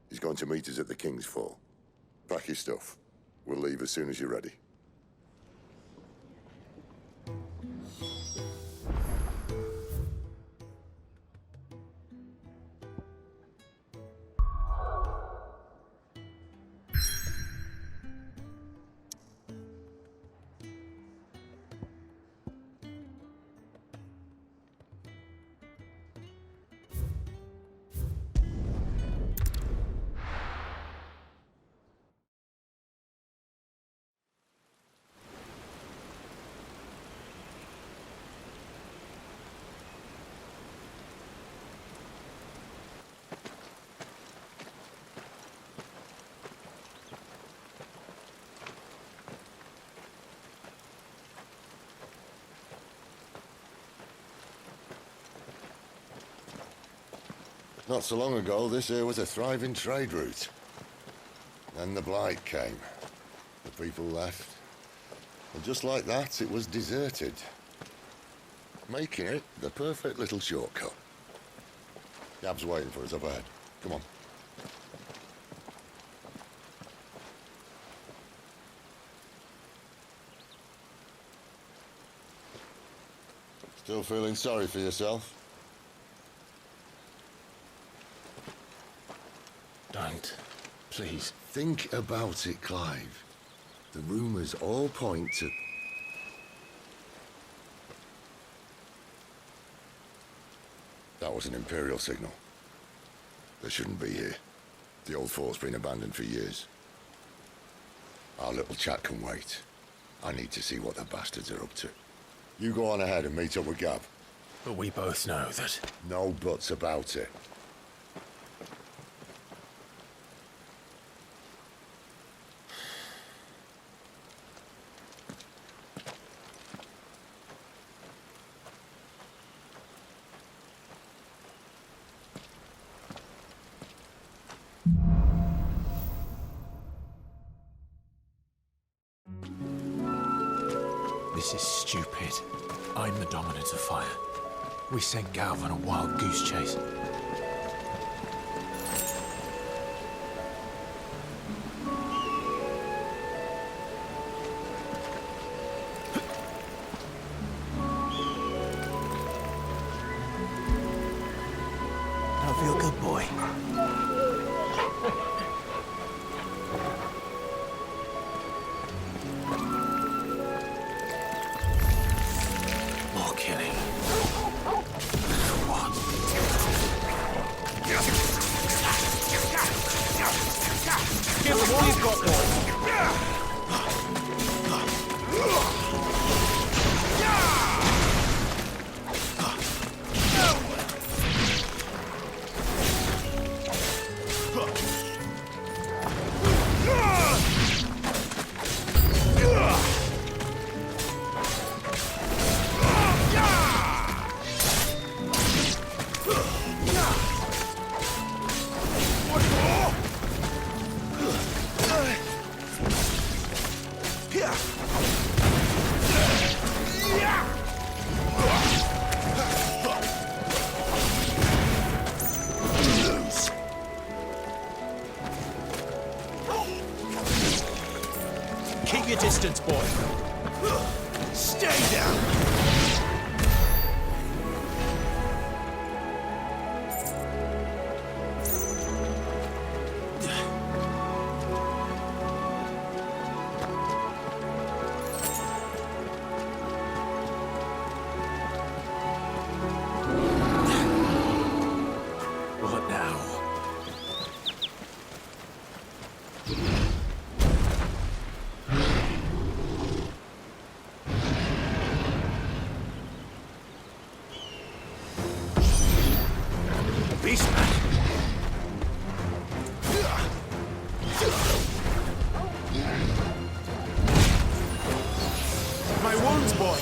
He's going to meet us at the King's Fall. Pack your stuff. We'll leave as soon as you're ready. Not so long ago, this here was a thriving trade route. Then the Blight came. The people left. And just like that, it was deserted. Making it the perfect little shortcut. Gav's waiting for us up ahead. Come on. Still feeling sorry for yourself? Don't. Please. Think about it, Clive. The rumours all point to... That was an Imperial signal. They shouldn't be here. The old fort's been abandoned for years. Our little chat can wait. I need to see what the bastards are up to. You go on ahead and meet up with Gab. But we both know that... No buts about it. This is stupid. I'm the dominant of fire. We sent Galv on a wild goose chase. I feel good, boy. More killing. What? Give him all you've got, boy. Keep your distance, boy. Stay down. What now? Beastman. My wounds, boy.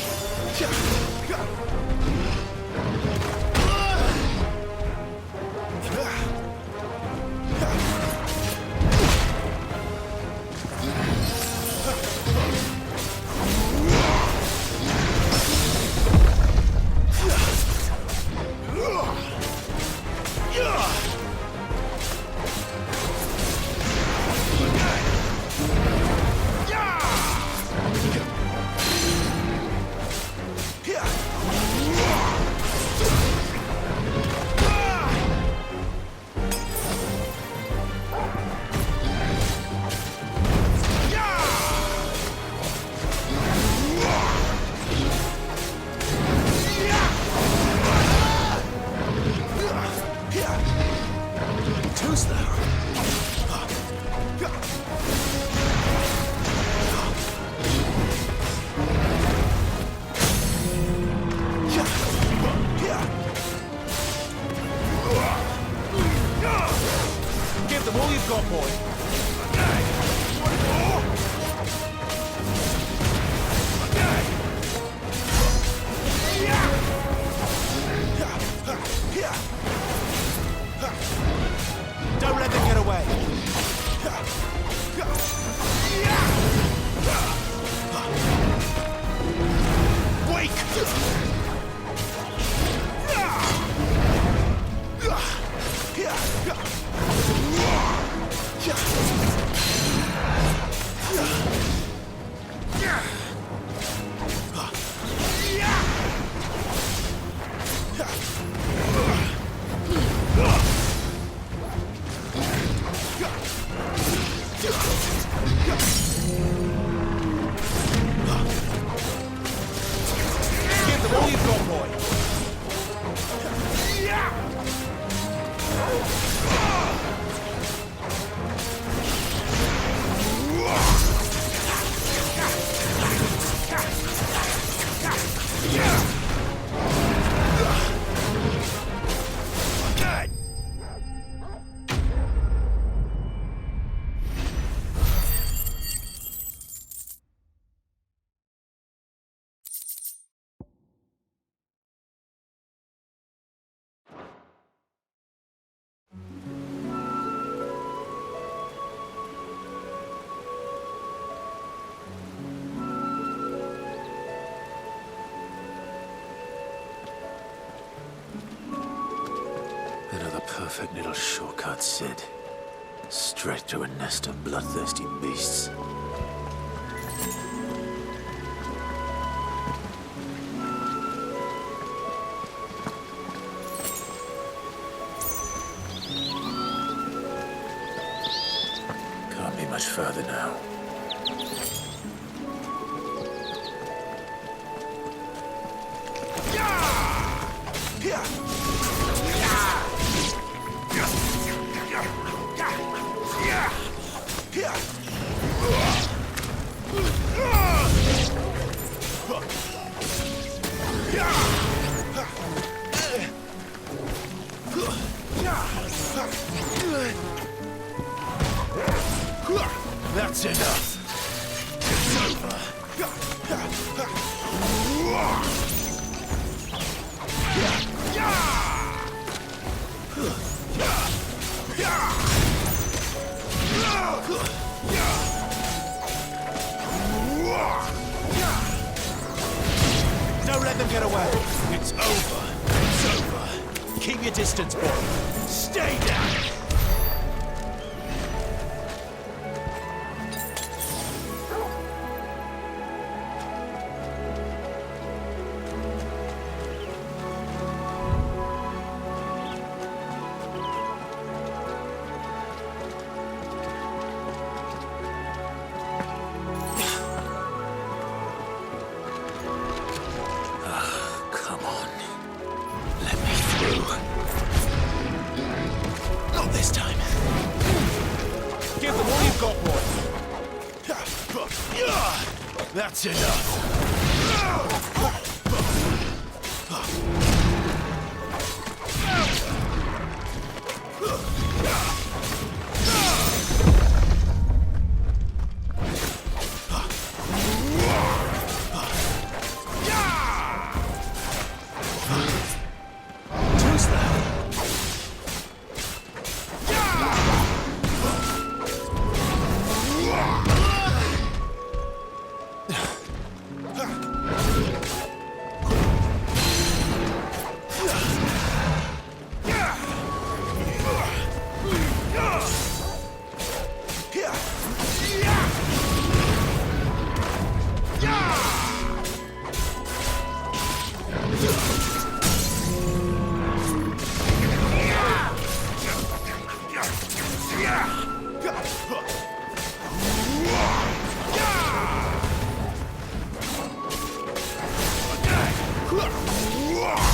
perfect little shortcut, Sid. Straight to a nest of bloodthirsty beasts. Can't be much further now. That's enough. It's over. Don't let them get away. It's over. It's over. Keep your distance, boy. Stay down. That's enough.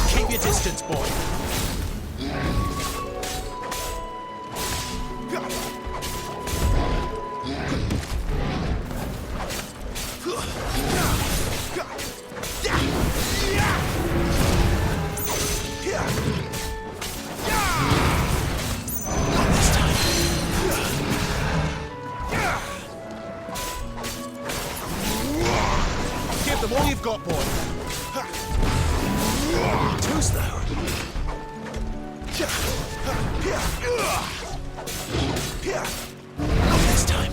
Keep your distance, boy. Give them all you've got, boy. Too slow. Not this time.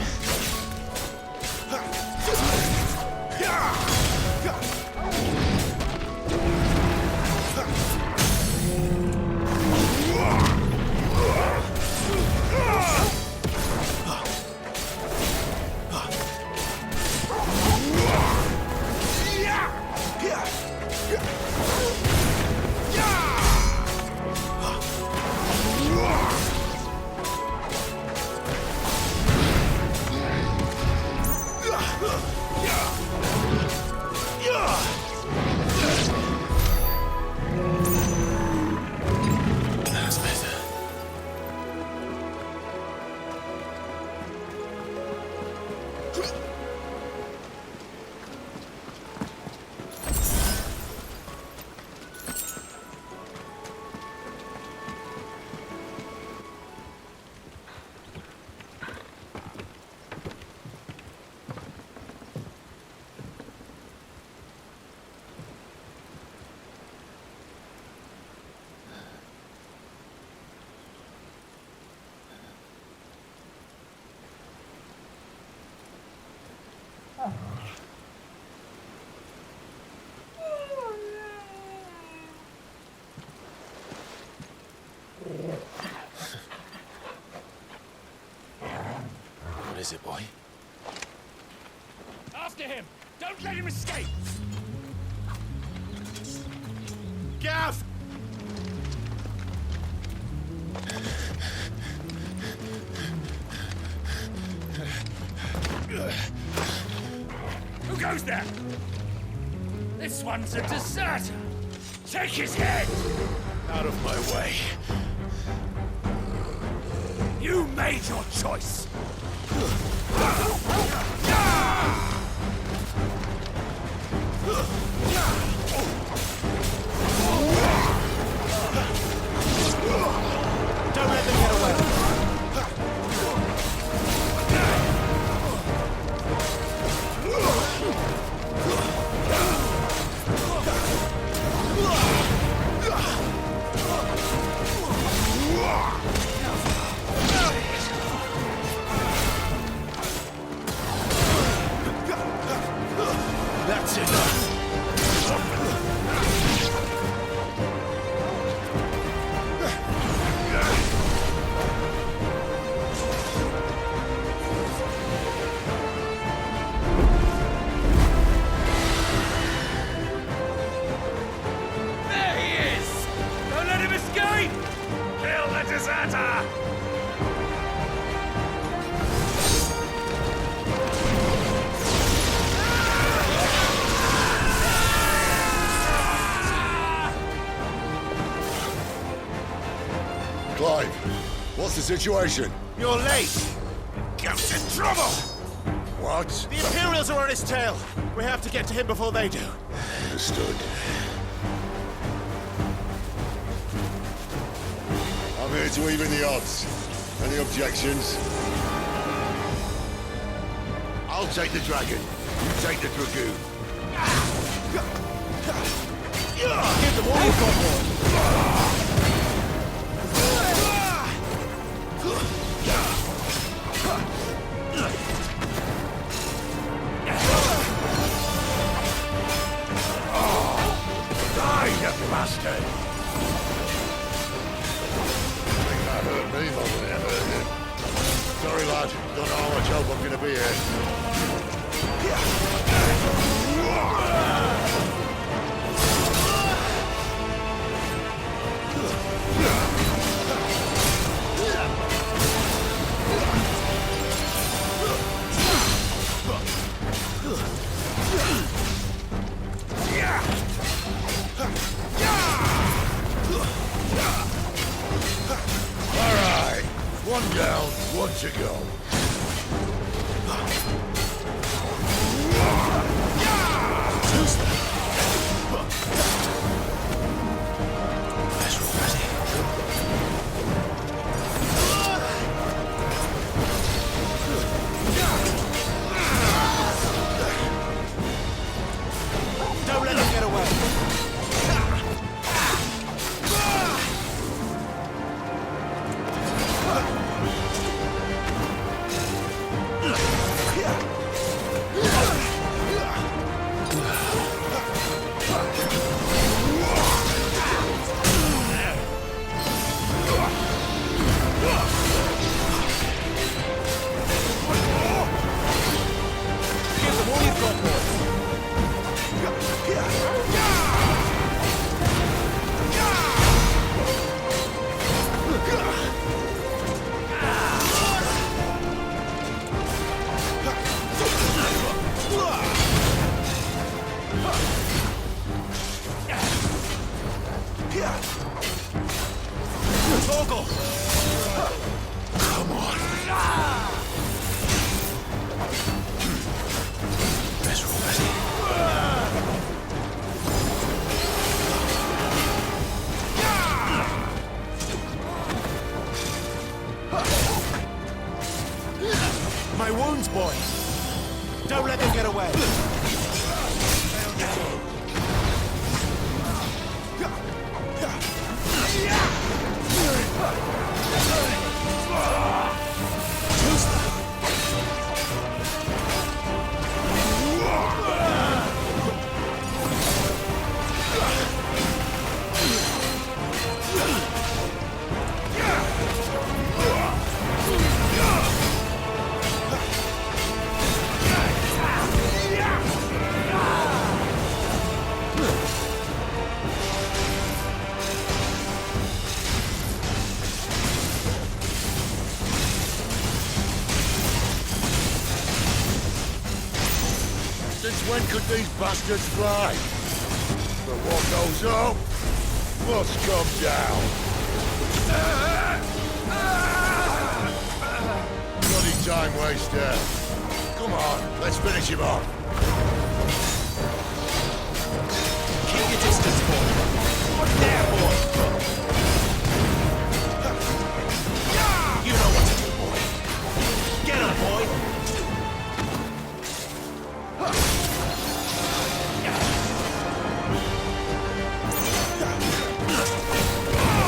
is it, boy? After him! Don't let him escape! Gav! Who goes there? This one's a deserter! Take his head! Out of my way. You made your choice! Don't let them get away. That's enough. There he is! Don't let him escape! Kill the deserter! Clive, what's the situation? You're late. Gamp's in trouble. What? The Imperials are on his tail. We have to get to him before they do. Understood. I'm here to even the odds. Any objections? I'll take the dragon. You take the dragoon. Give them all you've got, boy. Die, you bastard! I think that hurt me more than it hurt him. Sorry, lad. Don't know how much help I'm gonna be here. All right. One down, one to go. Don't let them get away. Give them all you've got, boy. Vogel! Come on. Best roll, Bessie. My wounds, boy. Don't let them get away. when could these bastards fly? But what goes up must come down. Bloody time waster. Come on, let's finish him off. Keep your distance, boy. What's there, boy? You know what to do, boy. Get up, boy.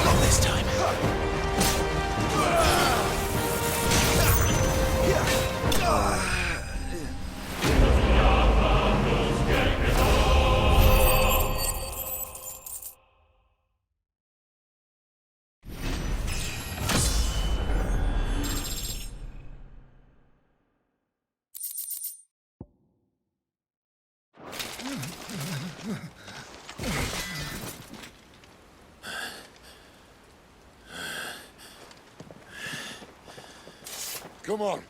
Not this time. Come on.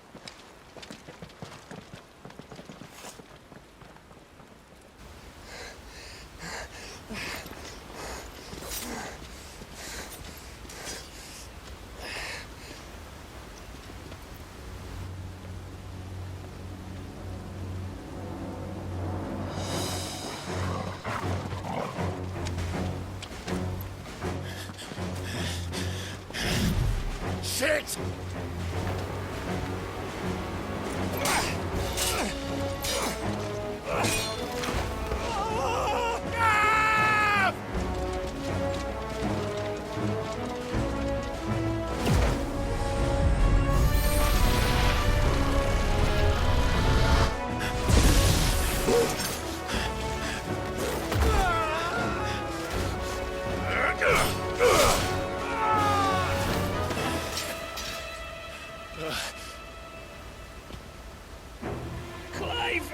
Shit! Clive!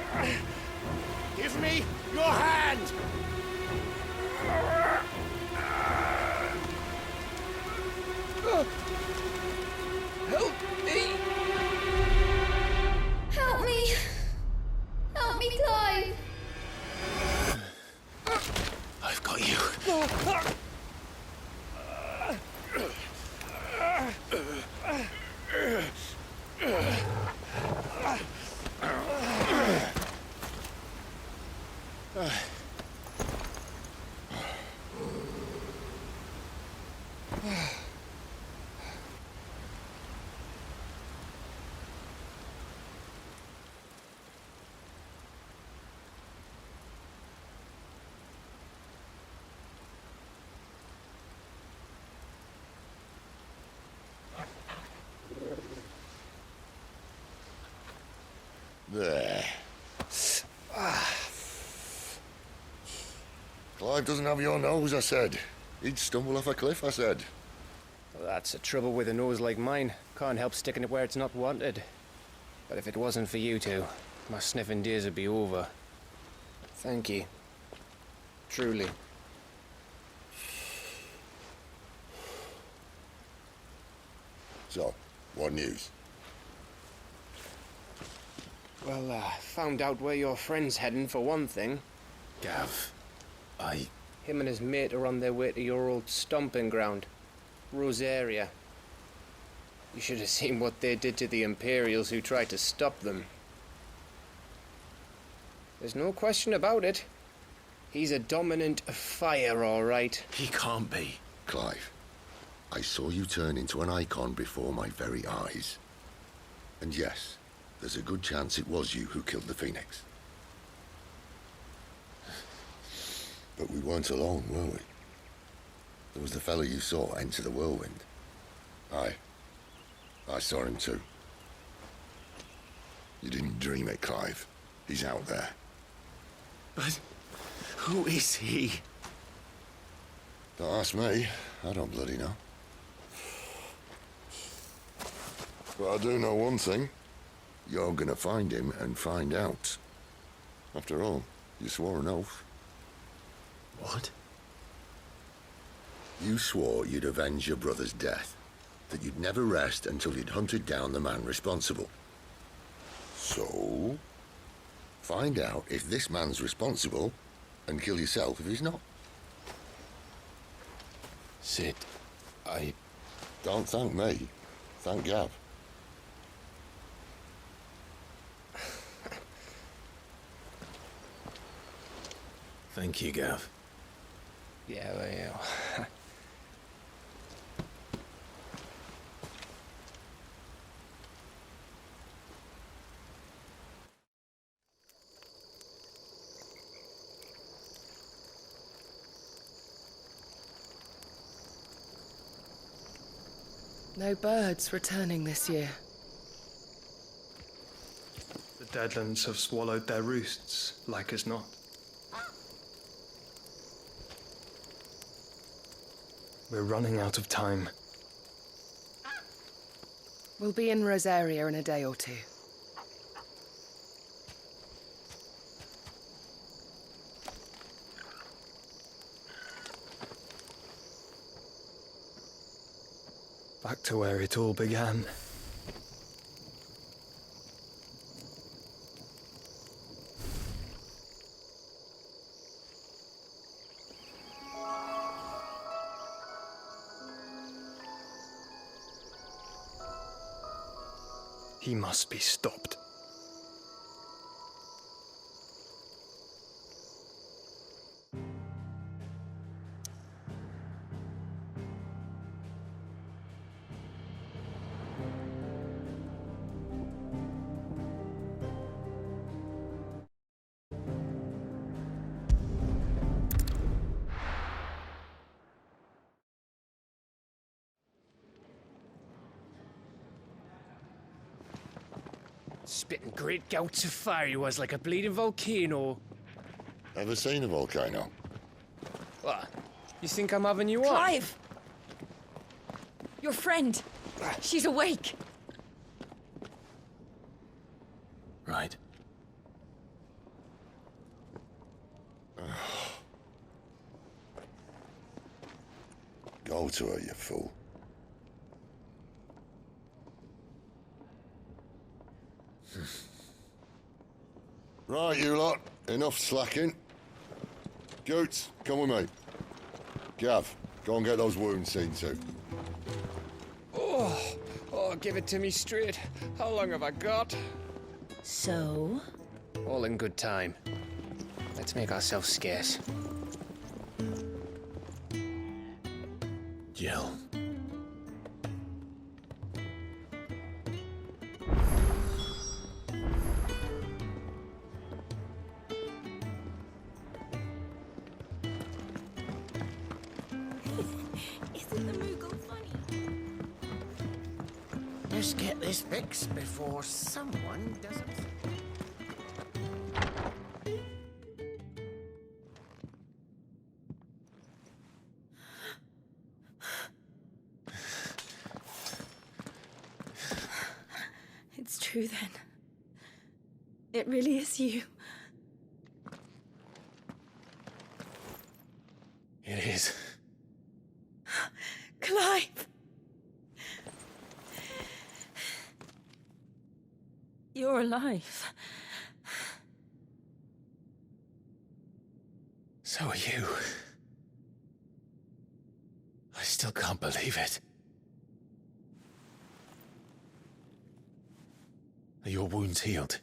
Give me your hand! Help me! Help me! Help me, Clive! I've got you. There. Clive doesn't have your nose, I said. He'd stumble off a cliff, I said. Well, that's the trouble with a nose like mine. Can't help sticking it where it's not wanted. But if it wasn't for you two, my sniffing days would be over. Thank you. Truly. So, what news? Well, found out where your friend's heading, for one thing. Gav, Him and his mate are on their way to your old stomping ground, Rosaria. You should have seen what they did to the Imperials who tried to stop them. There's no question about it. He's a dominant of fire, all right. He can't be. Clive, I saw you turn into an icon before my very eyes. And yes, there's a good chance it was you who killed the Phoenix. But we weren't alone, were we? There was the fellow you saw enter the whirlwind. I saw him too. You didn't dream it, Clive. He's out there. But who is he? Don't ask me. I don't bloody know. But I do know one thing. You're gonna find him and find out. After all, you swore an oath. What? You swore you'd avenge your brother's death. That you'd never rest until you'd hunted down the man responsible. So, Find out if this man's responsible, and kill yourself if he's not. Sid, I... Don't thank me. Thank Gav. Thank you, Gav. Yeah, well. No birds returning this year. The Deadlands have swallowed their roosts, like as not. We're running out of time. We'll be in Rosaria in a day or two. Back to where it all began. He must be stopped. Spitting great gouts of fire he was, like a bleeding volcano. Ever seen a volcano? What? You think I'm having you on? Clive! Your friend. She's awake. Right. Go to her, you fool. Right, you lot. Enough slacking. Goots, come with me. Gav, go and get those wounds seen to. Oh, give it to me straight. How long have I got? So? All in good time. Let's make ourselves scarce. Jill. Let's get this fixed before someone doesn't. It's true then. It really is you. It is. Clive! You're alive. So are you. I still can't believe it. Are your wounds healed?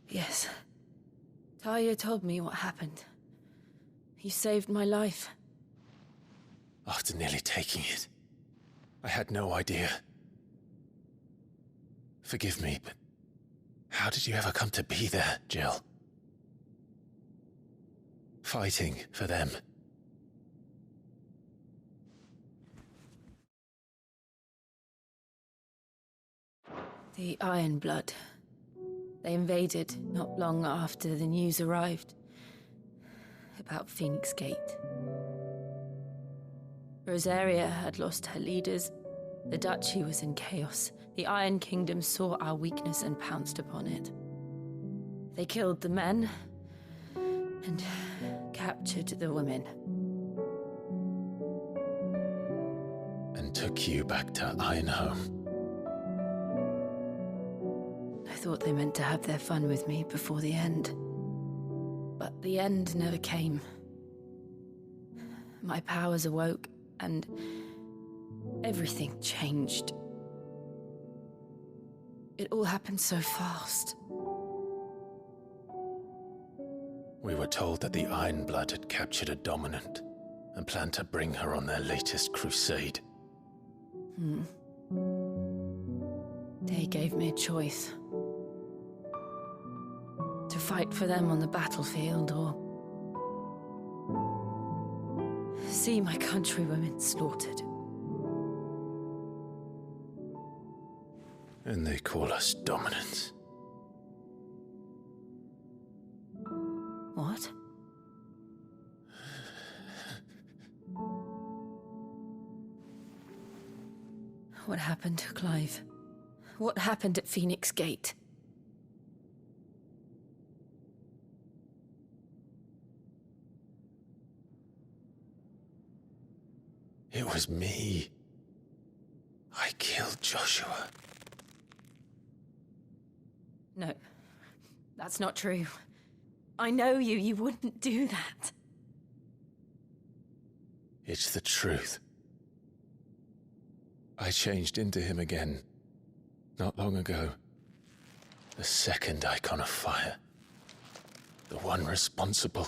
Yes. Talia told me what happened. You saved my life. After nearly taking it, I had no idea. Forgive me, but how did you ever come to be there, Jill? Fighting for them. The Iron Blood. They invaded not long after the news arrived about Phoenix Gate. Rosaria had lost her leaders. The Duchy was in chaos. The Iron Kingdom saw our weakness and pounced upon it. They killed the men and captured the women. And took you back to Ironhome. I thought they meant to have their fun with me before the end. But the end never came. My powers awoke, and everything changed. It all happened so fast. We were told that the Ironblood had captured a dominant and planned to bring her on their latest crusade. They gave me a choice. To fight for them on the battlefield, or see my countrywomen slaughtered. And they call us dominants. What? What happened to Clive? What happened at Phoenix Gate? It was me. I killed Joshua. No, that's not true. I know you. You wouldn't do that. It's the truth. I changed into him again, not long ago. The second icon of fire. The one responsible.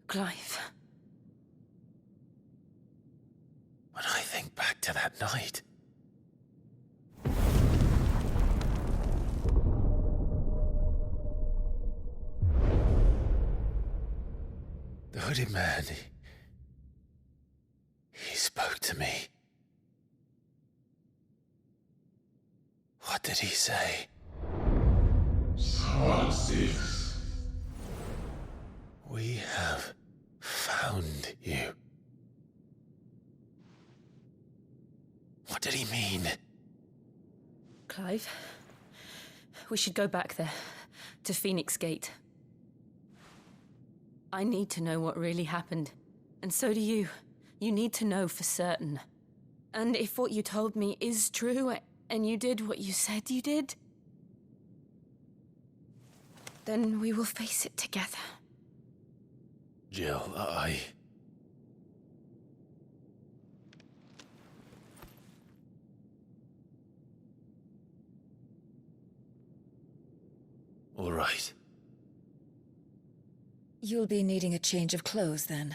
Clive. When I think back to that night... The hooded man, he spoke to me. What did he say? XVI. We have found you. What did he mean? Clive, we should go back there, to Phoenix Gate. I need to know what really happened, and so do you. You need to know for certain. And if what you told me is true, and you did what you said you did, then we will face it together. Jill, All right. You'll be needing a change of clothes, then.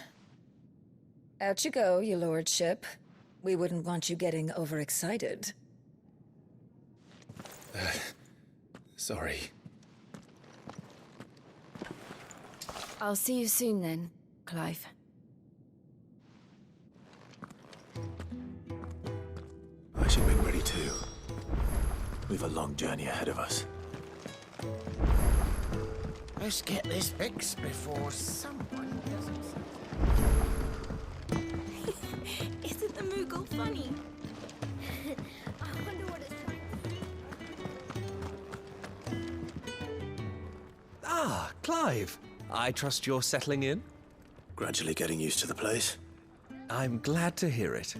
Out you go, your lordship. We wouldn't want you getting overexcited. Sorry. I'll see you soon then, Clive. I should make ready too. We've a long journey ahead of us. Let's get this fixed before someone doesn't. Isn't the Moogle funny? I wonder what it's trying to... Ah, Clive. I trust you're settling in? Gradually getting used to the place. I'm glad to hear it.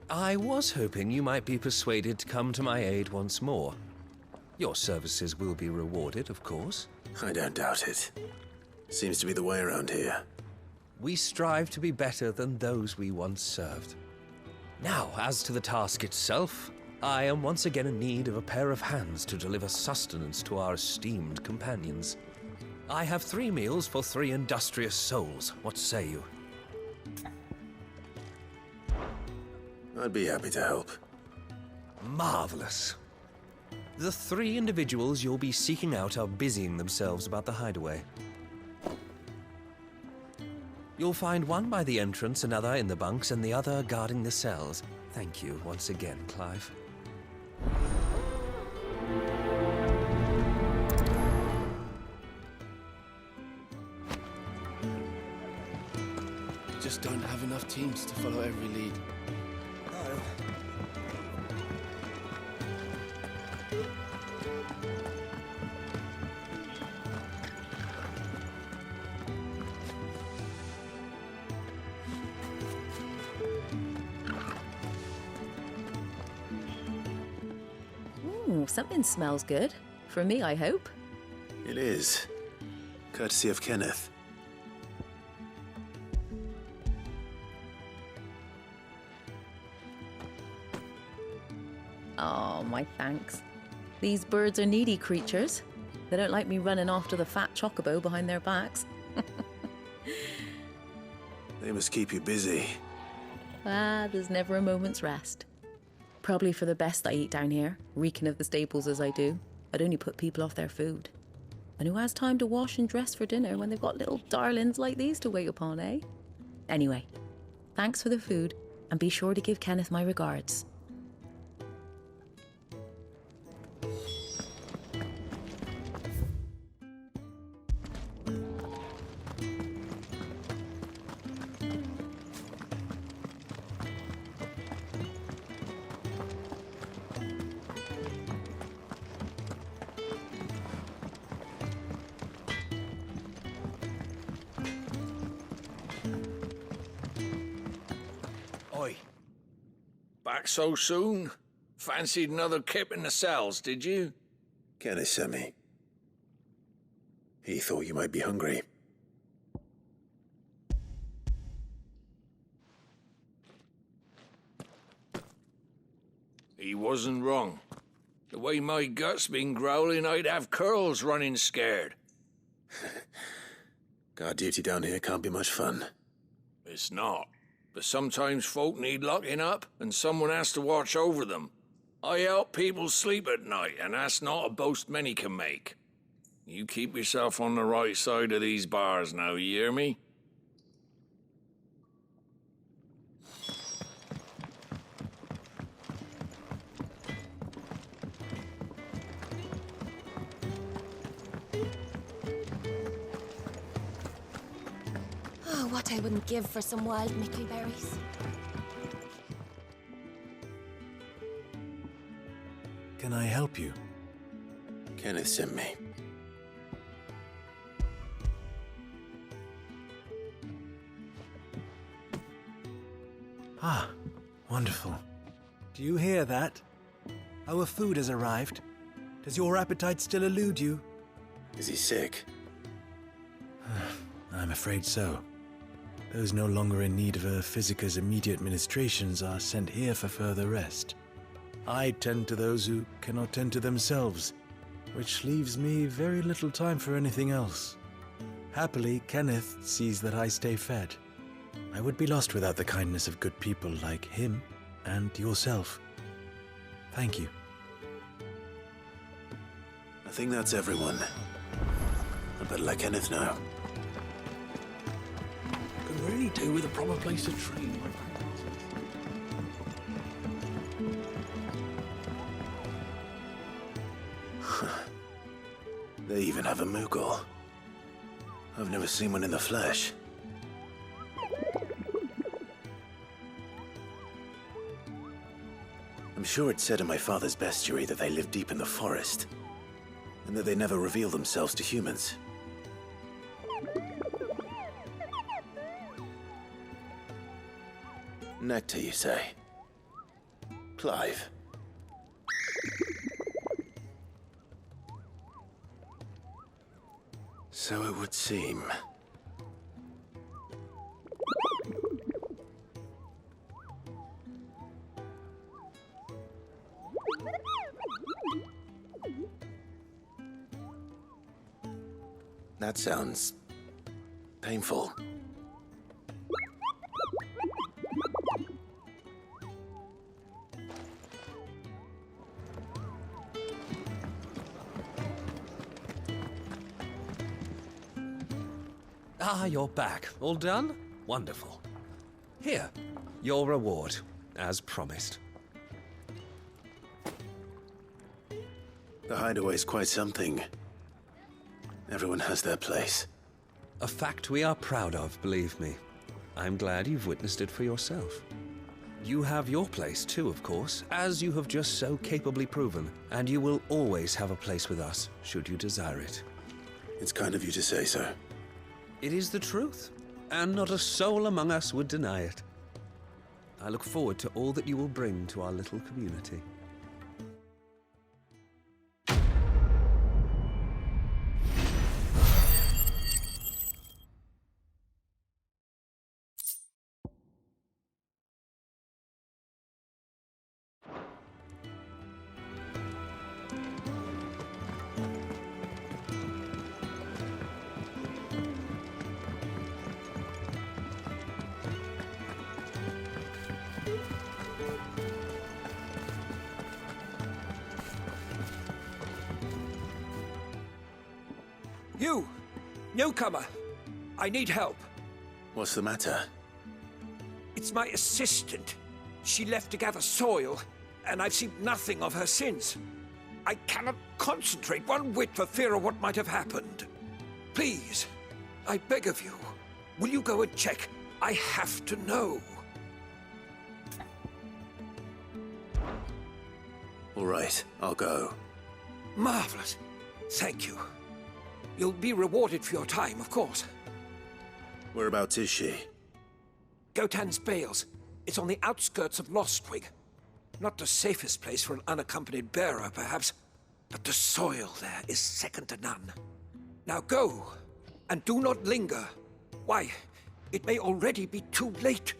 I was hoping you might be persuaded to come to my aid once more. Your services will be rewarded, of course. I don't doubt it. Seems to be the way around here. We strive to be better than those we once served. Now, as to the task itself, I am once again in need of a pair of hands to deliver sustenance to our esteemed companions. I have 3 meals for 3 industrious souls. What say you? I'd be happy to help. Marvelous. The 3 individuals you'll be seeking out are busying themselves about the hideaway. You'll find one by the entrance, another in the bunks, and the other guarding the cells. Thank you once again, Clive. We just don't have enough teams to follow every lead. No. Ooh, something smells good. For me, I hope. It is. Courtesy of Kenneth. Oh, my thanks. These birds are needy creatures. They don't like me running after the fat chocobo behind their backs. They must keep you busy. There's never a moment's rest. Probably for the best I eat down here, reeking of the stables as I do. I'd only put people off their food. And who has time to wash and dress for dinner when they've got little darlings like these to wait upon, eh? Anyway, thanks for the food, and be sure to give Kenneth my regards. Oi. Back so soon? Fancied another kip in the cells, did you? Kenneth sent me. He thought you might be hungry. He wasn't wrong. The way my gut's been growling, I'd have curls running scared. Guard duty down here can't be much fun. It's not. But sometimes folk need locking up, and someone has to watch over them. I help people sleep at night, and that's not a boast many can make. You keep yourself on the right side of these bars now, you hear me? Oh, what I wouldn't give for some wild mickleberries. Can I help you? Kenneth sent me. Ah, wonderful. Do you hear that? Our food has arrived. Does your appetite still elude you? Is he sick? I'm afraid so. Those no longer in need of a physicus immediate ministrations are sent here for further rest. I tend to those who cannot tend to themselves, which leaves me very little time for anything else. Happily, Kenneth sees that I stay fed. I would be lost without the kindness of good people like him and yourself. Thank you. I think that's everyone. I better let Kenneth know. Could really do with a proper place to train. They even have a Moogle. I've never seen one in the flesh. I'm sure it said in my father's bestiary that they live deep in the forest, and that they never reveal themselves to humans. Nectar, you say? Clive. So it would seem. That sounds painful. Ah, you're back. All done? Wonderful. Here, your reward, as promised. The hideaway's quite something. Everyone has their place. A fact we are proud of, believe me. I'm glad you've witnessed it for yourself. You have your place too, of course, as you have just so capably proven, and you will always have a place with us, should you desire it. It's kind of you to say so. It is the truth, and not a soul among us would deny it. I look forward to all that you will bring to our little community. You! Newcomer! I need help. What's the matter? It's my assistant. She left to gather soil, and I've seen nothing of her since. I cannot concentrate one whit for fear of what might have happened. Please, I beg of you, will you go and check? I have to know. All right, I'll go. Marvelous. Thank you. You'll be rewarded for your time, of course. Whereabouts is she? Gotan's Bales. It's on the outskirts of Lostwig. Not the safest place for an unaccompanied bearer, perhaps, but the soil there is second to none. Now go, and do not linger. Why, it may already be too late.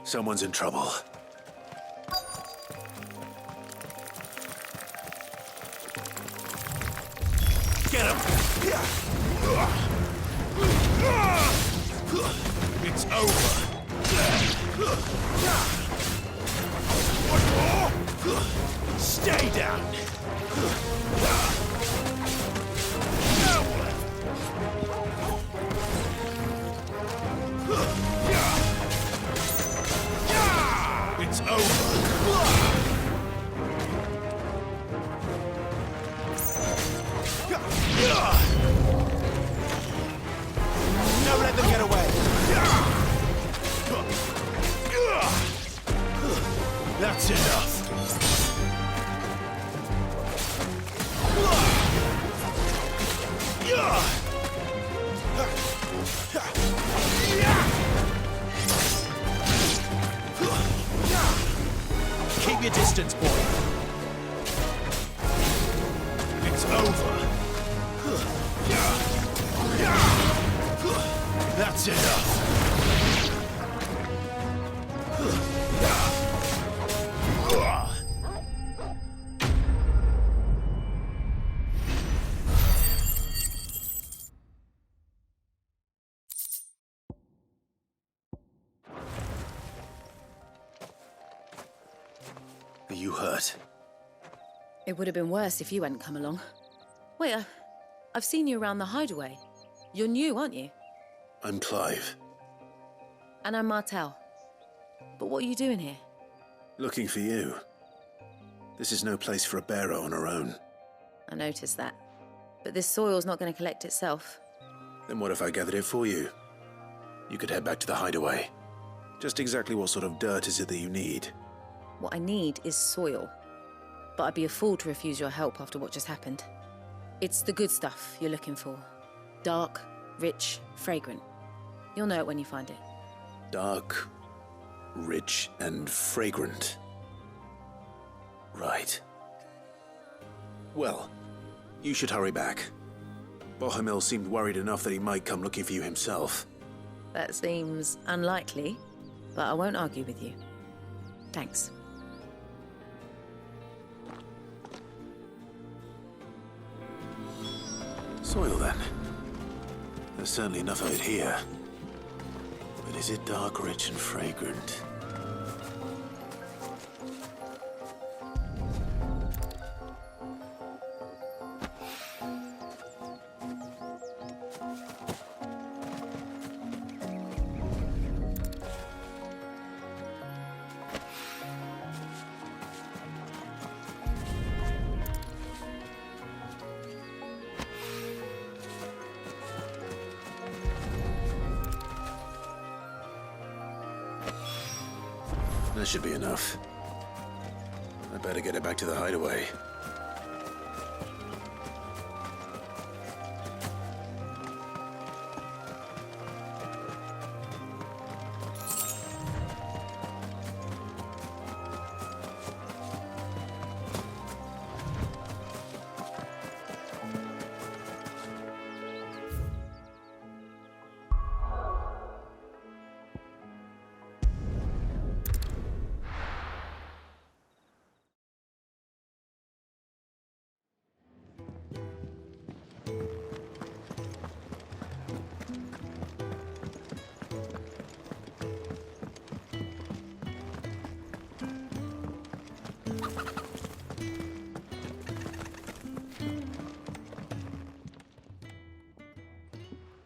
Someone's in trouble. Get him! It's over. One more. Stay down. It's over. Don't let them get away. That's enough. Keep your distance, boy. It's over. That's enough. Are you hurt? It would have been worse if you hadn't come along. Wait, I've seen you around the hideaway. You're new, aren't you? I'm Clive. And I'm Martel. But what are you doing here? Looking for you. This is no place for a bearer on her own. I noticed that. But this soil's not going to collect itself. Then what if I gathered it for you? You could head back to the hideaway. Just exactly what sort of dirt is it that you need? What I need is soil. But I'd be a fool to refuse your help after what just happened. It's the good stuff you're looking for. Dark, rich, fragrant. You'll know it when you find it. Dark, rich, and fragrant. Right. Well, you should hurry back. Bohemil seemed worried enough that he might come looking for you himself. That seems unlikely, but I won't argue with you. Thanks. Soil, then. There's certainly enough of it here. But is it dark, rich, and fragrant? That should be enough. I better get it back to the hideaway.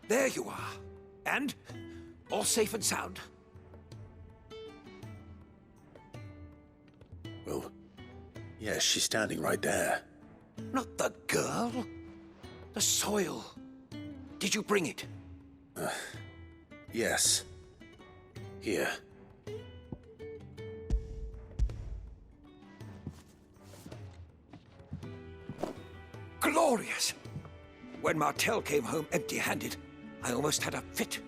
There you are. And? All safe and sound? Well, yes, she's standing right there. Not the girl. The soil. Did you bring it? Yes. Here. Glorious! When Martel came home empty-handed, I almost had a fit.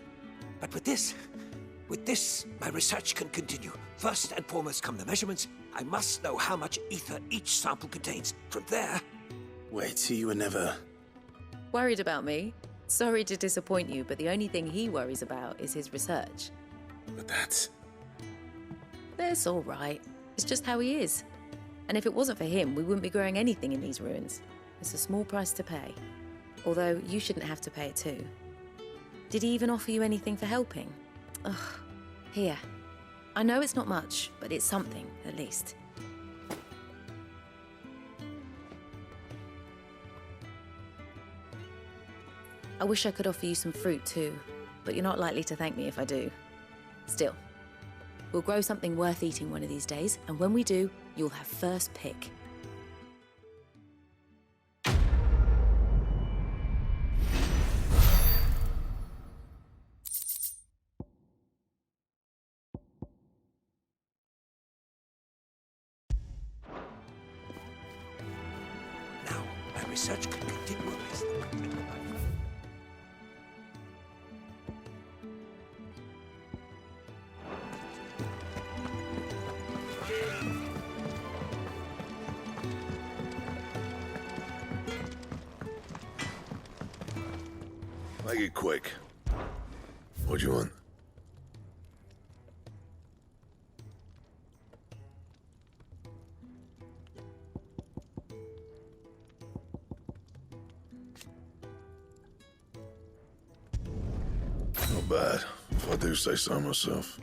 But with this, my research can continue. First and foremost come the measurements. I must know how much ether each sample contains. From there... Wait, so you were never... Worried about me? Sorry to disappoint you, but the only thing he worries about is his research. But that's... That's all right. It's just how he is. And if it wasn't for him, we wouldn't be growing anything in these ruins. It's a small price to pay. Although, you shouldn't have to pay it too. Did he even offer you anything for helping? Ugh. Here. I know it's not much, but it's something, at least. I wish I could offer you some fruit too, but you're not likely to thank me if I do. Still, we'll grow something worth eating one of these days, and when we do, you'll have first pick. Now, my research can continue. Make it quick. What do you want? Not bad, if I do say so myself.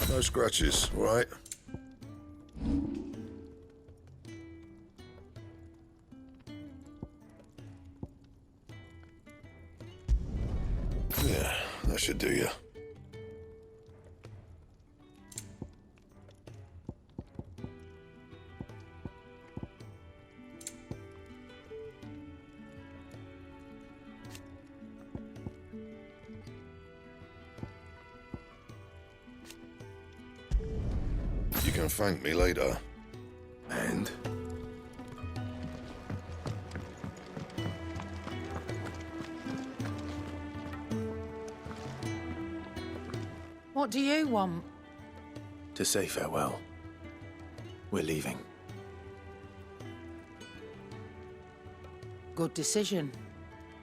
No scratches, all right? Yeah, that should do you. You can thank me later. And? What do you want? To say farewell. We're leaving. Good decision.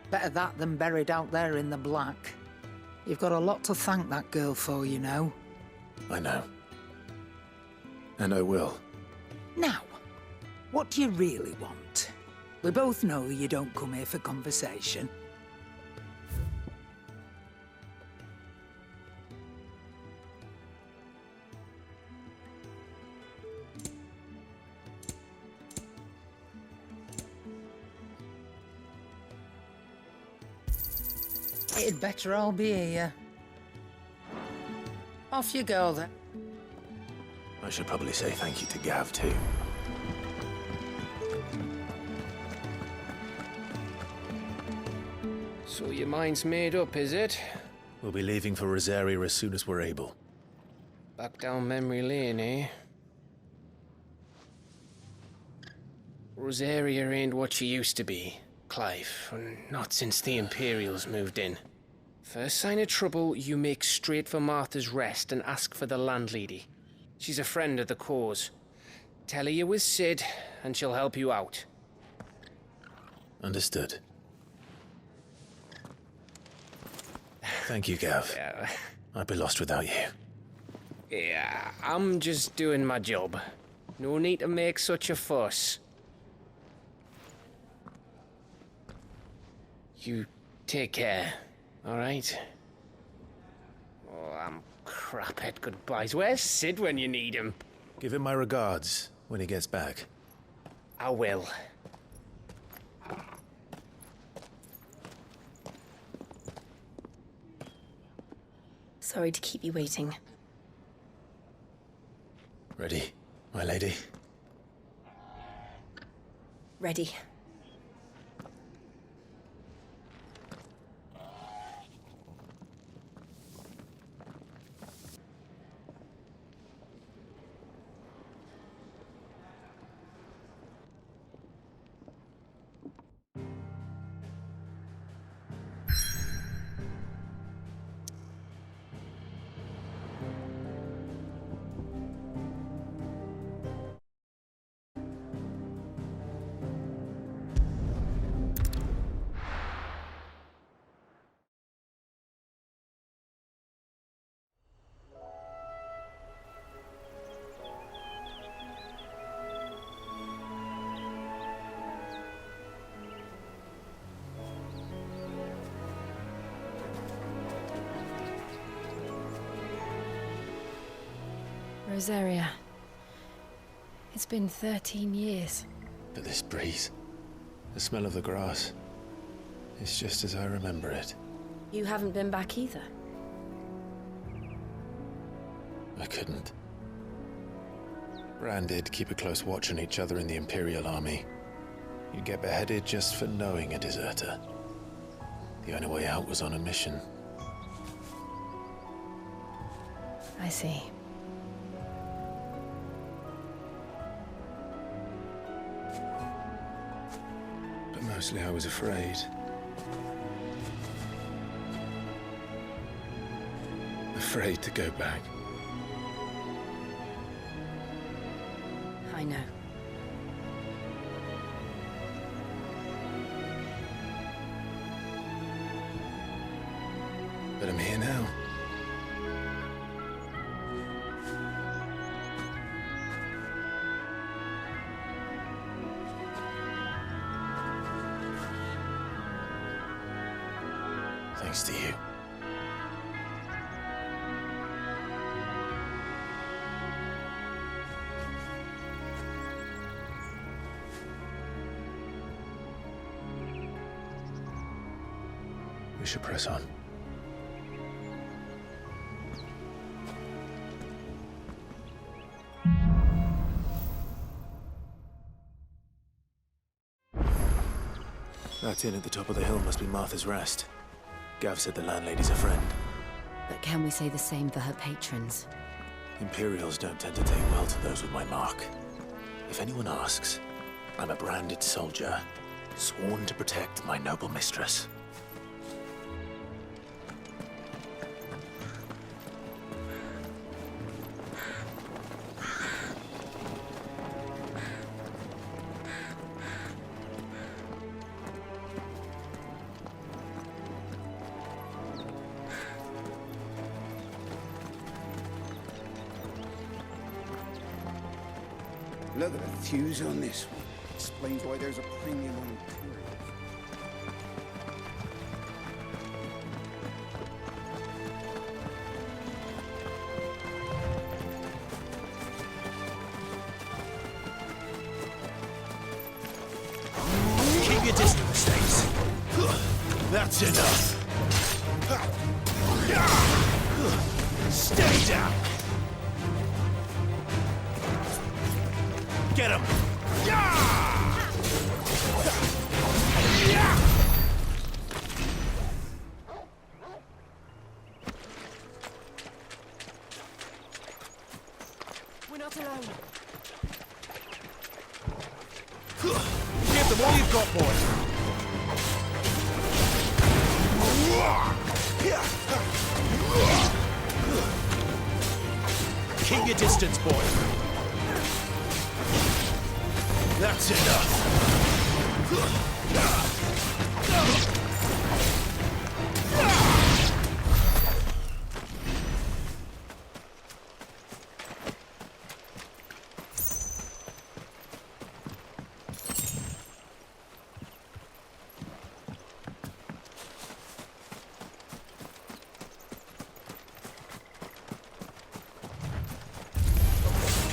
Better that than buried out there in the black. You've got a lot to thank that girl for, you know. I know. And I will. Now, what do you really want? We both know you don't come here for conversation. It'd better all be here. Off you go, then. I should probably say thank you to Gav, too. So your mind's made up, is it? We'll be leaving for Rosaria as soon as we're able. Back down memory lane, eh? Rosaria ain't what she used to be, Clive. Not since the Imperials moved in. First sign of trouble, you make straight for Martha's Rest and ask for the landlady. She's a friend of the cause. Tell her you was Sid, and she'll help you out. Understood. Thank you, Gav. Yeah. I'd be lost without you. Yeah, I'm just doing my job. No need to make such a fuss. You take care, all right? Oh, I'm crap at goodbyes. Where's Sid when you need him? Give him my regards when he gets back. I will. Sorry to keep you waiting. Ready, my lady? Ready. Rosaria. It's been 13 years. But this breeze, the smell of the grass, it's just as I remember it. You haven't been back either. I couldn't. Bran did keep a close watch on each other in the Imperial Army. You'd get beheaded just for knowing a deserter. The only way out was on a mission. I see. But mostly I was afraid. Afraid to go back. I know. But I'm here now. Thanks to you. We should press on. That inn at the top of the hill must be Martha's Rest. Gav said the landlady's a friend. But can we say the same for her patrons? Imperials don't tend to take well to those with my mark. If anyone asks, I'm a branded soldier, sworn to protect my noble mistress. Look at the fuse on this one. Explains why there's a premium on tours. Keep your distance, Stace. That's enough. Stay down. Get him! We're not alone. Give them all you've got, boys! Keep your distance, boys. That's enough.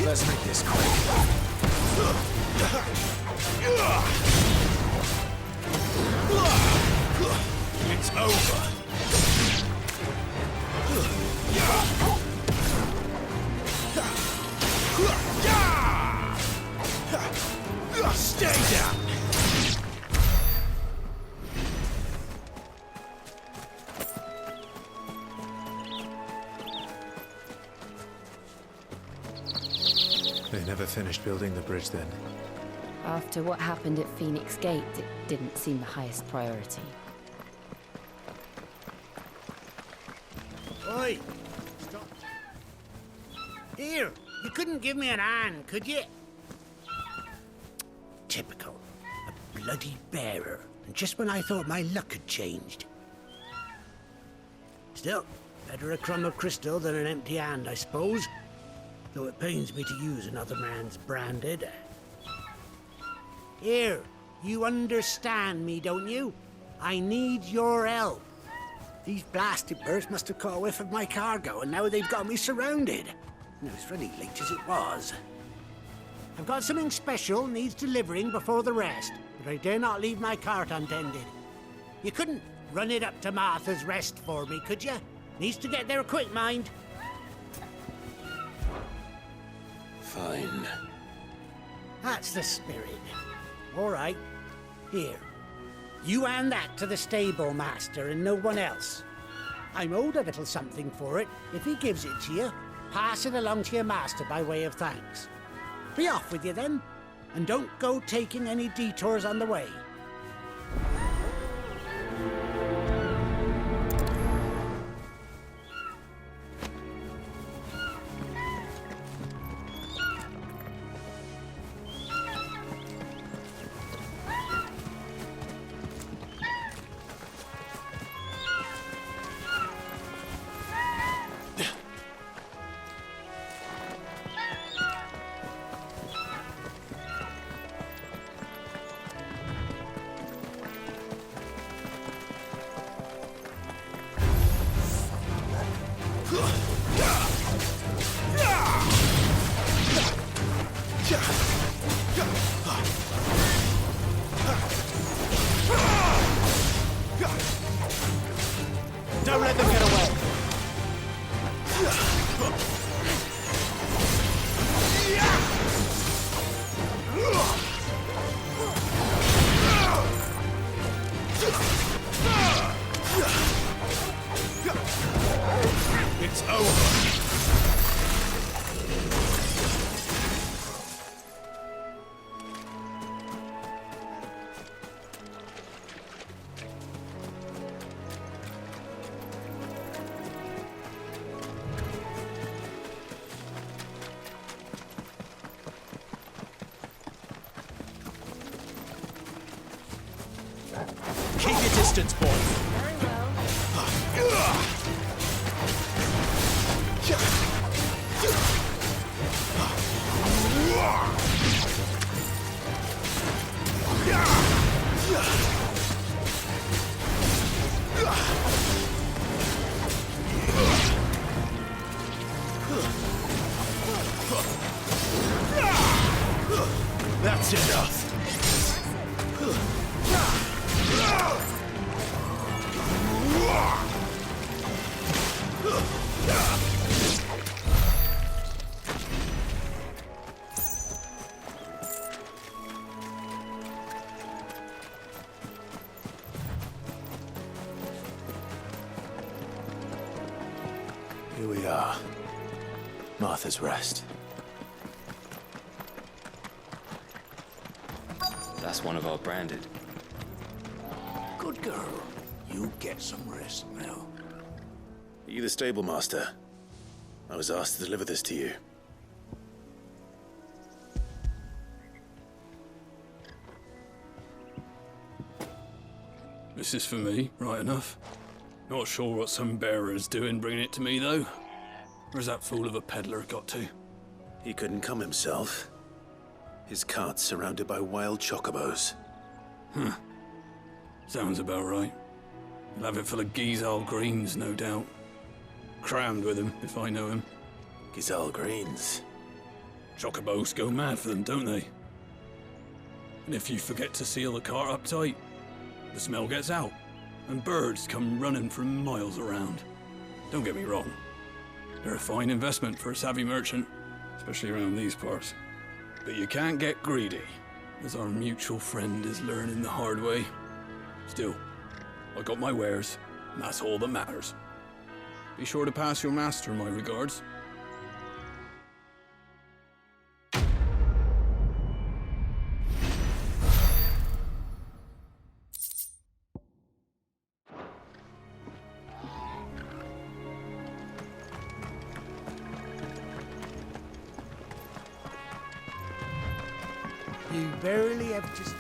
Let's make this quick. It's over. Stay down. They never finished building the bridge then. After what happened at Phoenix Gate, it didn't seem the highest priority. Oi! Stop. Here, you couldn't give me an hand, could you? Typical. A bloody bearer. And just when I thought my luck had changed. Still, better a crumb of crystal than an empty hand, I suppose. Though it pains me to use another man's branded. Here, you understand me, don't you? I need your help. These blasted birds must have caught a whiff of my cargo, and now they've got me surrounded. And it was really late as it was. I've got something special needs delivering before the rest, but I dare not leave my cart untended. You couldn't run it up to Martha's Rest for me, could you? Needs to get there quick, mind. Fine. That's the spirit. All right. Here. You hand that to the stable master and no one else. I'm owed a little something for it. If he gives it to you, pass it along to your master by way of thanks. Be off with you then, and don't go taking any detours on the way. Don't let them get away. It's over. Keep your distance, boy. Very well. That's enough. Martha's Rest. That's one of our branded. Good girl. You get some rest now. Are you the stable master? I was asked to deliver this to you. This is for me, right enough. Not sure what some bearer's doing bringing it to me, though. Where's that fool of a peddler got to? He couldn't come himself. His cart's surrounded by wild chocobos. Huh. Sounds about right. He'll have it full of Gizal greens, no doubt. Crammed with him, if I know him. Gizal greens? Chocobos go mad for them, don't they? And if you forget to seal the cart up tight, the smell gets out, and birds come running from miles around. Don't get me wrong. They're a fine investment for a savvy merchant, especially around these parts. But you can't get greedy, as our mutual friend is learning the hard way. Still, I got my wares, and that's all that matters. Be sure to pass your master my regards. You barely have just...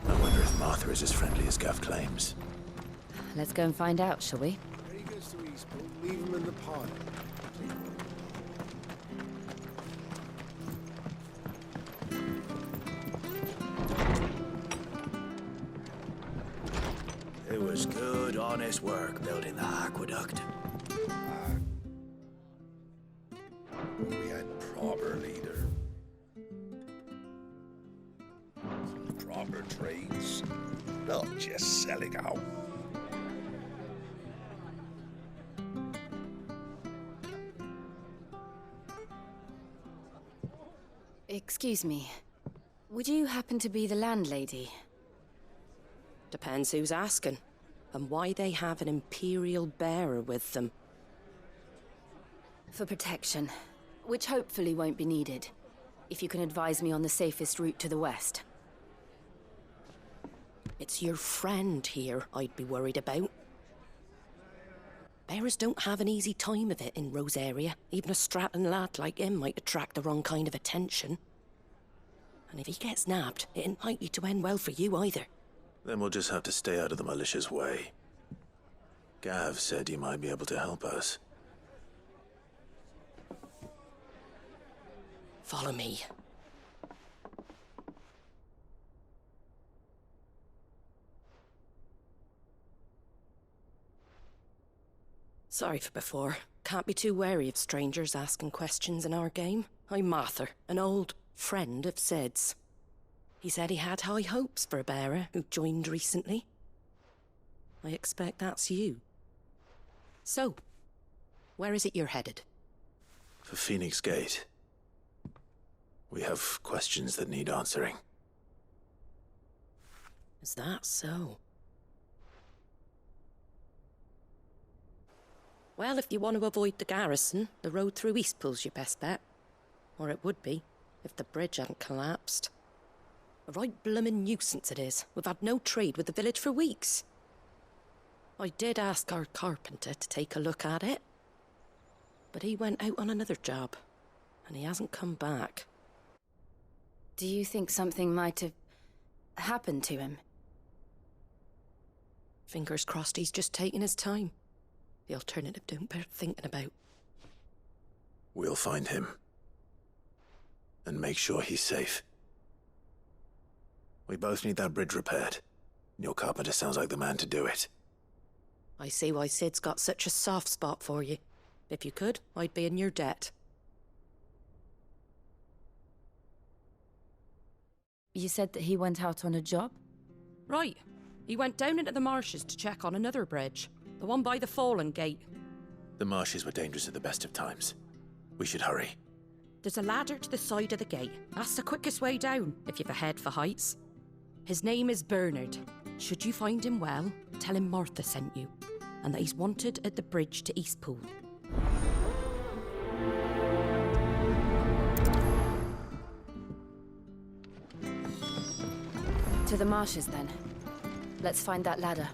I wonder if Martha is as friendly as Gav claims. Let's go and find out, shall we? When he goes to Eastpool, leave him in the pod. It was good, honest work building the aqueduct. We had proper leader. Proper trades. Not just selling out. Excuse me. Would you happen to be the landlady? Depends who's asking, and why they have an Imperial bearer with them. For protection, which hopefully won't be needed. If you can advise me on the safest route to the west. It's your friend here I'd be worried about. Bearers don't have an easy time of it in Rosaria. Even a strapping lad like him might attract the wrong kind of attention. And if he gets nabbed, it ain't likely to end well for you either. Then we'll just have to stay out of the malicious way. Gav said he might be able to help us. Follow me. Sorry for before. Can't be too wary of strangers asking questions in our game. I'm Martha, an old friend of Sid's. He said he had high hopes for a bearer who joined recently. I expect that's you. So, where is it you're headed? For Phoenix Gate. We have questions that need answering. Is that so? Well, if you want to avoid the garrison, the road through Eastpool's your best bet. Or it would be, if the bridge hadn't collapsed. A right bloomin' nuisance it is. We've had no trade with the village for weeks. I did ask our carpenter to take a look at it. But he went out on another job, and he hasn't come back. Do you think something might have happened to him? Fingers crossed he's just taking his time. The alternative don't bear thinking about. We'll find him. And make sure he's safe. We both need that bridge repaired. Your carpenter sounds like the man to do it. I see why Sid's got such a soft spot for you. If you could, I'd be in your debt. You said that he went out on a job? Right. He went down into the marshes to check on another bridge. The one by the Fallen Gate. The marshes were dangerous at the best of times. We should hurry. There's a ladder to the side of the gate. That's the quickest way down, if you've a head for heights. His name is Bernard. Should you find him well, tell him Martha sent you, and that he's wanted at the bridge to Eastpool. To the marshes, then. Let's find that ladder.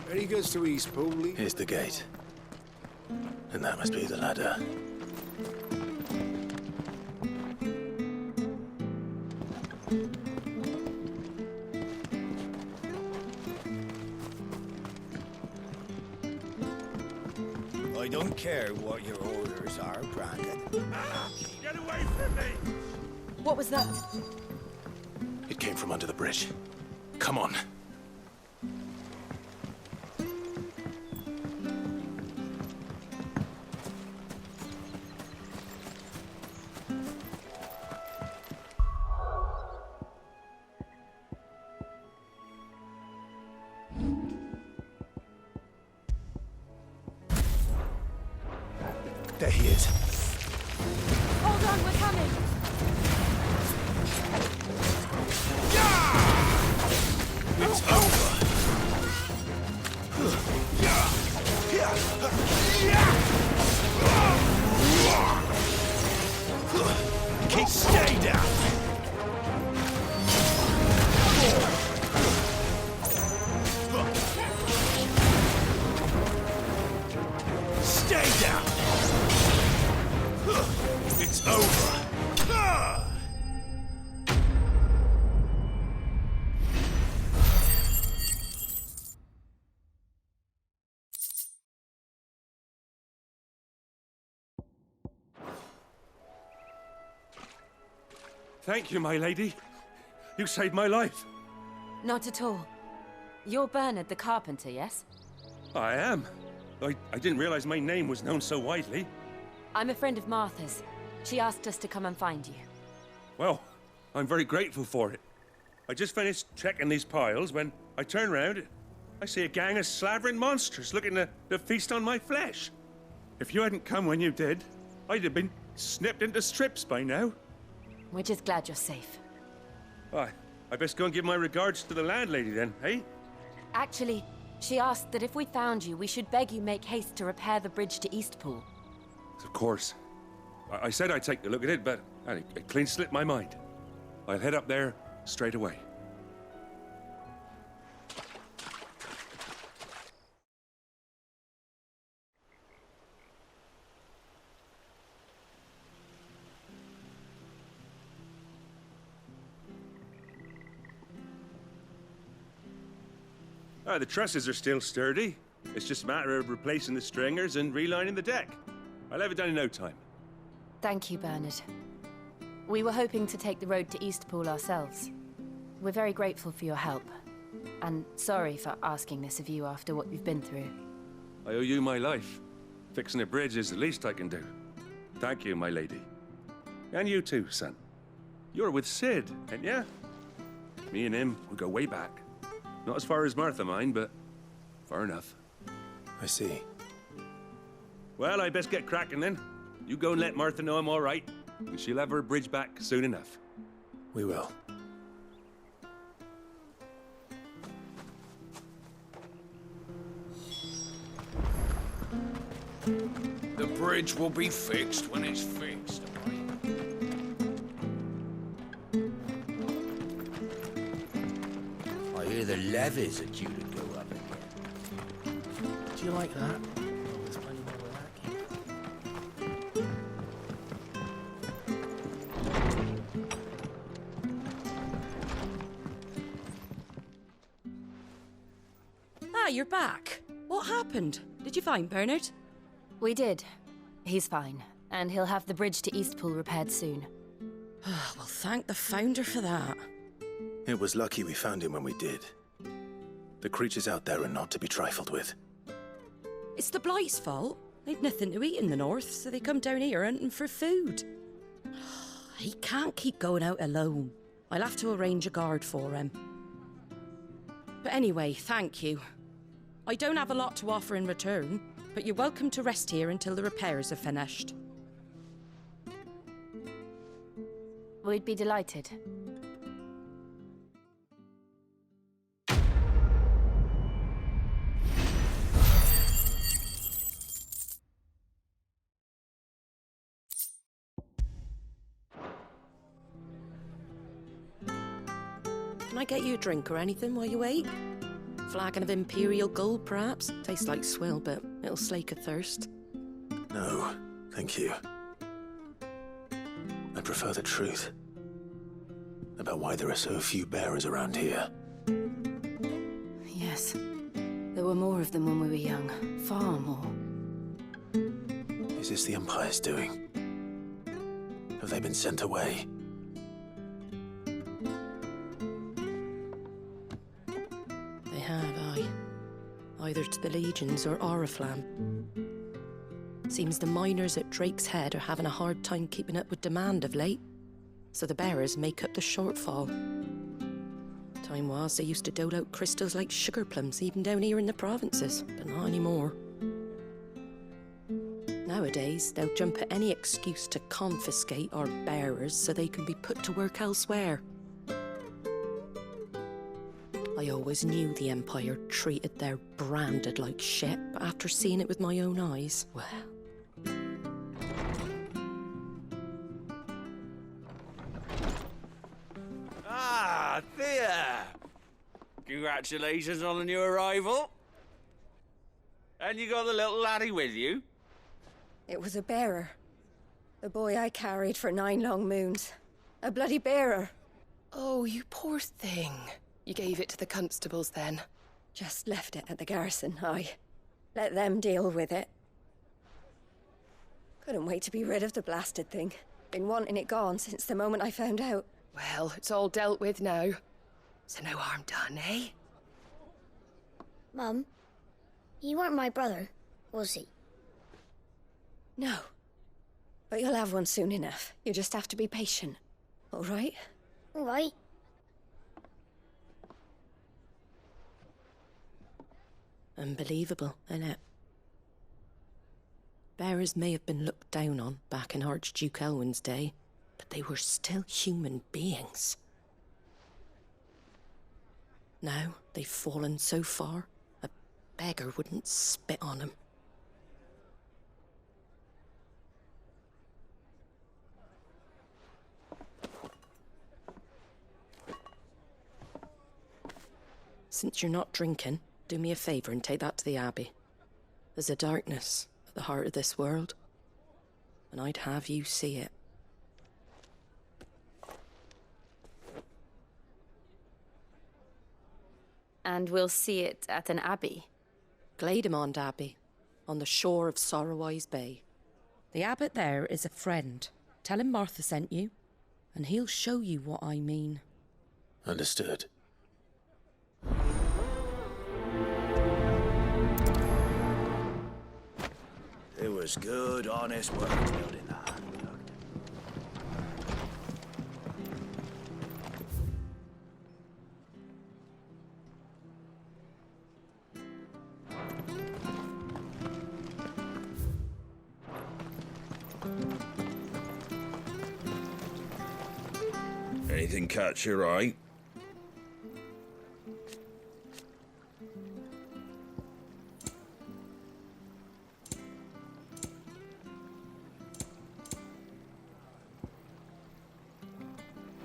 Ready goes to Eastpool. Here's the gate. And that must be the ladder. I don't care what your orders are, Brandon. Get away from me! What was that? It came from under the bridge. Come on. There he is. Hold on, we're coming! It's over. Stay down. Stay down. It's over. Thank you, my lady. You saved my life. Not at all. You're Bernard the carpenter, yes? I am. I didn't realize my name was known so widely. I'm a friend of Martha's. She asked us to come and find you. Well, I'm very grateful for it. I just finished checking these piles when I turn around. I see a gang of slavering monsters looking to feast on my flesh. If you hadn't come when you did, I'd have been snipped into strips by now. We're just glad you're safe. I best go and give my regards to the landlady then, eh? Actually, she asked that if we found you, we should beg you make haste to repair the bridge to Eastpool. Of course. I said I'd take a look at it, but it clean slipped my mind. I'll head up there straight away. The trusses are still sturdy. It's just a matter of replacing the stringers and relining the deck. I'll have it done in no time. Thank you, Bernard. We were hoping to take the road to Eastpool ourselves. We're very grateful for your help. And sorry for asking this of you after what you've been through. I owe you my life. Fixing a bridge is the least I can do. Thank you, my lady. And you too, son. You're with Sid, ain't ya? Me and him, we go way back. Not as far as Martha, mind, but far enough. I see. Well, I best get cracking then. You go and let Martha know I'm all right, and she'll have her bridge back soon enough. We will. The bridge will be fixed when it's fixed. I hear the levies are due to go up again. Do you like that? There's plenty more where that came from. Ah, you're back. What happened? Did you find Bernard? We did. He's fine. And he'll have the bridge to Eastpool repaired soon. Well, thank the Founder for that. It was lucky we found him when we did. The creatures out there are not to be trifled with. It's the Blight's fault. They'd nothing to eat in the north, so they come down here hunting for food. He can't keep going out alone. I'll have to arrange a guard for him. But anyway, thank you. I don't have a lot to offer in return, but you're welcome to rest here until the repairs are finished. We'd be delighted. Can I get you a drink or anything while you wait? Flagon of Imperial Gold, perhaps? Tastes like swill, but it'll slake a thirst. No, thank you. I prefer the truth about why there are so few bearers around here. Yes. There were more of them when we were young. Far more. Is this the Empire's doing? Have they been sent away? They have, aye. Either to the Legions or Oriflamme. Seems the miners at Drake's Head are having a hard time keeping up with demand of late, so the bearers make up the shortfall. Time was they used to dole out crystals like sugar plums even down here in the provinces, but not anymore. Nowadays, they'll jump at any excuse to confiscate our bearers so they can be put to work elsewhere. I always knew the Empire treated their branded like shit, but after seeing it with my own eyes, well... Ah, Thea! Congratulations on the new arrival. And you got the little laddie with you? It was a bearer. The boy I carried for 9 long moons. A bloody bearer. Oh, you poor thing. You gave it to the constables then? Just left it at the garrison, I let them deal with it. Couldn't wait to be rid of the blasted thing. Been wanting it gone since the moment I found out. Well, it's all dealt with now. So no harm done, eh? Mum, you weren't my brother, was he? No. But you'll have one soon enough. You just have to be patient. All right? All right. Unbelievable, innit? Bearers may have been looked down on back in Archduke Elwin's day, but they were still human beings. Now they've fallen so far, a beggar wouldn't spit on them. Since you're not drinking, do me a favour and take that to the Abbey. There's a darkness at the heart of this world, and I'd have you see it. And we'll see it at an abbey? Glademond Abbey, on the shore of Sorrowwise Bay. The abbot there is a friend. Tell him Martha sent you, and he'll show you what I mean. Understood. It was good, honest work building that. Anything catch your eye?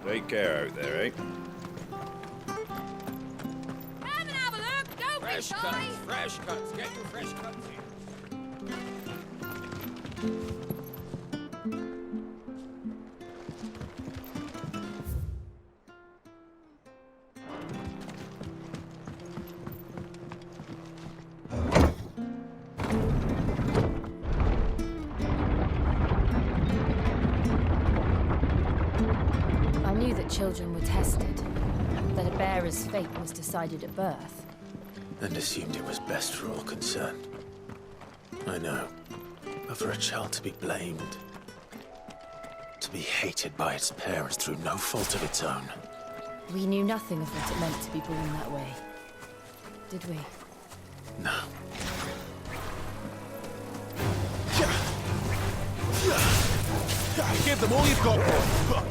Take care out there, eh? Come and have a look! Don't Fresh be cuts, shy! fresh cuts. Get your fresh cuts here. that children were tested, that a bearer's fate was decided at birth. And assumed it was best for all concerned. I know. But for a child to be blamed, to be hated by its parents through no fault of its own. We knew nothing of what it meant to be born that way. Did we? No. Give them all you've got, boy.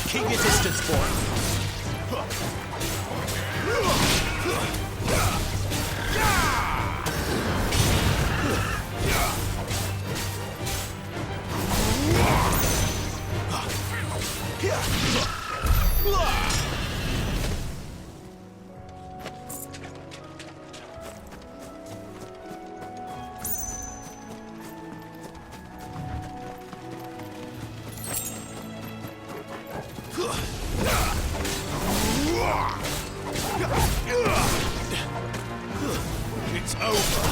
Keep your distance, boy. It's over.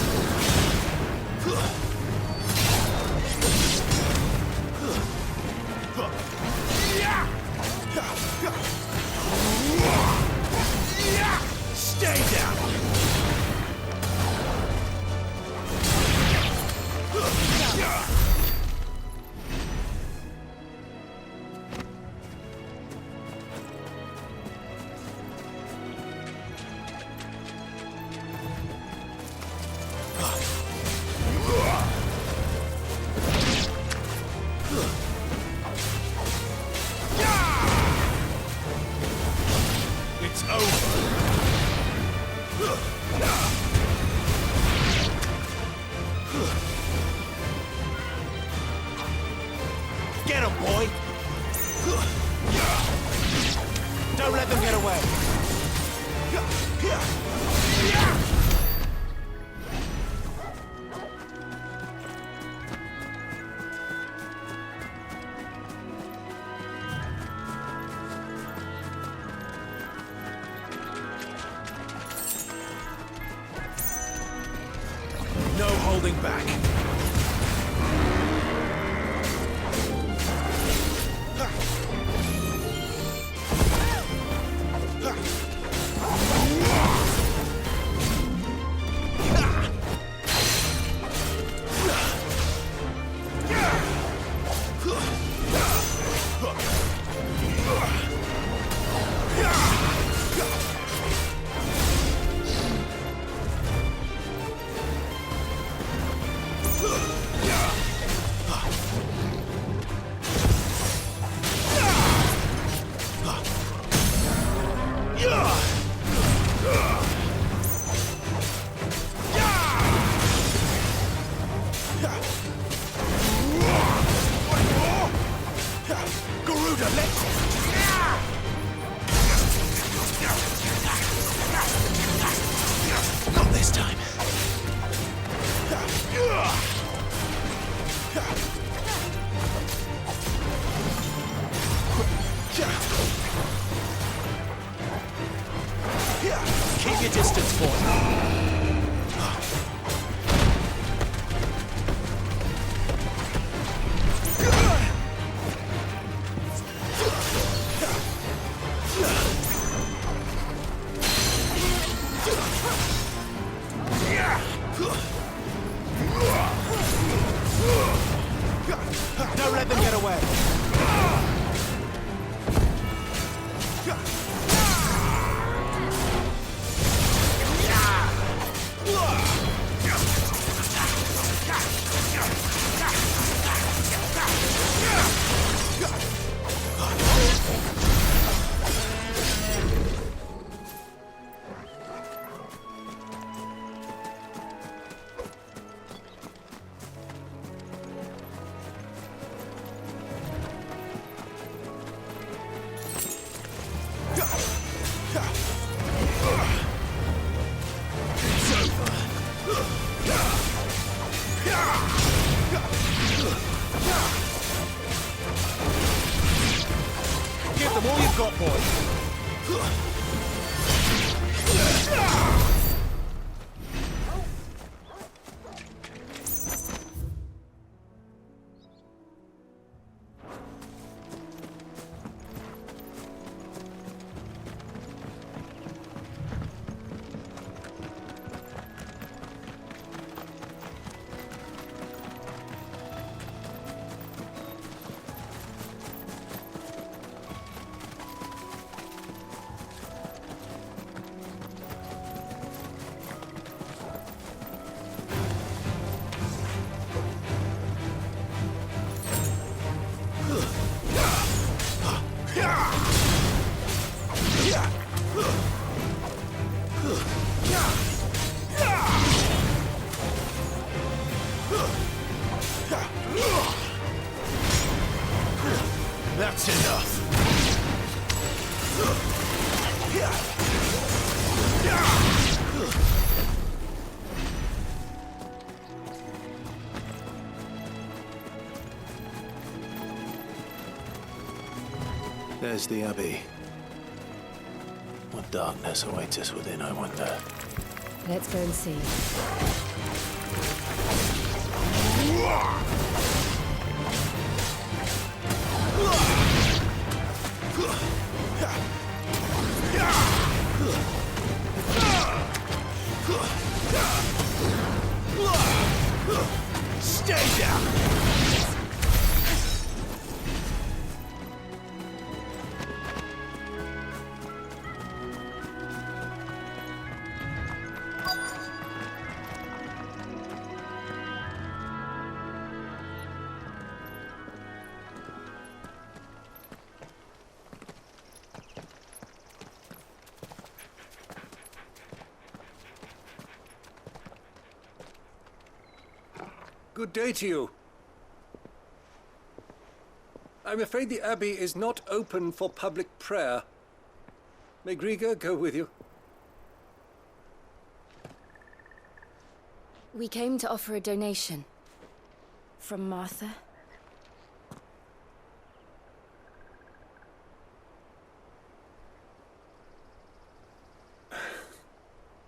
Stay down. It's over. Get him, boy! Don't let them get away! No holding back. Garuda, let's... Not this time. Keep your distance, boy. Don't let them get away. them all you've got, boy. That's enough. There's the Abbey. What darkness awaits us within, I wonder. Let's go and see. Stay down! Good day to you. I'm afraid the Abbey is not open for public prayer. May Griga go with you? We came to offer a donation. From Martha.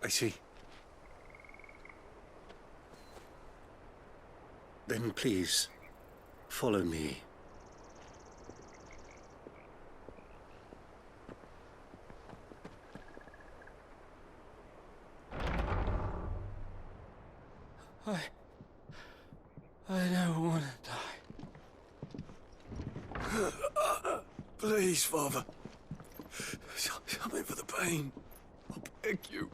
I see. Then please, follow me. I don't want to die. Please, Father. Something for the pain. I beg you.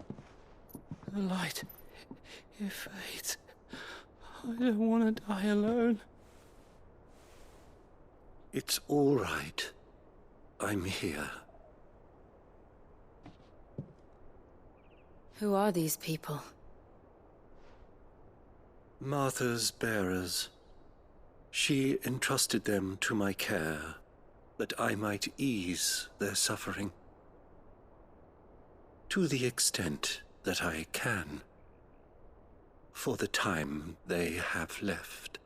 The light, it fades. I don't want to die alone. It's all right. I'm here. Who are these people? Martha's bearers. She entrusted them to my care, that I might ease their suffering. To the extent that I can. For the time they have left.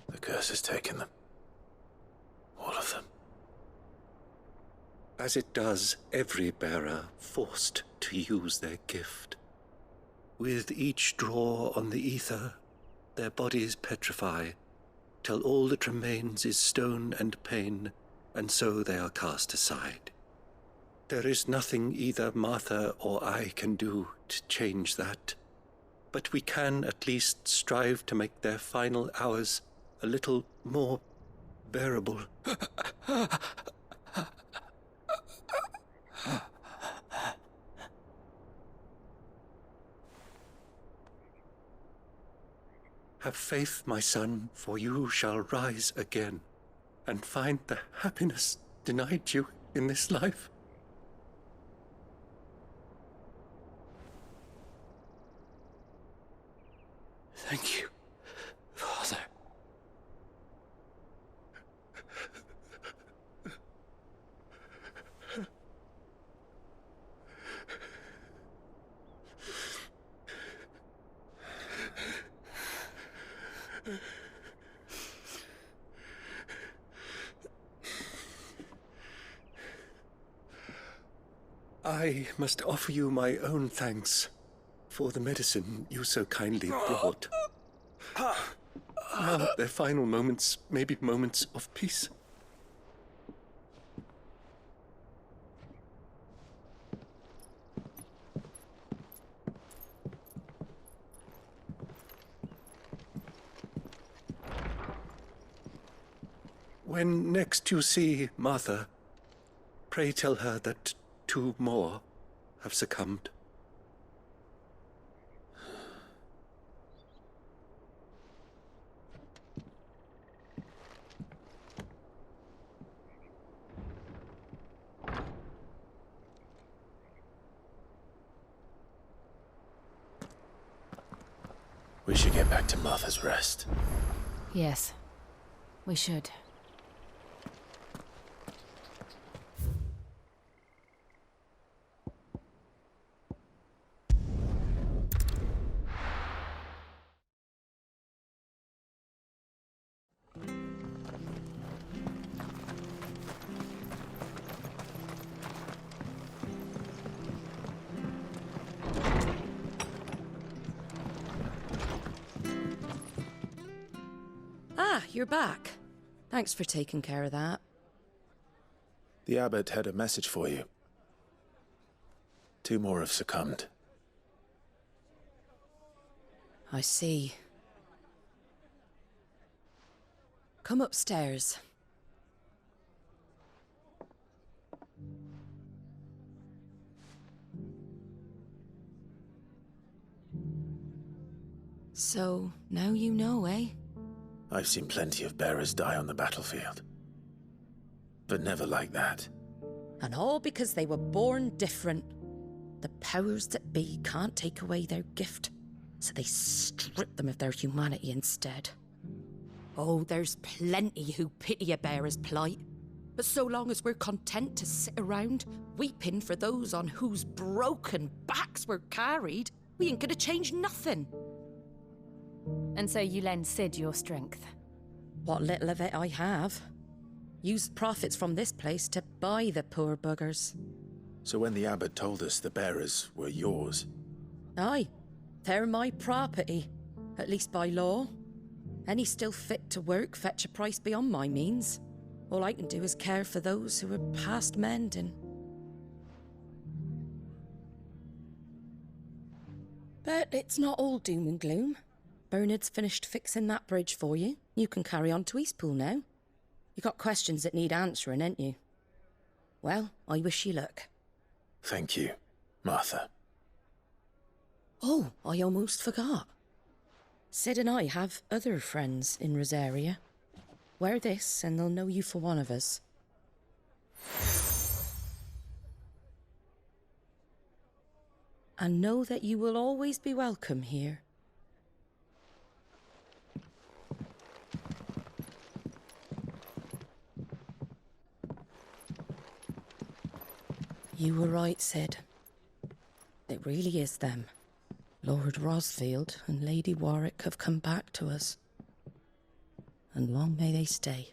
The curse has taken them. All of them. As it does every bearer forced to use their gift. With each draw on the ether, their bodies petrify, till all that remains is stone and pain, and so they are cast aside. There is nothing either Martha or I can do to change that, but we can at least strive to make their final hours a little more bearable. Have faith, my son, for you shall rise again, and find the happiness denied you in this life. Thank you, Father. I must offer you my own thanks for the medicine you so kindly brought. Now, their final moments may be moments of peace. When next you see Martha, pray tell her that 2 more have succumbed. We should get back to Martha's Rest. Yes, we should. You're back. Thanks for taking care of that. The abbot had a message for you. 2 more have succumbed. I see. Come upstairs. So, now you know, eh? I've seen plenty of bearers die on the battlefield. But never like that. And all because they were born different. The powers that be can't take away their gift, so they strip them of their humanity instead. Oh, there's plenty who pity a bearer's plight. But so long as we're content to sit around, weeping for those on whose broken backs we're carried, we ain't gonna change nothing. And so you lend Sid your strength? What little of it I have. Used profits from this place to buy the poor buggers. So when the abbot told us the bearers were yours... Aye, they're my property, at least by law. Any still fit to work fetch a price beyond my means. All I can do is care for those who are past mending. But it's not all doom and gloom. Bernard's finished fixing that bridge for you. You can carry on to Eastpool now. You got questions that need answering, ain't you? Well, I wish you luck. Thank you, Martha. Oh, I almost forgot. Sid and I have other friends in Rosaria. Wear this and they'll know you for one of us. And know that you will always be welcome here. You were right, Sid. It really is them. Lord Rosfield and Lady Warwick have come back to us. And long may they stay.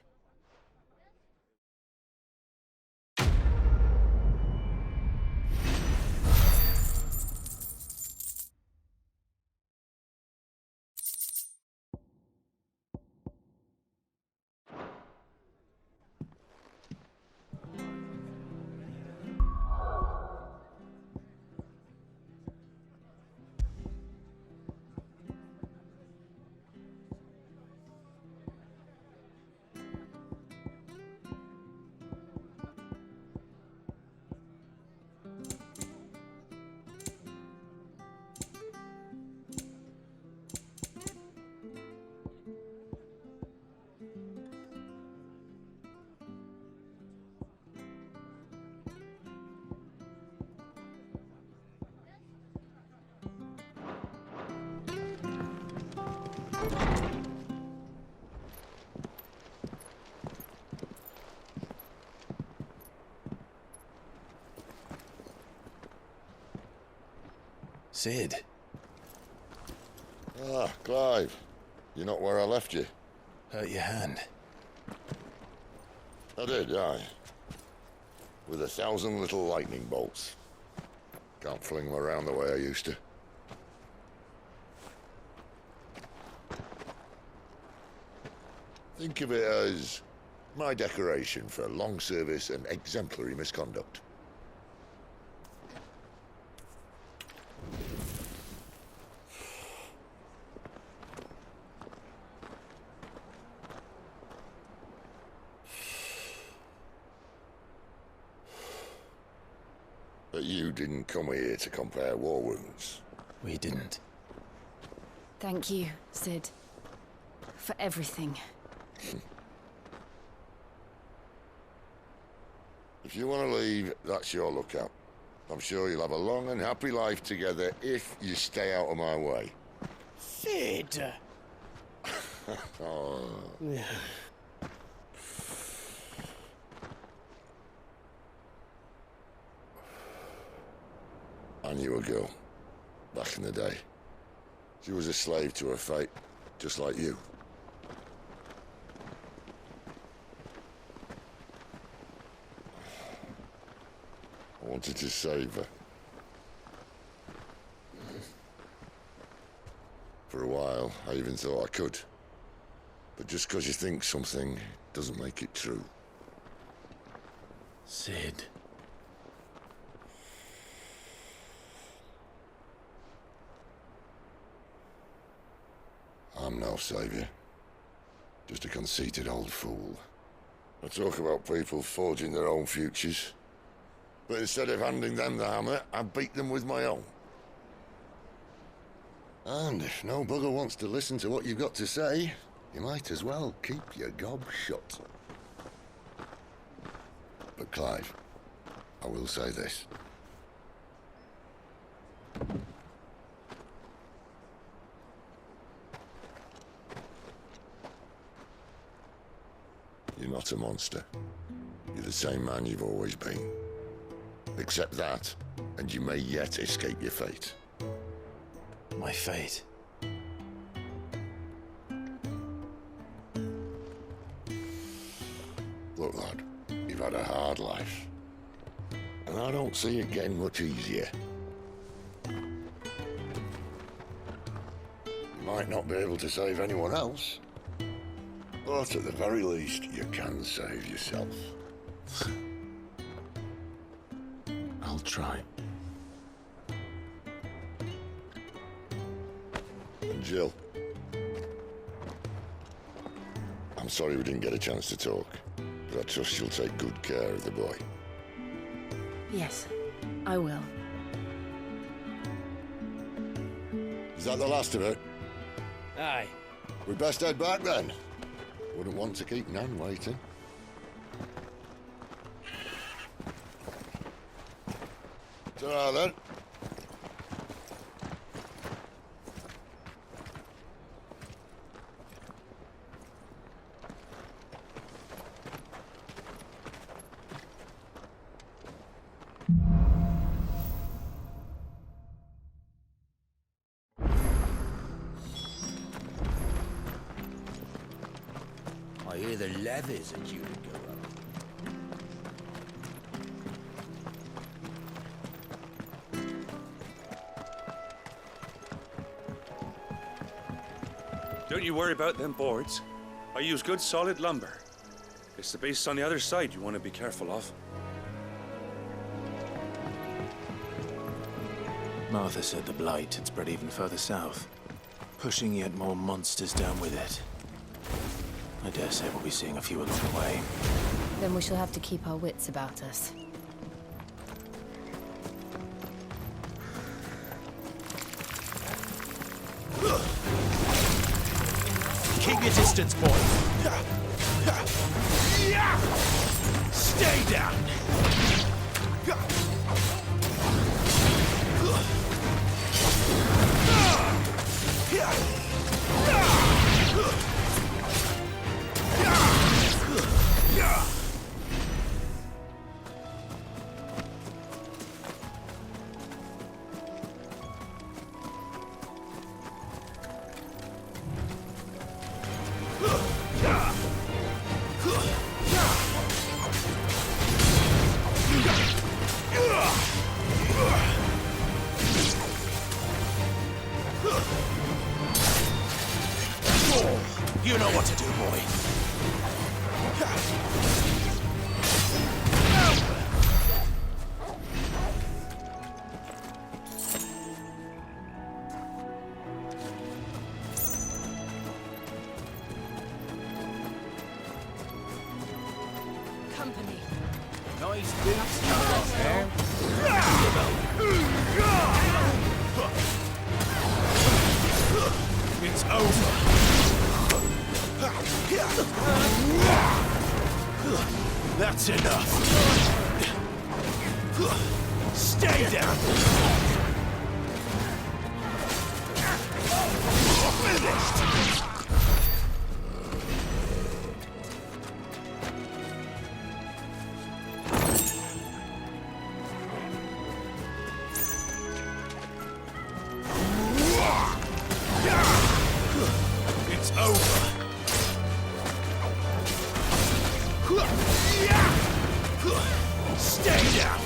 Sid. Ah, Clive. You're not where I left you. Hurt your hand. I did, aye. With 1,000 little lightning bolts. Can't fling them around the way I used to. Think of it as my decoration for long service and exemplary misconduct. But you didn't come here to compare war wounds. We didn't. Thank you, Sid. For everything. If you want to leave, that's your lookout. I'm sure you'll have a long and happy life together if you stay out of my way. Sid! Oh. I knew a girl, back in the day. She was a slave to her fate, just like you. I wanted to save her. For a while, I even thought I could. But just because you think something doesn't make it true. Sid. I'm no savior. Just a conceited old fool. I talk about people forging their own futures. But instead of handing them the hammer, I beat them with my own. And if no bugger wants to listen to what you've got to say, you might as well keep your gob shut. But Clive, I will say this. You're not a monster. You're the same man you've always been. Accept that, and you may yet escape your fate. My fate? Look, lad, you've had a hard life. And I don't see it getting much easier. You might not be able to save anyone else, but at the very least, you can save yourself. I'll try. And Jill, I'm sorry we didn't get a chance to talk, but I trust you'll take good care of the boy. Yes, I will. Is that the last of it? Aye. We'd best head back then. Wouldn't want to keep Nan waiting. Ta-ra then. I hear the levies are due to go up. Don't you worry about them boards. I use good solid lumber. It's the beasts on the other side you want to be careful of. Martha said the blight had spread even further south, pushing yet more monsters down with it. I dare say we'll be seeing a few along the way. Then we shall have to keep our wits about us. Keep your distance, boy. Stay down. Nice boots you got there. It's over. That's enough. Stay down. Finished. It's over. Stay down.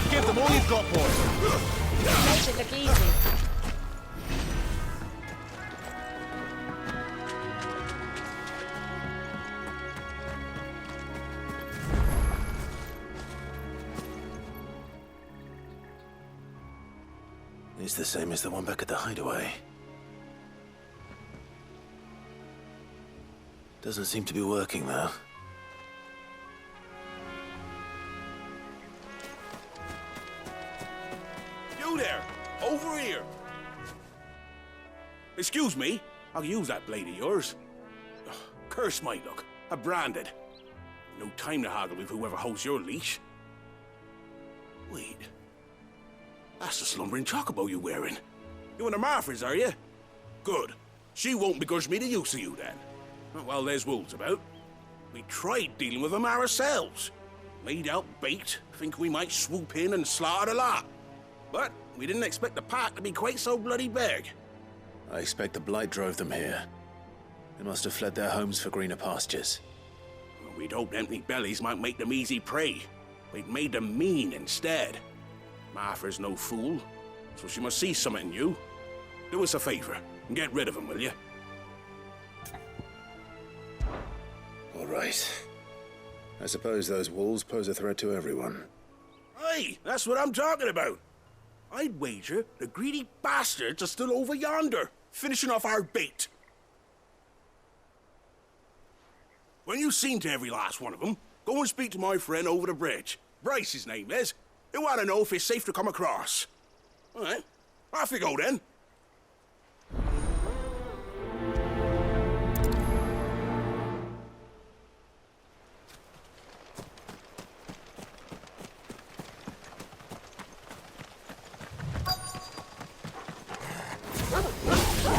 Give them all you've got, boy. Makes it look easy. It's the same as the one back at the hideaway. Doesn't seem to be working, though. You there! Over here! Excuse me, I'll use that blade of yours. Ugh, curse my luck. I'm branded. No time to haggle with whoever holds your leash. Wait. That's the slumbering chocobo you're wearing. You and the Marthas, are you? Good. She won't begrudge me the use of you, then. Well, there's wolves about. We tried dealing with them ourselves. Laid out bait, think we might swoop in and slaughter the lot. But we didn't expect the pack to be quite so bloody big. I expect the blight drove them here. They must have fled their homes for greener pastures. We'd hoped empty bellies might make them easy prey. We'd made them mean instead. Martha's no fool, so she must see something in you. Do us a favor and get rid of them, will you? All right. I suppose those wolves pose a threat to everyone. Hey, that's what I'm talking about. I'd wager the greedy bastards are still over yonder, finishing off our bait. When you've seen to every last one of them, go and speak to my friend over the bridge. Bryce, his name is. He'll want to know if it's safe to come across. All right, off you go then.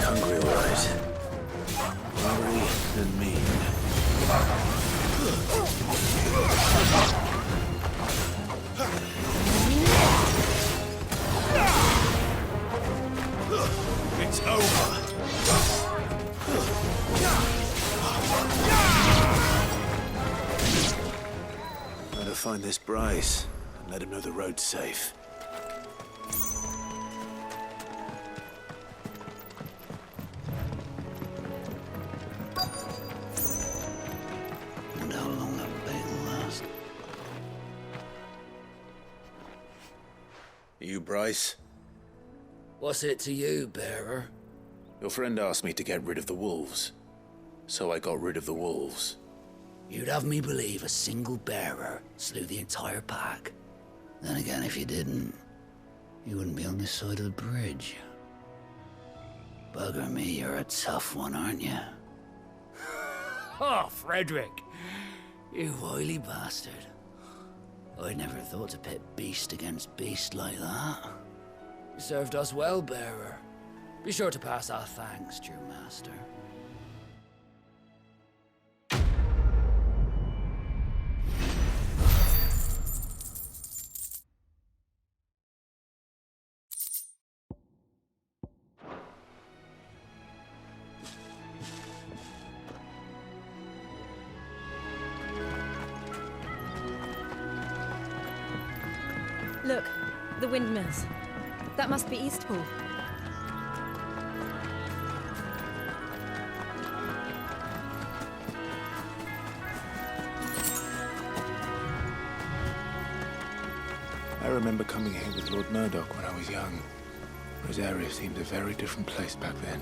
Hungry, all right. Hungry and mean. It's over. Better find this Bryce and let him know the road's safe. Wonder how long that bait will last. You, Bryce? What's it to you, bearer? Your friend asked me to get rid of the wolves. So I got rid of the wolves. You'd have me believe a single bearer slew the entire pack. Then again, if you didn't, you wouldn't be on this side of the bridge. Bugger me, you're a tough one, aren't you? Oh, Frederick! You wily bastard. I'd never thought to pit beast against beast like that. You served us well, bearer. Be sure to pass our thanks to your master. Look, the windmills. That must be Eastpool. remember coming here with Lord Murdoch when I was young. Rosaria seemed a very different place back then.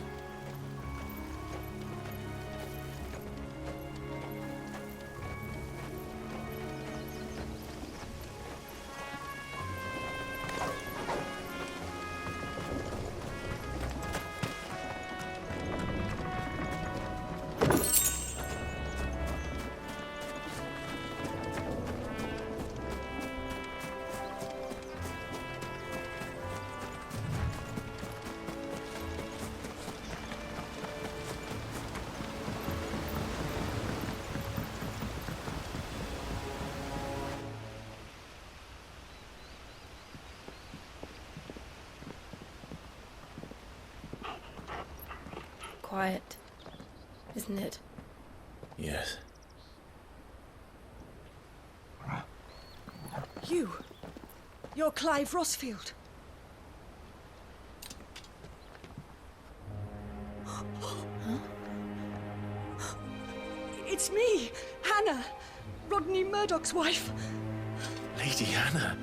Quiet, isn't it? Yes. You're Clive Rossfield. It's me, Hannah, Rodney Murdoch's wife. Lady Hannah.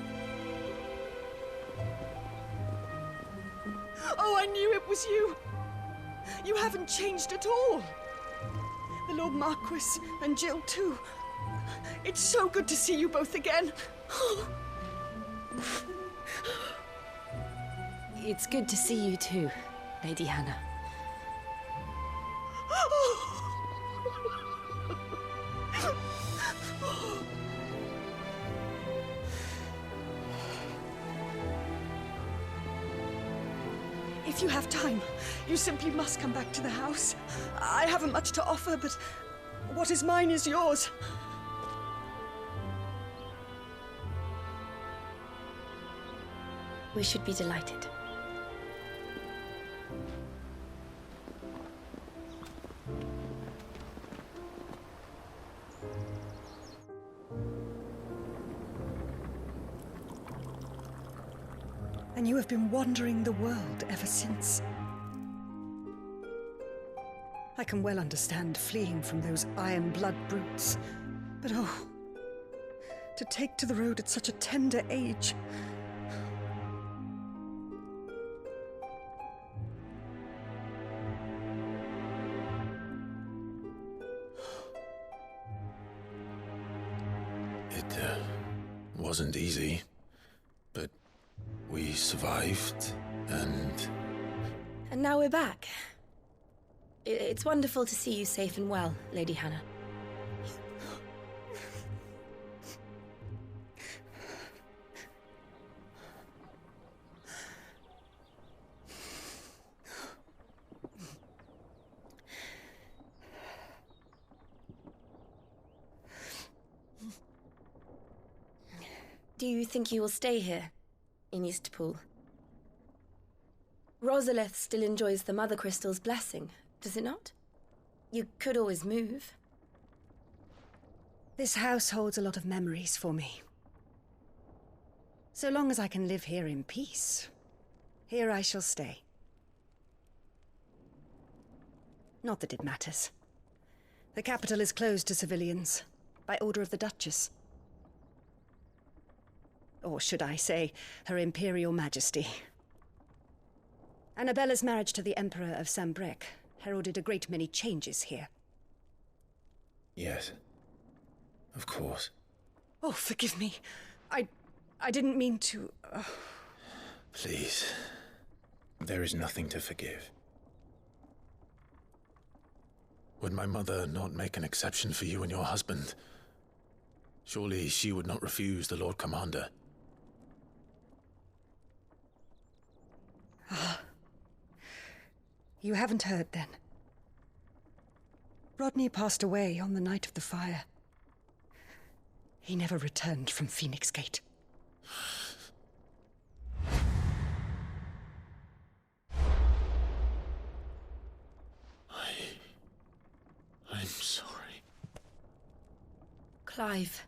Oh, I knew it was you. You haven't changed at all. The Lord Marquis and Jill too. It's so good to see you both again. It's good to see you too, Lady Hannah. If you have time, you simply must come back to the house. I haven't much to offer, but what is mine is yours. We should be delighted. And you have been wandering the world ever since. I can well understand fleeing from those iron blood brutes, but oh, to take to the road at such a tender age. It wasn't easy, but we survived, and now we're back. It's wonderful to see you safe and well, Lady Hannah. Do you think you will stay here, in Eastpool? Rosalith still enjoys the Mother Crystal's blessing, does it not? You could always move. This house holds a lot of memories for me. So long as I can live here in peace, here I shall stay. Not that it matters. The capital is closed to civilians, by order of the Duchess. Or should I say, Her Imperial Majesty. Annabella's marriage to the Emperor of Sambrec heralded a great many changes here. yes, of course. Oh, forgive me. I didn't mean to... Please, there is nothing to forgive. Would my mother not make an exception for you and your husband? Surely she would not refuse the Lord Commander. You haven't heard, then. Rodney passed away on the night of the fire. He never returned from Phoenix Gate. I'm sorry. Clive.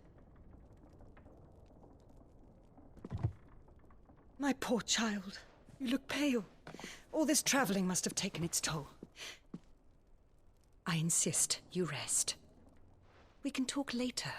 My poor child. You look pale. All this traveling must have taken its toll. I insist you rest. We can talk later.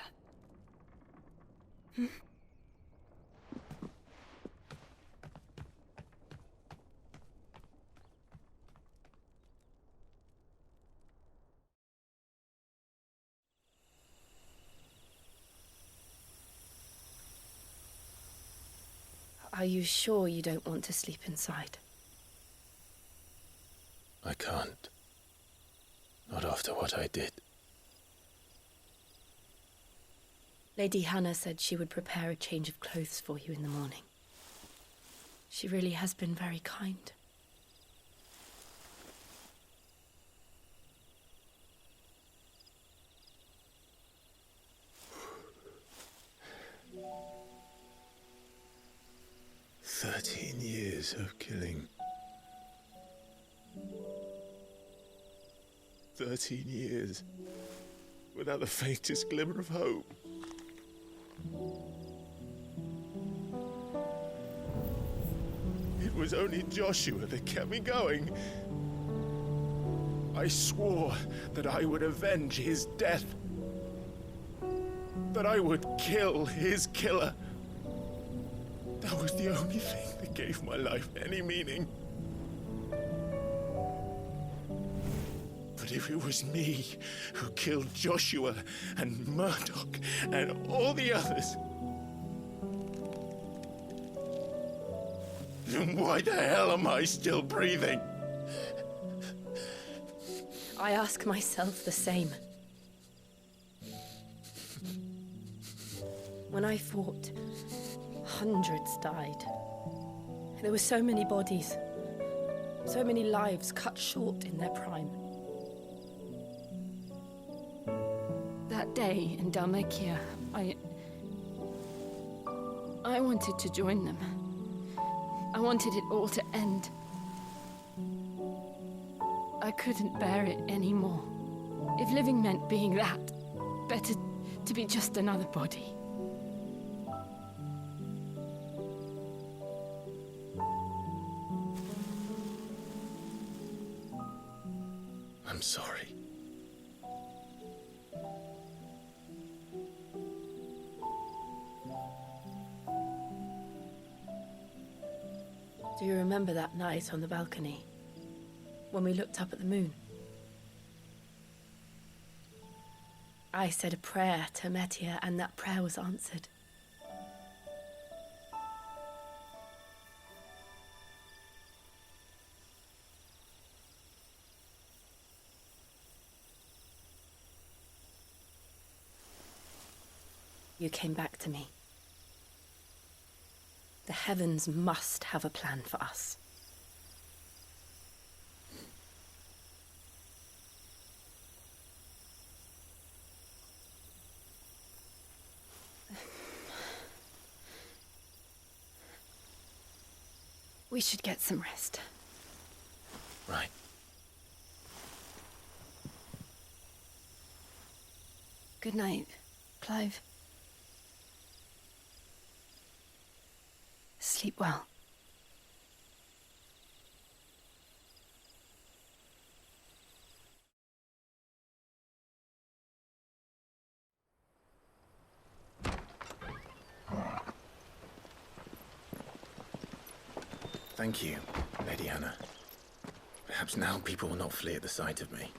Are you sure you don't want to sleep inside? I can't. Not after what I did. Lady Hannah said she would prepare a change of clothes for you in the morning. She really has been very kind. Years of killing. 13 years without the faintest glimmer of hope. It was only Joshua that kept me going. I swore that I would avenge his death. That I would kill his killer. That was the only thing that gave my life any meaning. But if it was me who killed Joshua and Murdoch and all the others, then why the hell am I still breathing? I ask myself the same. When I fought, hundreds died. There were so many bodies, so many lives cut short in their prime. That day in Dalmacia, I wanted to join them. I wanted it all to end. I couldn't bear it anymore. If living meant being that, better to be just another body. I'm sorry. Do you remember that night on the balcony, when we looked up at the moon? I said a prayer to Metia, and that prayer was answered. You came back to me. The heavens must have a plan for us. We should get some rest. Right. Good night, Clive. Sleep well. Thank you, Lady Hannah. Perhaps now people will not flee at the sight of me.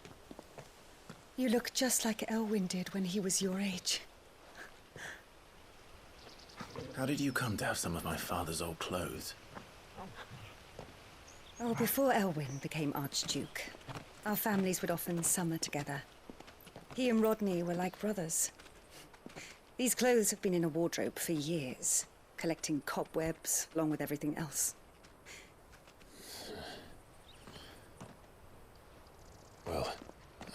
You look just like Elwyn did when he was your age. How did you come to have some of my father's old clothes? Oh, before Elwyn became Archduke, our families would often summer together. He and Rodney were like brothers. These clothes have been in a wardrobe for years, collecting cobwebs along with everything else. Well,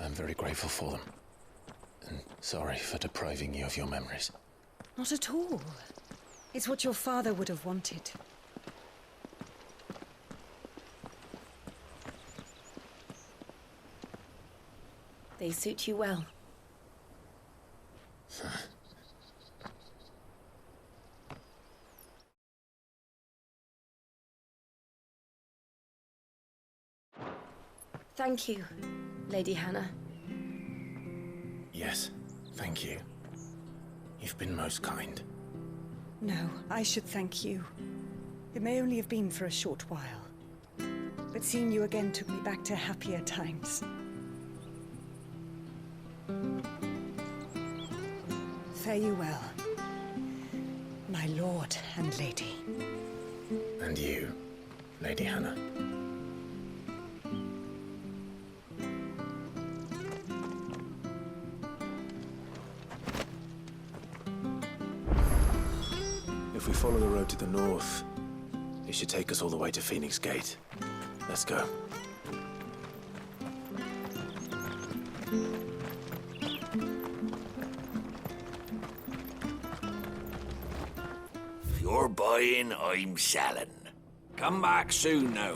I'm very grateful for them. And sorry for depriving you of your memories. Not at all. It's what your father would have wanted. They suit you well. Thank you, Lady Hannah. Yes, thank you. You've been most kind. No, I should thank you. It may only have been for a short while, but seeing you again took me back to happier times. Fare you well, my lord and lady. And you, Lady Hannah. If we follow the road to the north, it should take us all the way to Phoenix Gate. Let's go. If you're buying, I'm selling. Come back soon now.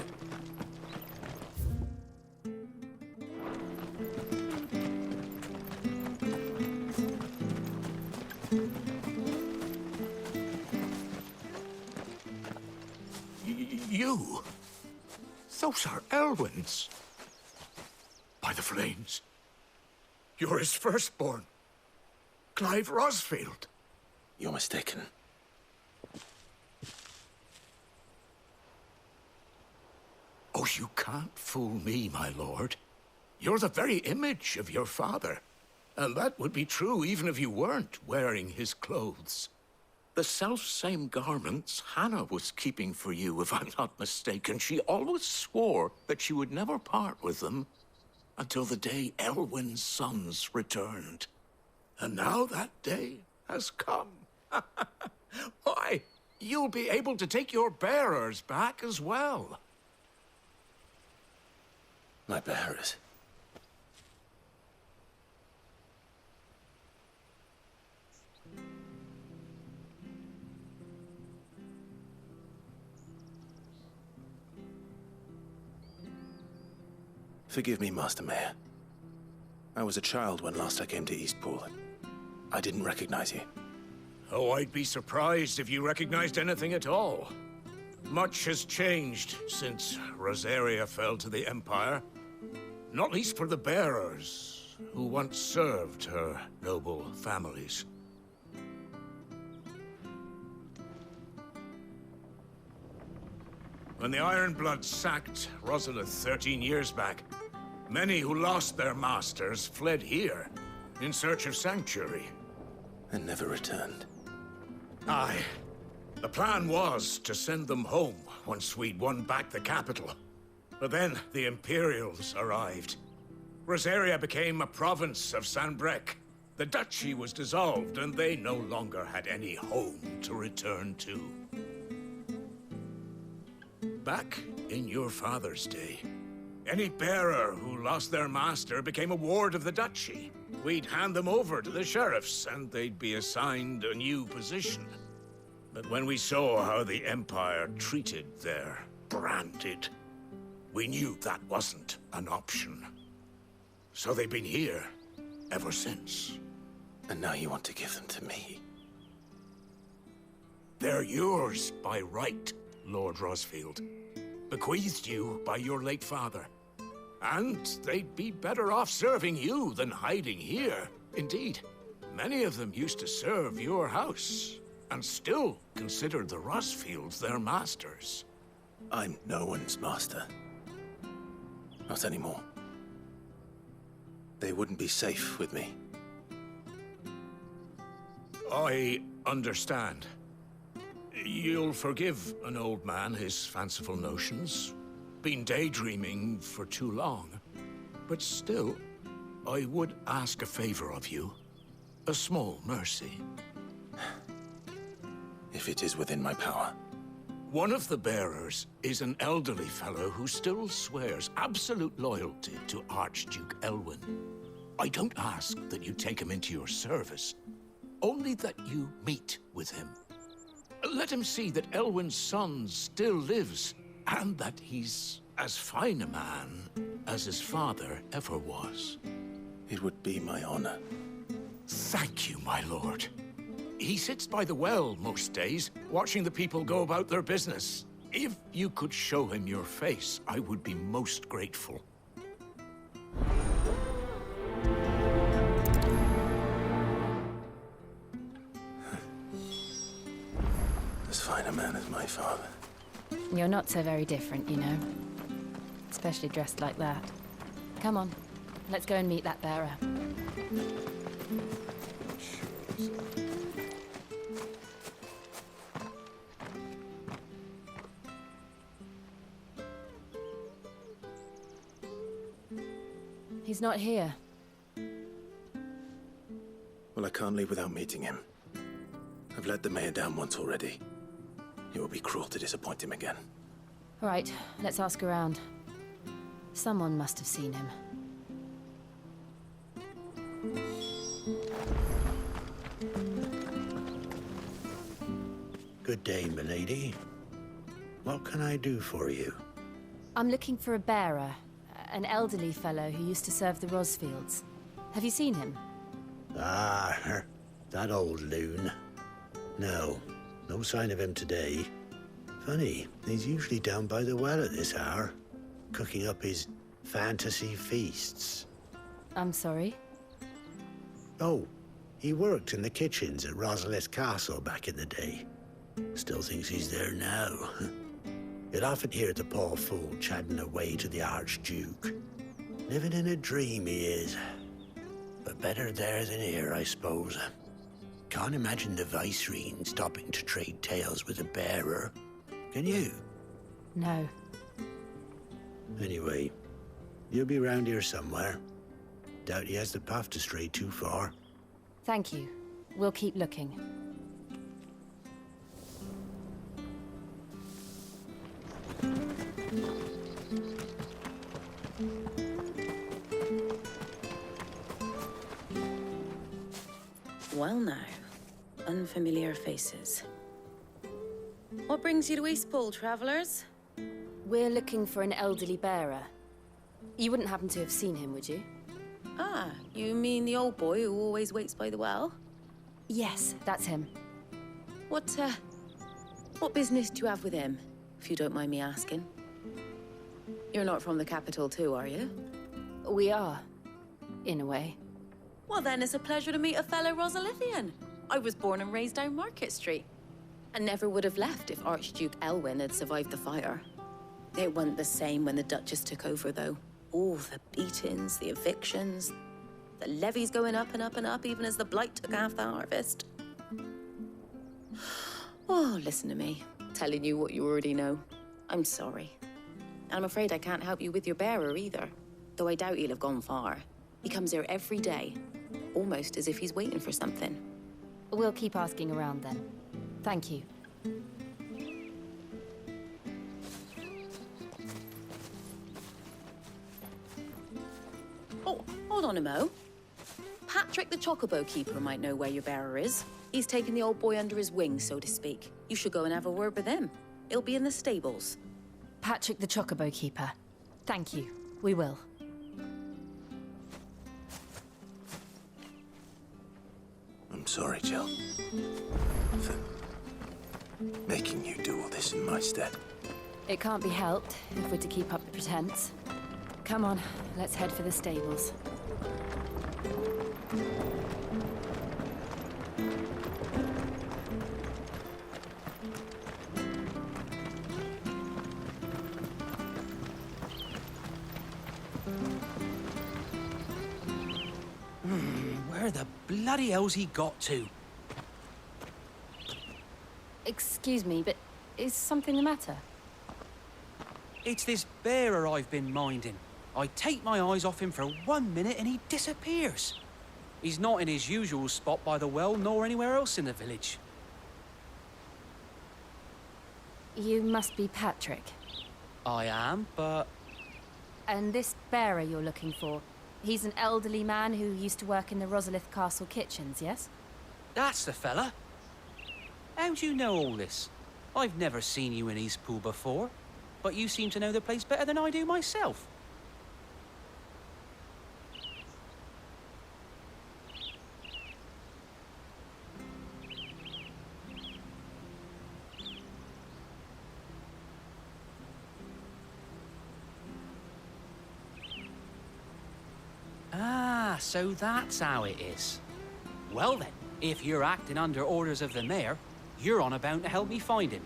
You? Those are Elwyn's. By the flames. You're his firstborn. Clive Rosfield. You're mistaken. Oh, you can't fool me, my lord. You're the very image of your father. And that would be true even if you weren't wearing his clothes. The self-same garments Hannah was keeping for you, if I'm not mistaken. She always swore that she would never part with them until the day Elwyn's sons returned. And now that day has come. Why, you'll be able to take your bearers back as well. My bearers? Forgive me, Master Mayor. I was a child when last I came to Eastpool. I didn't recognize you. Oh, I'd be surprised if you recognized anything at all. Much has changed since Rosaria fell to the Empire. Not least for the bearers, who once served her noble families. When the Ironbloods sacked Rosalith 13 years back, many who lost their masters fled here in search of sanctuary. And never returned. Aye. The plan was to send them home once we'd won back the capital. But then the Imperials arrived. Rosaria became a province of Sanbreque. The duchy was dissolved, and they no longer had any home to return to. Back in your father's day, any bearer who lost their master became a ward of the duchy. We'd hand them over to the sheriffs, and they'd be assigned a new position. But when we saw how the Empire treated their branded, we knew that wasn't an option. So they've been here ever since. And now you want to give them to me? They're yours by right, Lord Rosfield. Bequeathed you by your late father. And they'd be better off serving you than hiding here. Indeed, many of them used to serve your house, and still considered the Rosfields their masters. I'm no one's master. Not anymore. They wouldn't be safe with me. I understand. You'll forgive an old man his fanciful notions. Been daydreaming for too long. But still, I would ask a favor of you. A small mercy. If it is within my power. One of the bearers is an elderly fellow who still swears absolute loyalty to Archduke Elwyn. I don't ask that you take him into your service, only that you meet with him. Let him see that Elwyn's son still lives, and that he's as fine a man as his father ever was. It would be my honor. Thank you, my lord. He sits by the well most days, watching the people go about their business. If you could show him your face, I would be most grateful. As fine a man as my father. You're not so very different, you know. Especially dressed like that. Come on, let's go and meet that bearer. He's not here. Well, I can't leave without meeting him. I've let the mayor down once already. It would be cruel to disappoint him again. All right, let's ask around. Someone must have seen him. Good day, milady. What can I do for you? I'm looking for a bearer, an elderly fellow who used to serve the Rosfields. Have you seen him? Ah, that old loon. No sign of him today. Funny, he's usually down by the well at this hour, cooking up his fantasy feasts. I'm sorry? Oh, he worked in the kitchens at Rosalith Castle back in the day. Still thinks he's there now. You'd often hear the poor fool chatting away to the Archduke. Living in a dream he is. But better there than here, I suppose. Can't imagine the Viceroy stopping to trade tales with a bearer. Can you? No. Anyway, you'll be round here somewhere. Doubt he has the path to stray too far. Thank you. We'll keep looking. Well now, unfamiliar faces. What brings you to Eastpool, travellers? We're looking for an elderly bearer. You wouldn't happen to have seen him, would you? Ah, you mean the old boy who always waits by the well? Yes, that's him. What business do you have with him, if you don't mind me asking? You're not from the capital too, are you? We are, in a way. Well then, it's a pleasure to meet a fellow Rosalithian. I was born and raised down Market Street. And never would have left if Archduke Elwyn had survived the fire. It wasn't the same when the Duchess took over, though. All the beatings, the evictions, the levies going up and up and up, even as the blight took half the harvest. Oh, listen to me, telling you what you already know. I'm sorry. I'm afraid I can't help you with your bearer either, though I doubt he'll have gone far. He comes here every day, almost as if he's waiting for something. We'll keep asking around then. Thank you. Oh, hold on a mo. Patrick the Chocobo Keeper might know where your bearer is. He's taken the old boy under his wing, so to speak. You should go and have a word with him. He'll be in the stables. Patrick the Chocobo Keeper. Thank you. We will. I'm sorry, Jill. For making you do all this in my stead. It can't be helped if we're to keep up the pretense. Come on, let's head for the stables. Where the bloody hell's he got to? Excuse me, but is something the matter? It's this bearer I've been minding. I take my eyes off him for 1 minute and he disappears. He's not in his usual spot by the well, nor anywhere else in the village. You must be Patrick. I am, but... And this bearer you're looking for, he's an elderly man who used to work in the Rosalith Castle kitchens, yes? That's the fella. How do you know all this? I've never seen you in Eastpool before, but you seem to know the place better than I do myself. Ah, so that's how it is. Well then, if you're acting under orders of the mayor, you're on about to help me find him.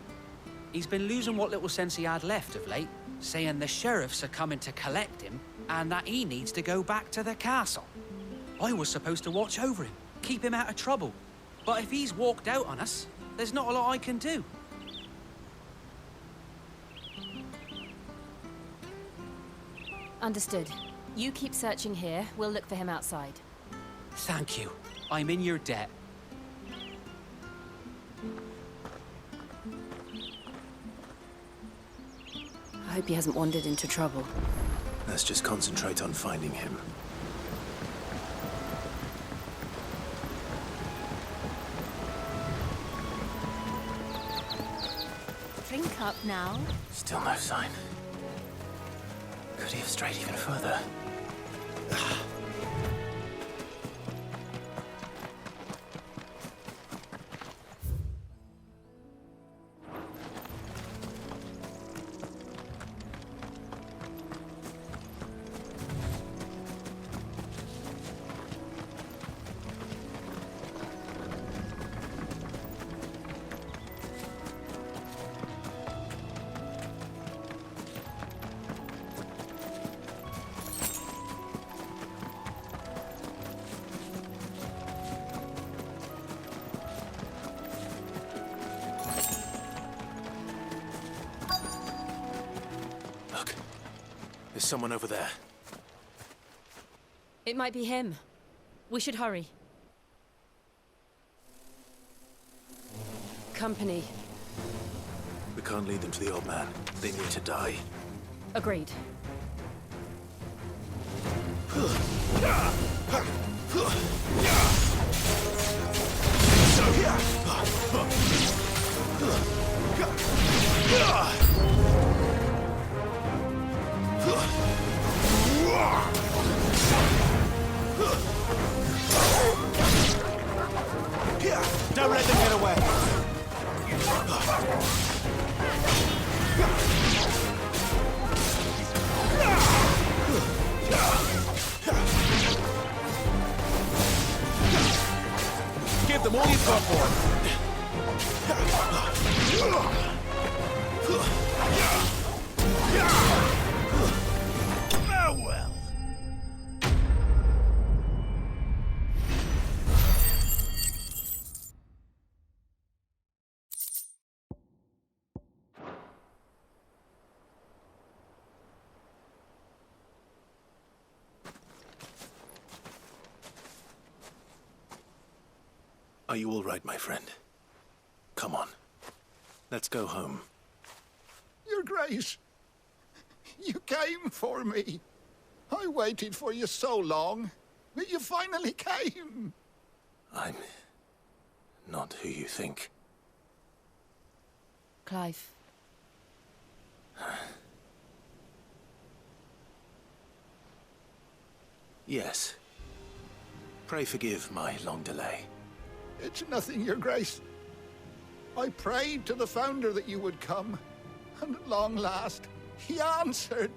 He's been losing what little sense he had left of late, saying the sheriffs are coming to collect him and that he needs to go back to the castle. I was supposed to watch over him, keep him out of trouble. But if he's walked out on us, there's not a lot I can do. Understood. You keep searching here. We'll look for him outside. Thank you. I'm in your debt. I hope he hasn't wandered into trouble. Let's just concentrate on finding him. Drink up now. Still no sign. Could he have strayed even further? There's someone over there. It might be him. We should hurry. Company. We can't lead them to the old man. They need to die. Agreed. Don't let them get away. Give them all you've got for it. Farewell. Are you all right, my friend? Come on. Let's go home. Your Grace, you came for me. I waited for you so long, but you finally came. I'm not who you think. Clive. Yes. Pray forgive my long delay. It's nothing, Your Grace. I prayed to the Founder that you would come, and at long last, he answered.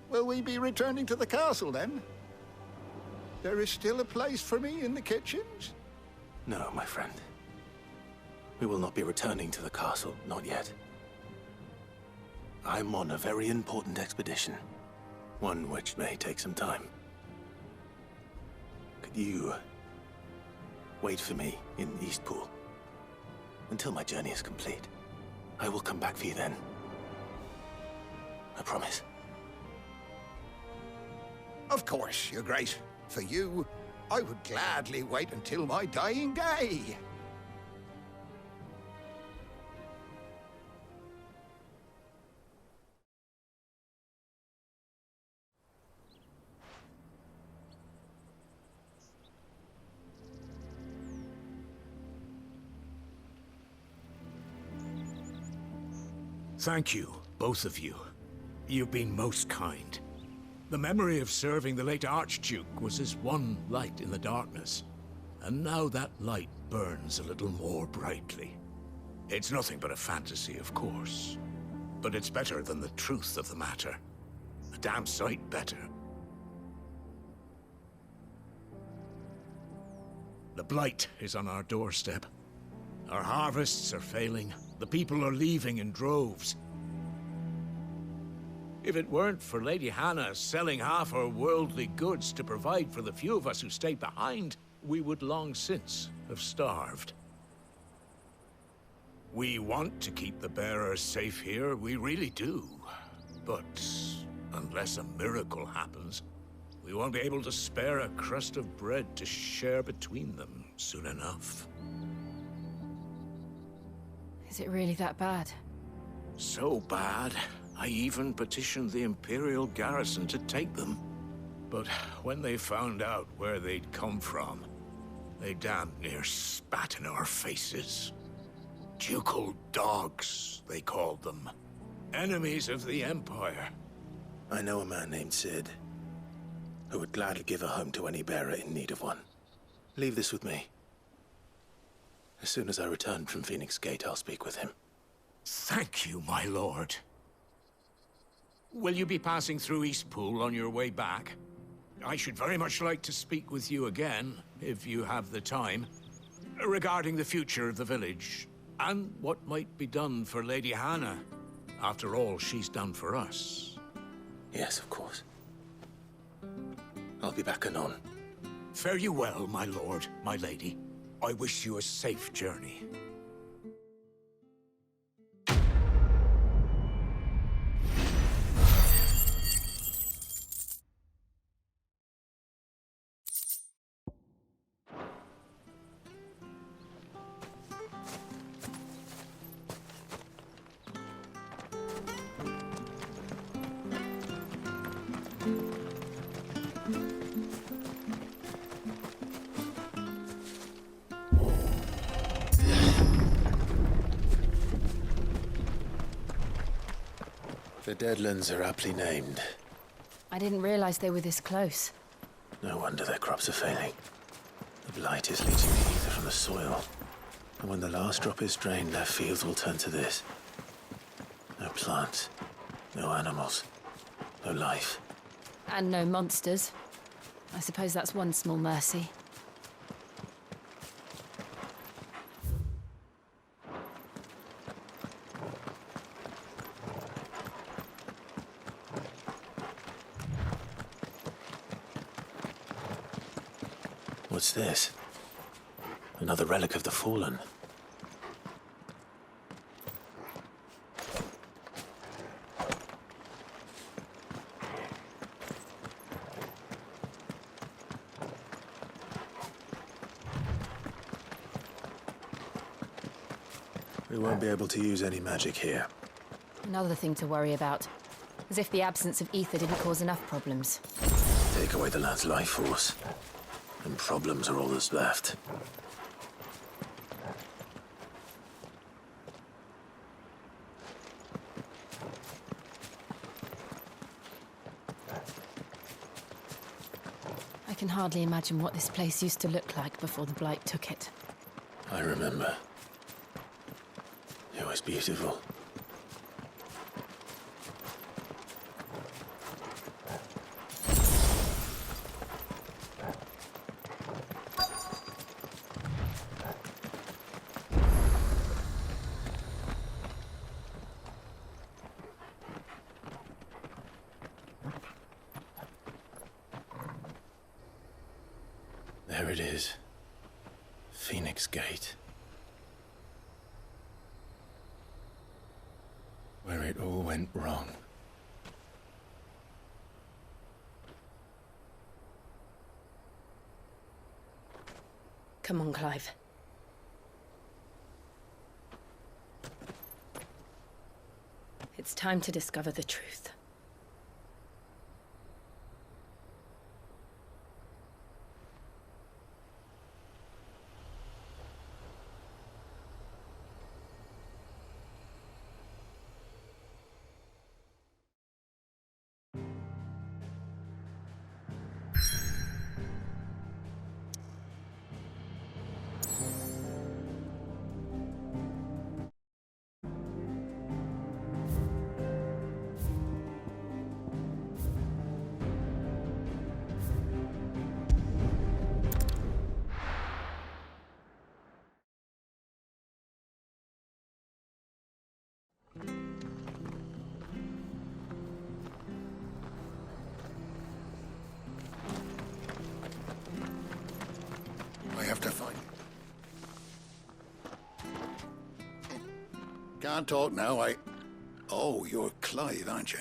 Will we be returning to the castle, then? There is still a place for me in the kitchens? No, my friend. We will not be returning to the castle, not yet. I'm on a very important expedition. One which may take some time. Could you wait for me in Eastpool until my journey is complete? I will come back for you then. I promise. Of course, Your Grace. For you, I would gladly wait until my dying day. Thank you, both of you. You've been most kind. The memory of serving the late Archduke was as one light in the darkness, and now that light burns a little more brightly. It's nothing but a fantasy, of course, but it's better than the truth of the matter. A damn sight better. The blight is on our doorstep. Our harvests are failing. The people are leaving in droves. If it weren't for Lady Hannah selling half her worldly goods to provide for the few of us who stayed behind, we would long since have starved. We want to keep the bearers safe here, we really do. But unless a miracle happens, we won't be able to spare a crust of bread to share between them soon enough. Is it really that bad? So bad, I even petitioned the Imperial garrison to take them. But when they found out where they'd come from, they damn near spat in our faces. Ducal dogs, they called them. Enemies of the Empire. I know a man named Sid, who would gladly give a home to any bearer in need of one. Leave this with me. As soon as I return from Phoenix Gate, I'll speak with him. Thank you, my lord. Will you be passing through Eastpool on your way back? I should very much like to speak with you again, if you have the time, regarding the future of the village, and what might be done for Lady Hannah, after all she's done for us. Yes, of course. I'll be back anon. Fare you well, my lord, my lady. I wish you a safe journey. The Deadlands are aptly named. I didn't realize they were this close. No wonder their crops are failing. The blight is leaching the ether from the soil. And when the last drop is drained, their fields will turn to this. No plants, no animals, no life. And no monsters. I suppose that's one small mercy. What's this? Another relic of the Fallen. We won't be able to use any magic here. Another thing to worry about. As if the absence of ether didn't cause enough problems. Take away the lad's life force, and problems are all that's left. I can hardly imagine what this place used to look like before the Blight took it. I remember. It was beautiful. There it is. Phoenix Gate. Where it all went wrong. Come on, Clive. It's time to discover the truth. I have to find... Can't talk now, Oh, you're Clive, aren't you?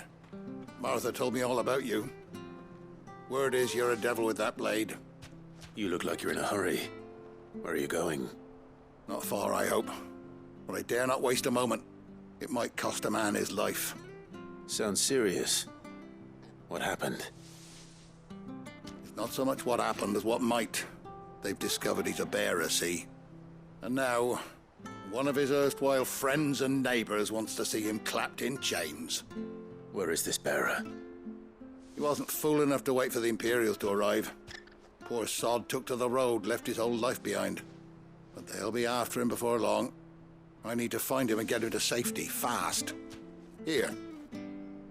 Martha told me all about you. Word is you're a devil with that blade. You look like you're in a hurry. Where are you going? Not far, I hope. But I dare not waste a moment. It might cost a man his life. Sounds serious. What happened? It's not so much what happened as what might. They've discovered he's a bearer, see? And now, one of his erstwhile friends and neighbors wants to see him clapped in chains. Where is this bearer? He wasn't fool enough to wait for the Imperials to arrive. Poor sod took to the road, left his whole life behind. But they'll be after him before long. I need to find him and get him to safety, fast. Here,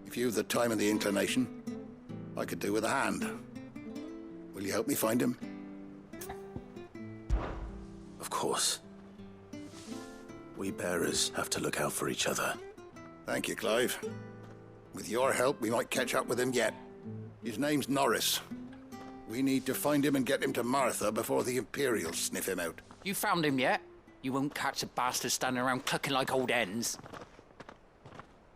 if you've the time and the inclination, I could do with a hand. Will you help me find him? Of course. We bearers have to look out for each other. Thank you, Clive. With your help, we might catch up with him yet. His name's Norris. We need to find him and get him to Martha before the Imperials sniff him out. You found him yet? You won't catch a bastard standing around clucking like old hens.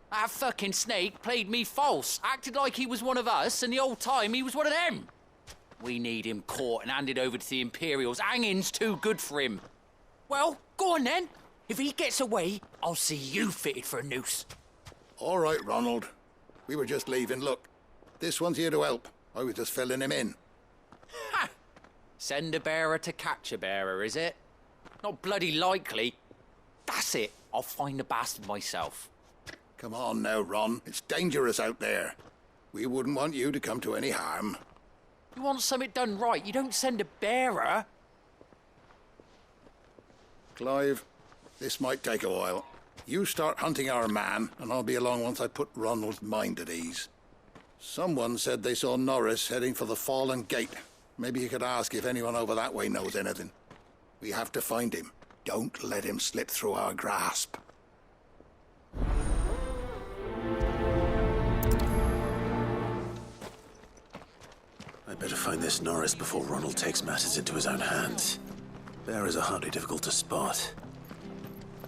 That fucking snake played me false, acted like he was one of us, and the whole time he was one of them. We need him caught and handed over to the Imperials. Hanging's too good for him. Well, go on then. If he gets away, I'll see you fitted for a noose. All right, Ronald. We were just leaving. Look, this one's here to help. I was just filling him in. Ha! Send a bearer to catch a bearer, is it? Not bloody likely. That's it. I'll find the bastard myself. Come on now, Ron. It's dangerous out there. We wouldn't want you to come to any harm. You want something done right, you don't send a bearer. Clive, this might take a while. You start hunting our man, and I'll be along once I put Ronald's mind at ease. Someone said they saw Norris heading for the Fallen Gate. Maybe you could ask if anyone over that way knows anything. We have to find him. Don't let him slip through our grasp. I'd better find this Norris before Ronald takes matters into his own hands. Bearers are hardly difficult to spot.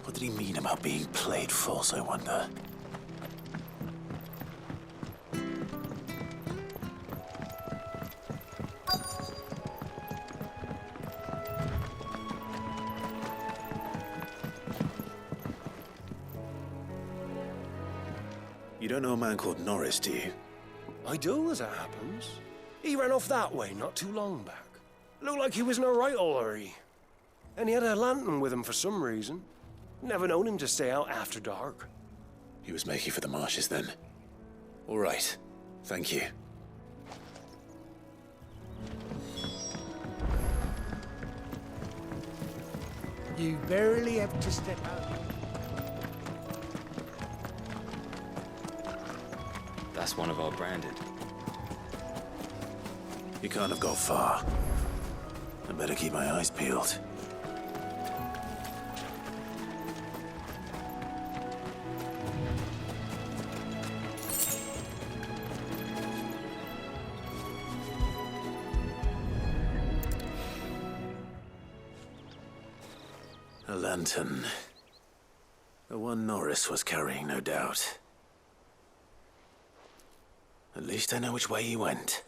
What did he mean about being played false, I wonder? You don't know a man called Norris, do you? I do, as it happens. He ran off that way not too long back. Looked like he was in a right old hurry. And he had a lantern with him for some reason. Never known him to stay out after dark. He was making for the marshes then. All right. Thank you. You barely have to step out. That's one of our branded. He can't have got far. I better keep my eyes peeled. A lantern. The one Norris was carrying, no doubt. At least I know which way he went.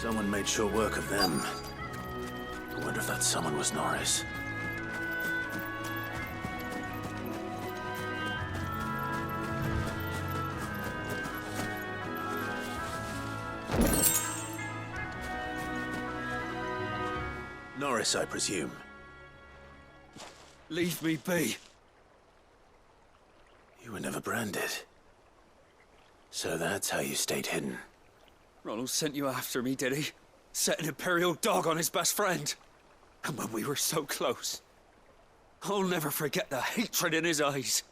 Someone made short work of them. I wonder if that someone was Norris. Norris, I presume. Leave me be. You were never branded. So that's how you stayed hidden. Ronald sent you after me, did he? Set an Imperial dog on his best friend. And when we were so close. I'll never forget the hatred in his eyes.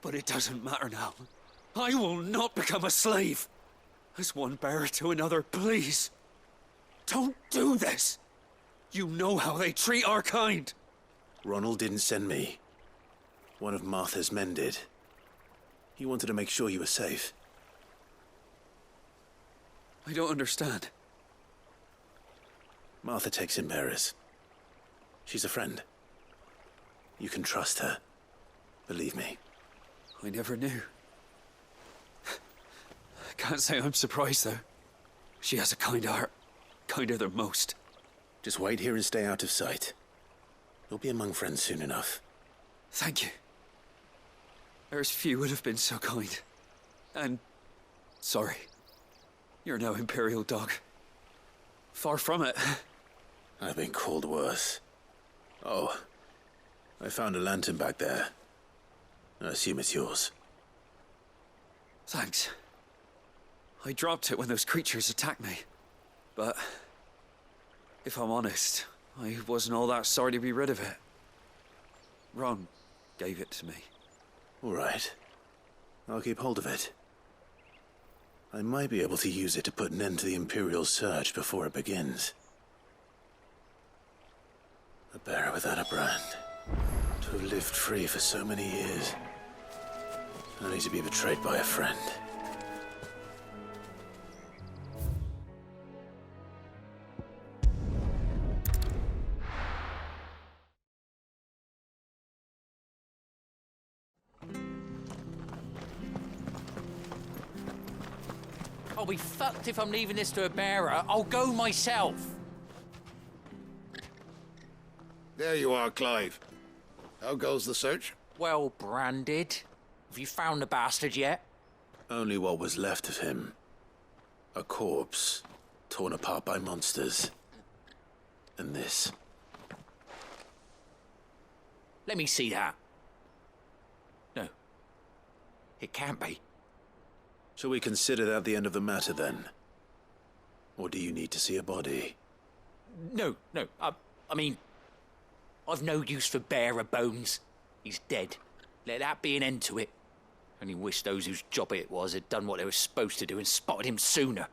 But it doesn't matter now. I will not become a slave. As one bearer to another, please. Don't do this. You know how they treat our kind. Ronald didn't send me. One of Martha's men did. He wanted to make sure you were safe. I don't understand. Martha takes in bearers. She's a friend. You can trust her. Believe me. I never knew. I can't say I'm surprised, though. She has a kind heart. Kinder than most. Just wait here and stay out of sight. You'll be among friends soon enough. Thank you. There's few would have been so kind. And sorry. You're no Imperial dog. Far from it. I've been called worse. Oh, I found a lantern back there. I assume it's yours. Thanks. I dropped it when those creatures attacked me. But if I'm honest, I wasn't all that sorry to be rid of it. Ron gave it to me. All right. I'll keep hold of it. I might be able to use it to put an end to the Imperial surge before it begins. A bearer without a brand. To have lived free for so many years. Only to be betrayed by a friend. I'll be fucked if I'm leaving this to a bearer. I'll go myself. There you are, Clive. How goes the search? Well branded. Have you found the bastard yet? Only what was left of him. A corpse, torn apart by monsters. And this. Let me see that. No. It can't be. Shall we consider that the end of the matter, then? Or do you need to see a body? No. I mean, I've no use for bearer bones. He's dead. Let that be an end to it. Only wish those whose job it was had done what they were supposed to do and spotted him sooner.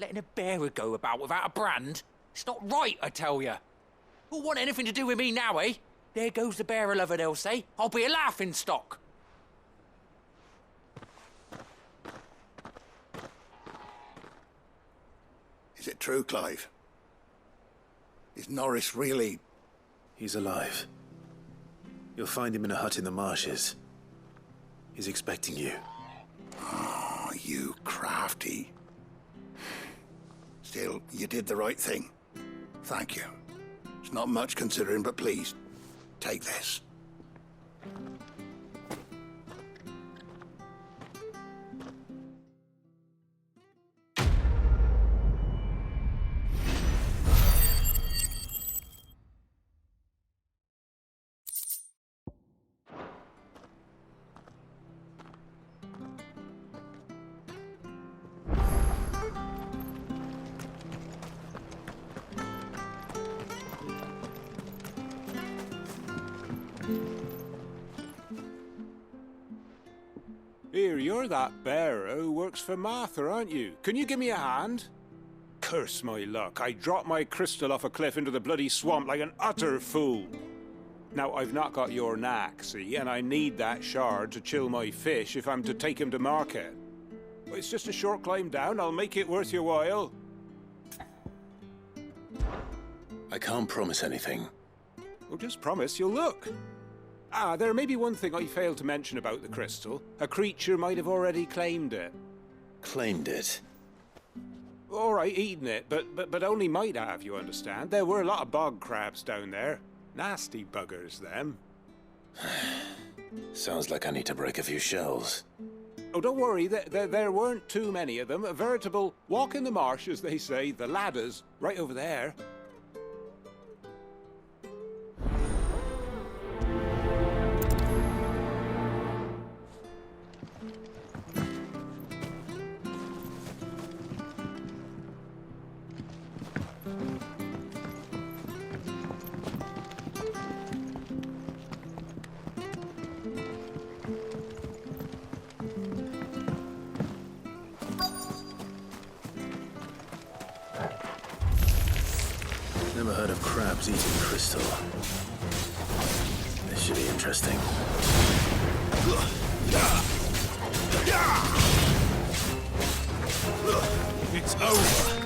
Letting a bearer go about without a brand? It's not right, I tell you. Who'll want anything to do with me now, eh? There goes the bearer lover, they'll say. I'll be a laughing stock. Is it true, Clive? Is Norris really... He's alive. You'll find him in a hut in the marshes. He's expecting you. Oh, you crafty. Still, you did the right thing. Thank you. It's not much considering, but please, take this. Here, you're that bearer who works for Martha, aren't you? Can you give me a hand? Curse my luck. I dropped my crystal off a cliff into the bloody swamp like an utter fool. Now, I've not got your knack, see, and I need that shard to chill my fish if I'm to take him to market. It's just a short climb down. I'll make it worth your while. I can't promise anything. Well, just promise you'll look. Ah, there may be one thing I failed to mention about the crystal. A creature might have already claimed it. Claimed it? All right, eaten it, but only might have, you understand. There were a lot of bog crabs down there. Nasty buggers, them. Sounds like I need to break a few shells. Oh, don't worry, there weren't too many of them. A veritable walk in the marsh, as they say, the ladders, right over there. Never heard of crabs eating crystal. This should be interesting. It's over.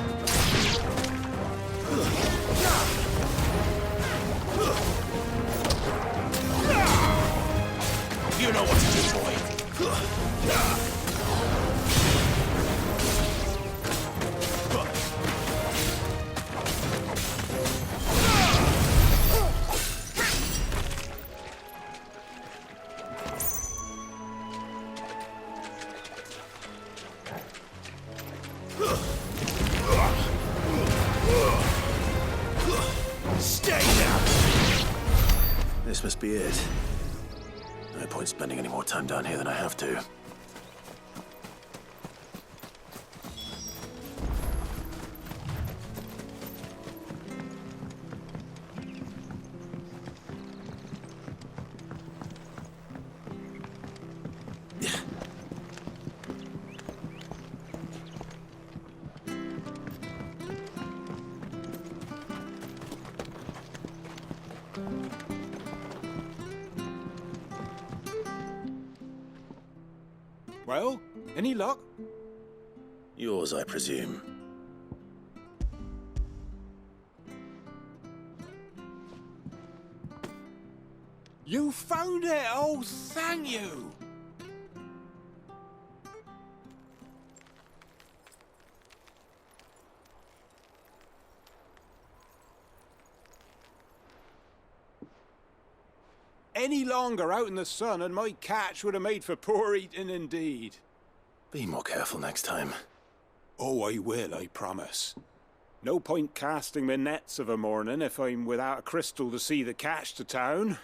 This must be it. No point spending any more time down here than I have to. Well, any luck? Yours, I presume. You found it! Oh, thank you! Any longer out in the sun and my catch would have made for poor eating indeed. Be more careful next time. Oh, I will, I promise. No point casting my nets of a morning if I'm without a crystal to see the catch to town.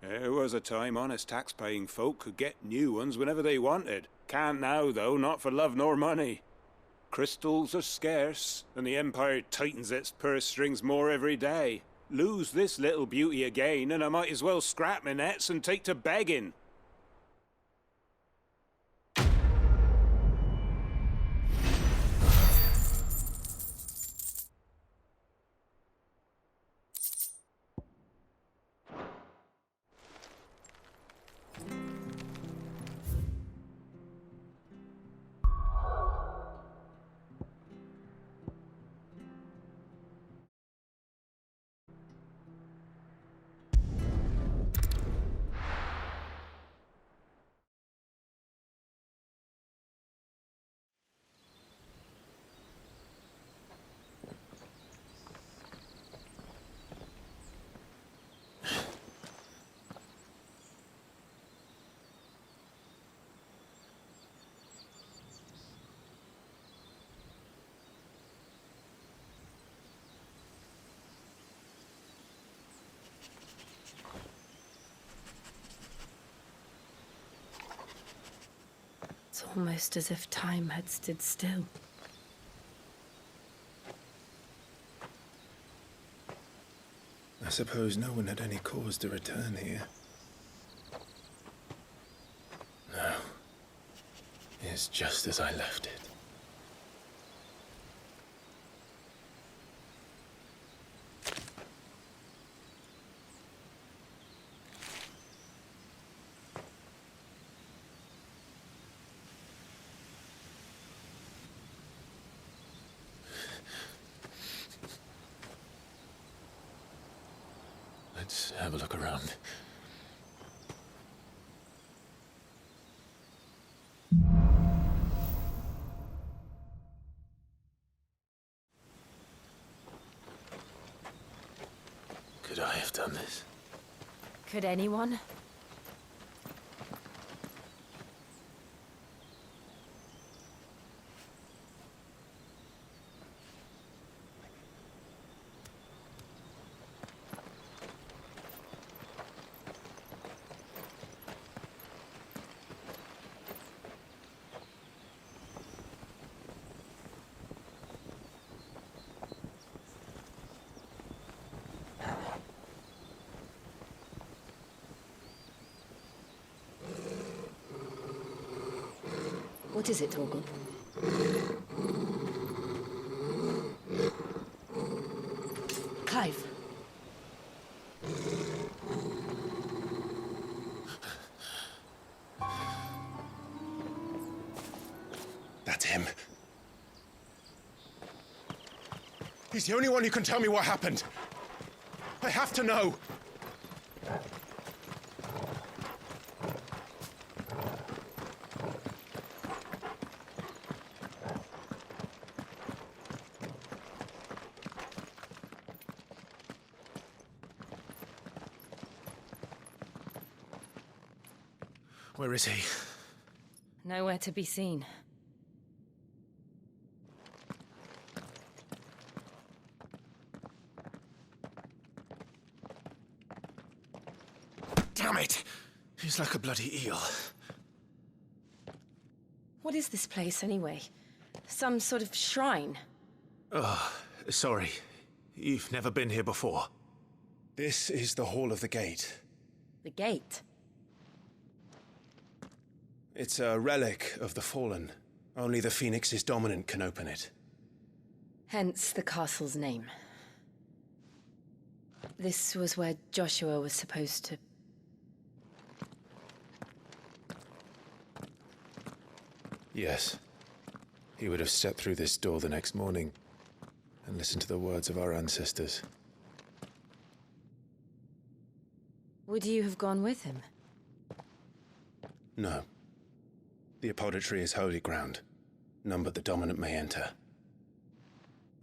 There was a time honest tax-paying folk could get new ones whenever they wanted. Can't now, though, not for love nor money. Crystals are scarce, and the Empire tightens its purse strings more every day. Lose this little beauty again, and I might as well scrap my nets and take to begging. It's almost as if time had stood still. I suppose no one had any cause to return here. No. It's just as I left it. Let's have a look around. Could I have done this? Could anyone? What is it, Torgal? Clive. That's him. He's the only one who can tell me what happened. I have to know. Where is he? Nowhere to be seen. Damn it! He's like a bloody eel. What is this place, anyway? Some sort of shrine? Oh, sorry. You've never been here before. This is the Hall of the Gate. The gate? It's a relic of the Fallen. Only the Phoenix's dominant can open it. Hence the castle's name. This was where Joshua was supposed to... Yes. He would have stepped through this door the next morning and listened to the words of our ancestors. Would you have gone with him? No. The apodatory is holy ground. None but the dominant may enter.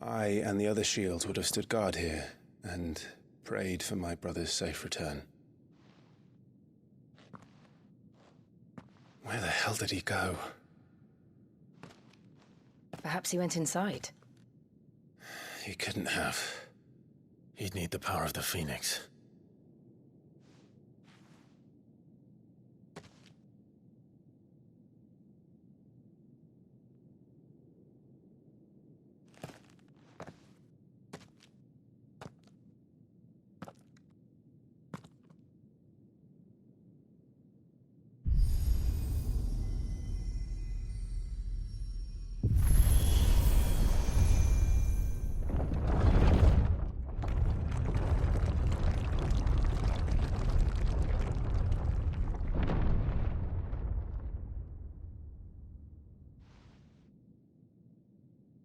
I and the other shields would have stood guard here and prayed for my brother's safe return. Where the hell did he go? Perhaps he went inside. He couldn't have. He'd need the power of the Phoenix.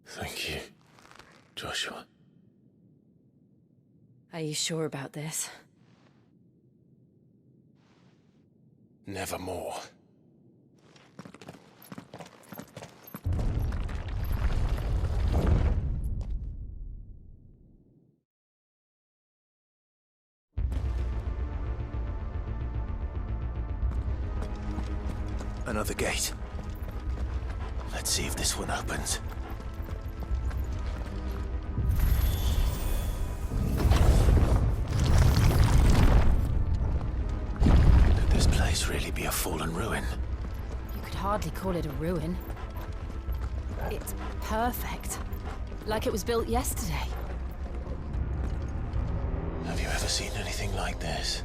Thank you, Joshua. Are you sure about this? Nevermore. Another gate. Let's see if this one opens. Could this place really be a fallen ruin? You could hardly call it a ruin. It's perfect. Like it was built yesterday. Have you ever seen anything like this?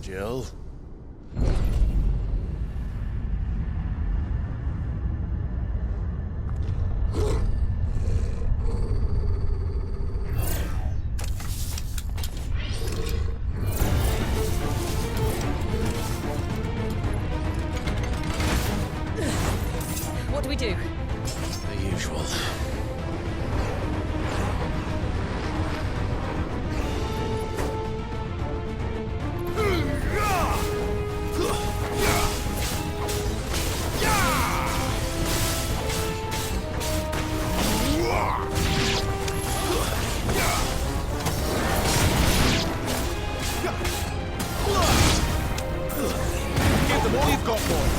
Jill? What do we do? The usual. Give them all you've got, boy.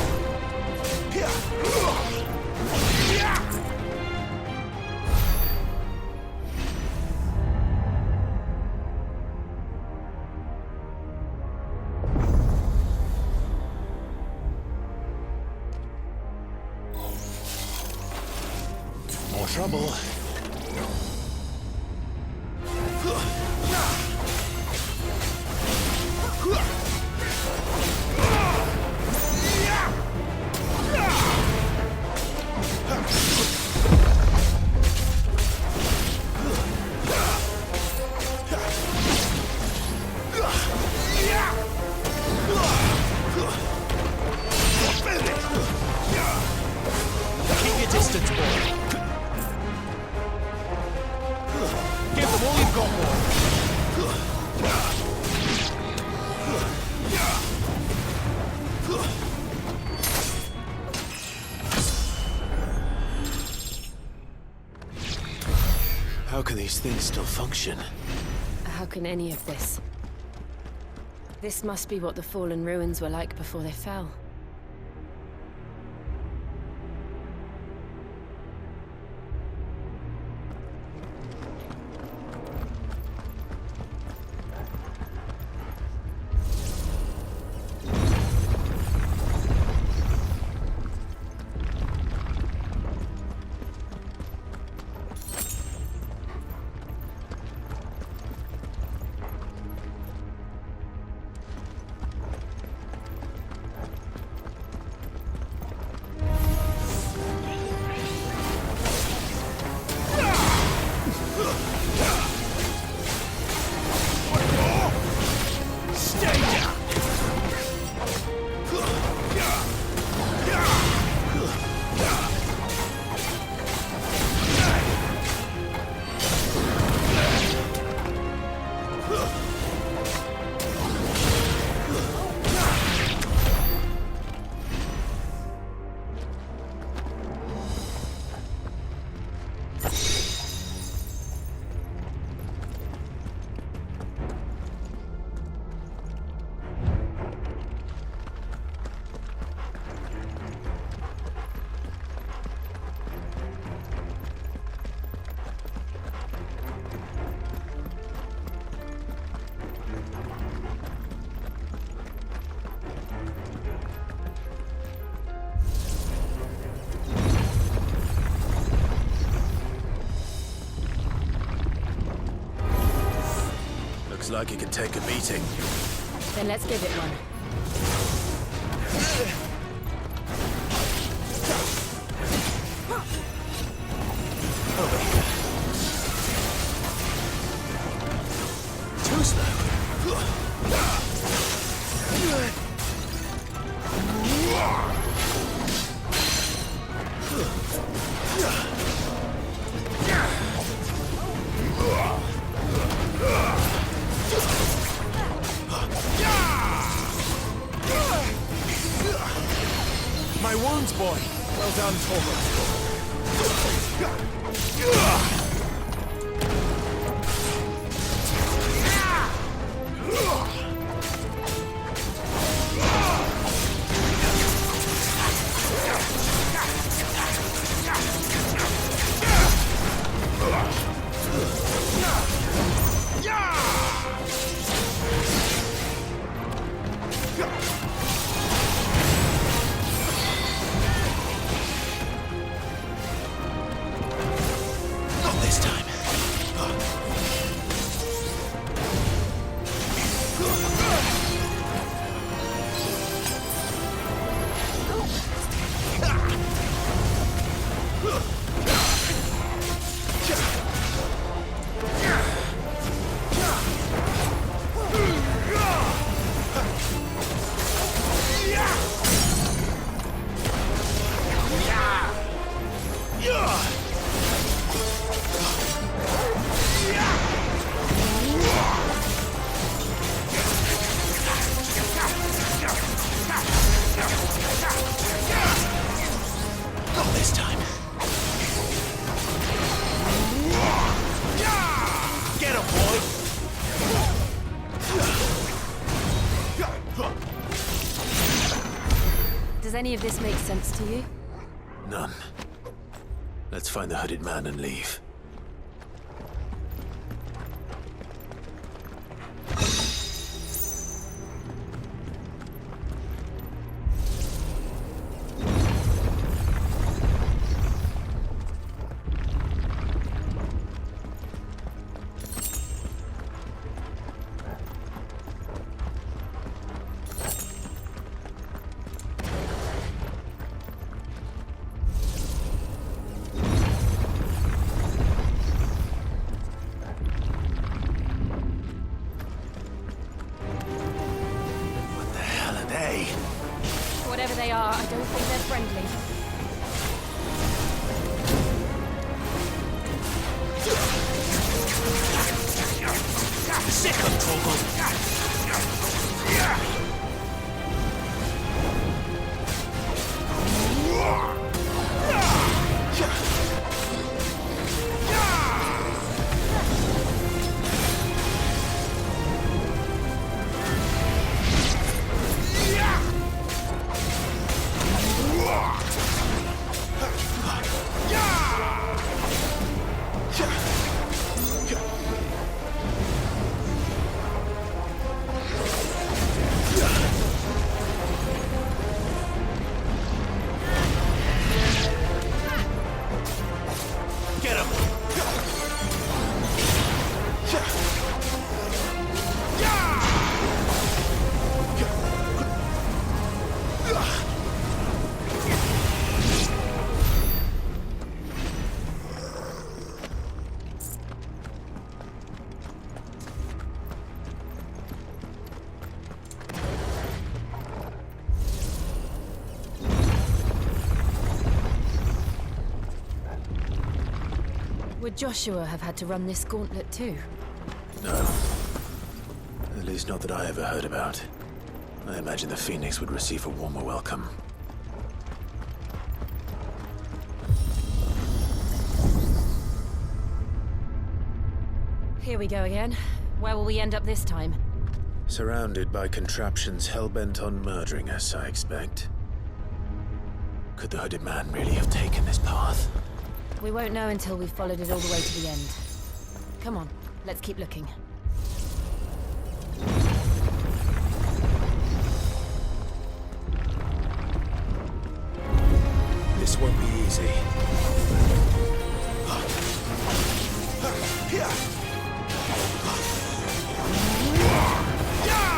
More trouble. Keep your distance, boy. more you've got more. How can these things still function? How can any of this? This must be what the fallen ruins were like before they fell. Looks like it can take a beating. Then let's give it one. Over here. Too slow. My wounds, boy. Well done, Torvald. Not this time. Not this time. Get him, boy! Does any of this make sense to you? None. Let's find the hooded man and leave. Whatever they are, I don't think they're friendly. Sick of Torgal! Would Joshua have had to run this gauntlet too? No. At least not that I ever heard about. I imagine the Phoenix would receive a warmer welcome. Here we go again. Where will we end up this time? Surrounded by contraptions hell-bent on murdering us, I expect. Could the hooded man really have taken this path? We won't know until we've followed it all the way to the end. Come on, let's keep looking. This won't be easy.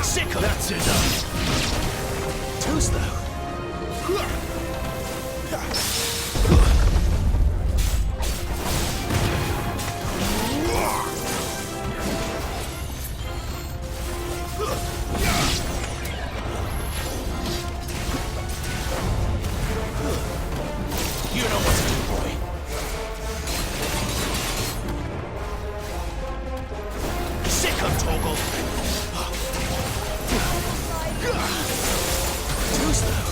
Sick of that's enough! Too slow. You know what to do, boy. Sick of Torgal! Too slow.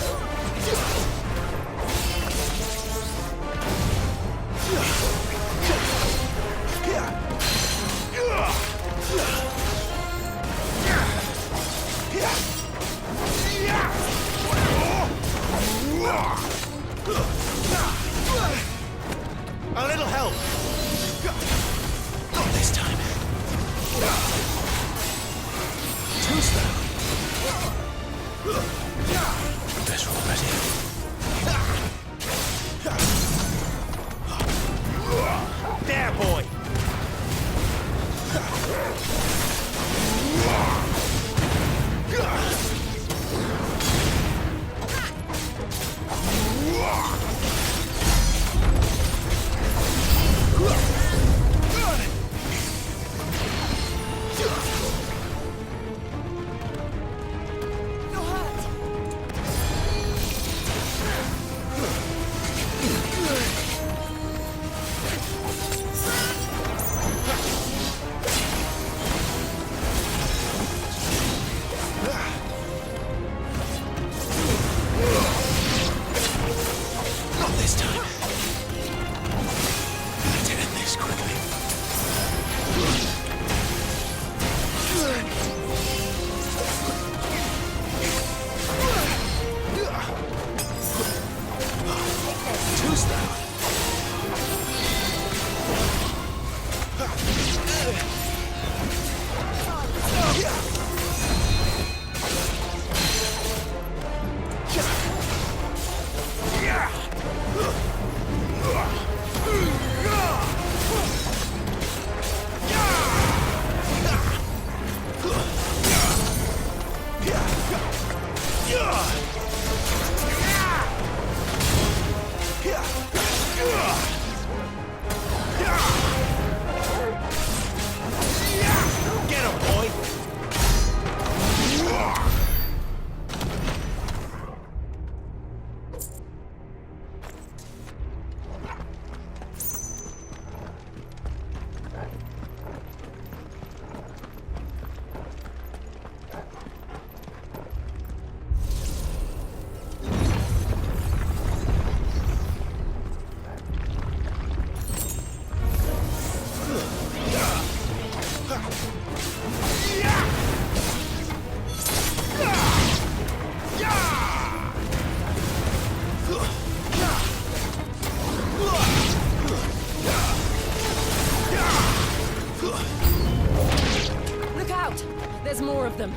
There's more of them.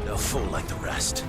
They'll fall like the rest.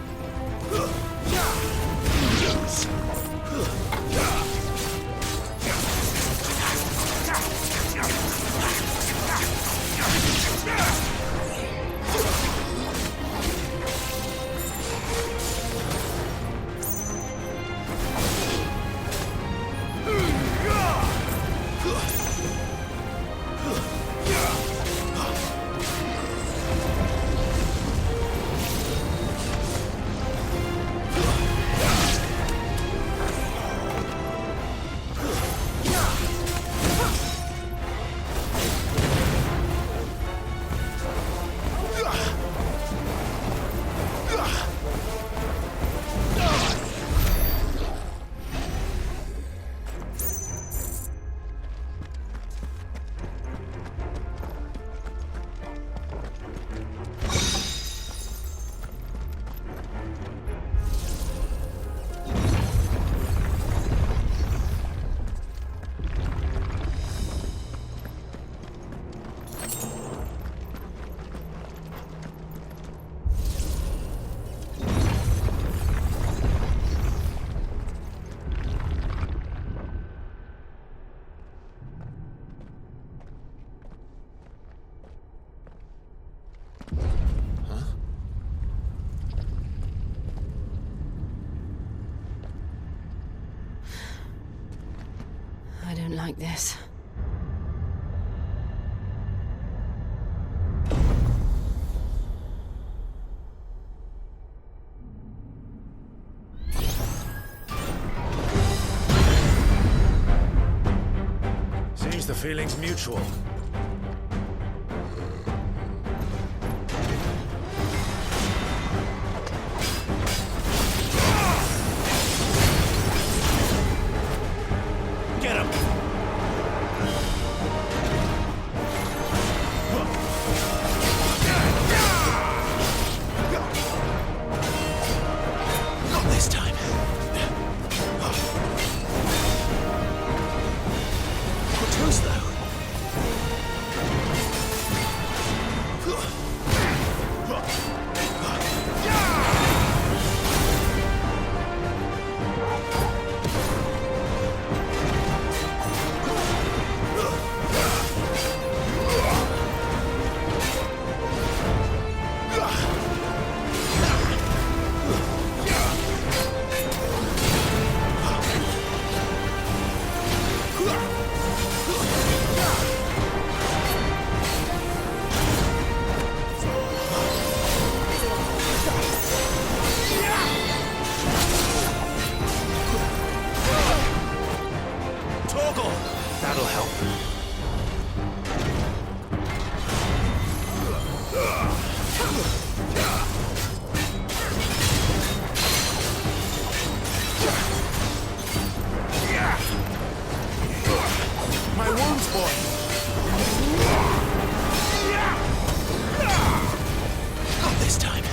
I don't like this. Seems the feeling's mutual. Get him! Not this time. We're toast, though. That'll help. My wounds, boy. Not this time.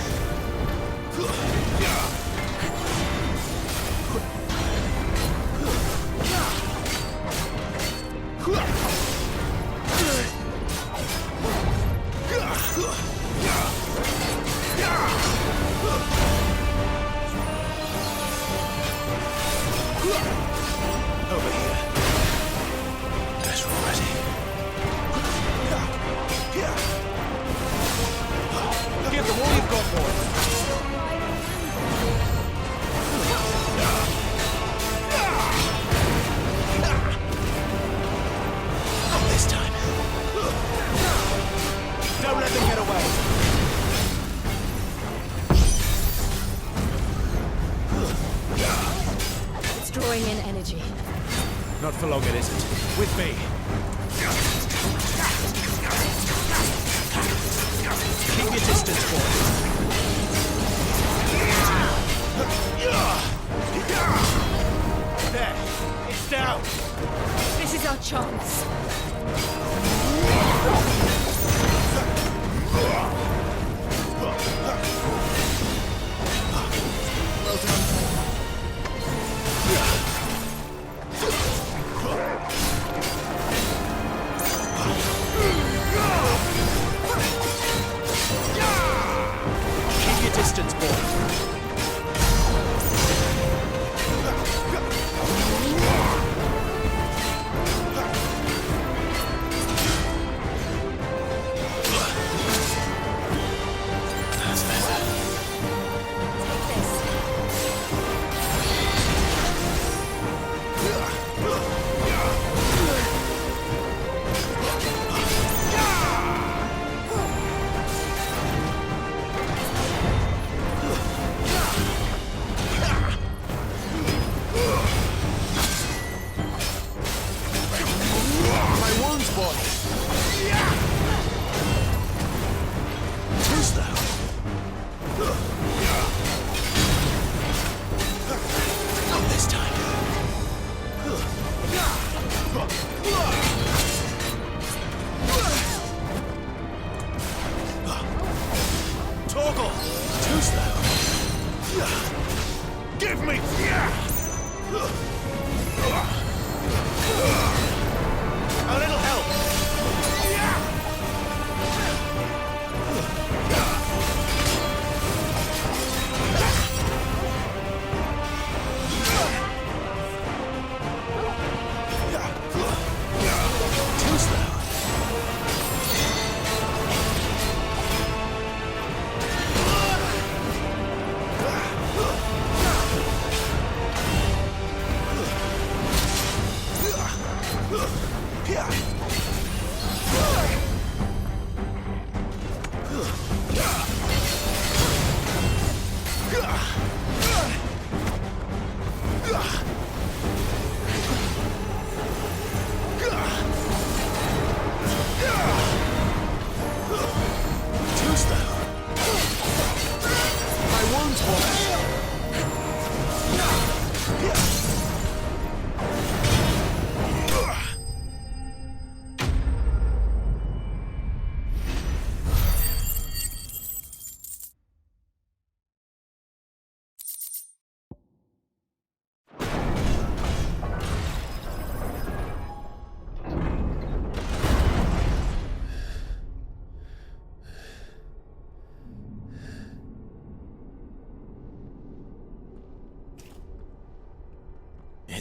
Over here. Guess we're ready. Give them all you've got, boys. Not this time. Don't let them get away. It's drawing in energy. Not for long, it isn't. With me. Keep your distance, boy. There. It's down. This is our chance. Well done.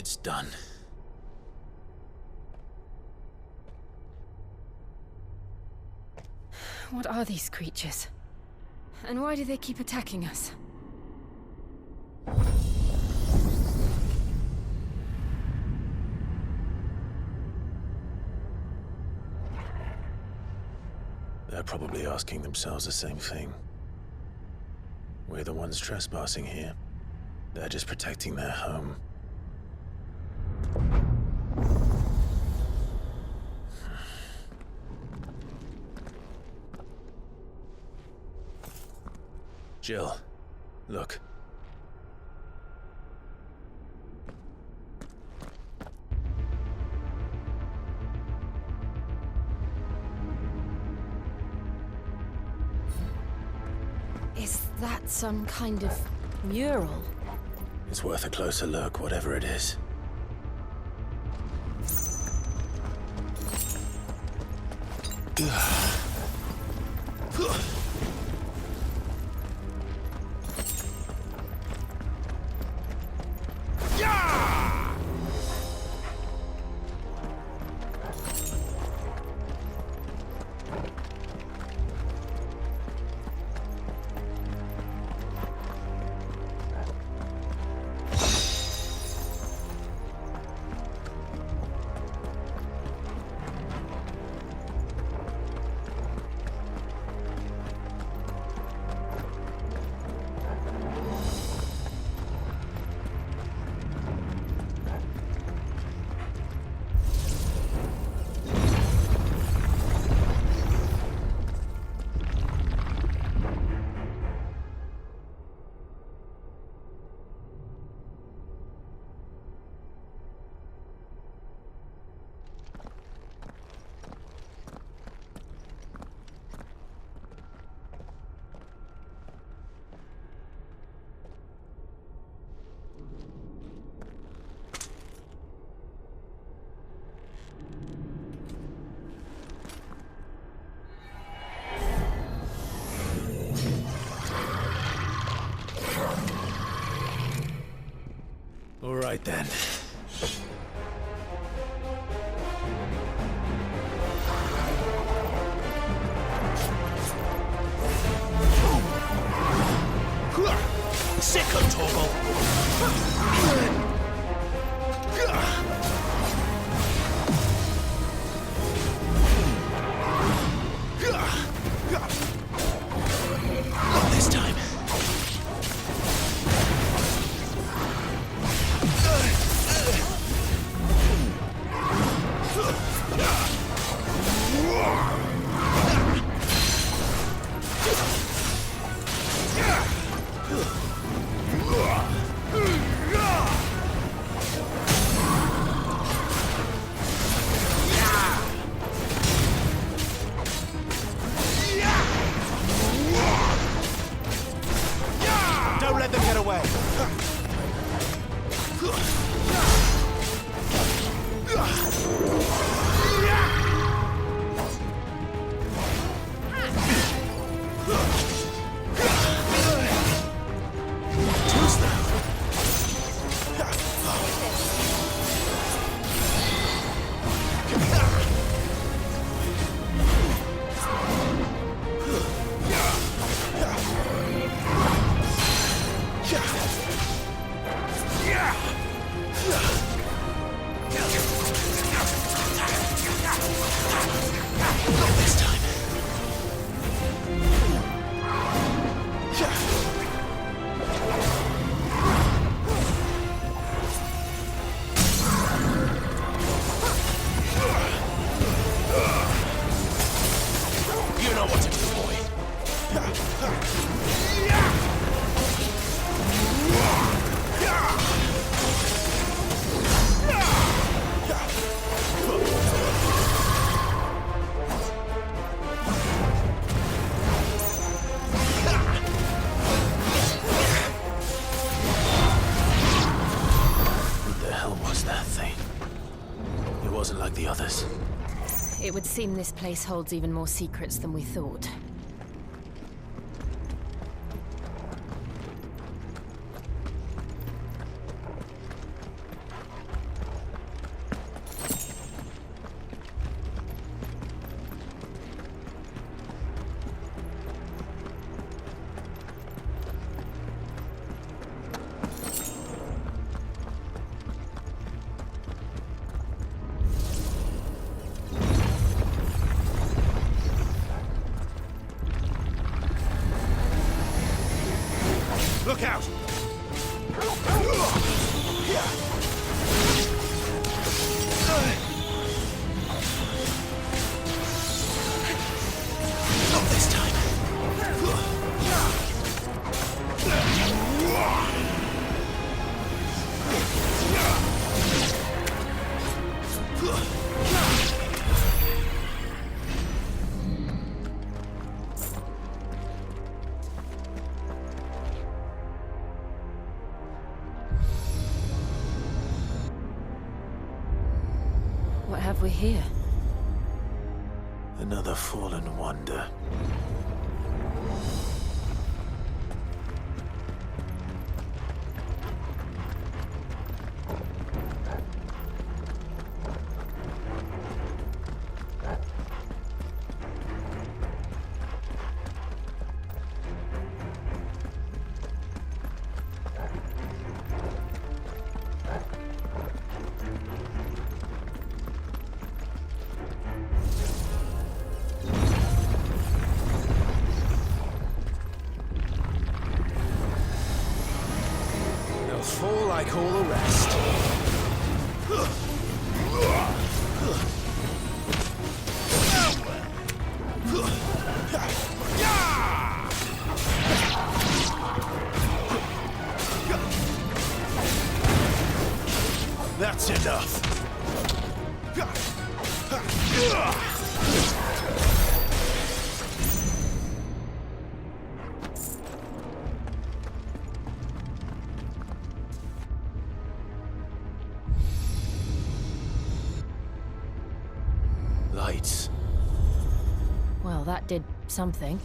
It's done. What are these creatures? And why do they keep attacking us? They're probably asking themselves the same thing. We're the ones trespassing here. They're just protecting their home. Jill, look. Is that some kind of mural? It's worth a closer look, whatever it is. All right then. Sick of Torgal! Not this time. Don't let them get away! The others. It would seem this place holds even more secrets than we thought. Look out! Not this time. What have we here? Another fallen wonder. They'll fall like all the rest. That's enough. Lights. Well, that did something.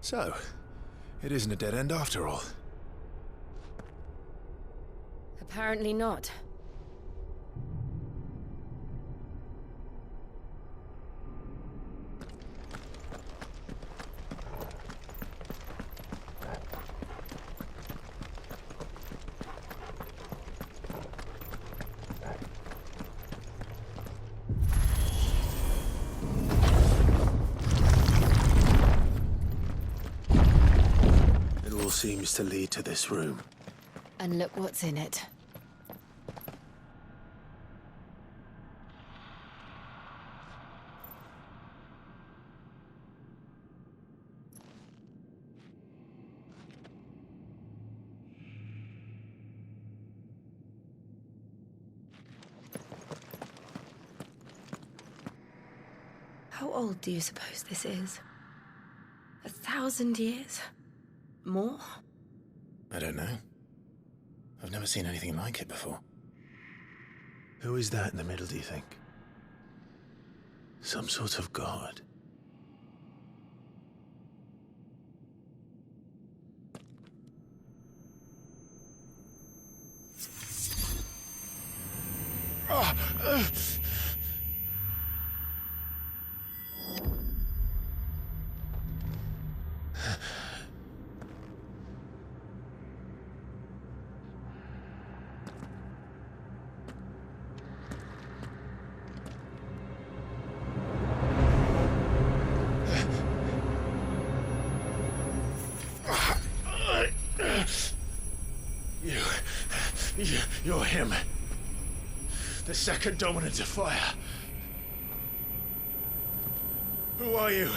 So, it isn't a dead end after all. Apparently not. It all seems to lead to this room. And look what's in it. How old do you suppose this is? 1,000 years? More? I don't know. I've never seen anything like it before. Who is that in the middle, do you think? Some sort of god? You're him. The second dominant of fire. Who are you?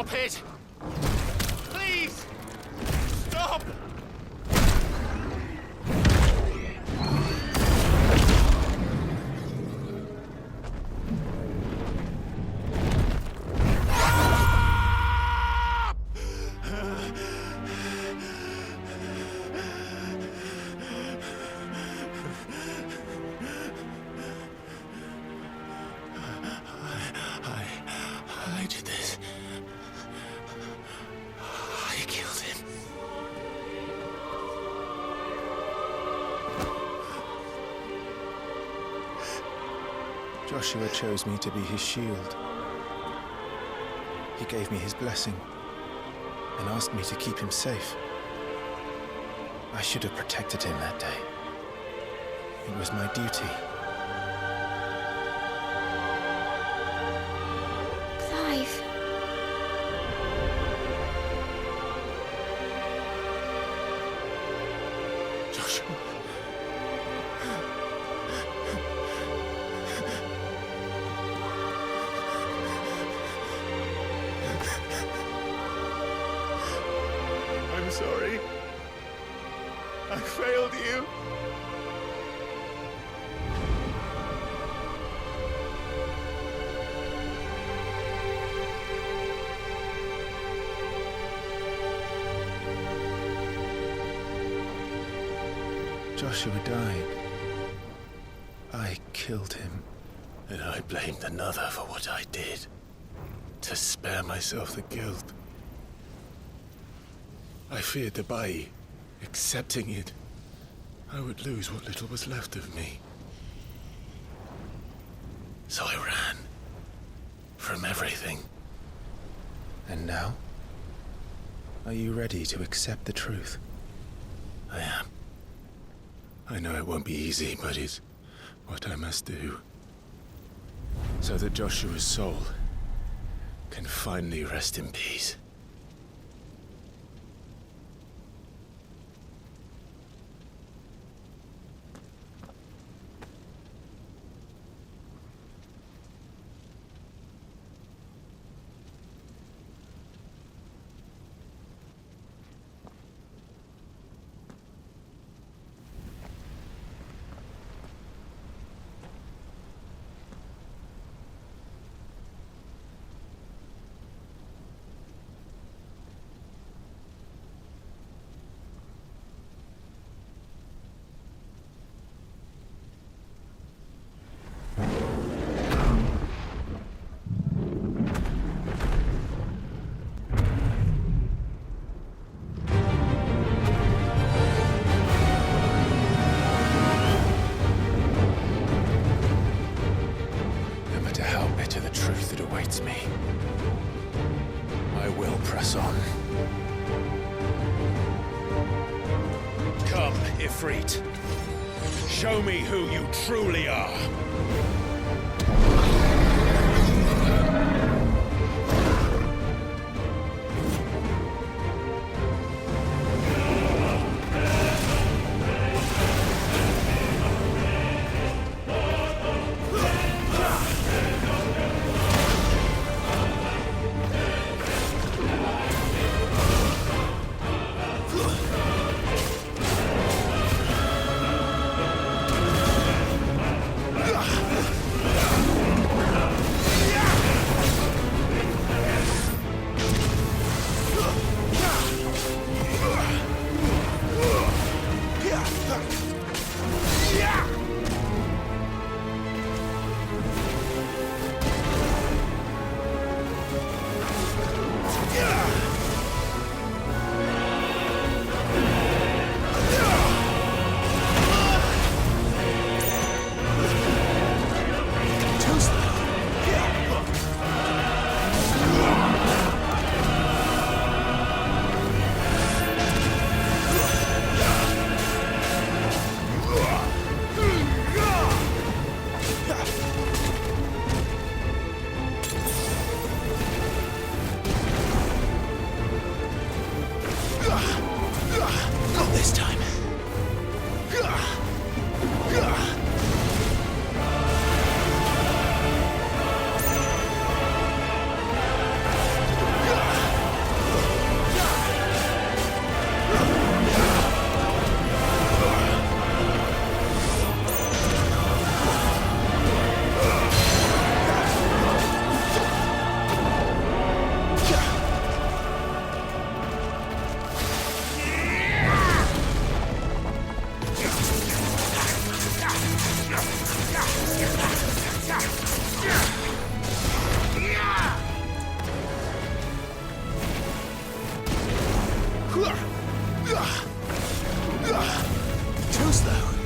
Stop it! Please! Stop! I did this. I killed him. Joshua chose me to be his shield. He gave me his blessing and asked me to keep him safe. I should have protected him that day. It was my duty. Clive. Joshua. I'm sorry. I failed you. Joshua died. I killed him. And I blamed another for what I did, to spare myself the guilt. I feared that by accepting it, I would lose what little was left of me. So I ran from everything. And now? Are you ready to accept the truth? I am. I know it won't be easy, but it's what I must do. So that Joshua's soul can finally rest in peace. Me. I will press on. Come, Ifrit. Show me who you truly are. Too slow.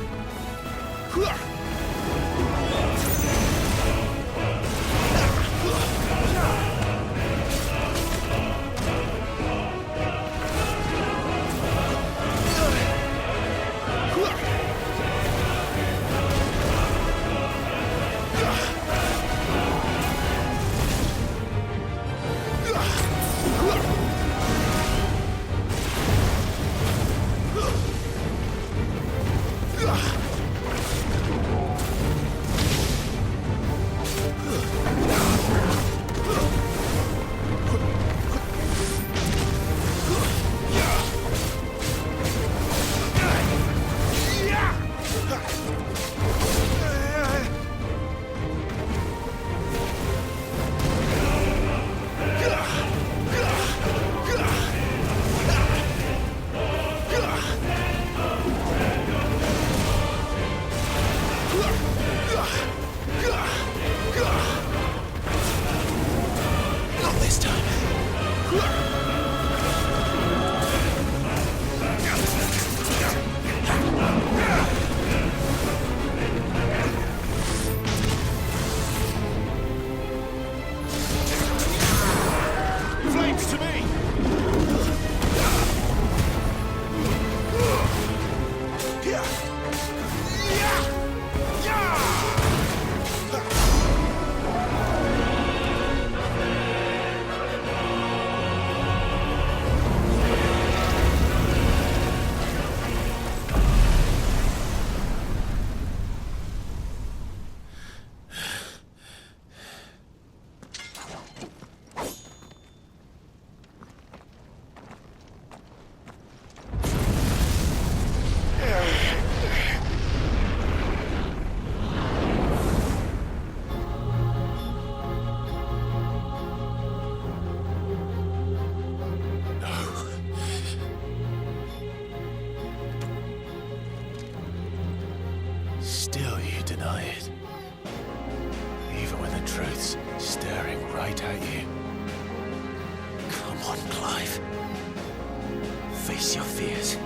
Still you deny it. Even when the truth's staring right at you. Come on, Clive. Face your fears.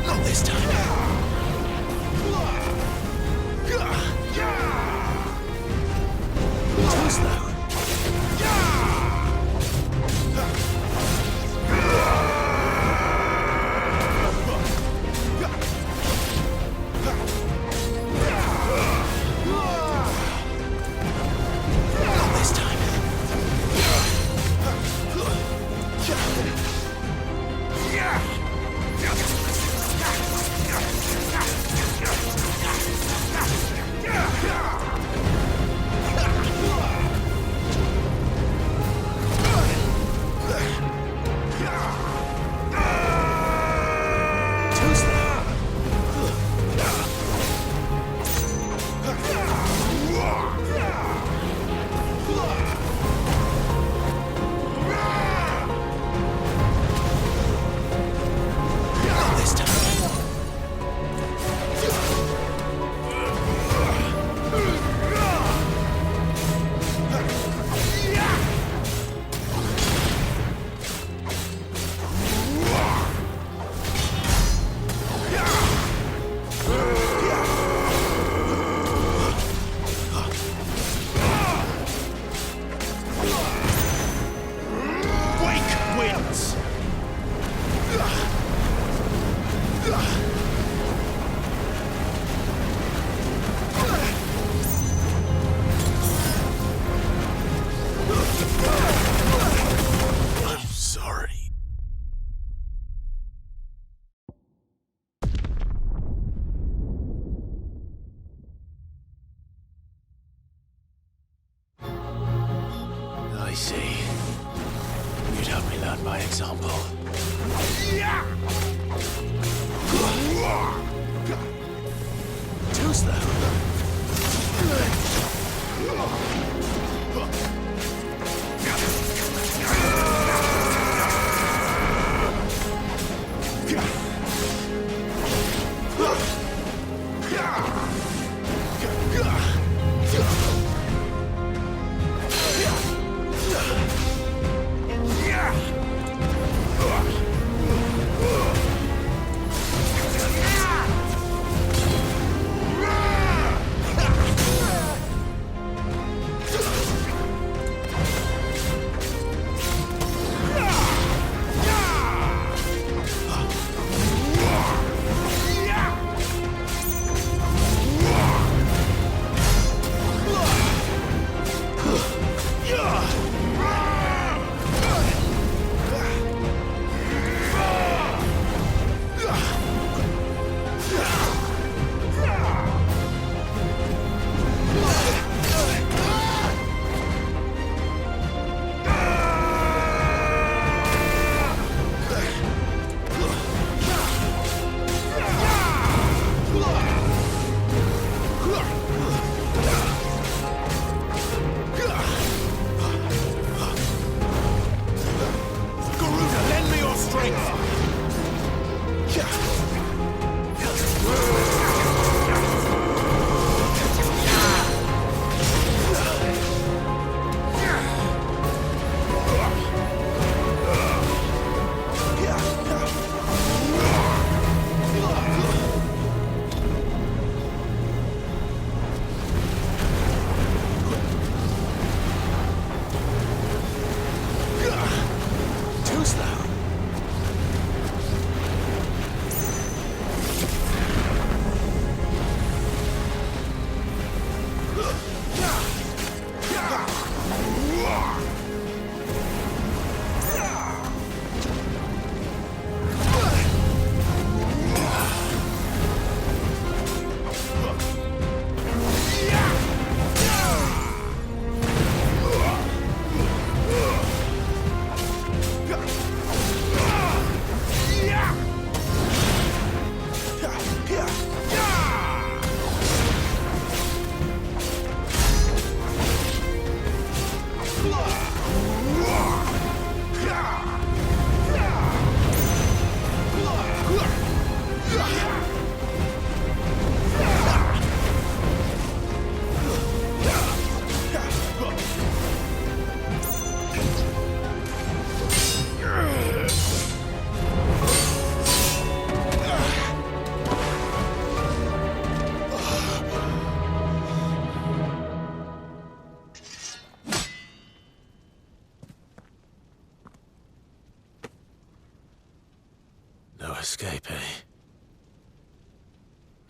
Not this time. Too slow.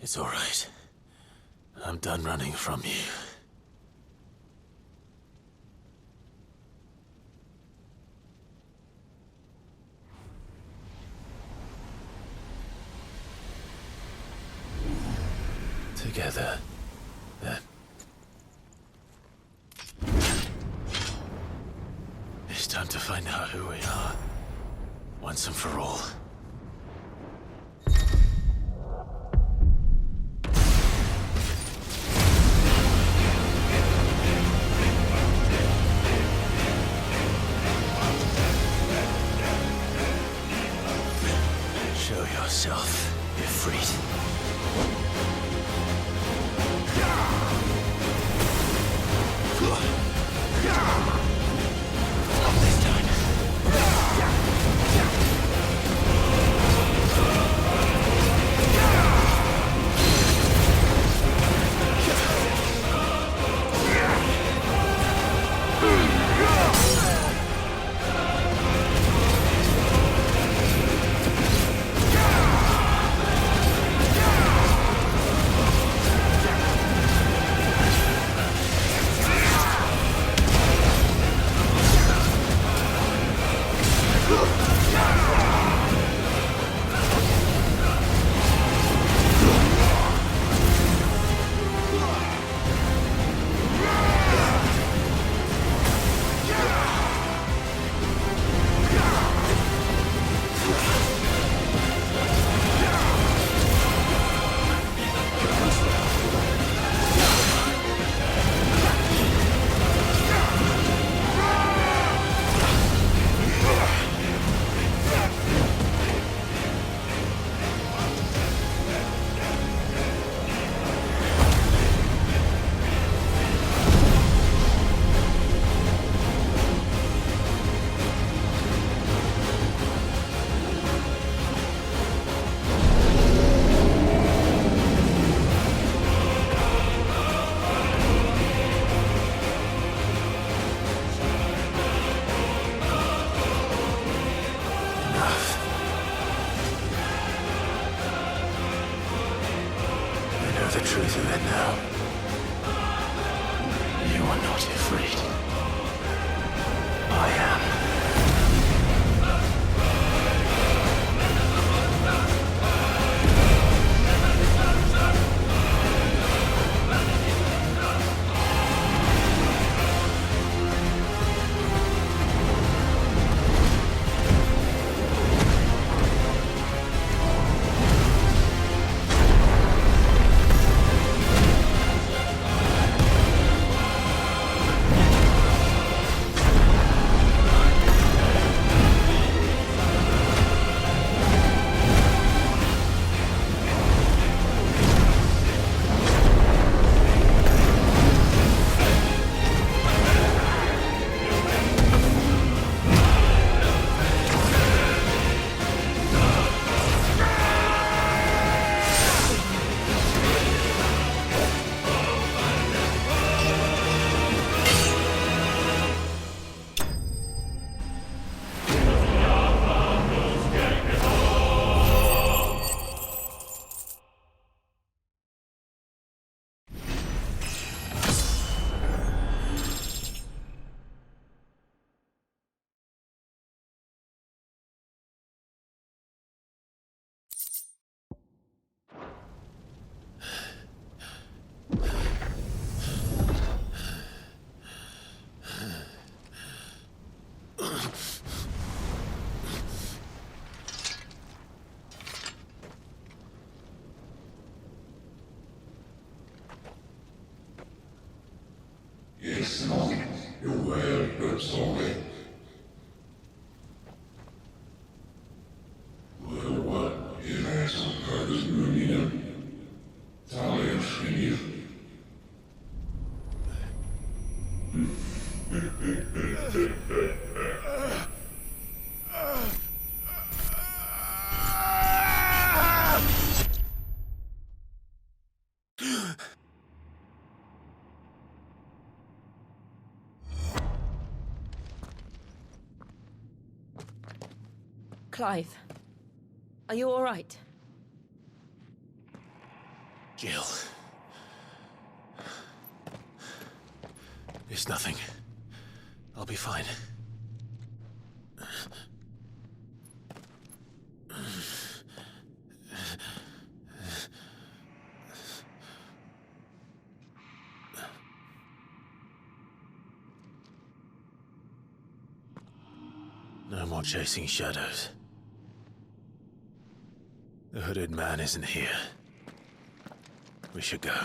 It's all right. I'm done running from you. Together, then. It's time to find out who we are, once and for all. Show yourself, Ifrit. The truth of it now. You are not afraid. I am. Clive, are you all right? Jill. It's nothing. I'll be fine. No more chasing shadows. The hooded man isn't here. We should go.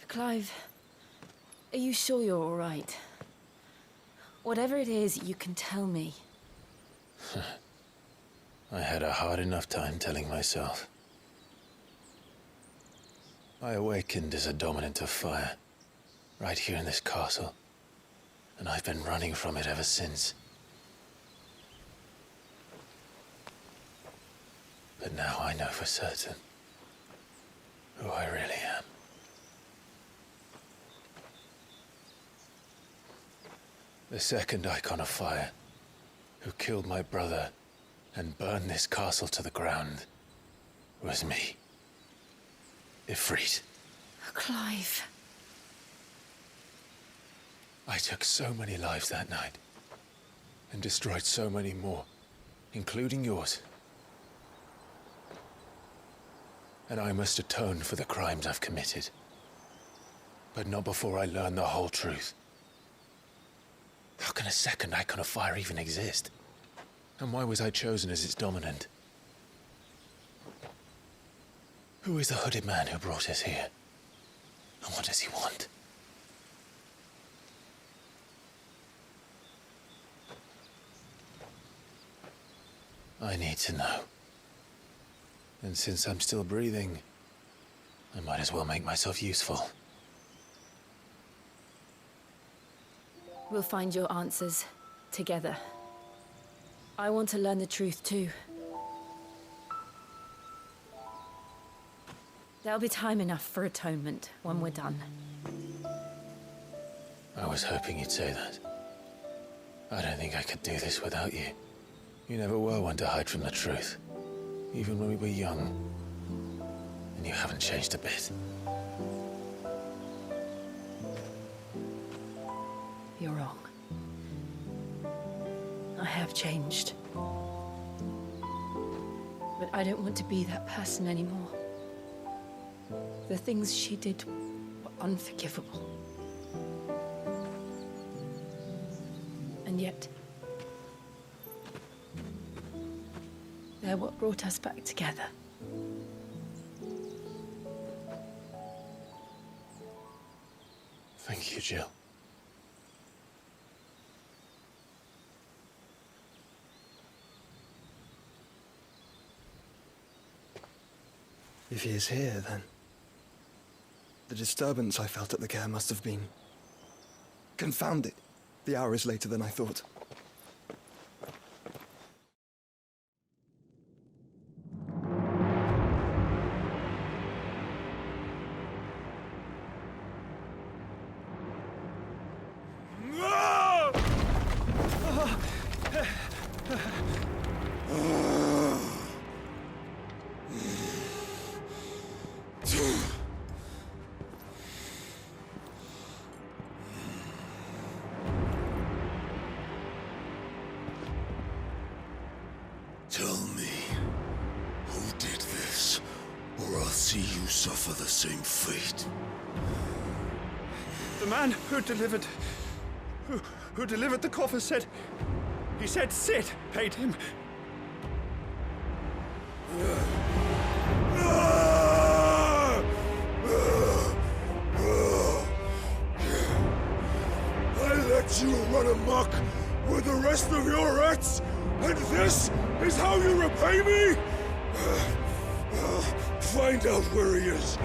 Clive, are you sure you're all right? Whatever it is, you can tell me. I had a hard enough time telling myself. I awakened as a dominant of fire, right here in this castle, and I've been running from it ever since. But now I know for certain who I really am. The second icon of fire, who killed my brother and burned this castle to the ground, was me. Ifrit. Clive. I took so many lives that night, and destroyed so many more, including yours. And I must atone for the crimes I've committed. But not before I learn the whole truth. How can a second icon of fire even exist? And why was I chosen as its dominant? Who is the hooded man who brought us here? And what does he want? I need to know. And since I'm still breathing, I might as well make myself useful. We'll find your answers together. I want to learn the truth too. There'll be time enough for atonement when we're done. I was hoping you'd say that. I don't think I could do this without you. You never were one to hide from the truth, even when we were young. And you haven't changed a bit. You're wrong. I have changed. But I don't want to be that person anymore. The things she did were unforgivable. And yet, they're what brought us back together. Thank you, Jill. If he is here, then the disturbance I felt at the care must have been... Confound it! The hour is later than I thought. Tell me, who did this, or I'll see you suffer the same fate. The man who delivered the coffer said... He said Sid paid him. I let you run amok with the rest of your rats, And this is how you repay me? Find out where he is.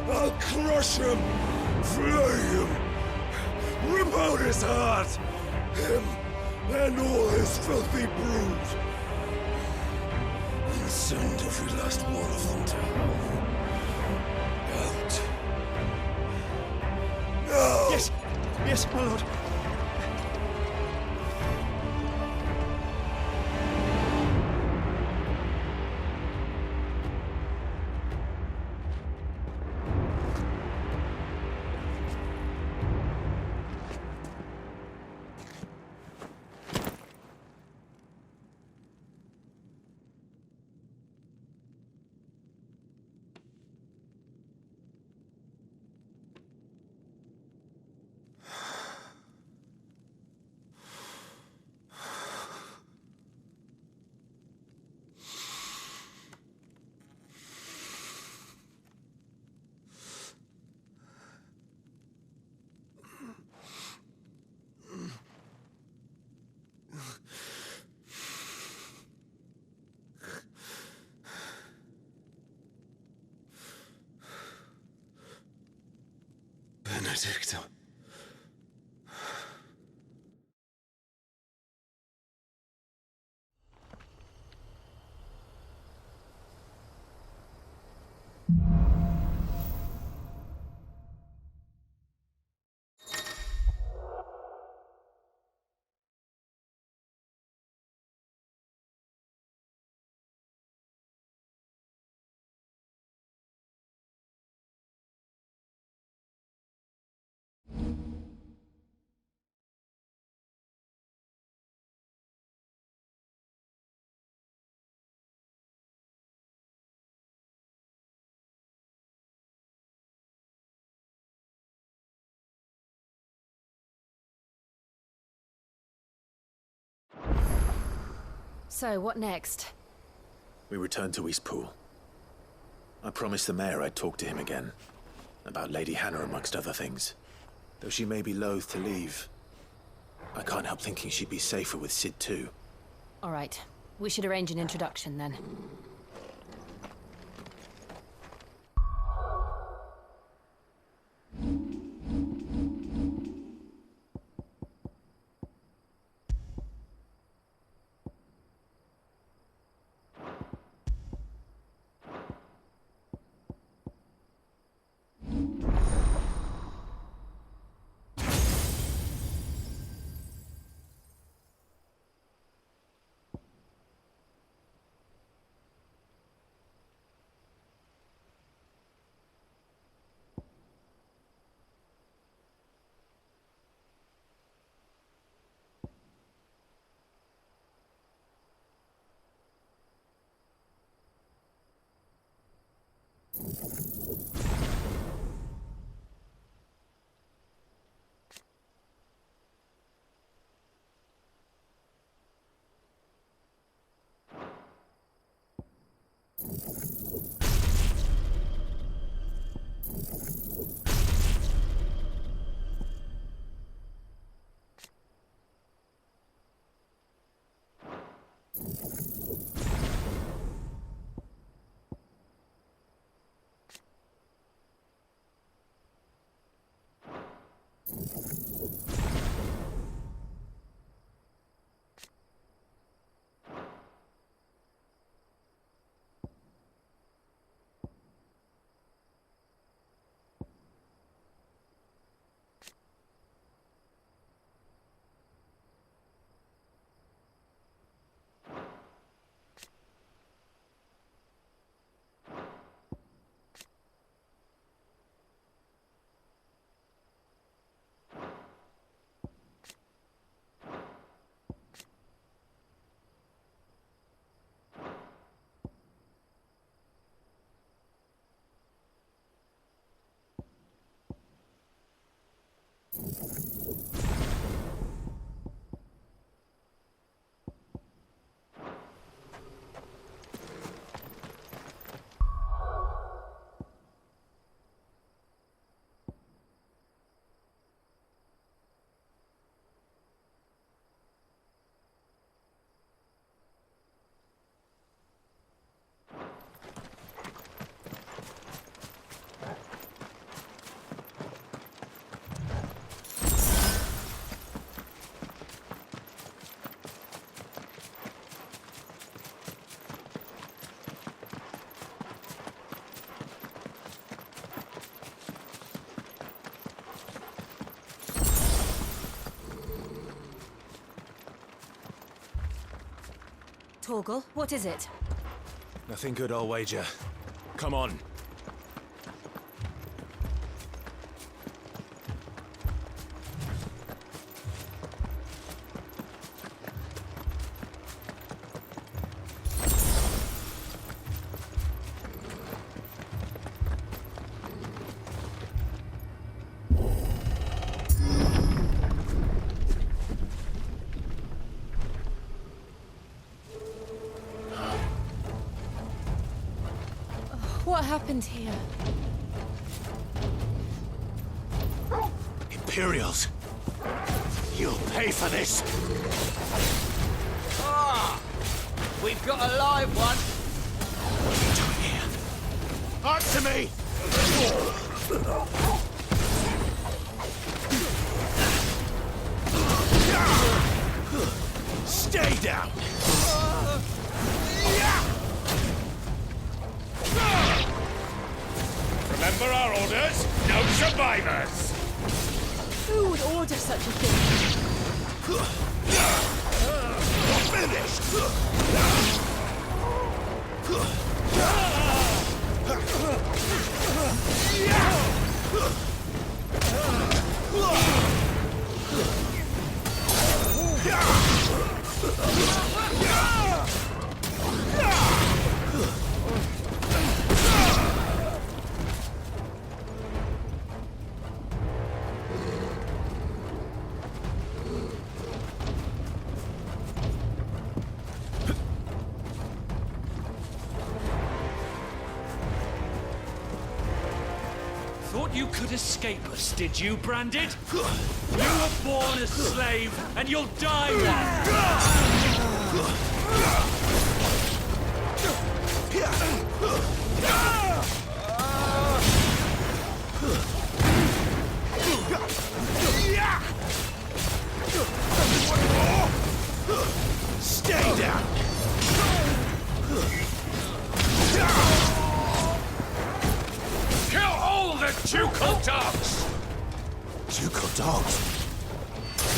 I'll crush him, flay him, rip out his heart, him and all his filthy brood, and send every last one of them to hell. Out. Now! Yes, yes, my lord. Benedicta. So, what next? We return to Eastpool. I promised the mayor I'd talk to him again. About Lady Hannah, amongst other things. Though she may be loath to leave, I can't help thinking she'd be safer with Sid too. All right. We should arrange an introduction then. Torgal, what is it? Nothing good, I'll wager. Come on. What happened here? Imperials! You'll pay for this! Ah! We've got a live one! What are you doing here? Answer me! Stay down! Remember our orders? No survivors! Who would order such a thing? Finished! Thought you could escape us, did you, Branded? You were born a slave, and you'll die Stay down! Kill all the ducal dogs! Ducal dogs?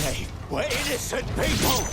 They were innocent people!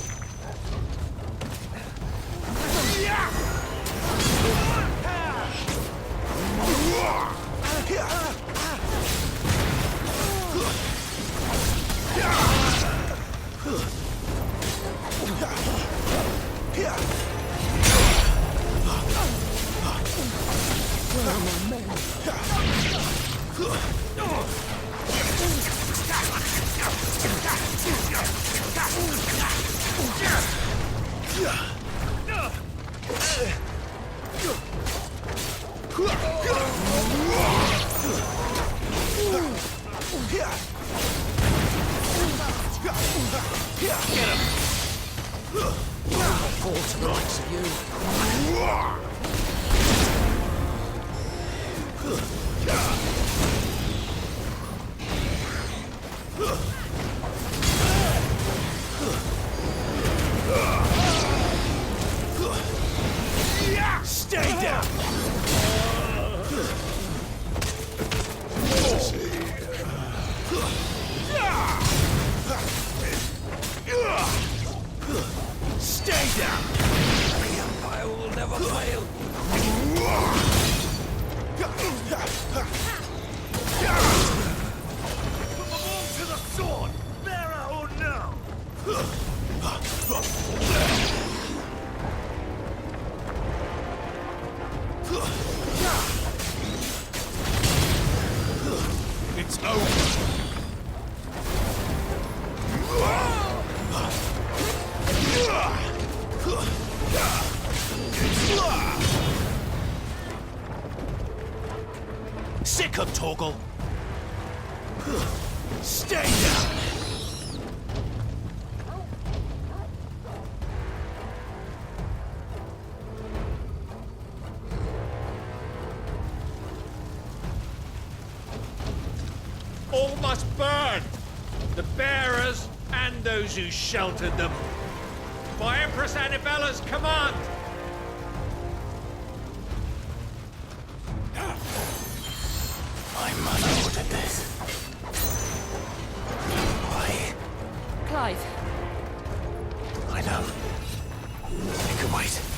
Stay down! Stay down! The Empire will never fail! Put them all to the sword! Bearer or no! It's over. Sick of Torgal. Stay down. All must burn! The bearers and those who sheltered them. By Empress Annabella's command! My mother ordered this. Why? Clive. I know. It could wait.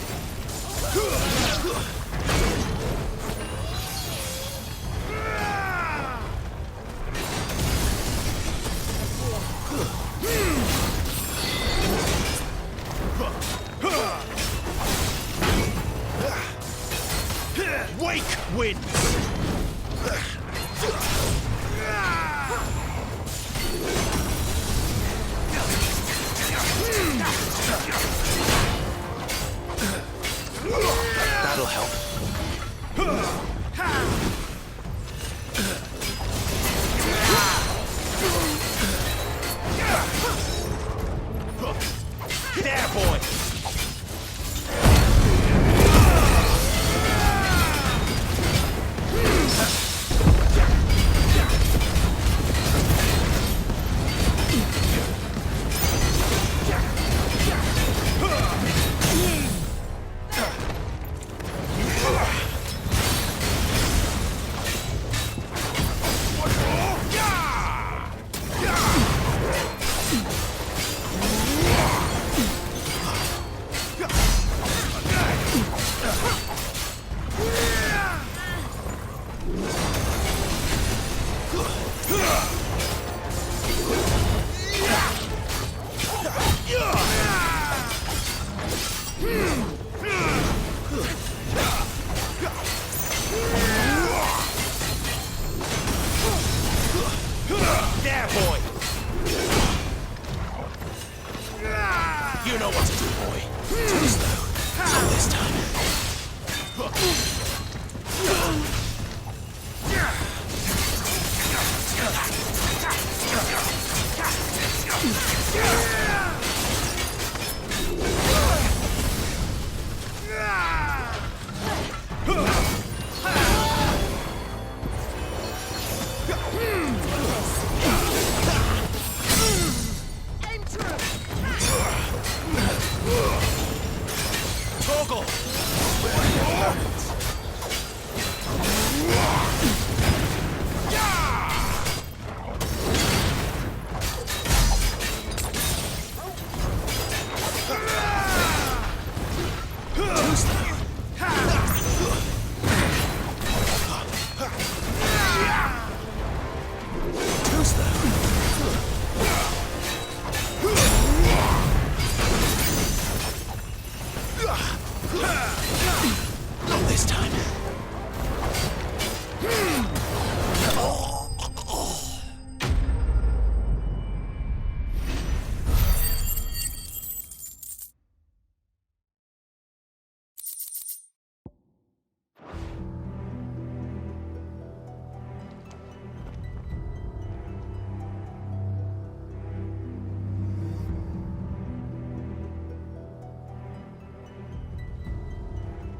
Not this time.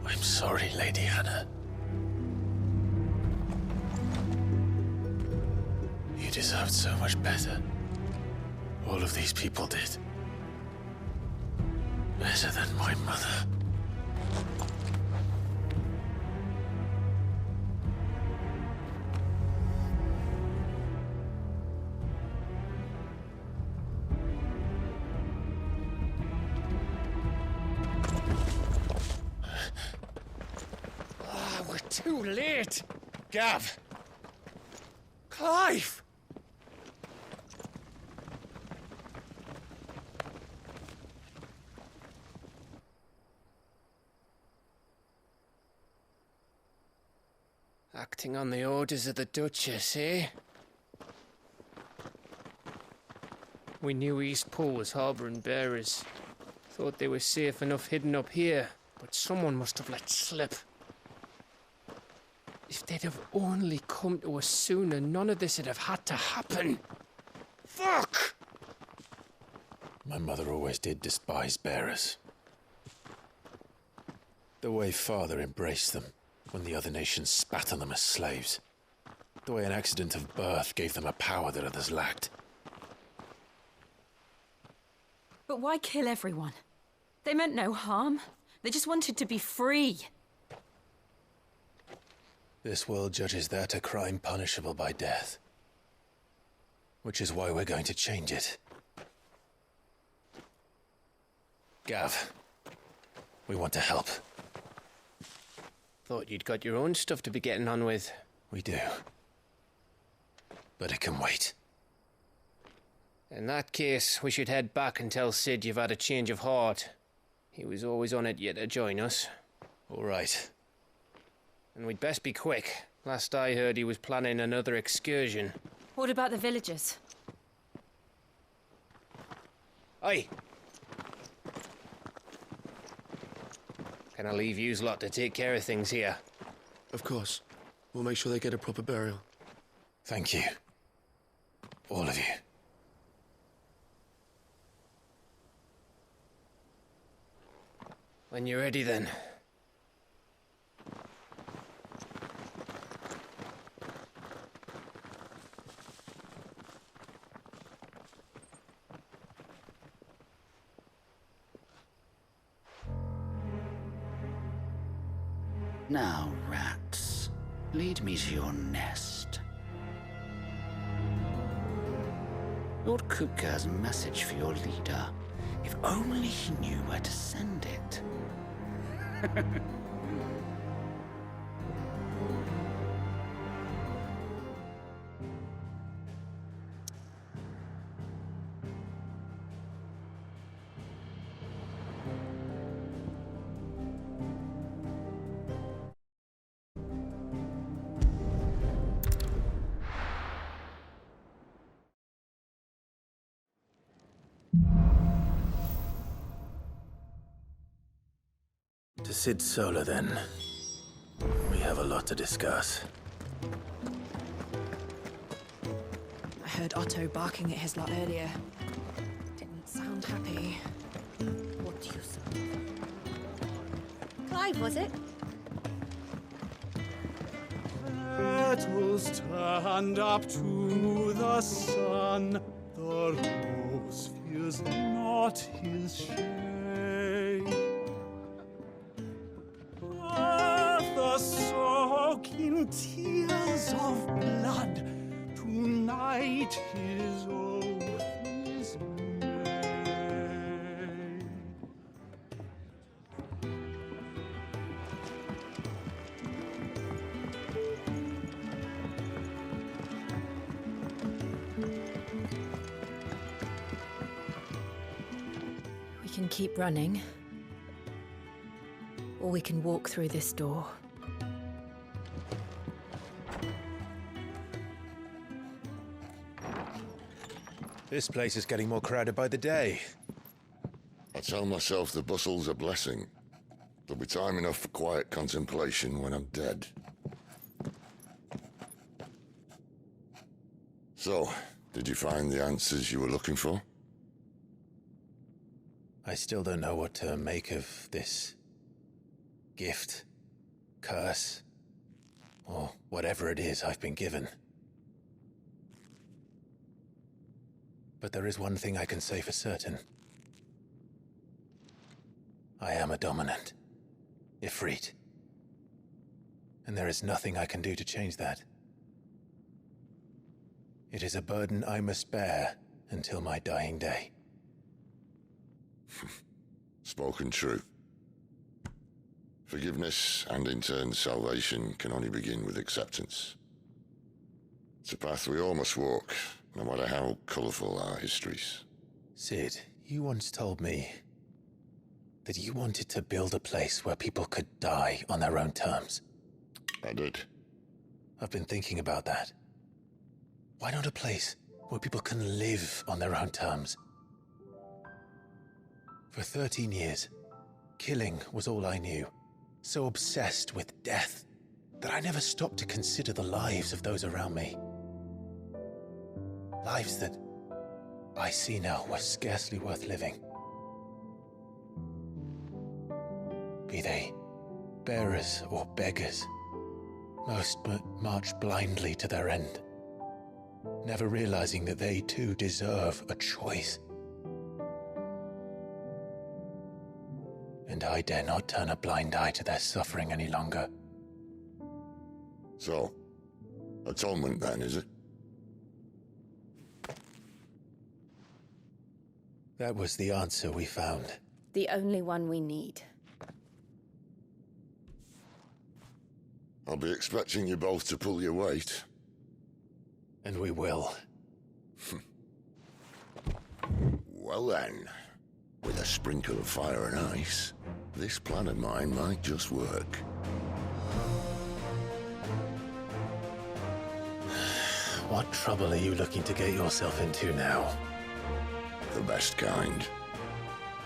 I'm sorry, Lady Hannah. You deserved so much better. All of these people did. Better than my mother. We're too late. Gav. Clive. Acting on the orders of the Duchess, eh? We knew East Pool was harbouring bearers. Thought they were safe enough hidden up here, but someone must have let slip. If they'd have only come to us sooner, none of this would have had to happen. Fuck! My mother always did despise bearers. The way Father embraced them when the other nations spat on them as slaves. The way an accident of birth gave them a power that others lacked. But why kill everyone? They meant no harm. They just wanted to be free. This world judges that a crime punishable by death. Which is why we're going to change it. Gav, we want to help. Thought you'd got your own stuff to be getting on with. We do. But it can wait. In that case, we should head back and tell Sid you've had a change of heart. He was always on it yet to join us. All right. And we'd best be quick. Last I heard, he was planning another excursion. What about the villagers? Aye. Can I leave yous lot to take care of things here? Of course. We'll make sure they get a proper burial. Thank you. All of you. When you're ready, then. Now, rats, lead me to your nest. Lord Kupka has a message for your leader. If only he knew where to send it. To Sid Solar, then. We have a lot to discuss. heard Otto barking at his lot earlier. Didn't sound happy. What do you suppose? Clive, was it? Petals stand up to the sun. The rose fears not his shade. Earth soak in tears of blood. Tonight his oath is made. We can keep running, or we can walk through this door. This place is getting more crowded by the day. I tell myself the bustle's a blessing. There'll be time enough for quiet contemplation when I'm dead. So, did you find the answers you were looking for? I still don't know what to make of this gift, curse, or whatever it is I've been given. But there is one thing I can say for certain. I am a dominant, Ifrit. And there is nothing I can do to change that. It is a burden I must bear until my dying day. Spoken true. Forgiveness and in turn salvation can only begin with acceptance. It's a path we all must walk, no matter how colourful our histories. Sid, you once told me that you wanted to build a place where people could die on their own terms. I did. I've been thinking about that. Why not a place where people can live on their own terms? For 13 years, killing was all I knew. So obsessed with death that I never stopped to consider the lives of those around me. Lives that I see now were scarcely worth living. Be they bearers or beggars, most march blindly to their end, never realizing that they too deserve a choice. And I dare not turn a blind eye to their suffering any longer. So, atonement then, is it? That was the answer we found. The only one we need. I'll be expecting you both to pull your weight. And we will. Well then, with a sprinkle of fire and ice, this plan of mine might just work. What trouble are you looking to get yourself into now? The best kind.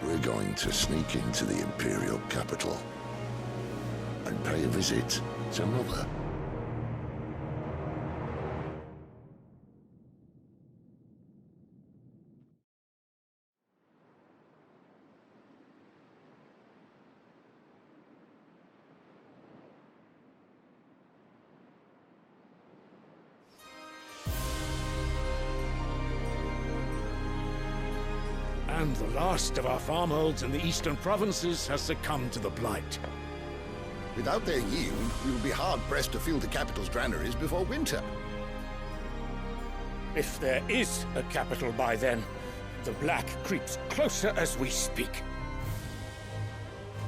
We're going to sneak into the Imperial capital and pay a visit to Mother. And the last of our farmholds in the eastern provinces has succumbed to the blight. Without their yield, we will be hard-pressed to fill the capital's granaries before winter. If there is a capital by then, the black creeps closer as we speak.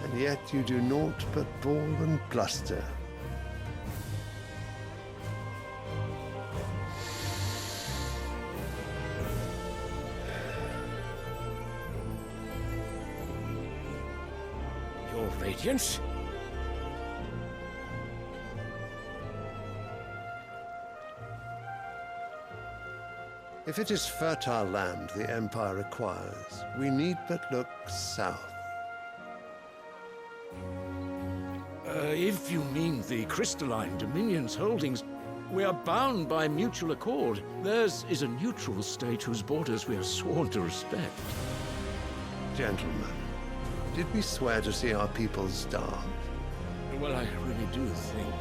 And yet you do naught but bawl and bluster. Your Radiance? If it is fertile land the Empire requires, we need but look south. If you mean the crystalline Dominion's holdings, We are bound by mutual accord. Theirs is a neutral state whose borders we are sworn to respect. Gentlemen, did we swear to see our people starve? Well, I really do think that...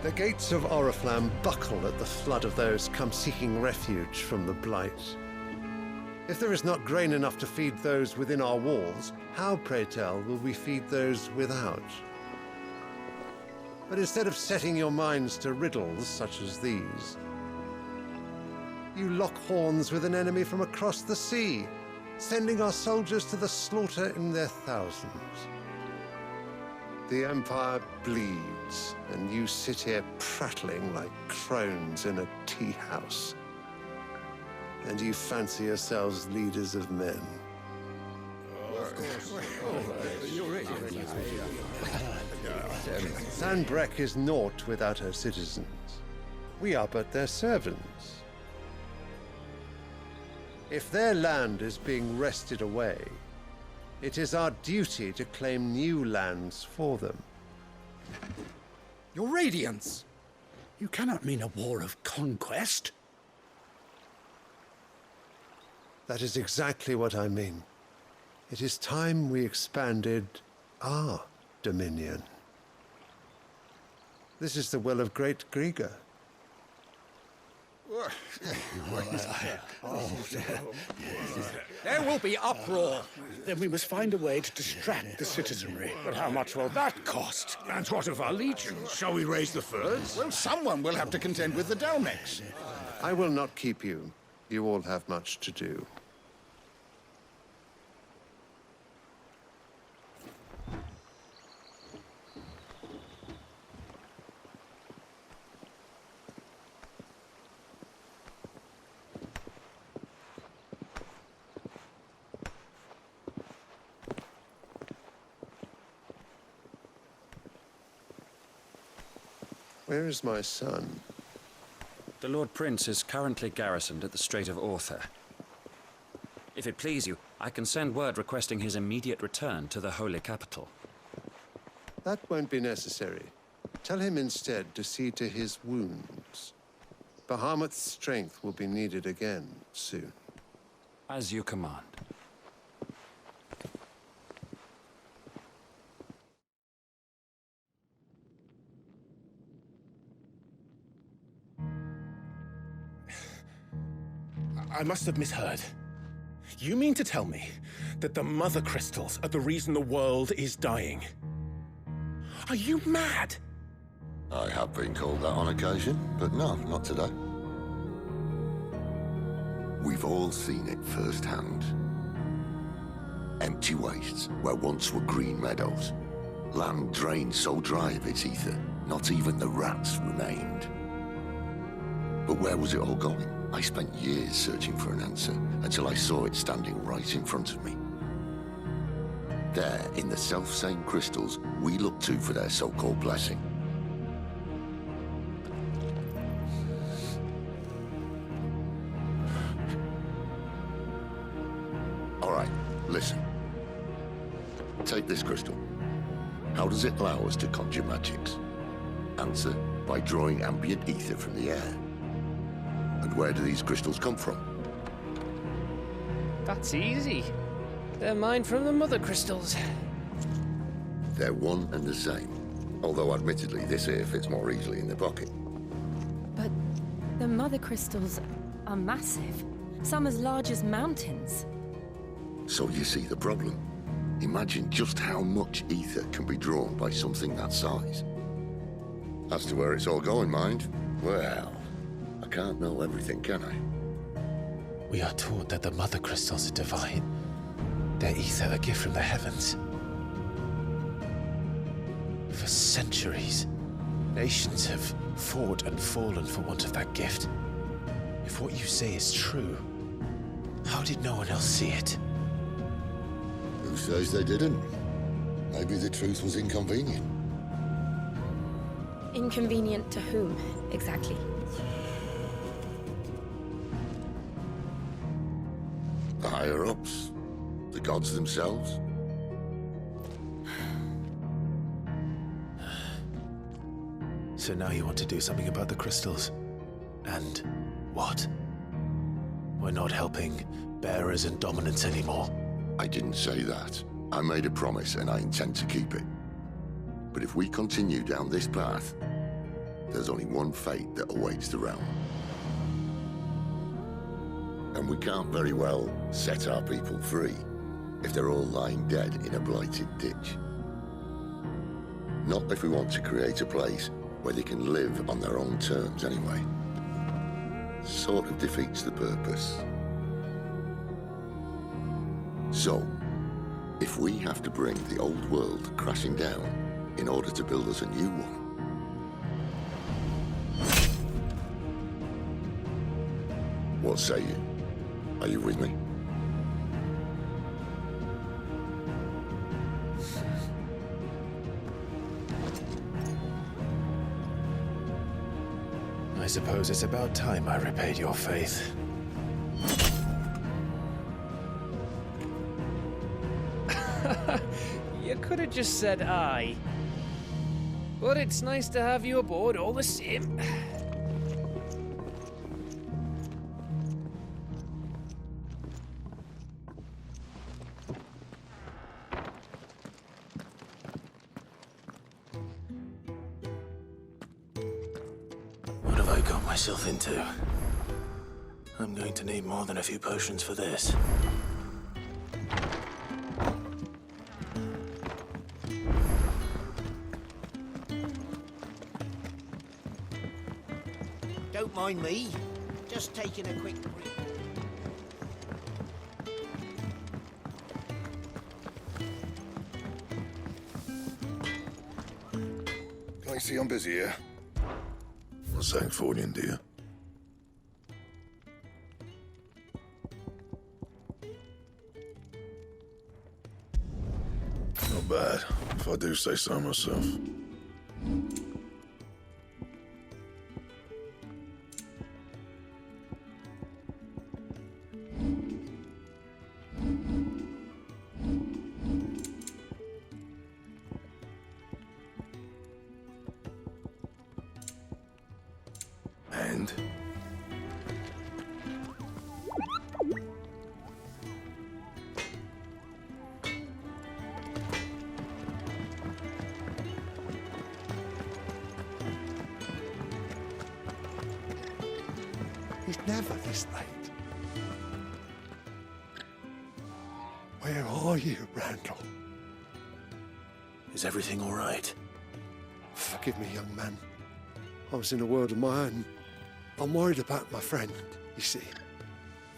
The gates of Oriflamme buckle at the flood of those come seeking refuge from the Blight. If there is not grain enough to feed those within our walls, how, pray tell, will we feed those without? But instead of setting your minds to riddles such as these, you lock horns with an enemy from across the sea, sending our soldiers to the slaughter in their thousands. The Empire bleeds, and you sit here prattling like crones in a tea house. And you fancy yourselves leaders of men. Sanbreque is naught without her citizens. We are but their servants. If their land is being wrested away, it is our duty to claim new lands for them. Your Radiance! You cannot mean a war of conquest. That is exactly what I mean. It is time we expanded our dominion. This is the will of great Grieger. There will be uproar. Then we must find a way to distract the citizenry. But how much will that cost? And what of our legions? Shall we raise the furs? Well, someone will have to contend with the Dalmex. I will not keep you. You all have much to do. Where is my son? The Lord Prince is currently garrisoned at the Strait of Author. If it please you, I can send word requesting his immediate return to the Holy Capital. That won't be necessary. Tell him instead to see to his wounds. Bahamut's strength will be needed again soon. As you command. I must have misheard. You mean to tell me that the Mother Crystals are the reason the world is dying? Are you mad? I have been called that on occasion, but no, not today. We've all seen it firsthand. Empty wastes where once were green meadows. Land drained so dry of its ether, not even the rats remained. But where was it all going? I spent years searching for an answer until I saw it standing right in front of me. There, in the self-same crystals we look to for their so-called blessing. All right, listen. Take this crystal. How does it allow us to conjure magics? Answer, by drawing ambient ether from the air. And where do these crystals come from? That's easy. They're mined from the Mother Crystals. They're one and the same. Although admittedly, this here fits more easily in the pocket. But the Mother Crystals are massive. Some as large as mountains. So you see the problem. Imagine just how much ether can be drawn by something that size. As to where it's all going, mind, well, I can't know everything, can I? We are taught that the Mother Crystals are divine. Their ether a gift from the heavens. For centuries, nations have fought and fallen for want of that gift. If what you say is true, how did no one else see it? Who says they didn't? Maybe the truth was inconvenient. Inconvenient to whom, exactly? higher-ups? The gods themselves? So now you want to do something about the crystals? And what? We're not helping bearers and dominants anymore. I didn't say that. I made a promise and I intend to keep it. But if we continue down this path, there's only one fate that awaits the realm. And we can't very well set our people free if they're all lying dead in a blighted ditch. Not if we want to create a place where they can live on their own terms anyway. Sort of defeats the purpose. So, if we have to bring the old world crashing down in order to build us a new one, what say you? Are you with me? I suppose it's about time I repaid your faith. You could have just said aye. But it's nice to have you aboard all the same. What have I got myself into? I'm going to need more than a few potions for this. Don't mind me. Just taking a quick break. Can I see I'm busy here? What's saying for you, dear? Not bad, if I do say so myself. And? It's never this late. Where are you, Randall? Is everything all right? Forgive me, young man. I was in a world of my own. I'm worried about my friend, you see.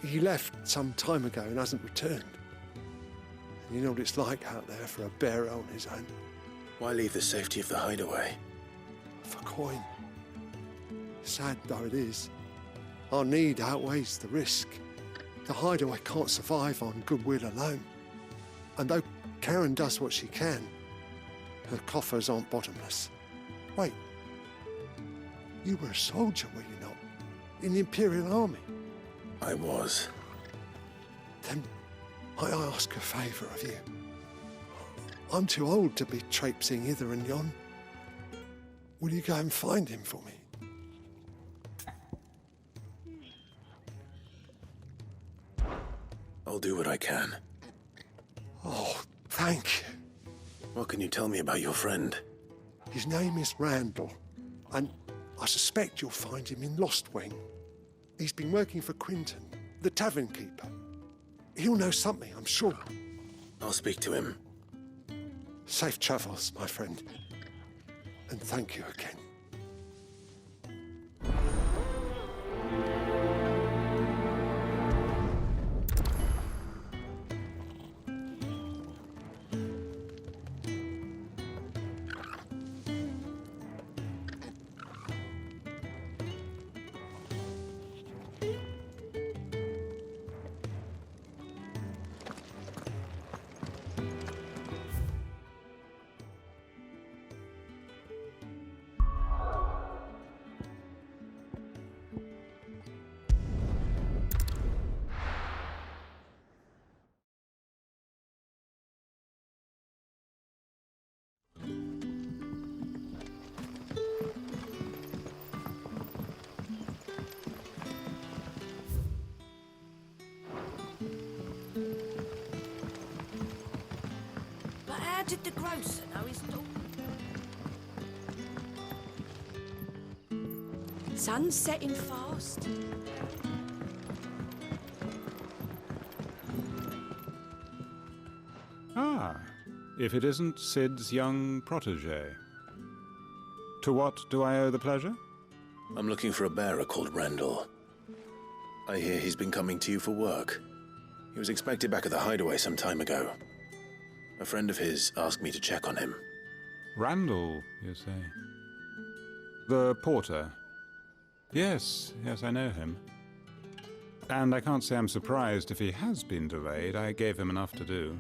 He left some time ago and hasn't returned. And you know what it's like out there for a bearer on his own. Why leave the safety of the hideaway? For coin. Sad though it is, our need outweighs the risk. The hideaway can't survive on goodwill alone. And though Karen does what she can, her coffers aren't bottomless. Wait, you were a soldier, were you not? In the Imperial Army? I was. Then I ask a favour of you. I'm too old to be traipsing hither and yon. Will you go and find him for me? I'll do what I can. Oh, thank you. What can you tell me about your friend? His name is Randall, and I suspect you'll find him in Lost Wing. He's been working for Quinton, the tavern keeper. He'll know something, I'm sure. I'll speak to him. Safe travels, my friend. And thank you again. How did the grocer know his daughter? Sun's setting fast. Ah, if it isn't Sid's young protege. To what do I owe the pleasure? I'm looking for a bearer called Randall. I hear he's been coming to you for work. He was expected back at the hideaway some time ago. A friend of his asked me to check on him. Randall, you say? The porter? Yes, I know him. And I can't say I'm surprised if he has been delayed. I gave him enough to do.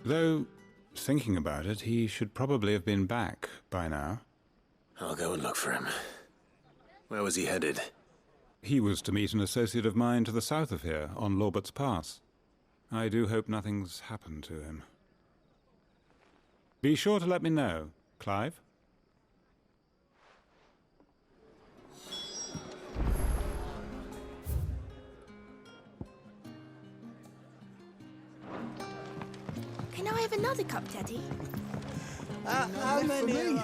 Though, thinking about it, he should probably have been back by now. I'll go and look for him. Where was he headed? He was to meet an associate of mine to the south of here, on Lorbert's Pass. I do hope nothing's happened to him. Be sure to let me know, Clive. Can I have another cup, Daddy? How many?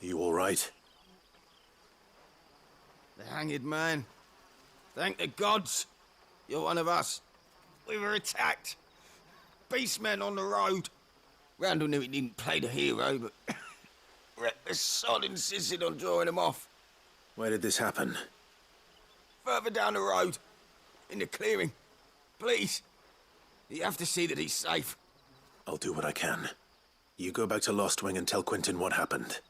You all right? The hanged man. Thank the gods. You're one of us. We were attacked. Beastmen on the road. Randall knew he didn't play the hero, but the sod insisted on drawing him off. Where did this happen? Further down the road. In the clearing. Please. You have to see that he's safe. I'll do what I can. You go back to Lost Wing and tell Quentin what happened.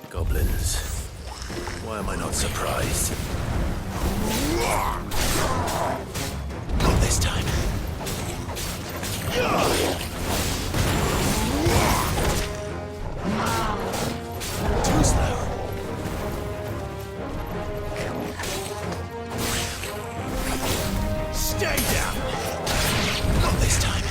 Goblins. Why am I not surprised? Not this time. Too slow. Stay down. Not this time.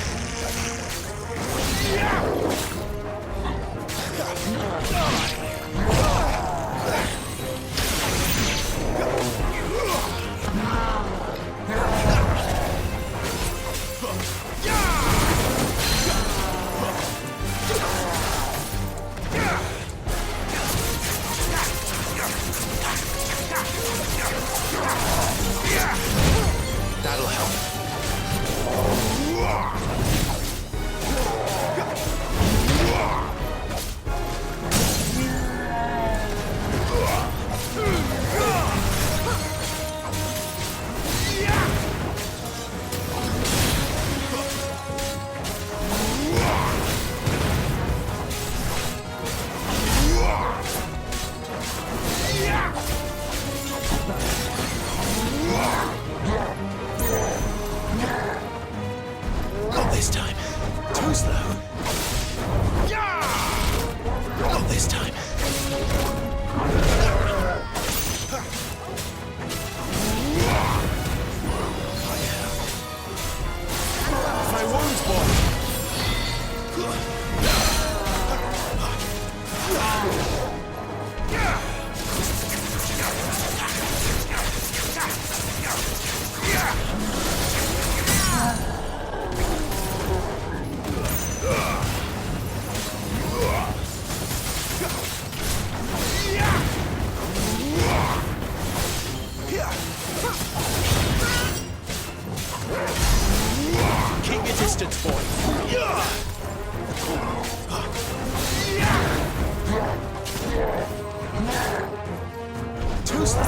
Too slow.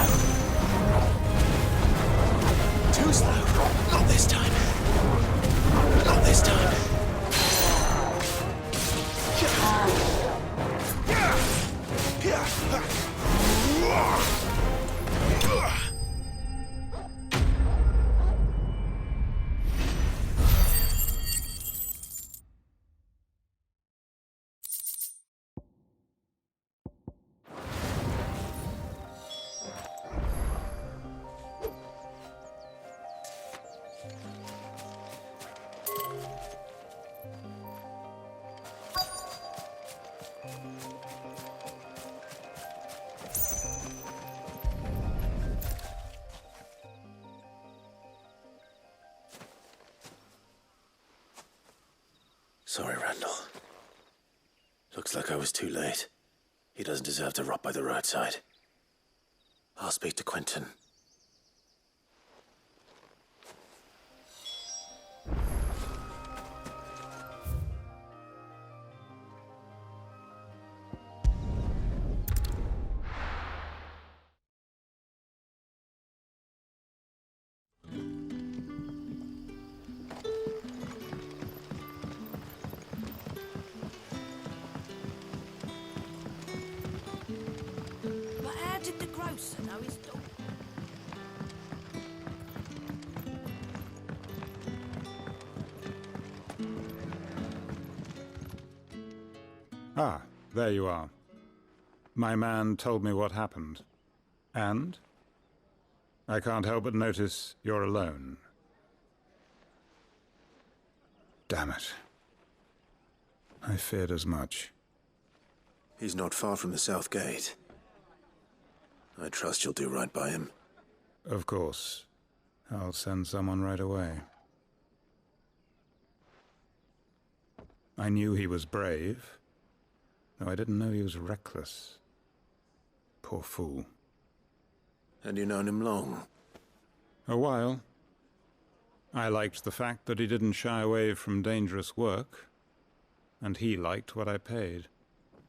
Too slow. Not this time. Not this time. Sorry, Randall. Looks like I was too late. He doesn't deserve to rot by the roadside. I'll speak to Quentin. But how did the grocer know his daughter? Ah, there you are. My man told me what happened. And? I can't help but notice you're alone. Damn it. I feared as much. He's not far from the south gate. I trust you'll do right by him. Of course. I'll send someone right away. I knew he was brave, though I didn't know he was reckless. Poor fool. And you've known him long? A while. I liked the fact that he didn't shy away from dangerous work, and he liked what I paid.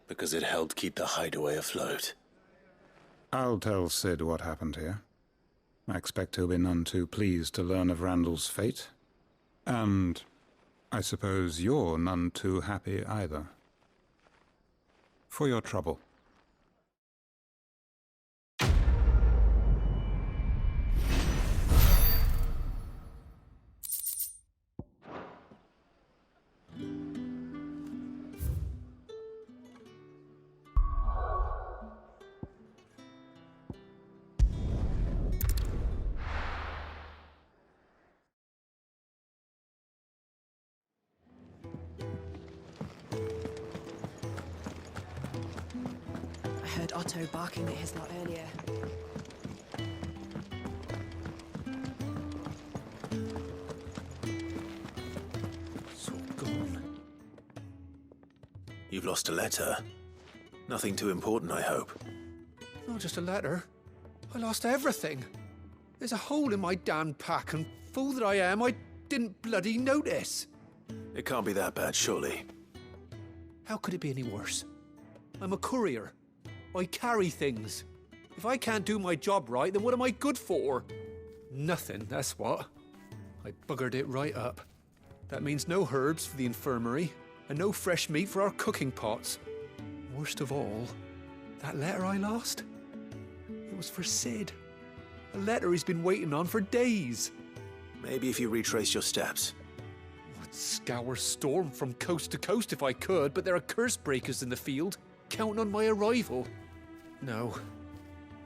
Because it helped keep the hideaway afloat. I'll tell Sid what happened here. I expect he'll be none too pleased to learn of Randall's fate. And I suppose you're none too happy either. For your trouble. I heard Otto barking at his lot earlier. It's all gone. You've lost a letter. Nothing too important, I hope. Not just a letter. I lost everything. There's a hole in my damn pack, and fool that I am, I didn't bloody notice. It can't be that bad, surely. How could it be any worse? I'm a courier. I carry things. If I can't do my job right, then what am I good for? Nothing, that's what. I buggered it right up. That means no herbs for the infirmary, and no fresh meat for our cooking pots. Worst of all, that letter I lost? It was for Sid. A letter he's been waiting on for days. Maybe if you retrace your steps. I'd scour Storm from coast to coast if I could, but there are curse breakers in the field, counting on my arrival. No,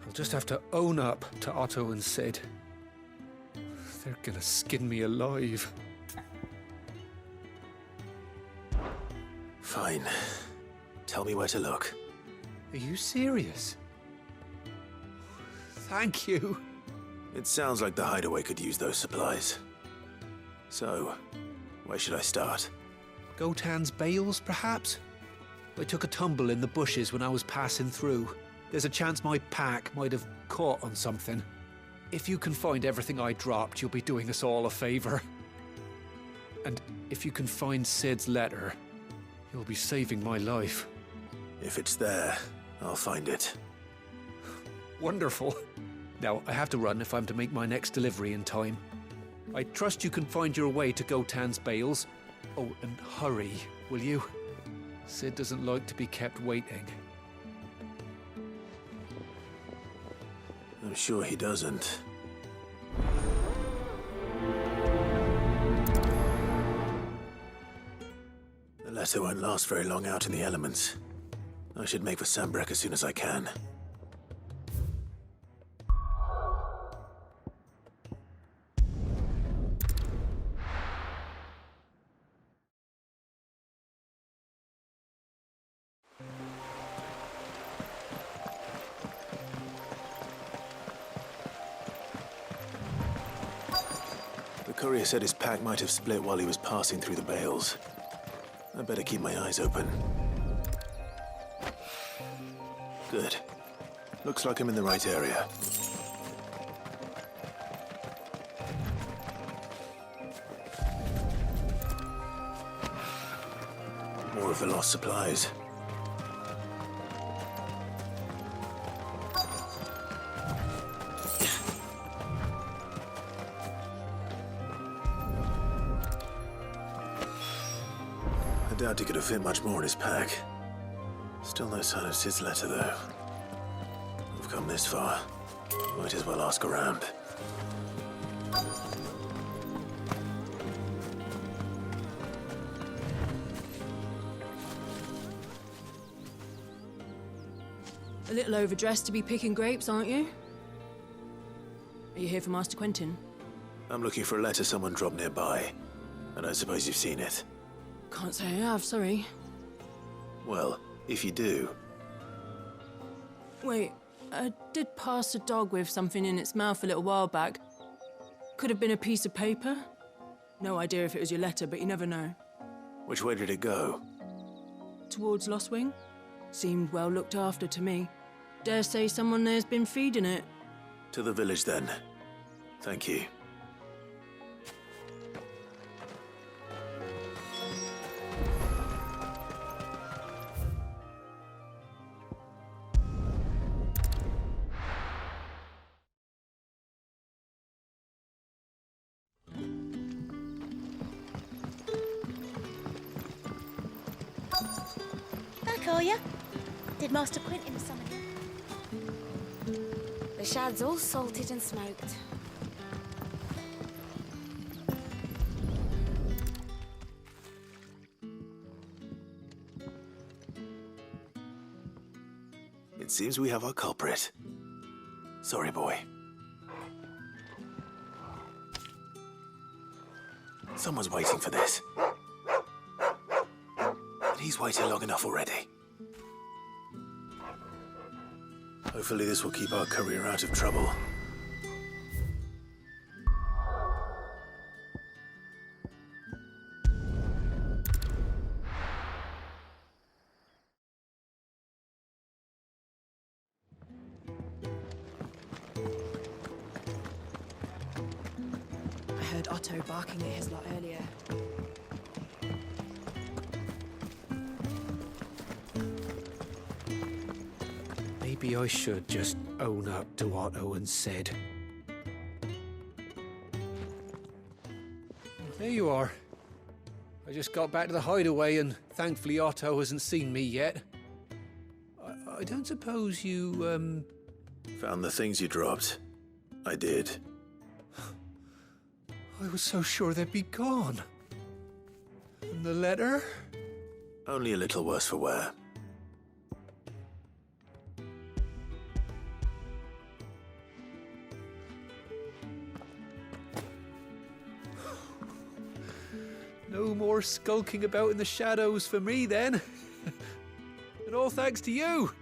I'll just have to own up to Otto and Sid. They're gonna skin me alive. Fine. Tell me where to look. Are you serious? Thank you. It sounds like the hideaway could use those supplies. So, where should I start? Gotan's bales, perhaps? I took a tumble in the bushes when I was passing through. There's a chance my pack might have caught on something. If you can find everything I dropped, you'll be doing us all a favor. And if you can find Sid's letter, you'll be saving my life. If it's there, I'll find it. Wonderful. Now, I have to run if I'm to make my next delivery in time. I trust you can find your way to Gotan's bales. Oh, and hurry, will you? Sid doesn't like to be kept waiting. I'm sure he doesn't. The letter won't last very long out in the elements. I should make for Sambrek as soon as I can. The courier said his pack might have split while he was passing through the bales. I better keep my eyes open. Good. Looks like I'm in the right area. More of the lost supplies. I doubt he could have fit much more in his pack. Still no sign of Sid's letter, though. We've come this far. Might as well ask around. A little overdressed to be picking grapes, aren't you? Are you here for Master Quentin? I'm looking for a letter someone dropped nearby. I don't suppose you've seen it. Can't say I have, sorry. Well, if you do... Wait, I did pass a dog with something in its mouth a little while back. Could have been a piece of paper. No idea if it was your letter, but you never know. Which way did it go? Towards Lostwing? Seemed well looked after to me. Dare say someone there's been feeding it. To the village, then. Thank you. Back, are ya? Did Master Quentin summon you? The shad's all salted and smoked. It seems we have our culprit. Sorry, boy. Someone's waiting for this. But he's waited long enough already. Hopefully this will keep our courier out of trouble. I heard Otto barking at his lot earlier. Maybe I should just own up to Otto and Sid. There you are. I just got back to the hideaway and thankfully Otto hasn't seen me yet. I don't suppose you, Found the things you dropped. I did. I was so sure they'd be gone. And the letter? Only a little worse for wear. No more skulking about in the shadows for me, then. And all thanks to you.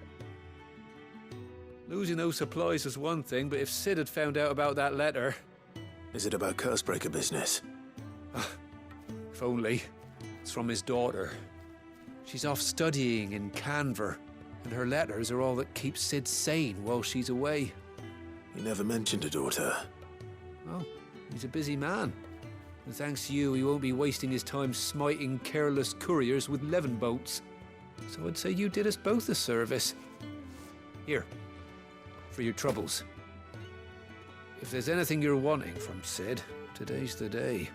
Losing those supplies was one thing, but if Sid had found out about that letter... Is it about Cursebreaker business? If only. It's from his daughter. She's off studying in Canver, and her letters are all that keeps Sid sane while she's away. He never mentioned a daughter. Oh, he's a busy man. And thanks to you, he won't be wasting his time smiting careless couriers with levin bolts. So I'd say you did us both a service. Here, for your troubles. If there's anything you're wanting from Sid, today's the day.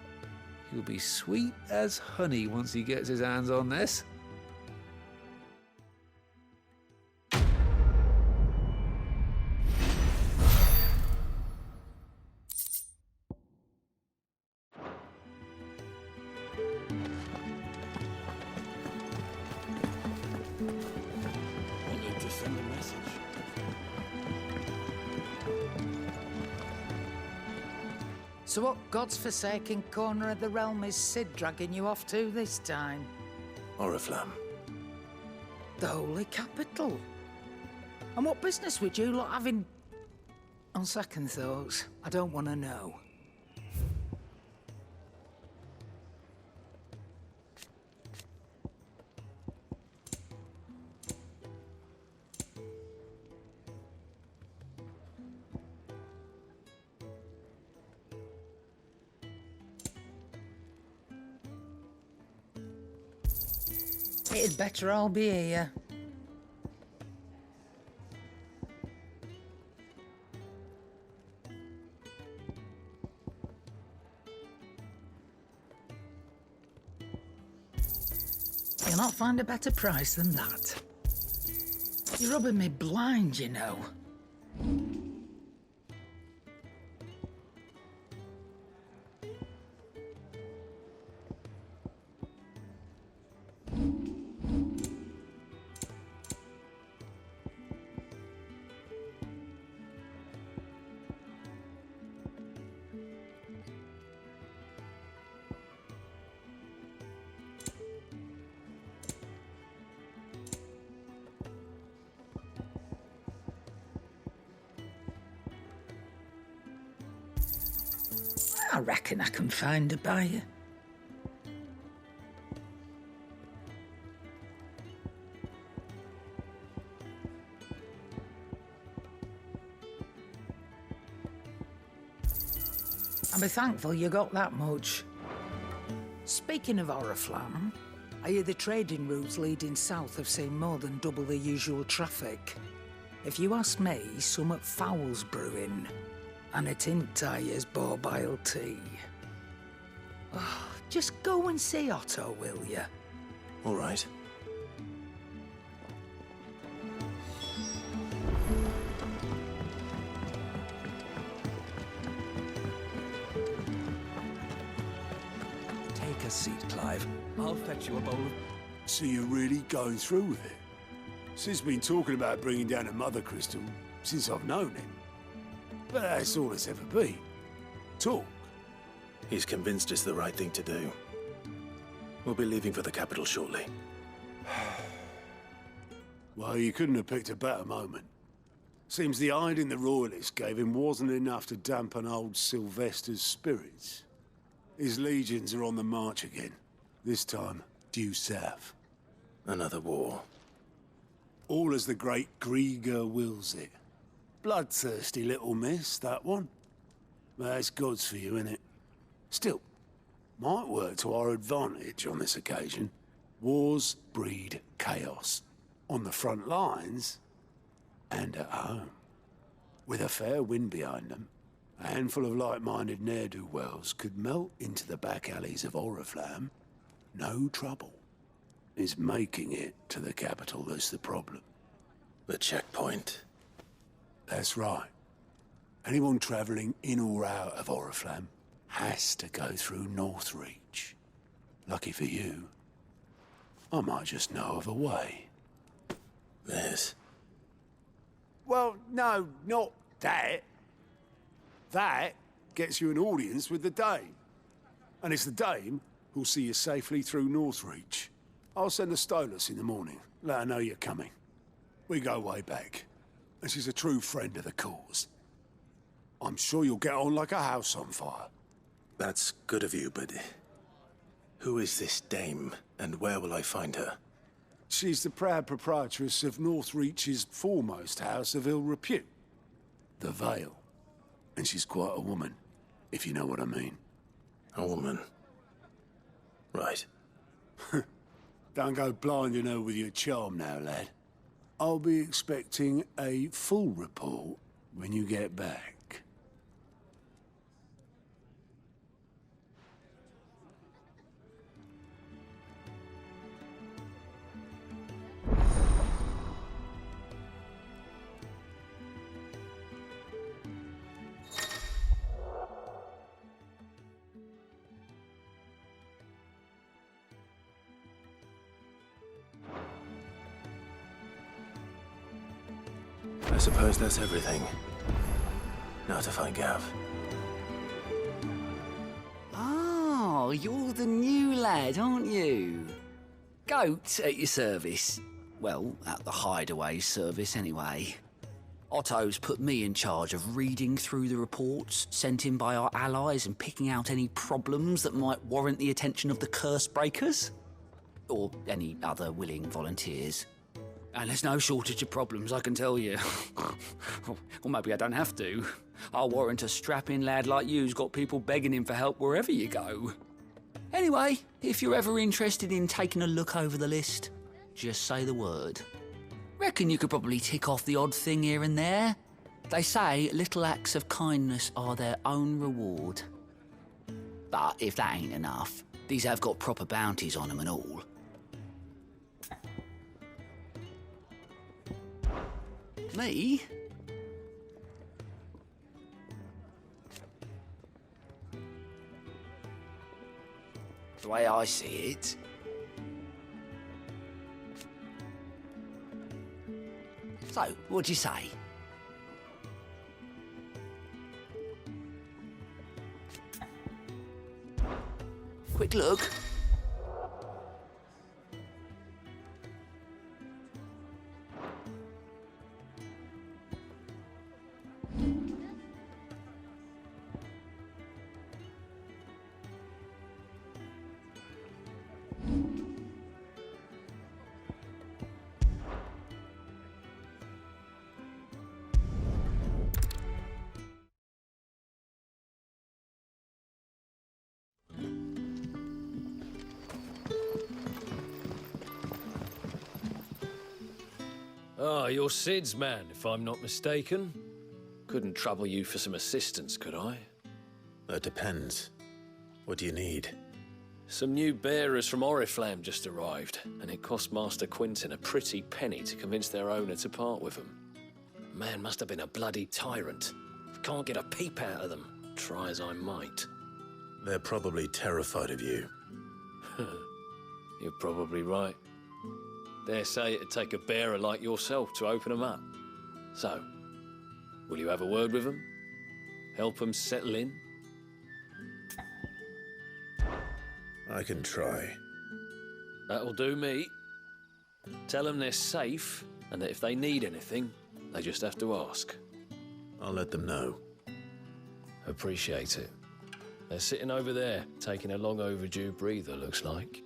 He'll be sweet as honey once he gets his hands on this. I need to send a message. So what god's-forsaken corner of the realm is Sid dragging you off to this time? Oriflamme. The Holy Capital. And what business would you lot have in... On second thoughts, I don't want to know. It'd better all be here. You'll not find a better price than that. You're rubbing me blind, you know. I reckon I can find a buyer. I'll be thankful you got that much. Speaking of Oriflamme, I hear the trading routes leading south have seen more than double the usual traffic. If you ask me, summat foul's brewing. And it ain't Tyre's borbile tea. Oh, just go and see Otto, will you? All right. Take a seat, Clive. I'll fetch you a bowl of... So you're really going through with it? Sid's been talking about bringing down a mother crystal since I've known him. But that's all it's ever been. Talk. He's convinced it's the right thing to do. We'll be leaving for the capital shortly. Well, you couldn't have picked a better moment. Seems the hiding the Royalists gave him wasn't enough to dampen old Sylvester's spirits. His legions are on the march again. This time, due south. Another war. All as the great Grieger wills it. Bloodthirsty little miss, that one. That's God's for you, innit? Still, might work to our advantage on this occasion. Wars breed chaos. On the front lines, and at home. With a fair wind behind them, a handful of like-minded ne'er-do-wells could melt into the back alleys of Oriflamme. No trouble. It's making it to the capital that's the problem. The checkpoint. That's right. Anyone travelling in or out of Oriflamme has to go through Northreach. Lucky for you, I might just know of a way. This? Well, no, not that. That gets you an audience with the Dame. And it's the Dame who'll see you safely through Northreach. I'll send the Stolas in the morning, let her know you're coming. We go way back, and she's a true friend of the cause. I'm sure you'll get on like a house on fire. That's good of you, but who is this Dame, and where will I find her? She's the proud proprietress of Northreach's foremost house of ill repute, the Vale. And she's quite a woman, if you know what I mean. A woman? Right. Don't go blinding her with your charm now, lad. I'll be expecting a full report when you get back. I suppose that's everything. Now to find Gav. Oh, you're the new lad, aren't you? Goat at your service. Well, at the hideaway service, anyway. Otto's put me in charge of reading through the reports sent in by our allies and picking out any problems that might warrant the attention of the curse breakers. Or any other willing volunteers. And there's no shortage of problems, I can tell you. Or maybe I don't have to. I'll warrant a strapping lad like you's got people begging him for help wherever you go. Anyway, if you're ever interested in taking a look over the list, just say the word. Reckon you could probably tick off the odd thing here and there. They say little acts of kindness are their own reward. But if that ain't enough, these have got proper bounties on them and all. Me? The way I see it, so, what'd you say? Quick look. Ah, you're Sid's man, if I'm not mistaken. Couldn't trouble you for some assistance, could I? That depends. What do you need? Some new bearers from Oriflamme just arrived, and it cost Master Quinton a pretty penny to convince their owner to part with them. Man must have been a bloody tyrant. Can't get a peep out of them, try as I might. They're probably terrified of you. You're probably right. Dare say it'd take a bearer like yourself to open them up. So, will you have a word with them? Help them settle in? I can try. That'll do me. Tell them they're safe, and that if they need anything, they just have to ask. I'll let them know. Appreciate it. They're sitting over there, taking a long overdue breather, looks like.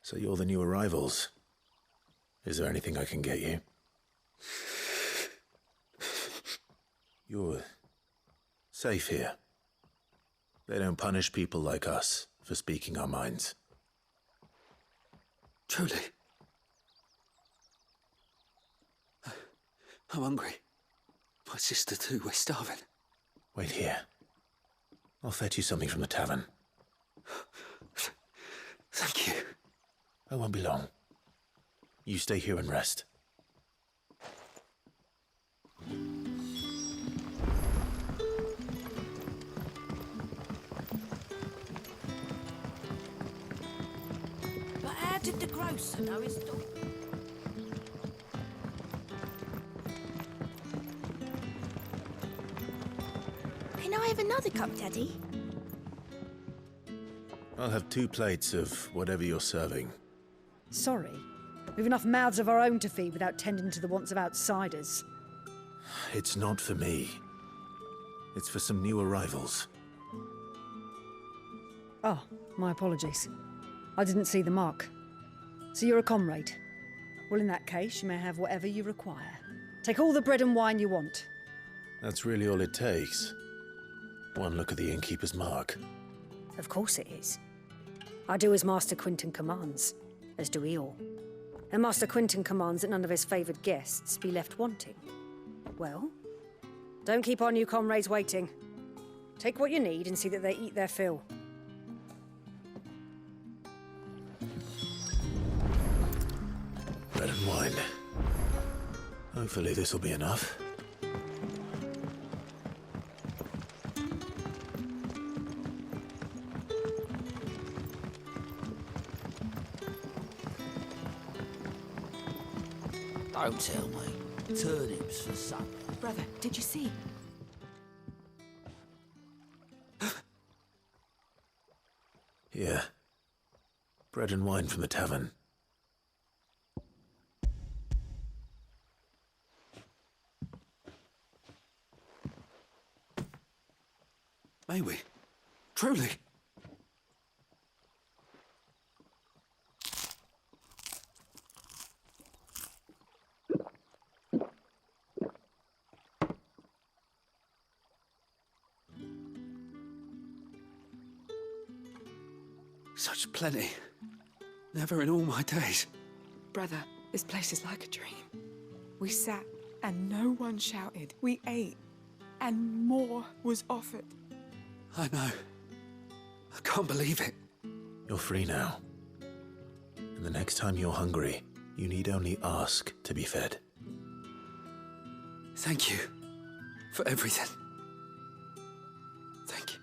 So you're the new arrivals. Is there anything I can get you? You're safe here. They don't punish people like us for speaking our minds. Truly. I'm hungry. My sister too, we're starving. Wait here. I'll fetch you something from the tavern. Thank you. I won't be long. You stay here and rest. But how did the grocer know his dog? Can I have another cup, Daddy? I'll have 2 plates of whatever you're serving. Sorry. We've enough mouths of our own to feed without tending to the wants of outsiders. It's not for me. It's for some new arrivals. Oh, my apologies. I didn't see the mark. So you're a comrade. Well, in that case, you may have whatever you require. Take all the bread and wine you want. That's really all it takes. One look at the innkeeper's mark. Of course it is. I do as Master Quinton commands, as do we all. And Master Quinton commands that none of his favoured guests be left wanting. Well, don't keep our new comrades waiting. Take what you need and see that they eat their fill. Bread and wine. Hopefully this will be enough. Don't tell me. Turnips for supper. Brother, did you see? Here. Bread and wine from the tavern. May we? Truly? Such plenty. Never in all my days. Brother, this place is like a dream. We sat and no one shouted. We ate and more was offered. I know. I can't believe it. You're free now. And the next time you're hungry, you need only ask to be fed. Thank you for everything. Thank you.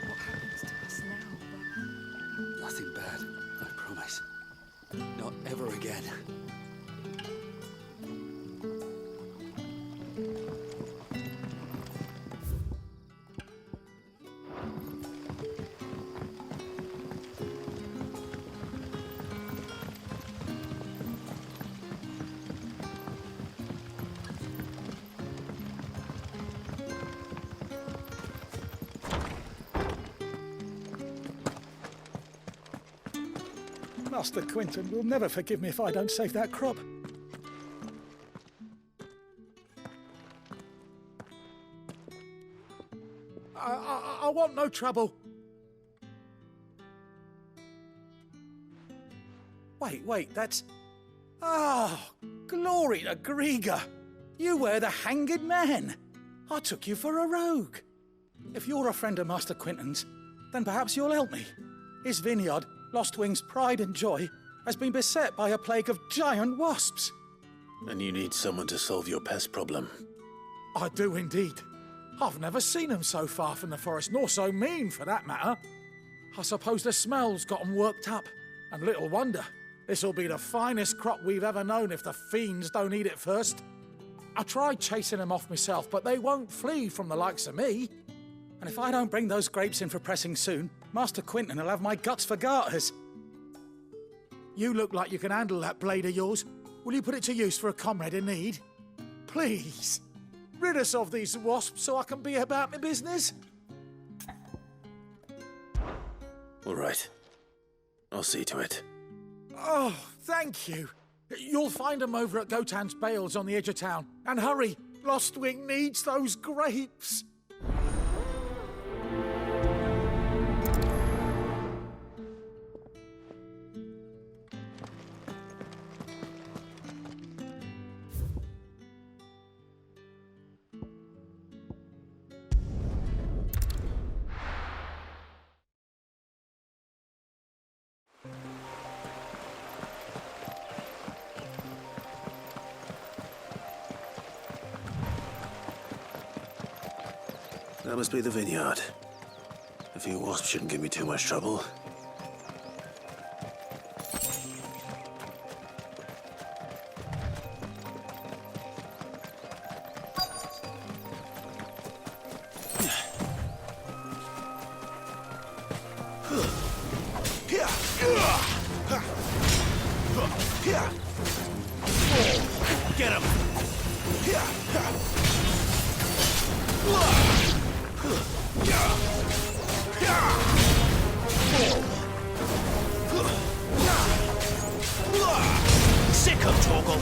What happens to us now, brother? Nothing bad, I promise. Not ever again. Master Quinton will never forgive me if I don't save that crop. I want no trouble. Wait, that's... Oh, glory to Grieger. You were the hanged man. I took you for a rogue. If you're a friend of Master Quinton's, then perhaps you'll help me. His vineyard, Lostwing's pride and joy, has been beset by a plague of giant wasps. And you need someone to solve your pest problem. I do indeed. I've never seen them so far from the forest, nor so mean, for that matter. I suppose the smell's got 'em worked up, and little wonder. This'll be the finest crop we've ever known if the fiends don't eat it first. I tried chasing them off myself, but they won't flee from the likes of me. And if I don't bring those grapes in for pressing soon, Master Quinton will have my guts for garters. You look like you can handle that blade of yours. Will you put it to use for a comrade in need? Please, rid us of these wasps so I can be about my business. All right. I'll see to it. Oh, thank you. You'll find them over at Gotan's Bales on the edge of town. And hurry, Lostwing needs those grapes. That must be the vineyard. A few wasps shouldn't give me too much trouble. Get him! Sick of Torgal.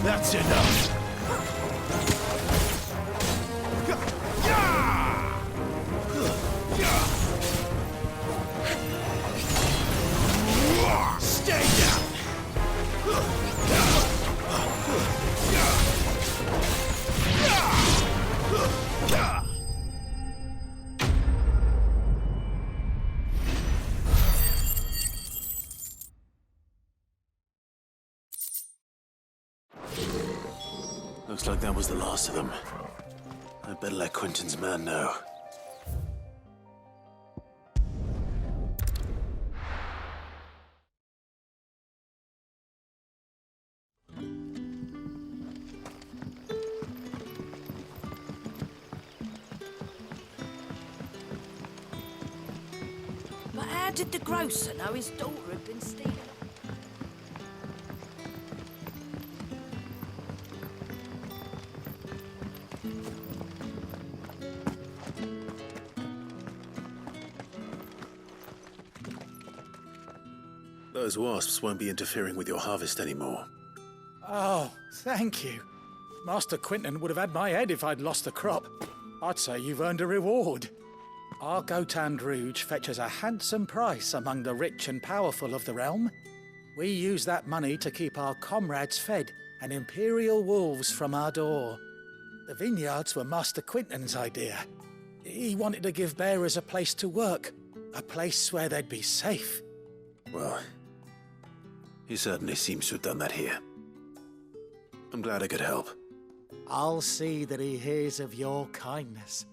That's enough. Stay down. Looks like that was the last of them. I'd better let Quentin's man know. But how did the grocer know his daughter had been stealing? Those wasps won't be interfering with your harvest anymore. Oh, thank you. Master Quentin would have had my head if I'd lost the crop. I'd say you've earned a reward. Our Gotand Rouge fetches a handsome price among the rich and powerful of the realm. We use that money to keep our comrades fed and imperial wolves from our door. The vineyards were Master Quentin's idea. He wanted to give bearers a place to work, a place where they'd be safe. Well, he certainly seems to have done that here. I'm glad I could help. I'll see that he hears of your kindness.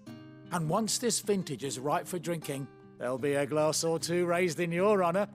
And once this vintage is ripe for drinking, there'll be a glass or two raised in your honor.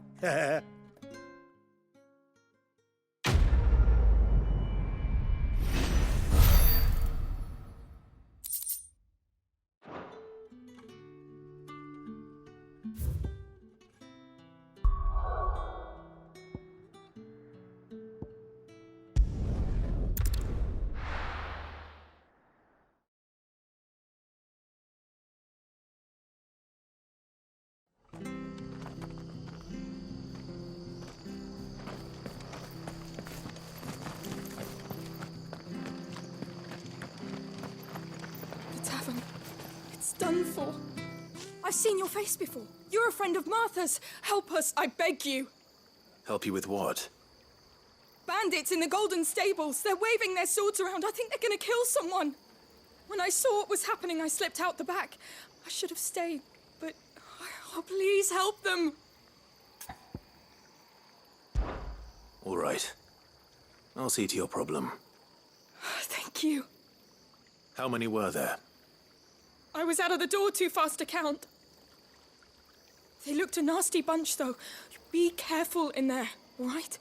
Done for. I've seen your face before. You're a friend of Martha's. Help us, I beg you. Help you with what? Bandits in the Golden Stables. They're waving their swords around. I think they're gonna kill someone. When I saw what was happening, I slipped out the back. I should have stayed, but... Oh, please help them. All right. I'll see to your problem. Thank you. How many were there? I was out of the door too fast to count. They looked a nasty bunch, though. Be careful in there, all right?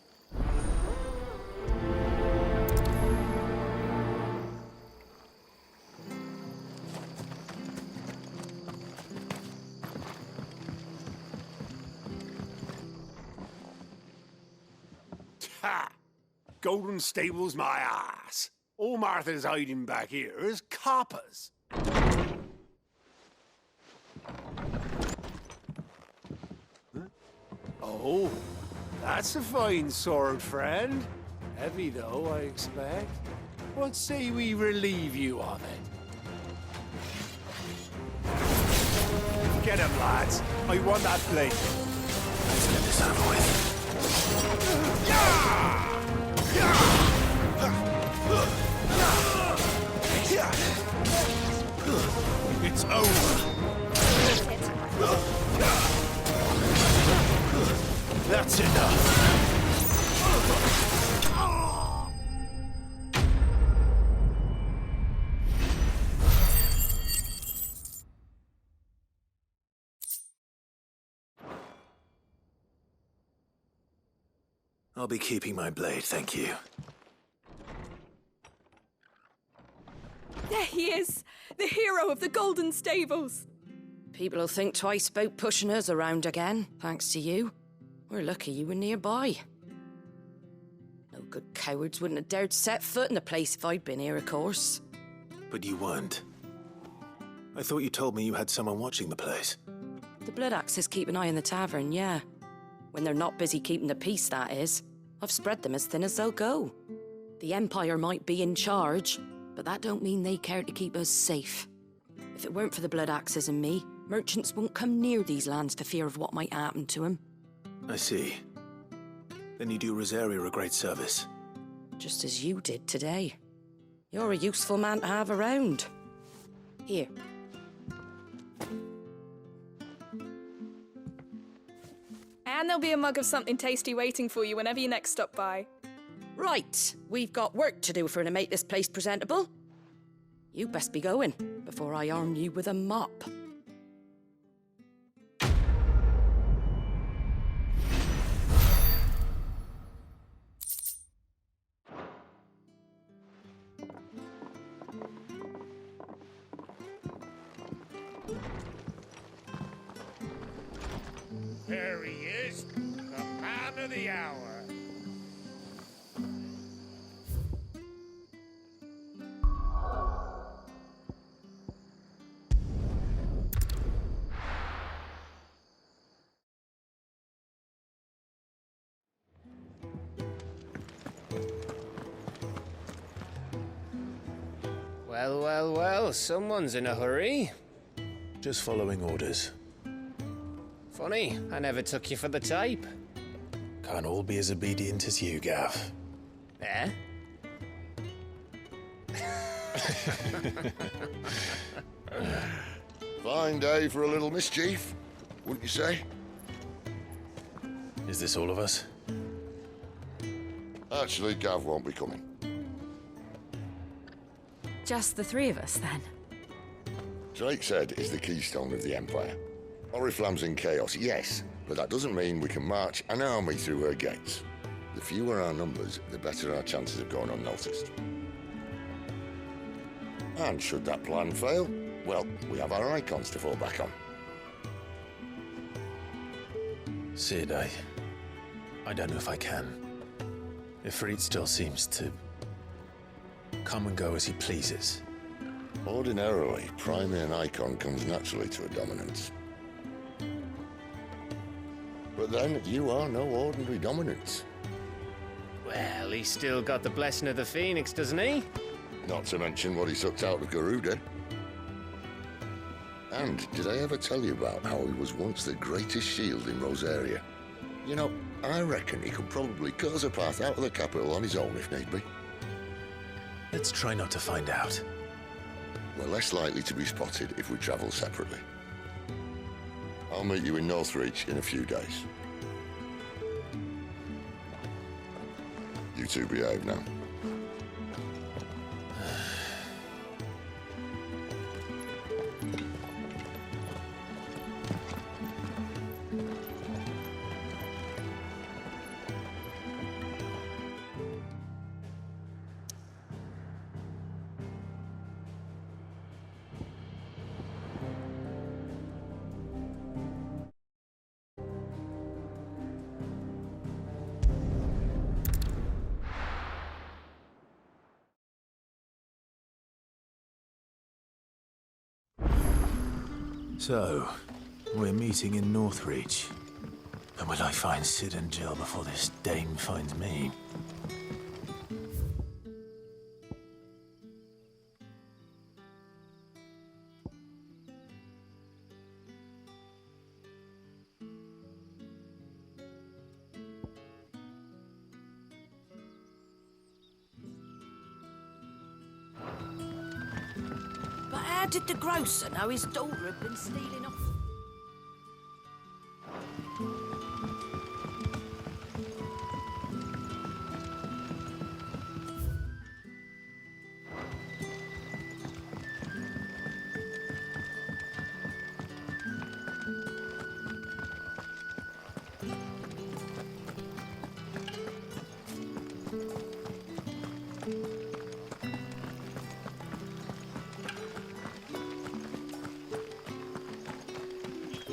Ha! Golden Stables, my ass. All Martha's hiding back here is coppers. Oh, that's a fine sword, friend. Heavy, though, I expect. What say we relieve you of it? Get him, lads. I want that blade. Let's get this over with. It's over. That's enough. I'll be keeping my blade, thank you. There he is, the hero of the Golden Stables. People will think twice about pushing us around again, thanks to you. We're lucky you were nearby. No good cowards wouldn't have dared set foot in the place if I'd been here, of course. But you weren't. I thought you told me you had someone watching the place. The Blood Axes keep an eye on the tavern, yeah. When they're not busy keeping the peace, that is. I've spread them as thin as they'll go. The Empire might be in charge, but that don't mean they care to keep us safe. If it weren't for the Blood Axes and me, merchants won't come near these lands for fear of what might happen to them. I see. Then you do Rosaria a great service. Just as you did today. You're a useful man to have around. Here. And there'll be a mug of something tasty waiting for you whenever you next stop by. Right, we've got work to do for to make this place presentable. You best be going, before I arm you with a mop. There he is, the man of the hour. Well, well, well, someone's in a hurry. Just following orders. Funny, I never took you for the type. Can't all be as obedient as you, Gav. Eh? Fine day for a little mischief, wouldn't you say? Is this all of us? Actually, Gav won't be coming. Just the three of us, then? Drakeshead is the keystone of the Empire. Oriflamme's in chaos, yes, but that doesn't mean we can march an army through her gates. The fewer our numbers, the better our chances of going unnoticed. And should that plan fail, well, we have our icons to fall back on. Sid, I don't know if I can. Ifrit still seems to come and go as he pleases. Ordinarily, priming an icon comes naturally to a dominance. But then, you are no ordinary dominance. Well, he's still got the blessing of the Phoenix, doesn't he? Not to mention what he sucked out of Garuda. And did I ever tell you about how he was once the greatest shield in Rosaria? You know, I reckon he could probably cut us a path out of the capital on his own if need be. Let's try not to find out. We're less likely to be spotted if we travel separately. I'll meet you in Northreach in a few days. You two behave now. So, we're meeting in Northreach. And will I find Sid and Jill before this dame finds me? But how did the grocer know his daughter had been stealing off?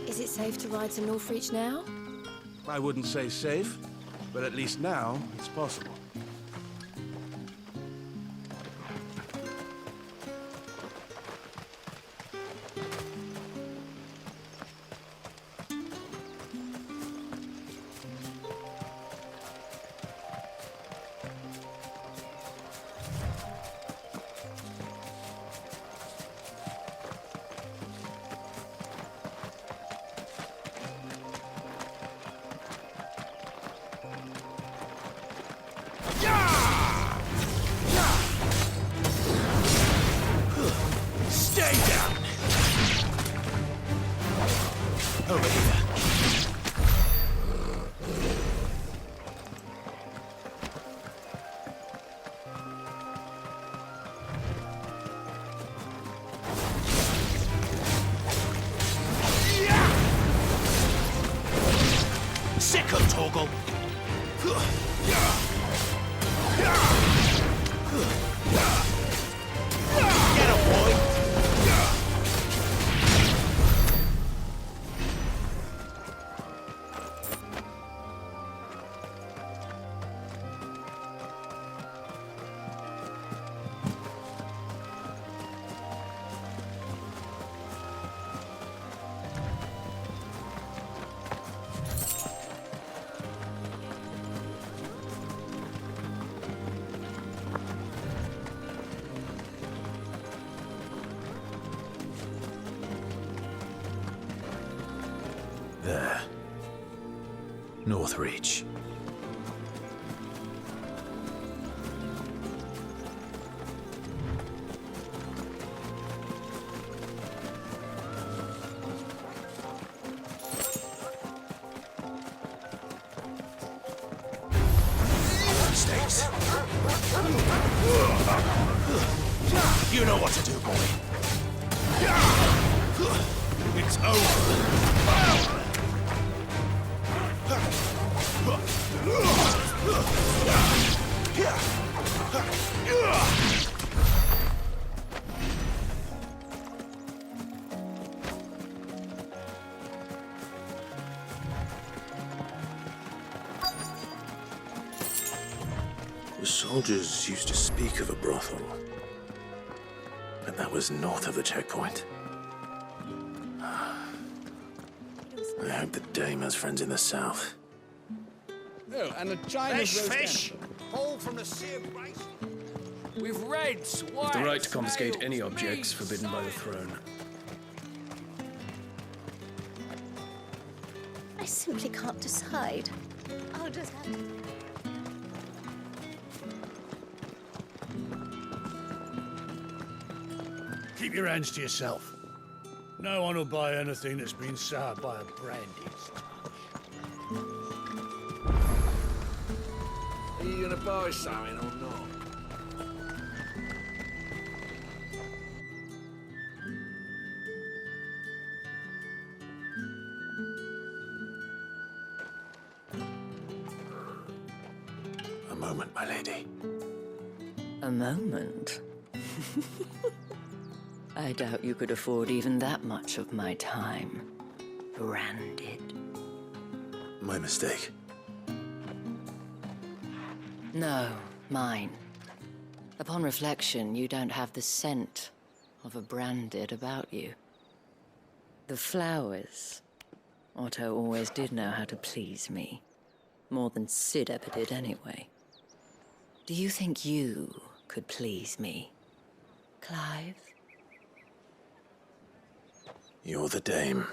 Is it safe to ride to Northreach now? I wouldn't say safe, but at least now it's possible. Stay down! Over here. Sicko Torgal! Get him, boy! There. Northreach. Mistakes. You know what to do, boy. It's over. The soldiers used to speak of a brothel, but that was north of the checkpoint. I hope the dame has friends in the south. Oh, and a giant Fish! Whole from the sea of rice. With reds, white, The right to confiscate any objects forbidden by the throne. I simply can't decide. I'll just have to... Keep your hands to yourself. No one will buy anything that's been soured by a brandy. Are you gonna buy something or not? A moment, my lady. A moment? I doubt you could afford even that much of my time. Branded. My mistake. No, mine. Upon reflection, you don't have the scent of a branded about you. The flowers. Otto always did know how to please me. More than Sid ever did anyway. Do you think you could please me, Clive? You're the dame.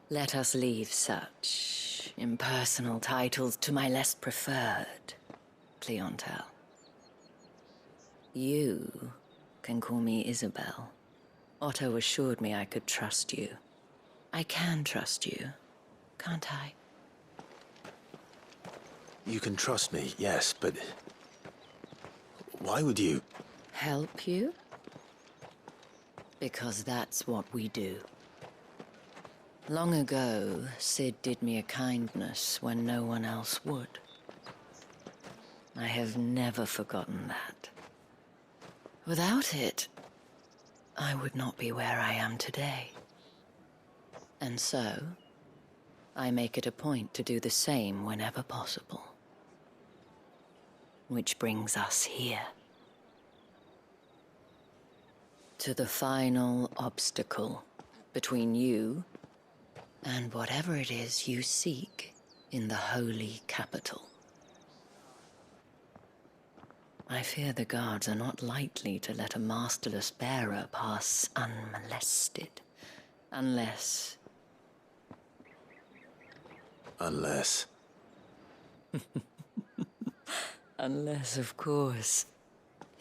Let us leave such impersonal titles to my less preferred clientele. You can call me Isabel. Otto assured me I could trust you. I can trust you, can't I? You can trust me, yes, but why would you? Help you? Because that's what we do. Long ago, Sid did me a kindness when no one else would. I have never forgotten that. Without it, I would not be where I am today. And so, I make it a point to do the same whenever possible. Which brings us here. To the final obstacle between you and whatever it is you seek in the holy capital. I fear the guards are not likely to let a masterless bearer pass unmolested, unless... Unless... Unless, of course,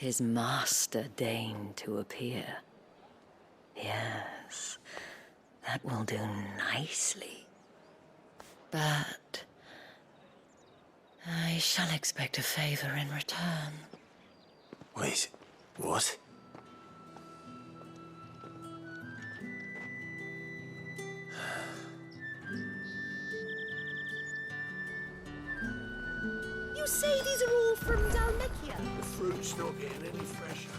His master deigned to appear. Yes, that will do nicely. But I shall expect a favor in return. Wait, what? You say these are all from Dalmekia? The fruit's not getting any fresher.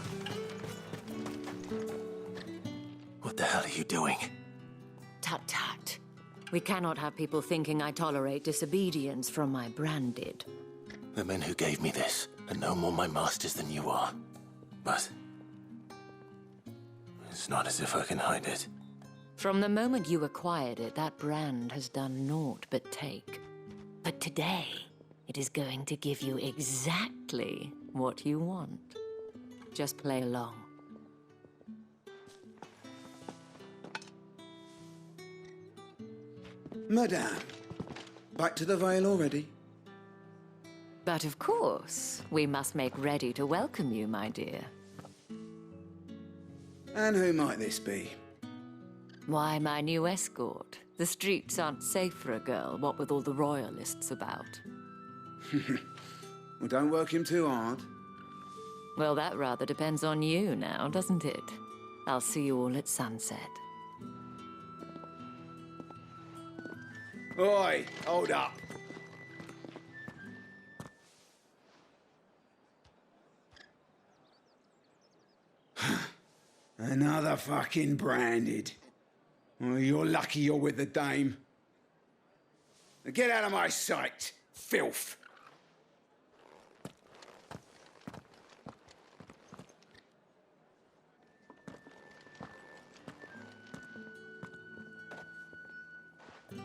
What the hell are you doing? Tut-tut. We cannot have people thinking I tolerate disobedience from my branded. The men who gave me this are no more my masters than you are. But it's not as if I can hide it. From the moment you acquired it, that brand has done naught but take. But today, it is going to give you exactly what you want. Just play along. Madame, back to the Vale already? But of course, we must make ready to welcome you, my dear. And who might this be? Why, my new escort. The streets aren't safe for a girl, what with all the royalists about. Well, don't work him too hard. Well, that rather depends on you now, doesn't it? I'll see you all at sunset. Oi, hold up. Another fucking branded. Well, you're lucky you're with the dame. Now get out of my sight, filth.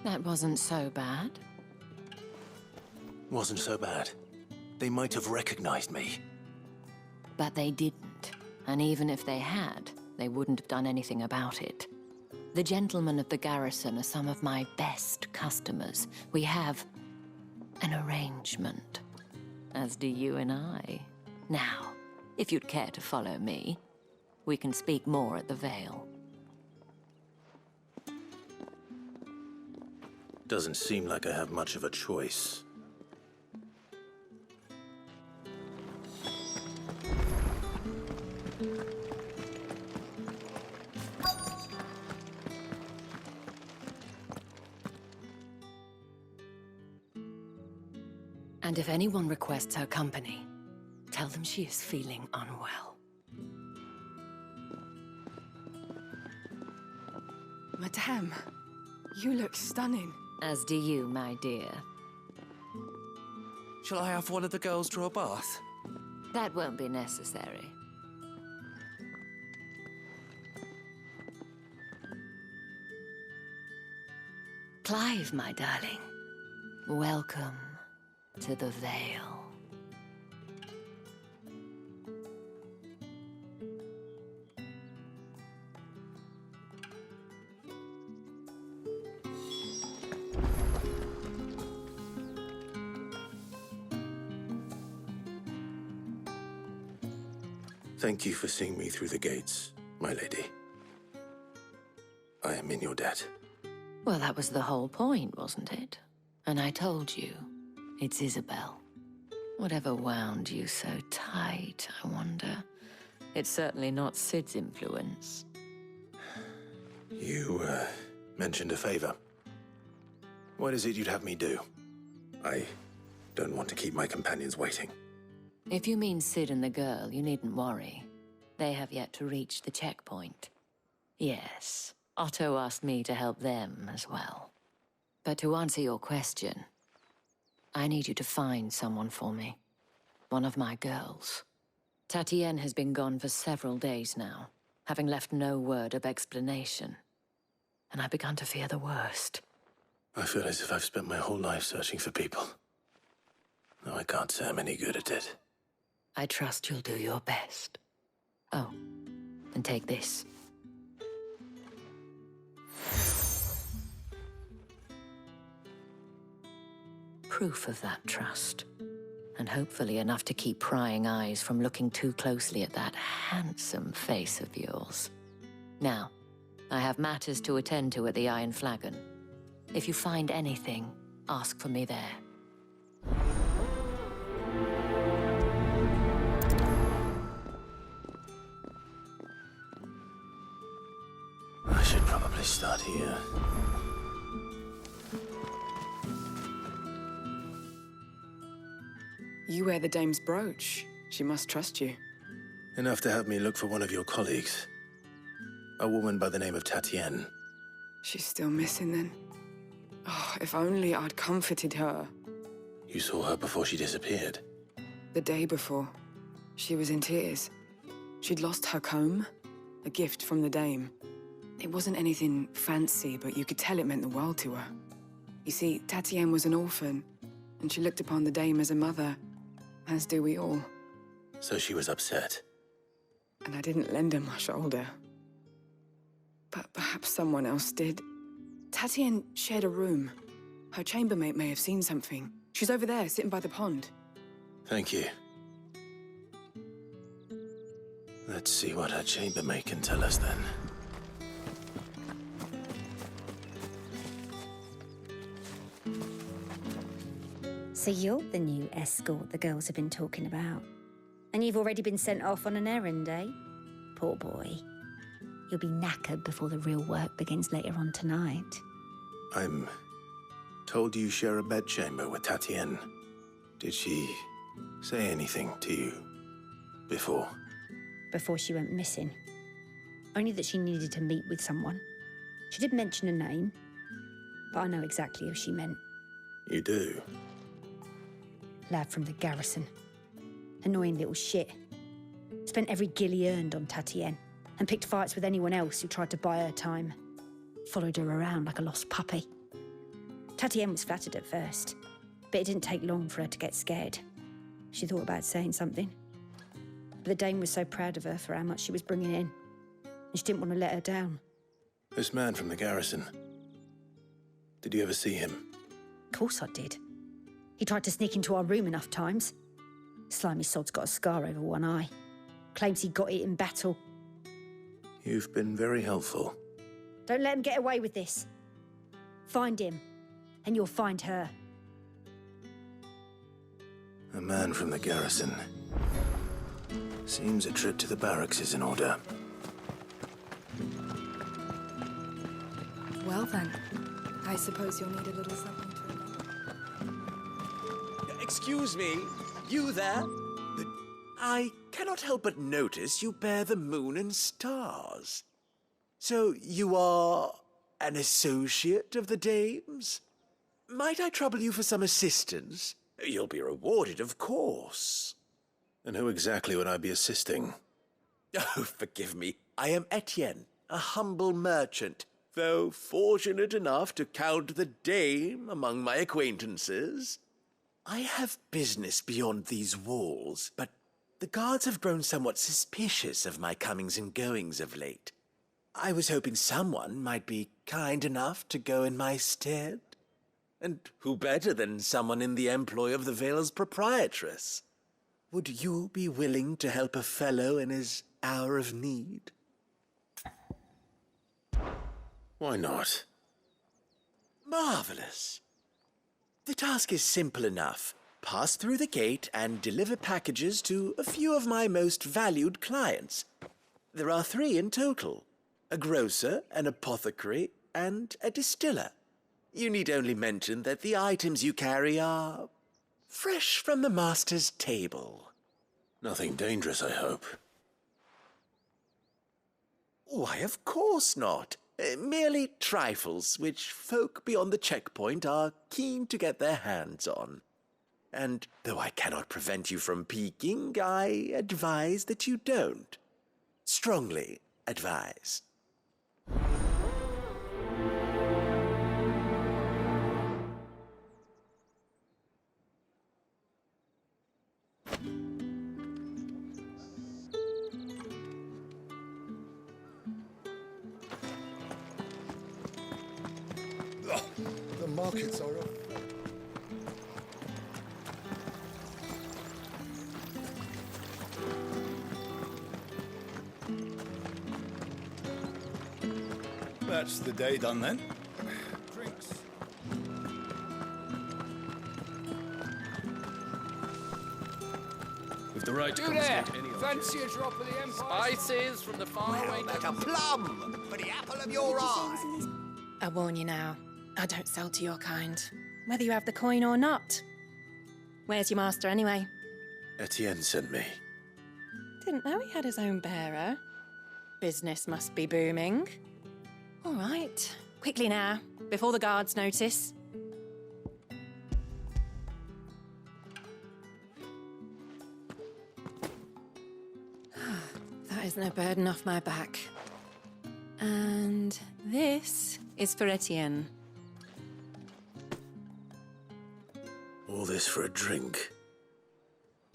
That wasn't so bad. Wasn't so bad. They might have recognized me. But they didn't. And even if they had, they wouldn't have done anything about it. The gentlemen of the garrison are some of my best customers. We have an arrangement, as do you and I. Now, if you'd care to follow me, we can speak more at the Vale. Doesn't seem like I have much of a choice. And if anyone requests her company, tell them she is feeling unwell. Madame, you look stunning. As do you, my dear. Shall I have one of the girls draw a bath? That won't be necessary. Clive, my darling. Welcome to the Vale. Thank you for seeing me through the gates, my lady. I am in your debt. Well, that was the whole point, wasn't it? And I told you, it's Isabel. Whatever wound you so tight, I wonder. It's certainly not Sid's influence. You, mentioned a favor. What is it you'd have me do? I don't want to keep my companions waiting. If you mean Sid and the girl, you needn't worry. They have yet to reach the checkpoint. Yes, Otto asked me to help them as well. But to answer your question, I need you to find someone for me. One of my girls. Tatienne has been gone for several days now, having left no word of explanation. And I've begun to fear the worst. I feel as if I've spent my whole life searching for people. No, I can't say I'm any good at it. I trust you'll do your best. Oh, and take this. Proof of that trust. and hopefully enough to keep prying eyes from looking too closely at that handsome face of yours. Now, I have matters to attend to at the Iron Flagon. If you find anything, ask for me there. I should probably start here. You wear the dame's brooch. She must trust you. Enough to have me look for one of your colleagues. A woman by the name of Tatienne. She's still missing then. Oh, if only I'd comforted her. You saw her before she disappeared? The day before. She was in tears. She'd lost her comb, a gift from the dame. It wasn't anything fancy, but you could tell it meant the world to her. You see, Tatienne was an orphan, and she looked upon the dame as a mother, as do we all. So she was upset. And I didn't lend her my shoulder. But perhaps someone else did. Tatienne shared a room. Her chambermaid may have seen something. She's over there, sitting by the pond. Thank you. Let's see what her chambermaid can tell us then. So you're the new escort the girls have been talking about. And you've already been sent off on an errand, eh? Poor boy. You'll be knackered before the real work begins later on tonight. I'm told you share a bedchamber with Tatienne. Did she say anything to you before? Before she went missing. Only that she needed to meet with someone. She did mention a name, but I know exactly who she meant. You do? Lad from the garrison. Annoying little shit. Spent every guil he earned on Tatienne, and picked fights with anyone else who tried to buy her time. Followed her around like a lost puppy. Tatienne was flattered at first, but it didn't take long for her to get scared. She thought about saying something. But the dame was so proud of her for how much she was bringing in, and she didn't want to let her down. This man from the garrison. Did you ever see him? Of course I did. He tried to sneak into our room enough times. Slimy sod's got a scar over one eye. Claims he got it in battle. You've been very helpful. Don't let him get away with this. Find him, and you'll find her. A man from the garrison. Seems a trip to the barracks is in order. Well then, I suppose you'll need a little something to Excuse me, you there? I cannot help but notice you bear the moon and stars. So you are an associate of the dame's? Might I trouble you for some assistance? You'll be rewarded, of course. And who exactly would I be assisting? Oh, forgive me. I am Etienne, a humble merchant, though fortunate enough to count the dame among my acquaintances. I have business beyond these walls, but the guards have grown somewhat suspicious of my comings and goings of late. I was hoping someone might be kind enough to go in my stead. And who better than someone in the employ of the Vale's proprietress? Would you be willing to help a fellow in his hour of need? Why not? Marvelous. The task is simple enough. Pass through the gate and deliver packages to a few of my most valued clients. There are 3 in total. A grocer, an apothecary, and a distiller. You need only mention that the items you carry are fresh from the master's table. Nothing dangerous, I hope. Why, of course not. Merely trifles which folk beyond the checkpoint are keen to get their hands on. And though I cannot prevent you from peeking, I advise that you don't. Strongly advise. The markets are up. That's the day done then. Drinks. With the right Do there! Fancy a drop of the Empire? Spices from the faraway... like a plum for the apple of your eye. I warn you now, I don't sell to your kind, whether you have the coin or not. Where's your master anyway? Etienne sent me. Didn't know he had his own bearer. Business must be booming. All right, quickly now, before the guards notice. That is no burden off my back. And this is for Etienne. All this for a drink.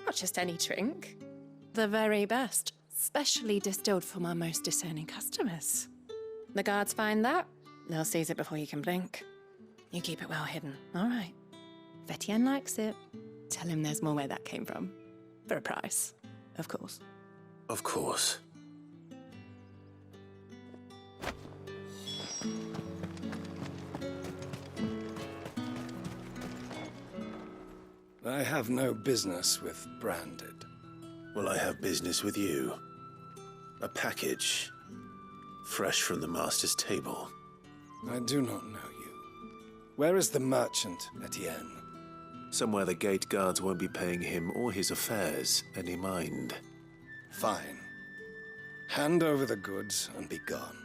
Not just any drink. The very best, specially distilled for my most discerning customers. The guards find that, they'll seize it before you can blink. You keep it well hidden, all right? If Etienne likes it, tell him there's more where that came from. For a price, of course. Of course. I have no business with Branded. Well, I have business with you. A package. Fresh from the master's table. I do not know you. Where is the merchant, Etienne? Somewhere the gate guards won't be paying him or his affairs any mind. Fine. Hand over the goods and be gone.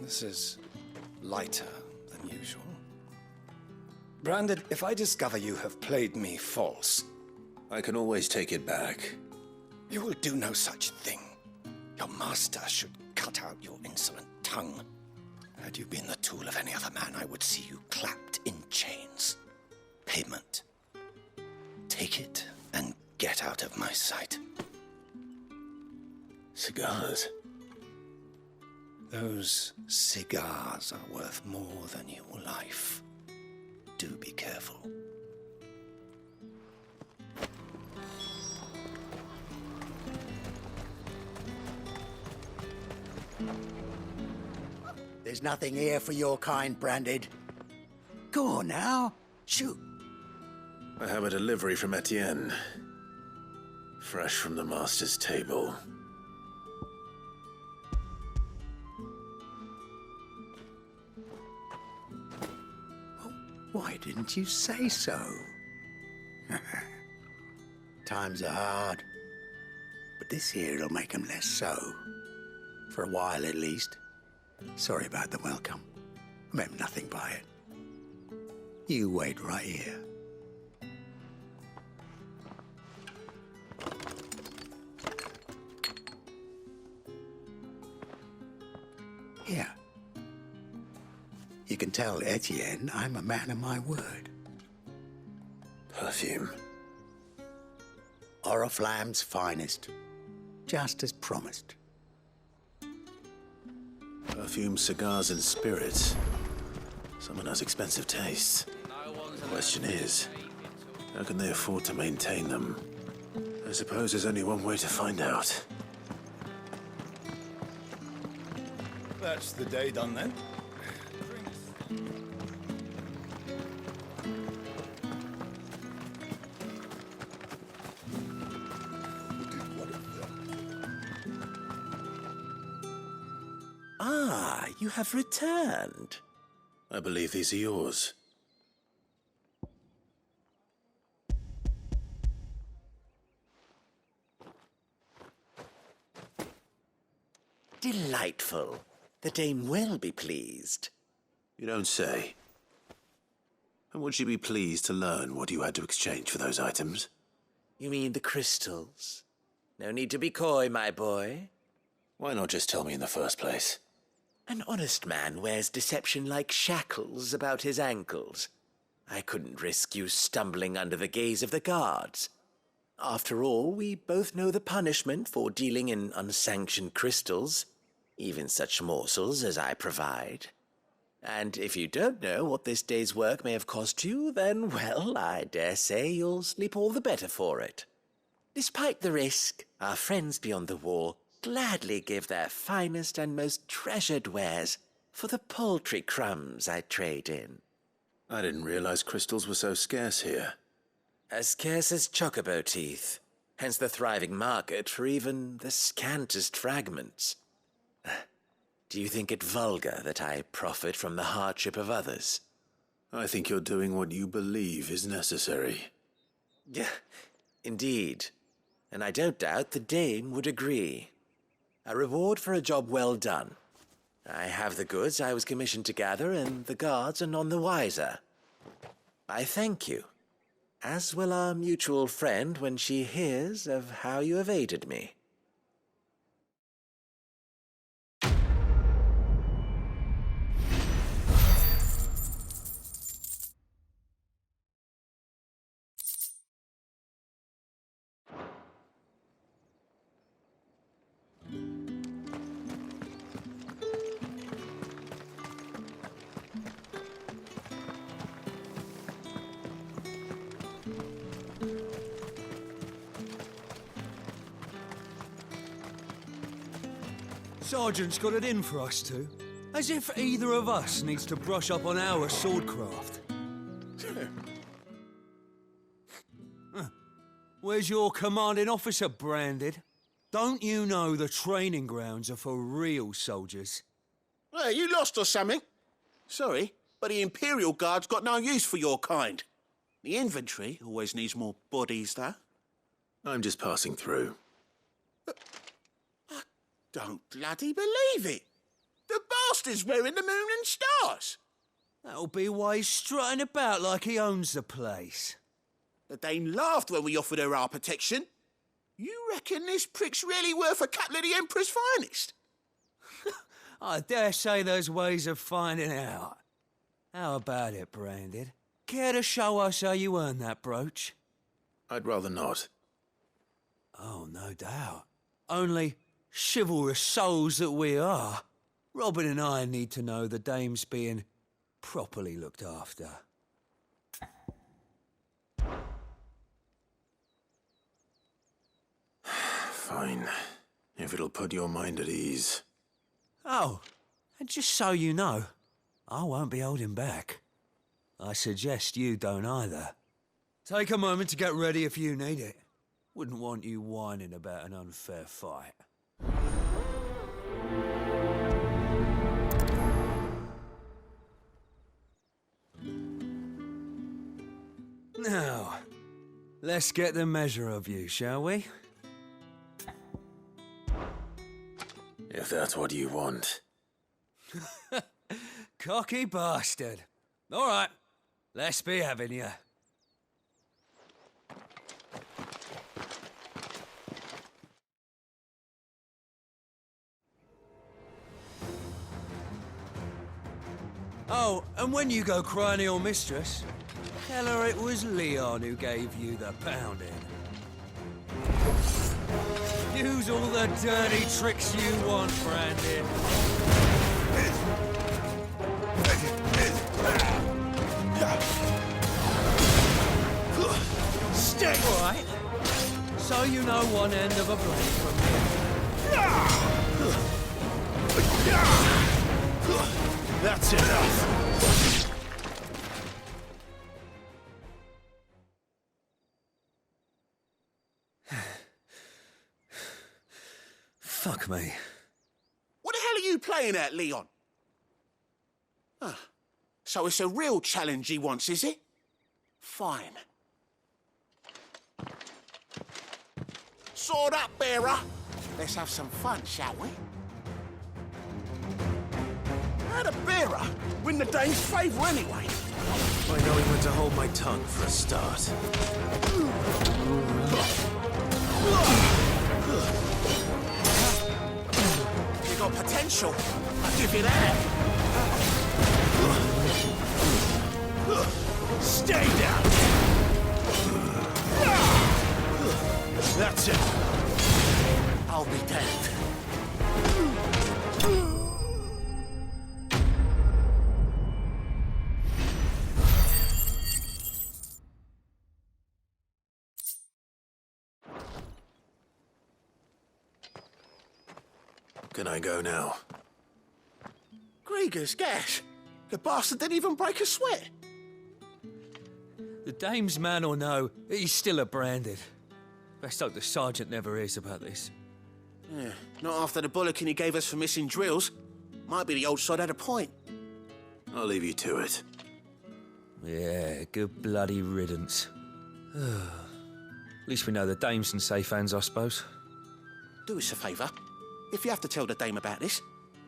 This is lighter than usual. Branded, if I discover you have played me false... I can always take it back. You will do no such thing. Your master should cut out your insolent tongue. Had you been the tool of any other man, I would see you clapped in chains. Payment. Take it and get out of my sight. Cigars? Those cigars are worth more than your life. Do be careful. There's nothing here for your kind, Branded. Go on now. Shoot. I have a delivery from Etienne. Fresh from the master's table. Why didn't you say so? Times are hard. But this here'll make 'em less so. For a while, at least. Sorry about the welcome. I meant nothing by it. You wait right here. Here. You can tell Etienne I'm a man of my word. Perfume. Oriflamme's finest. Just as promised. Perfume, cigars, and spirits. Someone has expensive tastes. The question is, how can they afford to maintain them? I suppose there's only one way to find out. That's the day done then. Ah, you have returned. I believe these are yours. Delightful. The dame will be pleased. You don't say. And would she be pleased to learn what you had to exchange for those items? You mean the crystals? No need to be coy, my boy. Why not just tell me in the first place? An honest man wears deception like shackles about his ankles. I couldn't risk you stumbling under the gaze of the guards. After all, we both know the punishment for dealing in unsanctioned crystals, even such morsels as I provide. And if you don't know what this day's work may have cost you, then, well, I dare say you'll sleep all the better for it. Despite the risk, our friends beyond the wall gladly give their finest and most treasured wares for the paltry crumbs I trade in. I didn't realize crystals were so scarce here. As scarce as chocobo teeth, hence the thriving market for even the scantest fragments. Do you think it vulgar that I profit from the hardship of others? I think you're doing what you believe is necessary. Yeah, indeed. And I don't doubt the dame would agree. A reward for a job well done. I have the goods I was commissioned to gather, and the guards are none the wiser. I thank you, as will our mutual friend when she hears of how you have aided me. Sergeant's got it in for us two. As if either of us needs to brush up on our swordcraft. Where's your commanding officer, Branded? Don't you know the training grounds are for real soldiers? Hey, you lost or something? Sorry, but the Imperial Guard's got no use for your kind. The infantry always needs more bodies, though. I'm just passing through. Don't bloody believe it. The bastard's wearing the moon and stars. That'll be why he's strutting about like he owns the place. The dame laughed when we offered her our protection. You reckon this prick's really worth a couple of the Emperor's finest? I dare say there's ways of finding out. How about it, Branded? Care to show us how you earned that brooch? I'd rather not. Oh, no doubt. Only, chivalrous souls that we are, Robin and I need to know the dame's being properly looked after. Fine. If it'll put your mind at ease. Oh, and just so you know, I won't be holding back. I suggest you don't either. Take a moment to get ready if you need it. Wouldn't want you whining about an unfair fight. Now, let's get the measure of you, shall we? If that's what you want. Cocky bastard. All right, let's be having you. Oh, and when you go crying to your mistress, tell her it was Leon who gave you the pounding. Use all the dirty tricks you want, Brandon. Stay! All right. So you know one end of a blade from the other. That's enough. Fuck me. What the hell are you playing at, Leon? So it's a real challenge he wants, is it? Fine. Sword up, bearer. Let's have some fun, shall we? How'd a bearer win the dame's favour anyway? By knowing when to hold my tongue for a start. You got potential. I'll give you that. Stay down. That's it. I'll be damned. Can I go now? Grieger's gas. The bastard didn't even break a sweat. The dame's man or no, he's still a branded. Best hope the sergeant never hears about this. Yeah, not after the bullocking he gave us for missing drills. Might be the old sod had a point. I'll leave you to it. Yeah, good bloody riddance. At least we know the dame's in safe hands, I suppose. Do us a favour. If you have to tell the dame about this,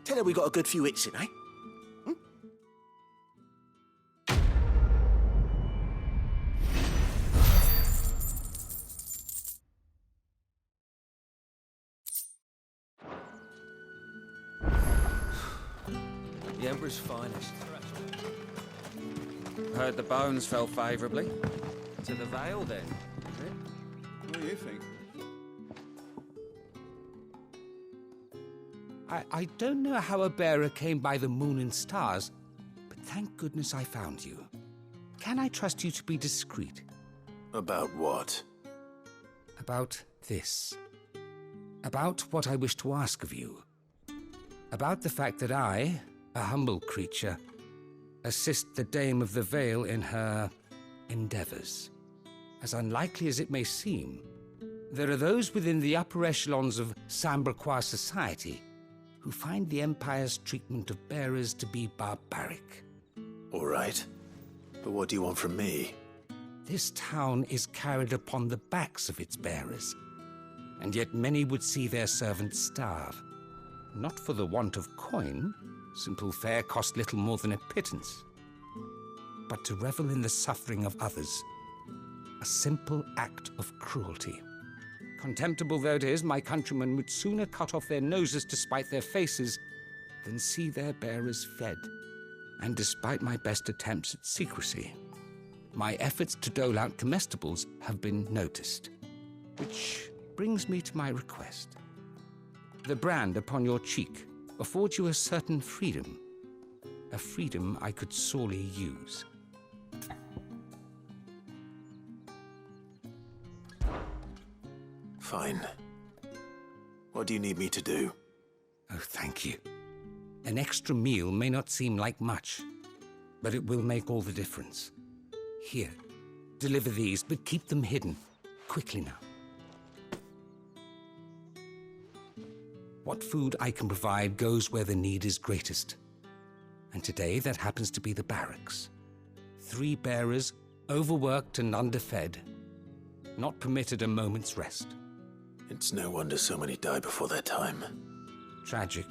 tell her we got a good few hits in, eh? The Emperor's finest. Heard the bones fell favourably. To the Vale, then, is it? What do you think? I don't know how a bearer came by the moon and stars, but thank goodness I found you. Can I trust you to be discreet? About what? About this. About what I wish to ask of you. About the fact that I, a humble creature, assist the Dame of the Vale in her endeavours. As unlikely as it may seem, there are those within the upper echelons of Samberquois society who find the Empire's treatment of bearers to be barbaric. All right. But what do you want from me? This town is carried upon the backs of its bearers, and yet many would see their servants starve. Not for the want of coin, simple fare cost little more than a pittance, but to revel in the suffering of others, a simple act of cruelty. Contemptible though it is, my countrymen would sooner cut off their noses to spite their faces than see their bearers fed. And despite my best attempts at secrecy, my efforts to dole out comestibles have been noticed. Which brings me to my request. The brand upon your cheek affords you a certain freedom, a freedom I could sorely use. Fine. What do you need me to do? Oh, thank you. An extra meal may not seem like much, but it will make all the difference. Here, deliver these, but keep them hidden. Quickly now. What food I can provide goes where the need is greatest. And today, that happens to be the barracks. 3 bearers, overworked and underfed, not permitted a moment's rest. It's no wonder so many die before their time. Tragic,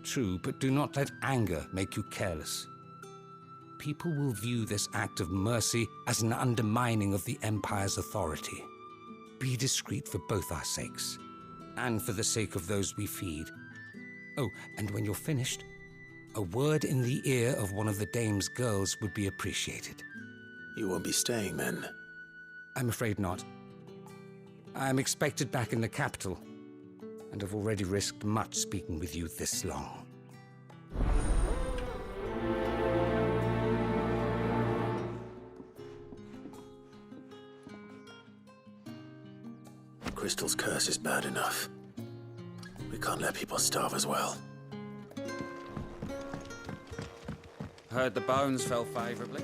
true, but do not let anger make you careless. People will view this act of mercy as an undermining of the Empire's authority. Be discreet for both our sakes, and for the sake of those we feed. Oh, and when you're finished, a word in the ear of one of the Dame's girls would be appreciated. You won't be staying, then? I'm afraid not. I'm expected back in the capital, and have already risked much speaking with you this long. Crystal's curse is bad enough. We can't let people starve as well. Heard the bones fell favourably.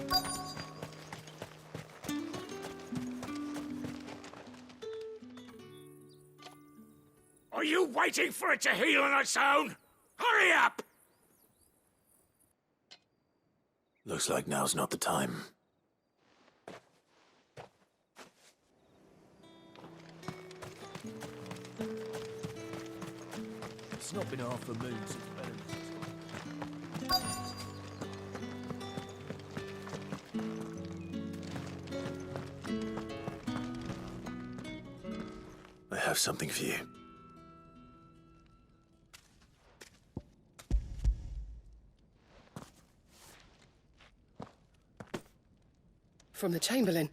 Are you waiting for it to heal on its own? Hurry up! Looks like now's not the time. It's not been half a moon since I have something for you. From the Chamberlain.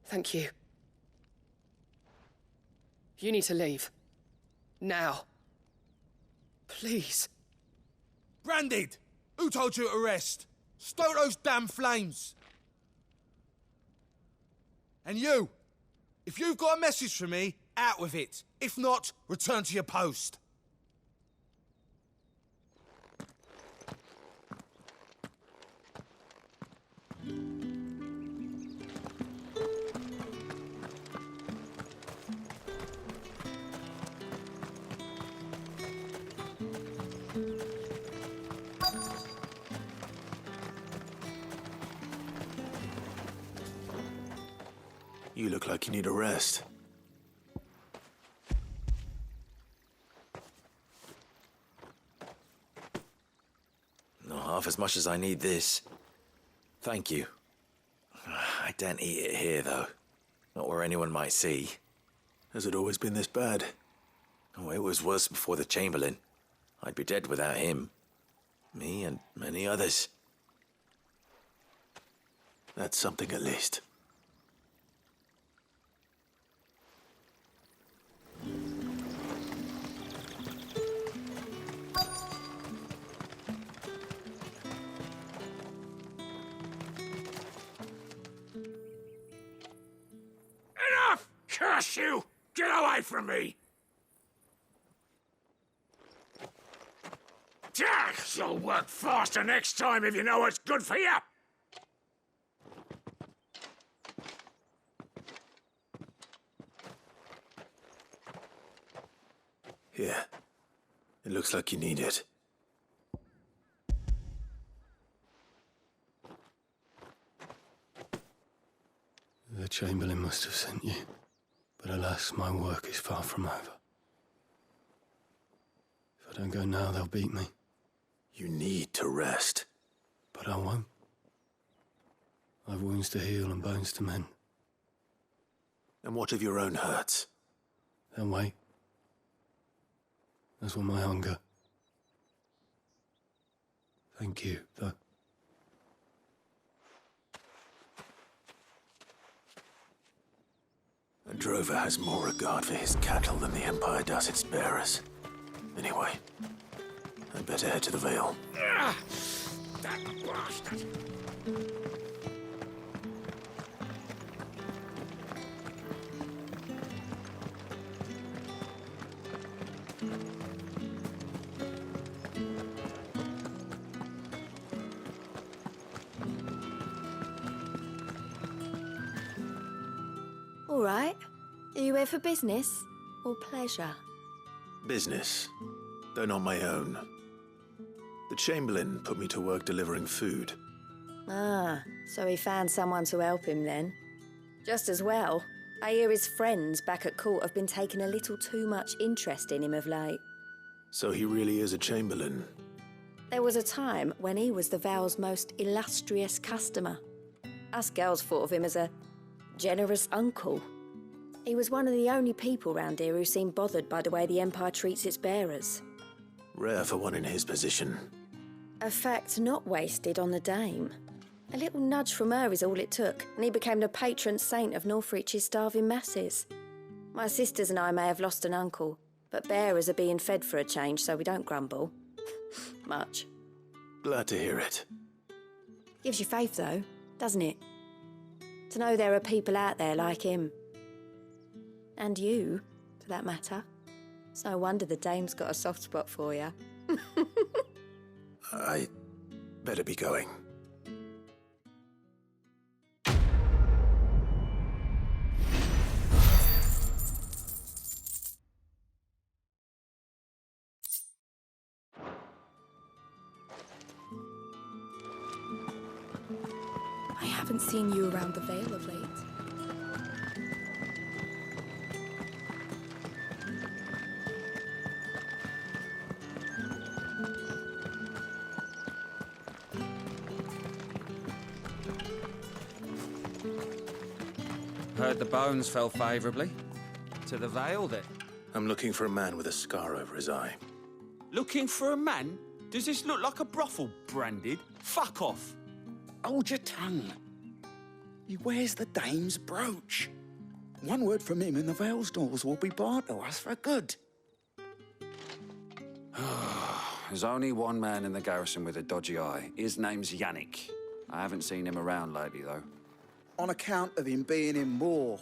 Thank you. You need to leave. Now. Please. Branded! Who told you to rest? Stoke those damn flames! And you! If you've got a message for me, out with it. If not, return to your post. You look like you need a rest. Not half as much as I need this. Thank you. I daren't eat it here, though. Not where anyone might see. Has it always been this bad? Oh, it was worse before the Chamberlain. I'd be dead without him. Me and many others. That's something at least. Enough! Curse you! Get away from me! You'll work faster next time if you know what's good for you! Here. It looks like you need it. The Chamberlain must have sent you. But alas, my work is far from over. If I don't go now, they'll beat me. You need to rest. But I won't. I've wounds to heal and bones to mend. And what of your own hurts? They'll wait. As will my hunger. Thank you, though. A drover has more regard for his cattle than the Empire does its bearers. Anyway, I'd better head to the Vale. That bastard! All right. Are you here for business or pleasure? Business, though not my own. The Chamberlain put me to work delivering food. Ah, so he found someone to help him then. Just as well. I hear his friends back at court have been taking a little too much interest in him of late. So he really is a Chamberlain. There was a time when he was the Vale's most illustrious customer. Us girls thought of him as a generous uncle. He was one of the only people round here who seemed bothered by the way the Empire treats its bearers. Rare for one in his position. A fact not wasted on the dame. A little nudge from her is all it took, and he became the patron saint of Northreach's starving masses. My sisters and I may have lost an uncle, but bearers are being fed for a change, so we don't grumble. Much. Glad to hear it. Gives you faith, though, doesn't it? To know there are people out there like him. And you, for that matter. It's no wonder the dame's got a soft spot for you. I better be going. I haven't seen you around the Vale of late. Heard the bones fell favourably. To the Vale, then? I'm looking for a man with a scar over his eye. Looking for a man? Does this look like a brothel, Branded? Fuck off. Hold your tongue. He wears the dame's brooch. One word from him and the Vale's doors will be barred to us for good. There's only one man in the garrison with a dodgy eye. His name's Yannick. I haven't seen him around lately, though. On account of him being in war.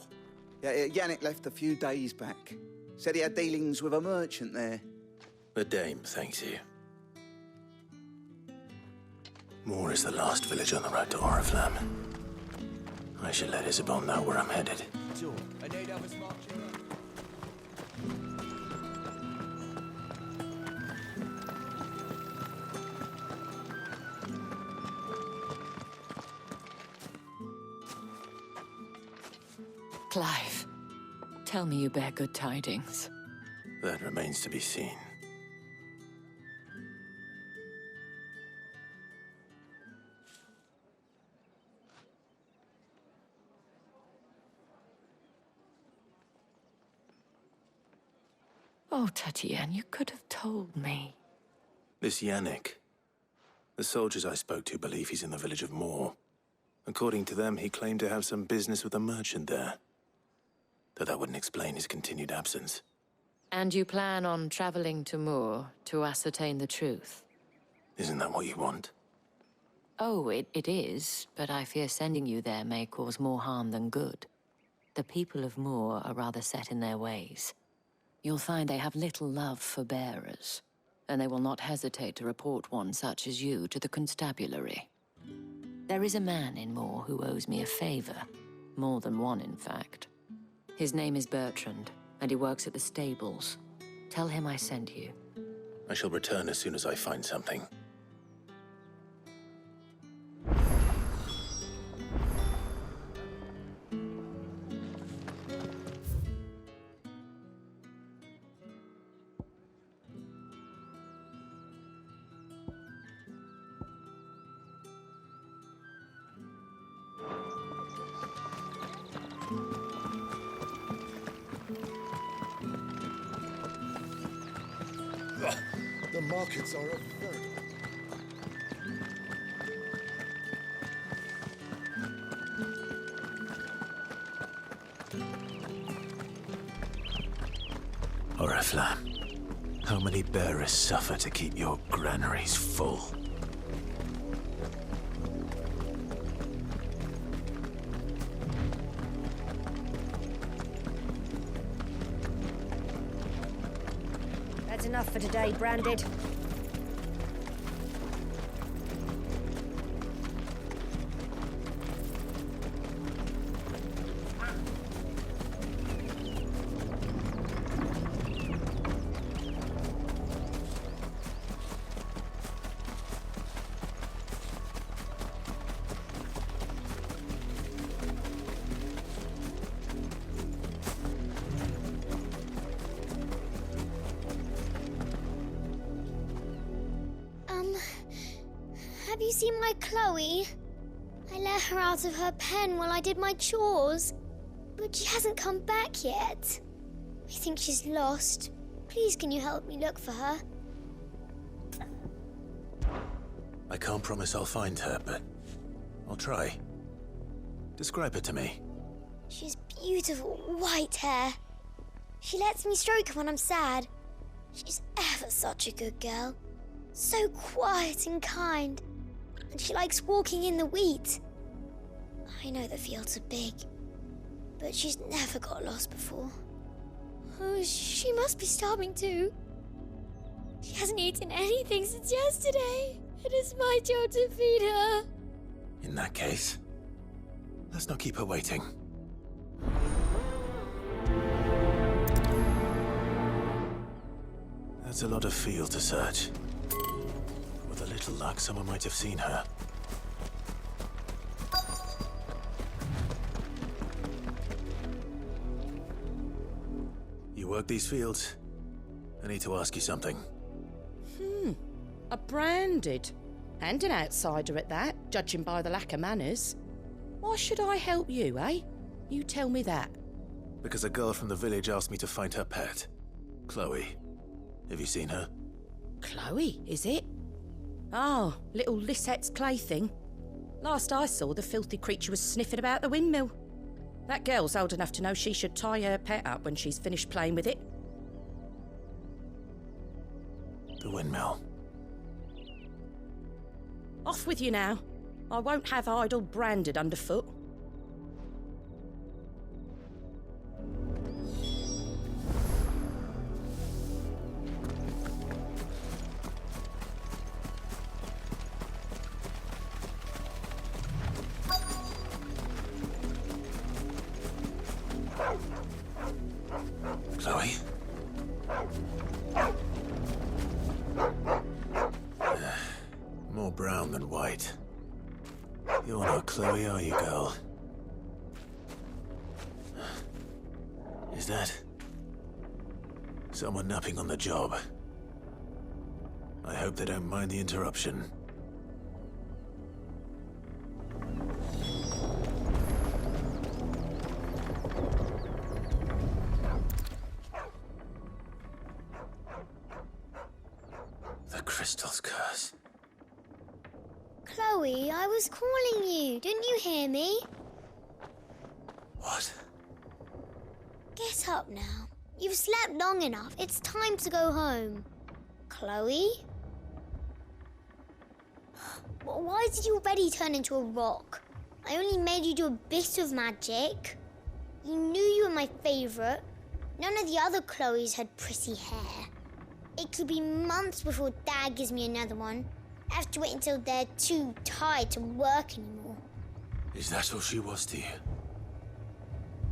Yeah, Yannick left a few days back. Said he had dealings with a merchant there. The dame thanks you. Moor is the last village on the road to Oriflamme. I should let Isabel know where I'm headed. Clive, tell me you bear good tidings. That remains to be seen. Oh, Tatienne, you could have told me. This Yannick. The soldiers I spoke to believe he's in the village of Moor. According to them, he claimed to have some business with a merchant there. Though that wouldn't explain his continued absence. And you plan on traveling to Moor to ascertain the truth? Isn't that what you want? Oh, it is, but I fear sending you there may cause more harm than good. The people of Moor are rather set in their ways. You'll find they have little love for bearers, and they will not hesitate to report one such as you to the constabulary. There is a man in Moor who owes me a favor. More than one, in fact. His name is Bertrand, and he works at the stables. Tell him I sent you. I shall return as soon as I find something. The markets are a veritable... Oriflamme, how many bearers suffer to keep your granaries full? That's enough for today, Branded. Have you seen my Chloe? I let her out of her pen while I did my chores, but she hasn't come back yet. I think she's lost. Please, can you help me look for her? I can't promise I'll find her, but I'll try. Describe her to me. She's beautiful white hair. She lets me stroke her when I'm sad. She's ever such a good girl. So quiet and kind. And she likes walking in the wheat. I know the fields are big, but she's never got lost before. Oh, she must be starving too. She hasn't eaten anything since yesterday. It is my job to feed her. In that case, let's not keep her waiting. That's a lot of field to search. With a little luck, someone might have seen her. You work these fields? I need to ask you something. A Branded. And an outsider at that, judging by the lack of manners. Why should I help you, eh? You tell me that. Because a girl from the village asked me to find her pet, Chloe. Have you seen her? Chloe, is it? Oh, little Lisette's plaything. Last I saw, the filthy creature was sniffing about the windmill. That girl's old enough to know she should tie her pet up when she's finished playing with it. The windmill. Off with you now. I won't have idle Branded underfoot. Chloe? More brown than white. You're not Chloe, are you, girl? Is that someone napping on the job? I hope they don't mind the interruption. The crystal's curse. Chloe, I was calling you. Didn't you hear me? What? Get up now. You've slept long enough. It's time to go home. Chloe? Why did you already turn into a rock? I only made you do a bit of magic. You knew you were my favourite. None of the other Chloes had pretty hair. It could be months before Dad gives me another one. I have to wait until they're too tired to work anymore. Is that all she was to you?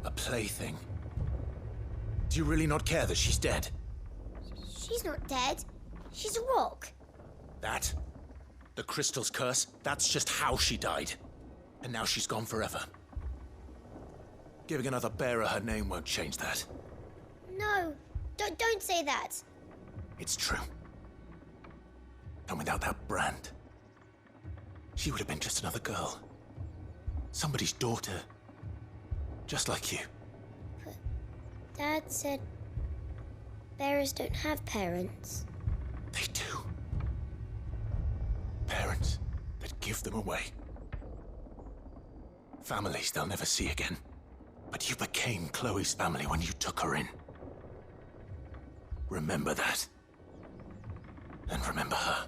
A plaything? Do you really not care that she's dead? She's not dead. She's a rock. That? The crystal's curse? That's just how she died. And now she's gone forever. Giving another bearer her name won't change that. No, don't say that. It's true. And without that brand, she would have been just another girl. Somebody's daughter. Just like you. But Dad said bearers don't have parents. They do. Parents that give them away. Families they'll never see again. But you became Chloe's family when you took her in. Remember that. And remember her.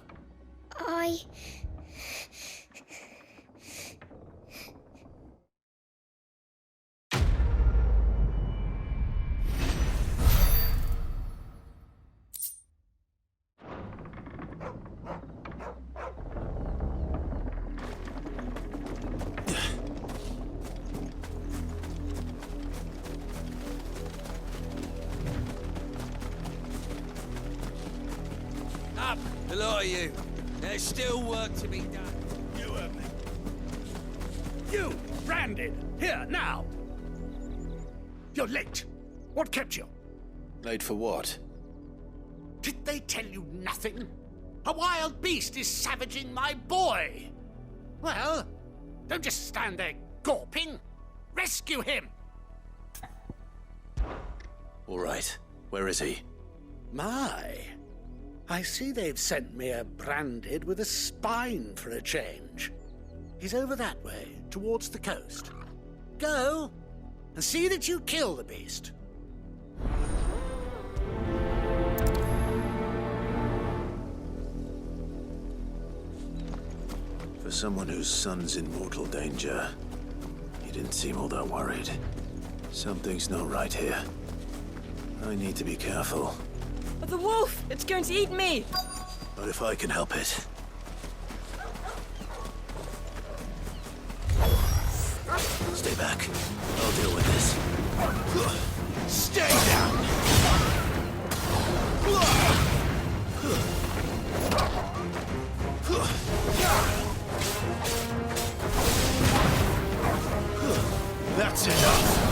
Up, the lot of you. There's still work to be done. You heard me. You, branded, here, now. You're late. What kept you? Late for what? Did they tell you nothing? A wild beast is savaging my boy. Well, don't just stand there gawping. Rescue him. All right. Where is he? My. I see they've sent me a branded with a spine for a change. He's over that way, towards the coast. Go, and see that you kill the beast. For someone whose son's in mortal danger, he didn't seem all that worried. Something's not right here. I need to be careful. The wolf! It's going to eat me! But if I can help it. Stay back. I'll deal with this. Stay down! That's enough!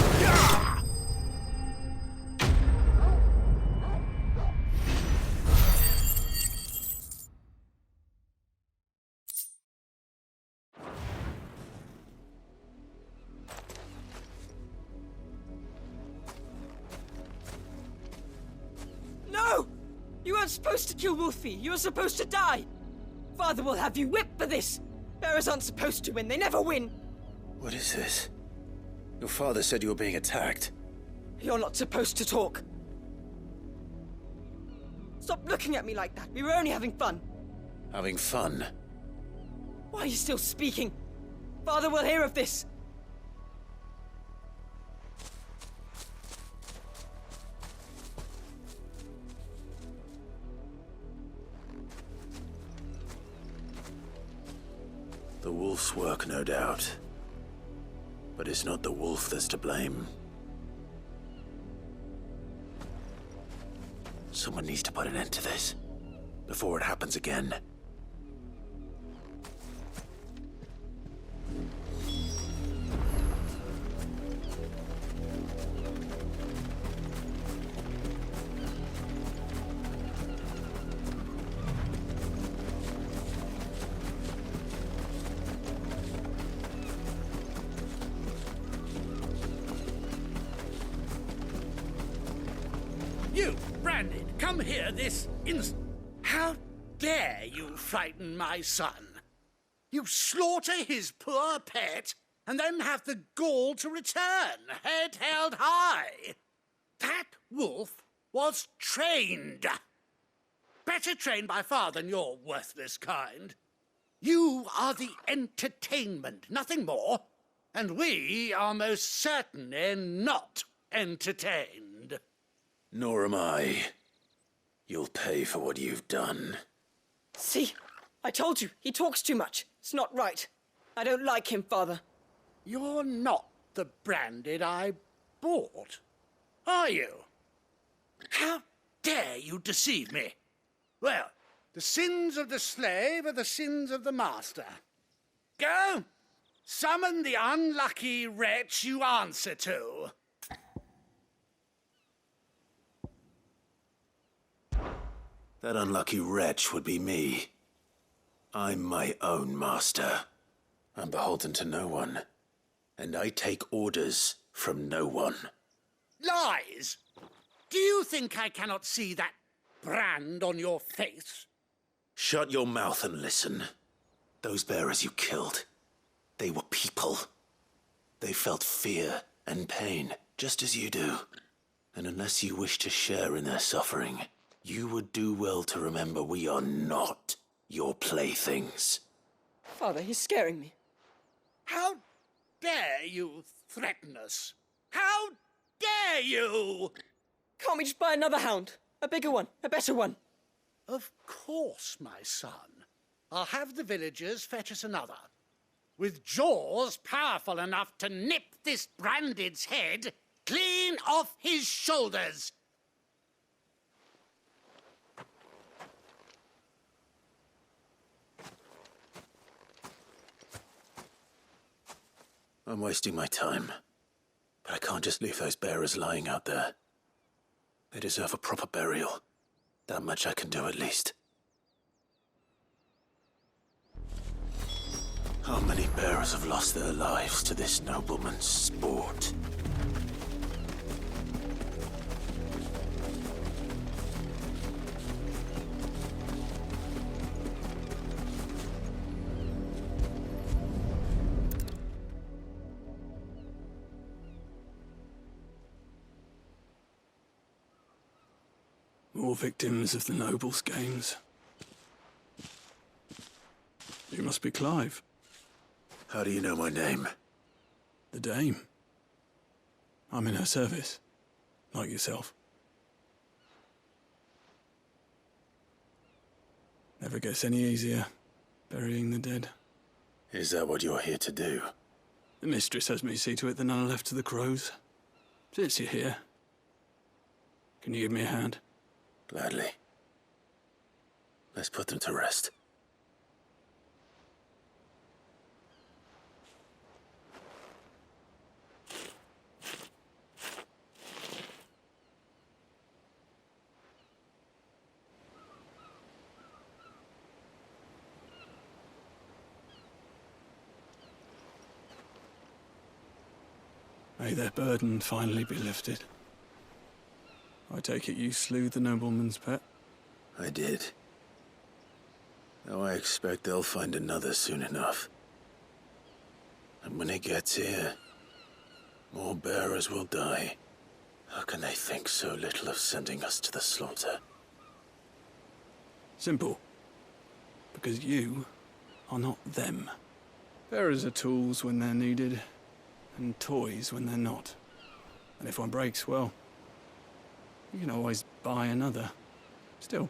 No! You weren't supposed to kill Wolfie. You were supposed to die. Father will have you whipped for this. Bearers aren't supposed to win. They never win. What is this? Your father said you were being attacked. You're not supposed to talk. Stop looking at me like that. We were only having fun. Having fun? Why are you still speaking? Father will hear of this. The wolf's work, no doubt. But it's not the wolf that's to blame. Someone needs to put an end to this, before it happens again. You, Branded, come here this instant. How dare you frighten my son? You slaughter his poor pet and then have the gall to return, head held high. That wolf was trained. Better trained by far than your worthless kind. You are the entertainment, nothing more. And we are most certainly not entertained. Nor am I. You'll pay for what you've done. See? I told you, he talks too much. It's not right. I don't like him, Father. You're not the Branded I bought, are you? How dare you deceive me? Well, the sins of the slave are the sins of the master. Go, summon the unlucky wretch you answer to. That unlucky wretch would be me. I'm my own master. I'm beholden to no one. And I take orders from no one. Lies! Do you think I cannot see that brand on your face? Shut your mouth and listen. Those bearers you killed, they were people. They felt fear and pain, just as you do. And unless you wish to share in their suffering, you would do well to remember we are not your playthings. Father, he's scaring me. How dare you threaten us? How dare you? Can't we just buy another hound? A bigger one, a better one. Of course, my son. I'll have the villagers fetch us another. With jaws powerful enough to nip this Branded's head clean off his shoulders. I'm wasting my time. But I can't just leave those bearers lying out there. They deserve a proper burial. That much I can do at least. How many bearers have lost their lives to this nobleman's sport? More victims of the nobles' games. You must be Clive. How do you know my name? The Dame. I'm in her service, like yourself. Never gets any easier, burying the dead. Is that what you're here to do? The mistress has me see to it that none are left to the crows. Since you're here, can you give me a hand? Gladly. Let's put them to rest. May their burden finally be lifted. I take it you slew the nobleman's pet? I did. Though I expect they'll find another soon enough. And when it gets here, more bearers will die. How can they think so little of sending us to the slaughter? Simple. Because you are not them. Bearers are tools when they're needed, and toys when they're not. And if one breaks, well, you can always buy another. Still,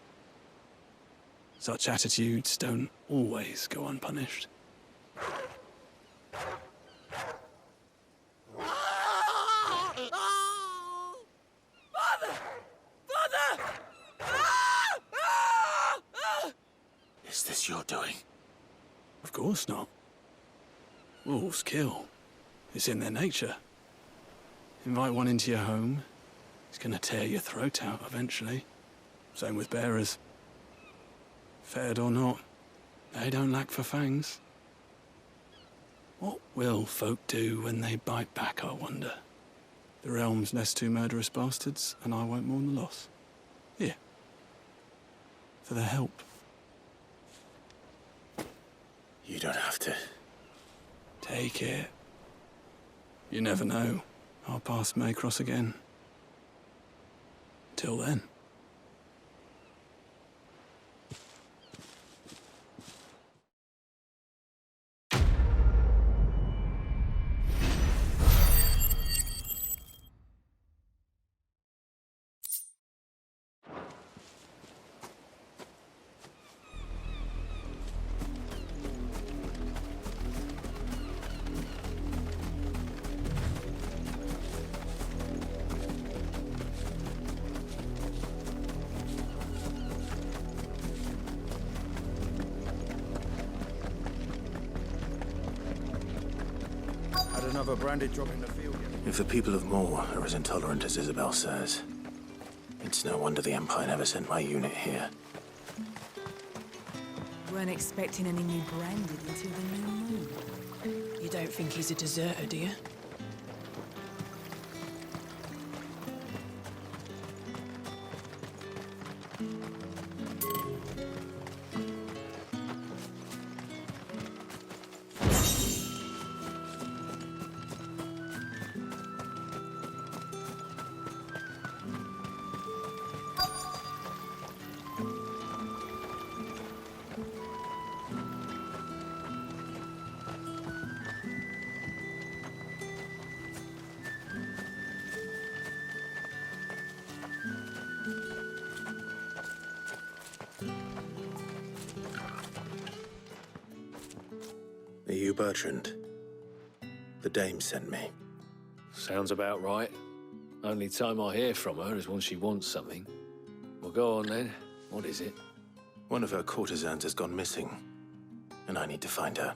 such attitudes don't always go unpunished. Father! Father! Is this your doing? Of course not. Wolves kill. It's in their nature. Invite one into your home, he's gonna tear your throat out eventually. Same with bearers. Fed or not, they don't lack for fangs. What will folk do when they bite back, I wonder? The realm's nest two murderous bastards, and I won't mourn the loss. for the help. You don't have to. Take it. You never know. Our paths may cross again. Till then. Another branded drop in the field yet? If the people of Moor are as intolerant as Isabel says, it's no wonder the Empire never sent my unit here. Weren't expecting any new branded until the new moon. You don't think he's a deserter, do you? Are you Bertrand? The dame sent me. Sounds about right. Only time I hear from her is when she wants something. Well, go on then. What is it? One of her courtesans has gone missing, and I need to find her.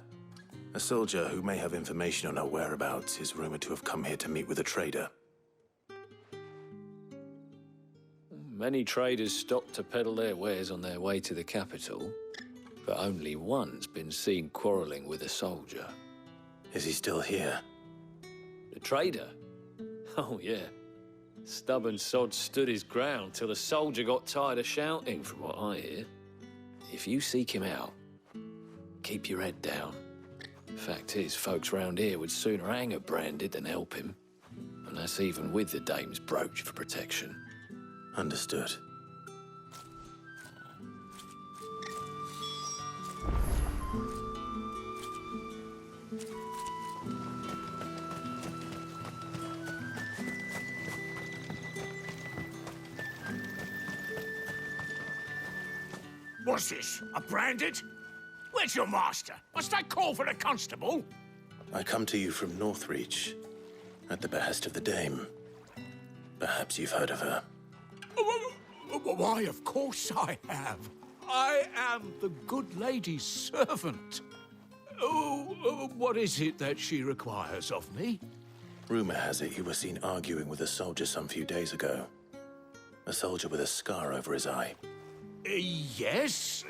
A soldier who may have information on her whereabouts is rumored to have come here to meet with a trader. Many traders stop to peddle their wares on their way to the capital, but only one's been seen quarrelling with a soldier. Is he still here? The trader? Oh, yeah. Stubborn sod stood his ground till the soldier got tired of shouting, from what I hear. If you seek him out, keep your head down. Fact is, folks round here would sooner hang a branded than help him. And that's even with the dame's brooch for protection. Understood. What's this? A branded? Where's your master? Must I call for the constable? I come to you from Northreach, at the behest of the dame. Perhaps you've heard of her. Why, of course I have. I am the good lady's servant. What is it that she requires of me? Rumor has it you were seen arguing with a soldier some few days ago. A soldier with a scar over his eye. Yes,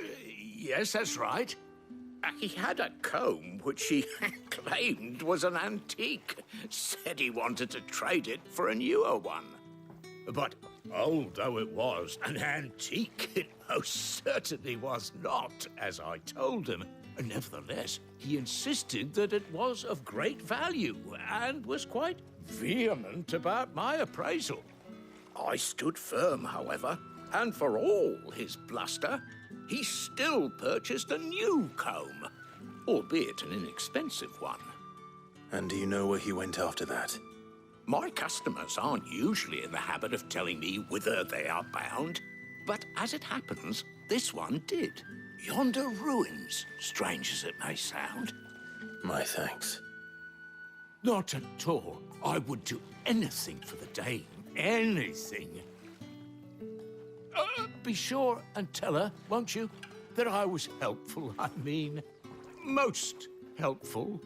that's right. He had a comb which he claimed was an antique. Said he wanted to trade it for a newer one. But old though it was, an antique it most certainly was not, as I told him. Nevertheless, he insisted that it was of great value and was quite vehement about my appraisal. I stood firm, however, and for all his bluster, he still purchased a new comb, albeit an inexpensive one. And do you know where he went after that? My customers aren't usually in the habit of telling me whither they are bound, but as it happens, this one did. Yonder ruins, strange as it may sound. My thanks. Not at all. I would do anything for the dame. Anything. Be sure and tell her, won't you, that I was helpful. I mean, most helpful.